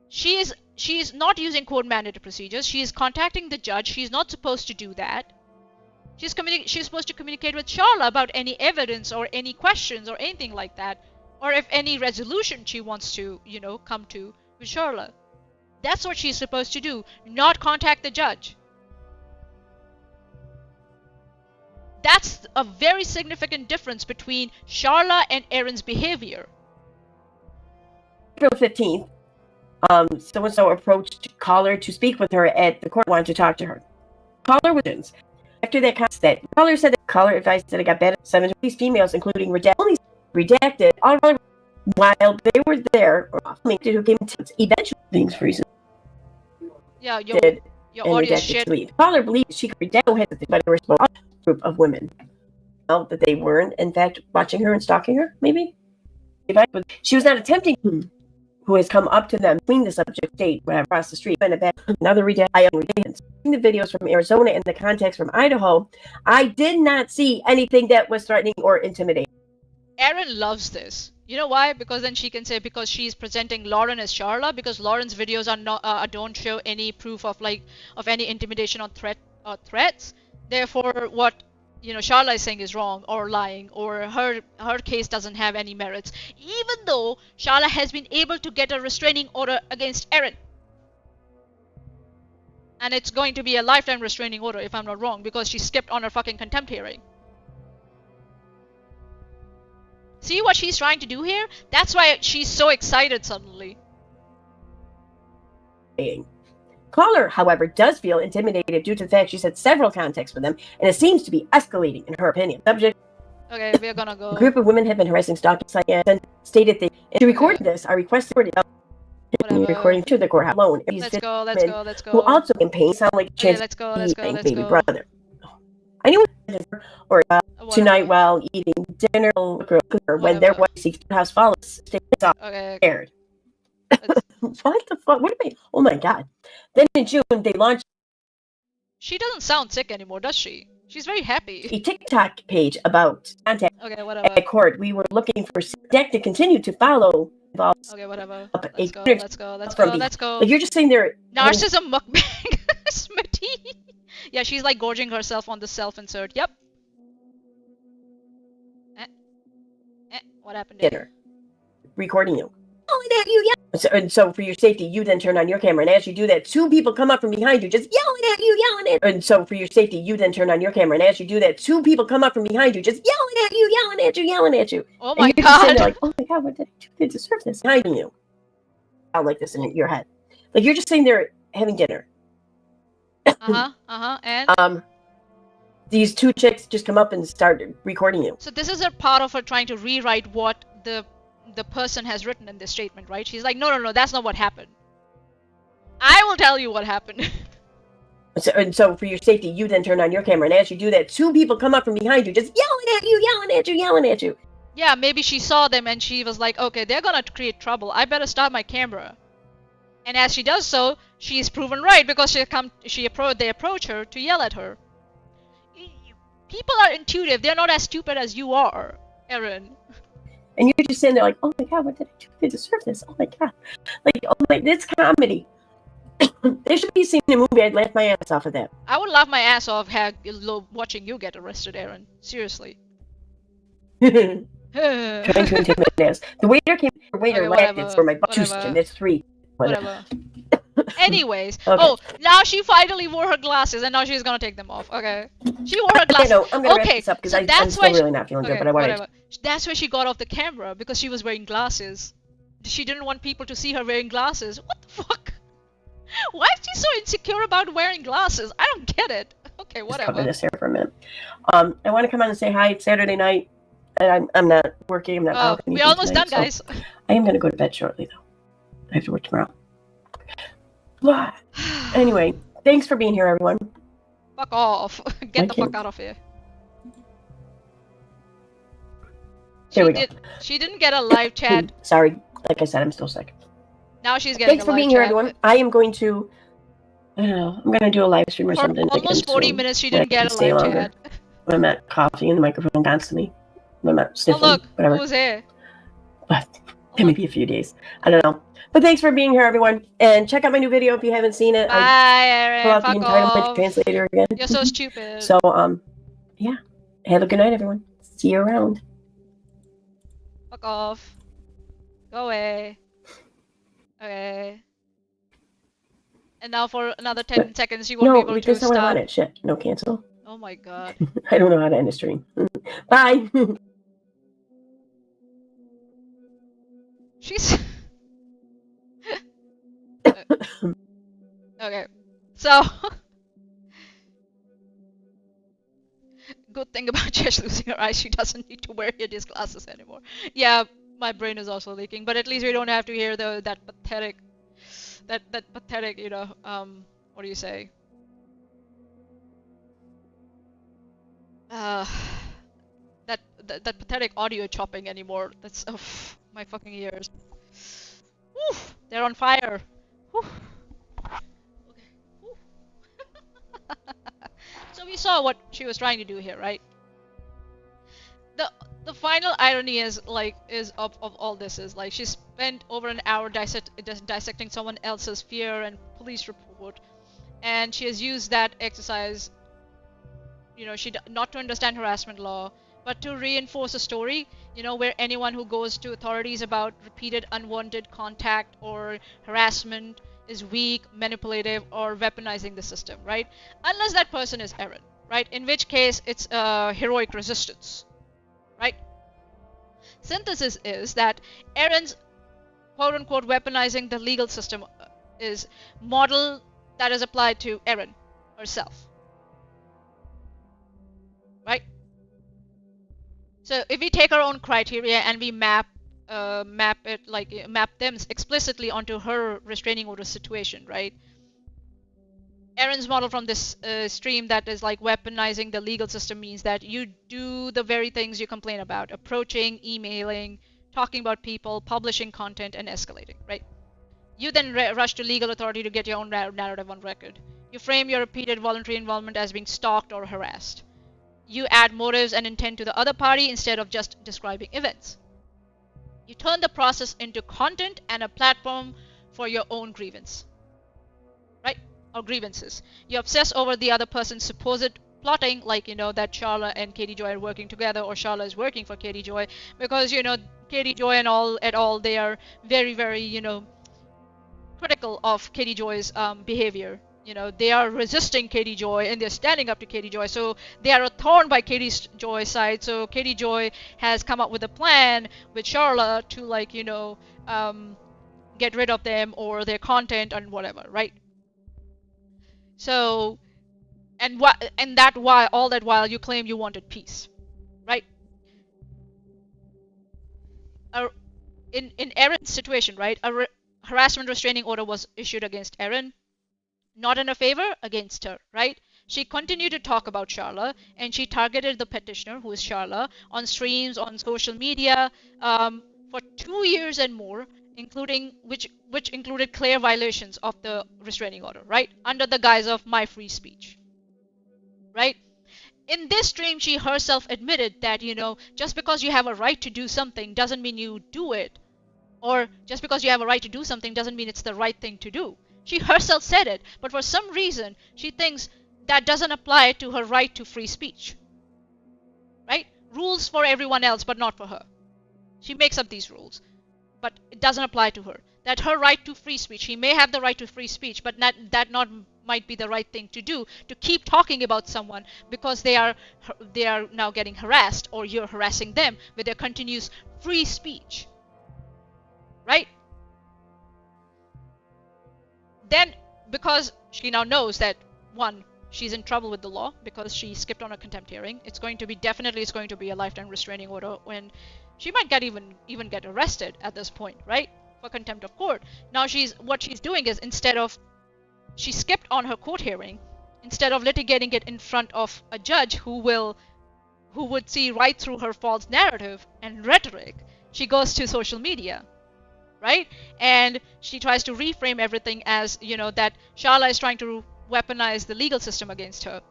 she is not using court-mandated procedures. She is contacting the judge. She's not supposed to do that. She's supposed to communicate with Sharla about any evidence or any questions or anything like that, or if any resolution she wants to, come to with Sharla. That's what she's supposed to do, not contact the judge. That's a very significant difference between Sharla and Aaron's behavior. April 15th, so-and-so approached caller to speak with her at the court, wanted to talk to her. Caller was after that comment, caller said that caller advised that it got better. 7 of these females, including redacted, all while they were there, or who came to eventually things for reasons. Yeah, your audio shit. Caller believes she could redact hesitant, but it was a group of women. Well, that they weren't, in fact, watching her and stalking her, maybe? She was not attempting to, who has come up to them between the subject date, whatever, across the street, and another redacted. The videos from Arizona and the context from Idaho, I did not see anything that was threatening or intimidating. Aaron loves this. You know why? Because then she can say because she's presenting Lauren as Sharla, because Lauren's videos are not don't show any proof of any intimidation or threats. Therefore, what Sharla is saying is wrong or lying, or her case doesn't have any merits, even though Sharla has been able to get a restraining order against Aaron. And it's going to be a lifetime restraining order if I'm not wrong, because she skipped on her fucking contempt hearing. See what she's trying to do here? That's why she's so excited suddenly. Caller, however, does feel intimidated due to the fact she's had several contacts with them, and it seems to be escalating, in her opinion. Subject. Okay, we're gonna go. A group of women have been harassing, stalking, and stated they to record this. I requested recording to the courthouse alone. Let's go. Who also in pain sound like okay, let's go. Baby brother. I knew or tonight while eating dinner when their wife seeks house follows. Okay. Scared. What the fuck? What am I? Oh my god. Then in June they launched. She doesn't sound sick anymore, does she? She's very happy. A TikTok page about contact. Okay, whatever. At court, we were looking for deck to continue to follow. Okay, whatever. Let's go. Like you're just saying there. Narcissism mukbang, Smitty. Yeah, she's like gorging herself on the self-insert. Yep. What happened to dinner? Recording you. So for your safety, you then turn on your camera, and as you do that, 2 people come up from behind you, just yelling at you. And so for your safety, you then turn on your camera, and as you do that, 2 people come up from behind you, just yelling at you. Oh my god! Like, oh my god, what did I do to deserve this? Behind you, sound like this in your head, like you're just sitting there having dinner. And these 2 chicks just come up and start recording you. So this is a part of her trying to rewrite what the person has written in this statement, right? She's like, no, that's not what happened. I will tell you what happened. So for your safety, you then turn on your camera, and as you do that, 2 people come up from behind you, just yelling at you. Yeah, maybe she saw them and she was like, okay, they're gonna create trouble. I better start my camera. And as she does so, she is proven right because they approach her to yell at her. People are intuitive. They're not as stupid as you are, Aaron. And you're just sitting there like, oh my god, what did I do to deserve this? Oh my god. Like, oh my, it's comedy. They should be seeing a movie. I'd laugh my ass off of that. I would laugh my ass off watching you get arrested, Aaron. Seriously. Trying to intimidate us. The waiter laughed for my butt, and that's 3. Whatever. Anyways, okay. Now she finally wore her glasses, and now she's gonna take them off. Okay, she wore her glasses. I'm gonna wrap this up because I'm still really not feeling good. But whatever. That's why she got off the camera, because she was wearing glasses. She didn't want people to see her wearing glasses. What the fuck? Why is she so insecure about wearing glasses? I don't get it. Okay, whatever. Just cover this here for a minute. I want to come on and say hi. It's Saturday night, and I'm not working. I'm not. Oh, we're almost done, guys. So I am gonna go to bed shortly, though. I have to work tomorrow. Blah. Anyway, thanks for being here, everyone. Fuck off. Get the fuck out of here. There we go. She didn't get a live chat. Sorry, like I said, I'm still sick. Now she's getting Thanks a for live being chat. here, everyone. I am going to, I don't know, I'm going to do a live stream or For something. almost 40 minutes, she didn't get a stay live longer. chat. When I'm not coughing in the microphone constantly. When I'm not sniffling, Oh look, whatever. who's here? But maybe a few days. I don't know. But thanks for being here, everyone. And check out my new video if you haven't seen it. Bye, I pull Aaron. out the Fuck entitlement off. translator again. You're so stupid. So, yeah. Have a good night, everyone. See you around. Fuck off. Go away. Okay. And now for another 10 seconds, you won't be No, able to because I stop. want it. Shit. No cancel. Oh my god. I don't know how to end a stream. Bye. She's... Okay. So... Good thing about Chesh losing her eyes, she doesn't need to wear these glasses anymore. Yeah, my brain is also leaking, but at least we don't have to hear that pathetic... That pathetic, you know, what do you say? That pathetic audio chopping anymore. That's my fucking ears. Woo, they're on fire. Woo. Okay. Woo. So we saw what she was trying to do here, right? The final irony is of all this is like she spent over an hour dissecting someone else's fear and police report, and she has used that exercise, you know, not to understand harassment law, but to reinforce a story, you know, where anyone who goes to authorities about repeated unwanted contact or harassment is weak, manipulative, or weaponizing the system, right? Unless that person is Erin, right? In which case it's heroic resistance, right? Synthesis is that Erin's quote-unquote weaponizing the legal system is model that is applied to Erin herself, right? So if we take our own criteria and we map them explicitly onto her restraining order situation, right? Erin's model from this stream that is like weaponizing the legal system means that you do the very things you complain about: approaching, emailing, talking about people, publishing content, and escalating, right? You then rush to legal authority to get your own narrative on record. You frame your repeated voluntary involvement as being stalked or harassed. You add motives and intent to the other party instead of just describing events. You turn the process into content and a platform for your own grievance, right? Or grievances. You obsess over the other person's supposed plotting, like, you know, that Charla and Katie Joy are working together, or Charla is working for Katie Joy, because, you know, Katie Joy and all, they are very, very, you know, critical of Katie Joy's behavior. You know, they are resisting Katie Joy and they're standing up to Katie Joy, so they are a thorn by Katie Joy's side. So Katie Joy has come up with a plan with Charla to, like, you know, get rid of them or their content and whatever, right? So, and all that while you claim you wanted peace, right? In Erin's situation, right, a harassment restraining order was issued against Erin, not in her favor, against her, right? She continued to talk about Charla, and she targeted the petitioner, who is Charla, on streams, on social media, for 2 years and more, including which included clear violations of the restraining order, right? Under the guise of my free speech, right? In this stream, she herself admitted that, you know, just because you have a right to do something doesn't mean you do it, or just because you have a right to do something doesn't mean it's the right thing to do. She herself said it, but for some reason, she thinks that doesn't apply to her right to free speech, right? Rules for everyone else, but not for her. She makes up these rules, but it doesn't apply to her. That her right to free speech, she may have the right to free speech, but that might be the right thing to do, to keep talking about someone because they are now getting harassed, or you're harassing them with their continuous free speech, right? Then, because she now knows that, one, she's in trouble with the law because she skipped on a contempt hearing. It's going to be a lifetime restraining order, when she might even get arrested at this point, right? For contempt of court. Now what she's doing is, she skipped on her court hearing, instead of litigating it in front of a judge who who would see right through her false narrative and rhetoric, she goes to social media, right? And she tries to reframe everything as, that Sharla is trying to weaponize the legal system against her.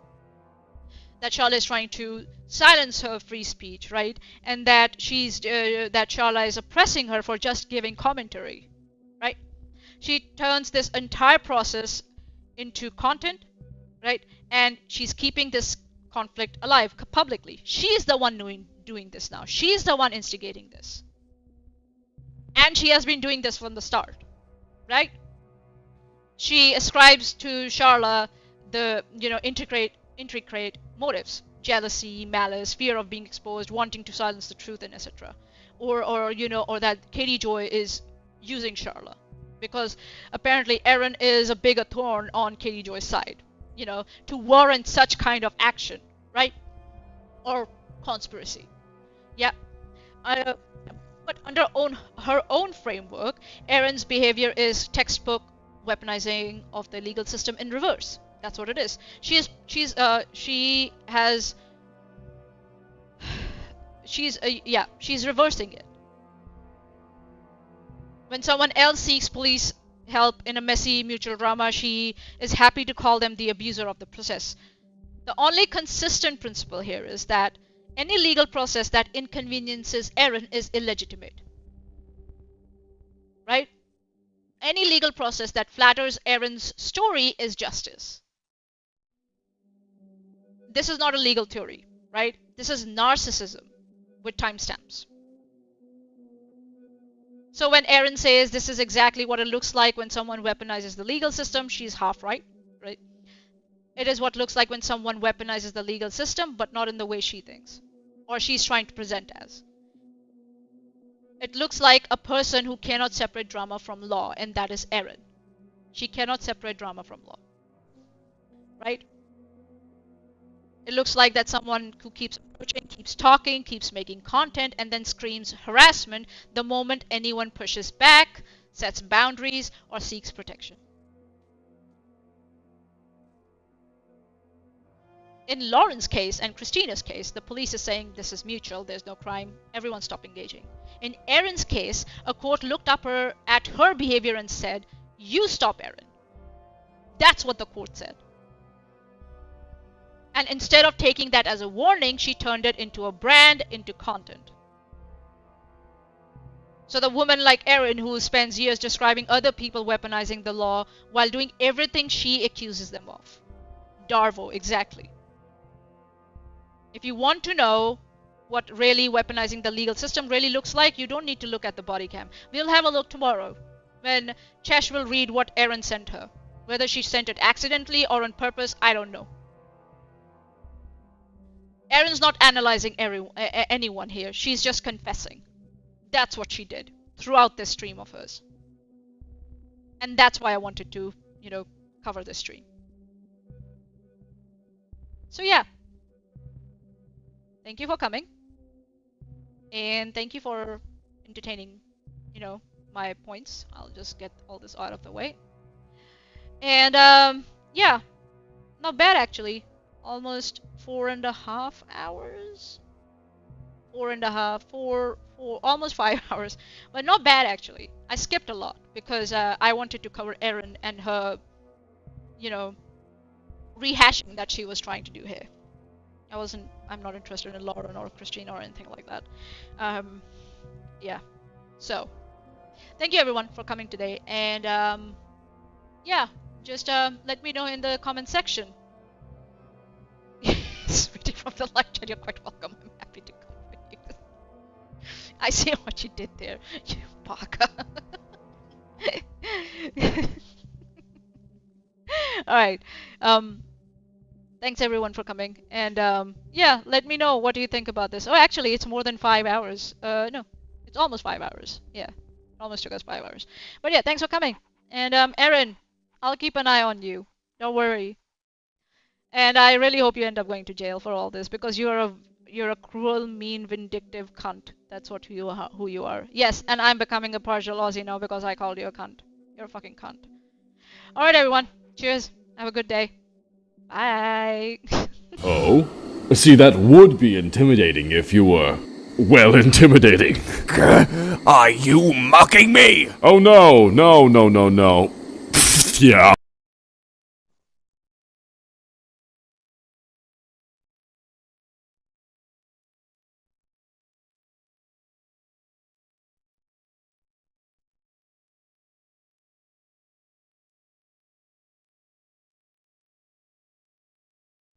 That Sharla is trying to silence her free speech, right? And that that Sharla is oppressing her for just giving commentary, right? She turns this entire process into content, right? And she's keeping this conflict alive publicly. She's the one doing this now. She's the one instigating this. And she has been doing this from the start, right? She ascribes to Sharla the, intricate motives: jealousy, malice, fear of being exposed, wanting to silence the truth, and etc. Or that Katie Joy is using Sharla because apparently Aaron is a bigger thorn on Katie Joy's side, to warrant such kind of action, right? Or conspiracy. Yeah. But under her own framework, Aaron's behavior is textbook weaponizing of the legal system in reverse. That's what it is. She's reversing it. When someone else seeks police help in a messy mutual drama, she is happy to call them the abuser of the process. The only consistent principle here is that any legal process that inconveniences Aaron is illegitimate. Right? Any legal process that flatters Aaron's story is justice. This is not a legal theory, right? This is narcissism with timestamps. So when Aaron says this is exactly what it looks like when someone weaponizes the legal system, she's half right, right? It is what looks like when someone weaponizes the legal system, but not in the way she thinks, or she's trying to present as. It looks like a person who cannot separate drama from law, and that is Aaron. She cannot separate drama from law, right? It looks like that someone who keeps approaching, keeps talking, keeps making content, and then screams harassment the moment anyone pushes back, sets boundaries, or seeks protection. In Lauren's case and Christina's case, the police is saying this is mutual, there's no crime, everyone stop engaging. In Aaron's case, a court looked up at her behavior and said, you stop, Aaron. That's what the court said. And instead of taking that as a warning, she turned it into a brand, into content. So the woman like Aaron, who spends years describing other people weaponizing the law while doing everything she accuses them of. Darvo, exactly. If you want to know what really weaponizing the legal system really looks like, you don't need to look at the body cam. We'll have a look tomorrow when Chesh will read what Aaron sent her. Whether she sent it accidentally or on purpose, I don't know. Aaron's not analyzing anyone here. She's just confessing. That's what she did throughout this stream of hers. And that's why I wanted to, cover this stream. So yeah. Thank you for coming. And thank you for entertaining, my points. I'll just get all this out of the way. And yeah. Not bad actually. Almost 4.5 hours. 4.5, almost 5 hours. But not bad actually. I skipped a lot because I wanted to cover Erin and her, rehashing that she was trying to do here. I'm not interested in Lauren or Christina or anything like that. Yeah. So, thank you everyone for coming today. And yeah, just let me know in the comment section. Sweetie from the live chat, you're quite welcome. I'm happy to come with you. I see what you did there, you baka. Alright. Thanks everyone for coming. And yeah, let me know what do you think about this. Oh, actually, it's more than 5 hours. No, it's almost 5 hours. Yeah, almost took us 5 hours. But yeah, thanks for coming. And Erin, I'll keep an eye on you. Don't worry. And I really hope you end up going to jail for all this because you're a cruel, mean, vindictive cunt. That's what who you are. Yes, and I'm becoming a partial Aussie now because I called you a cunt. You're a fucking cunt. All right, everyone. Cheers. Have a good day. Bye. Oh? See, that would be intimidating if you were, well, intimidating. Are you mocking me? Oh no. Yeah.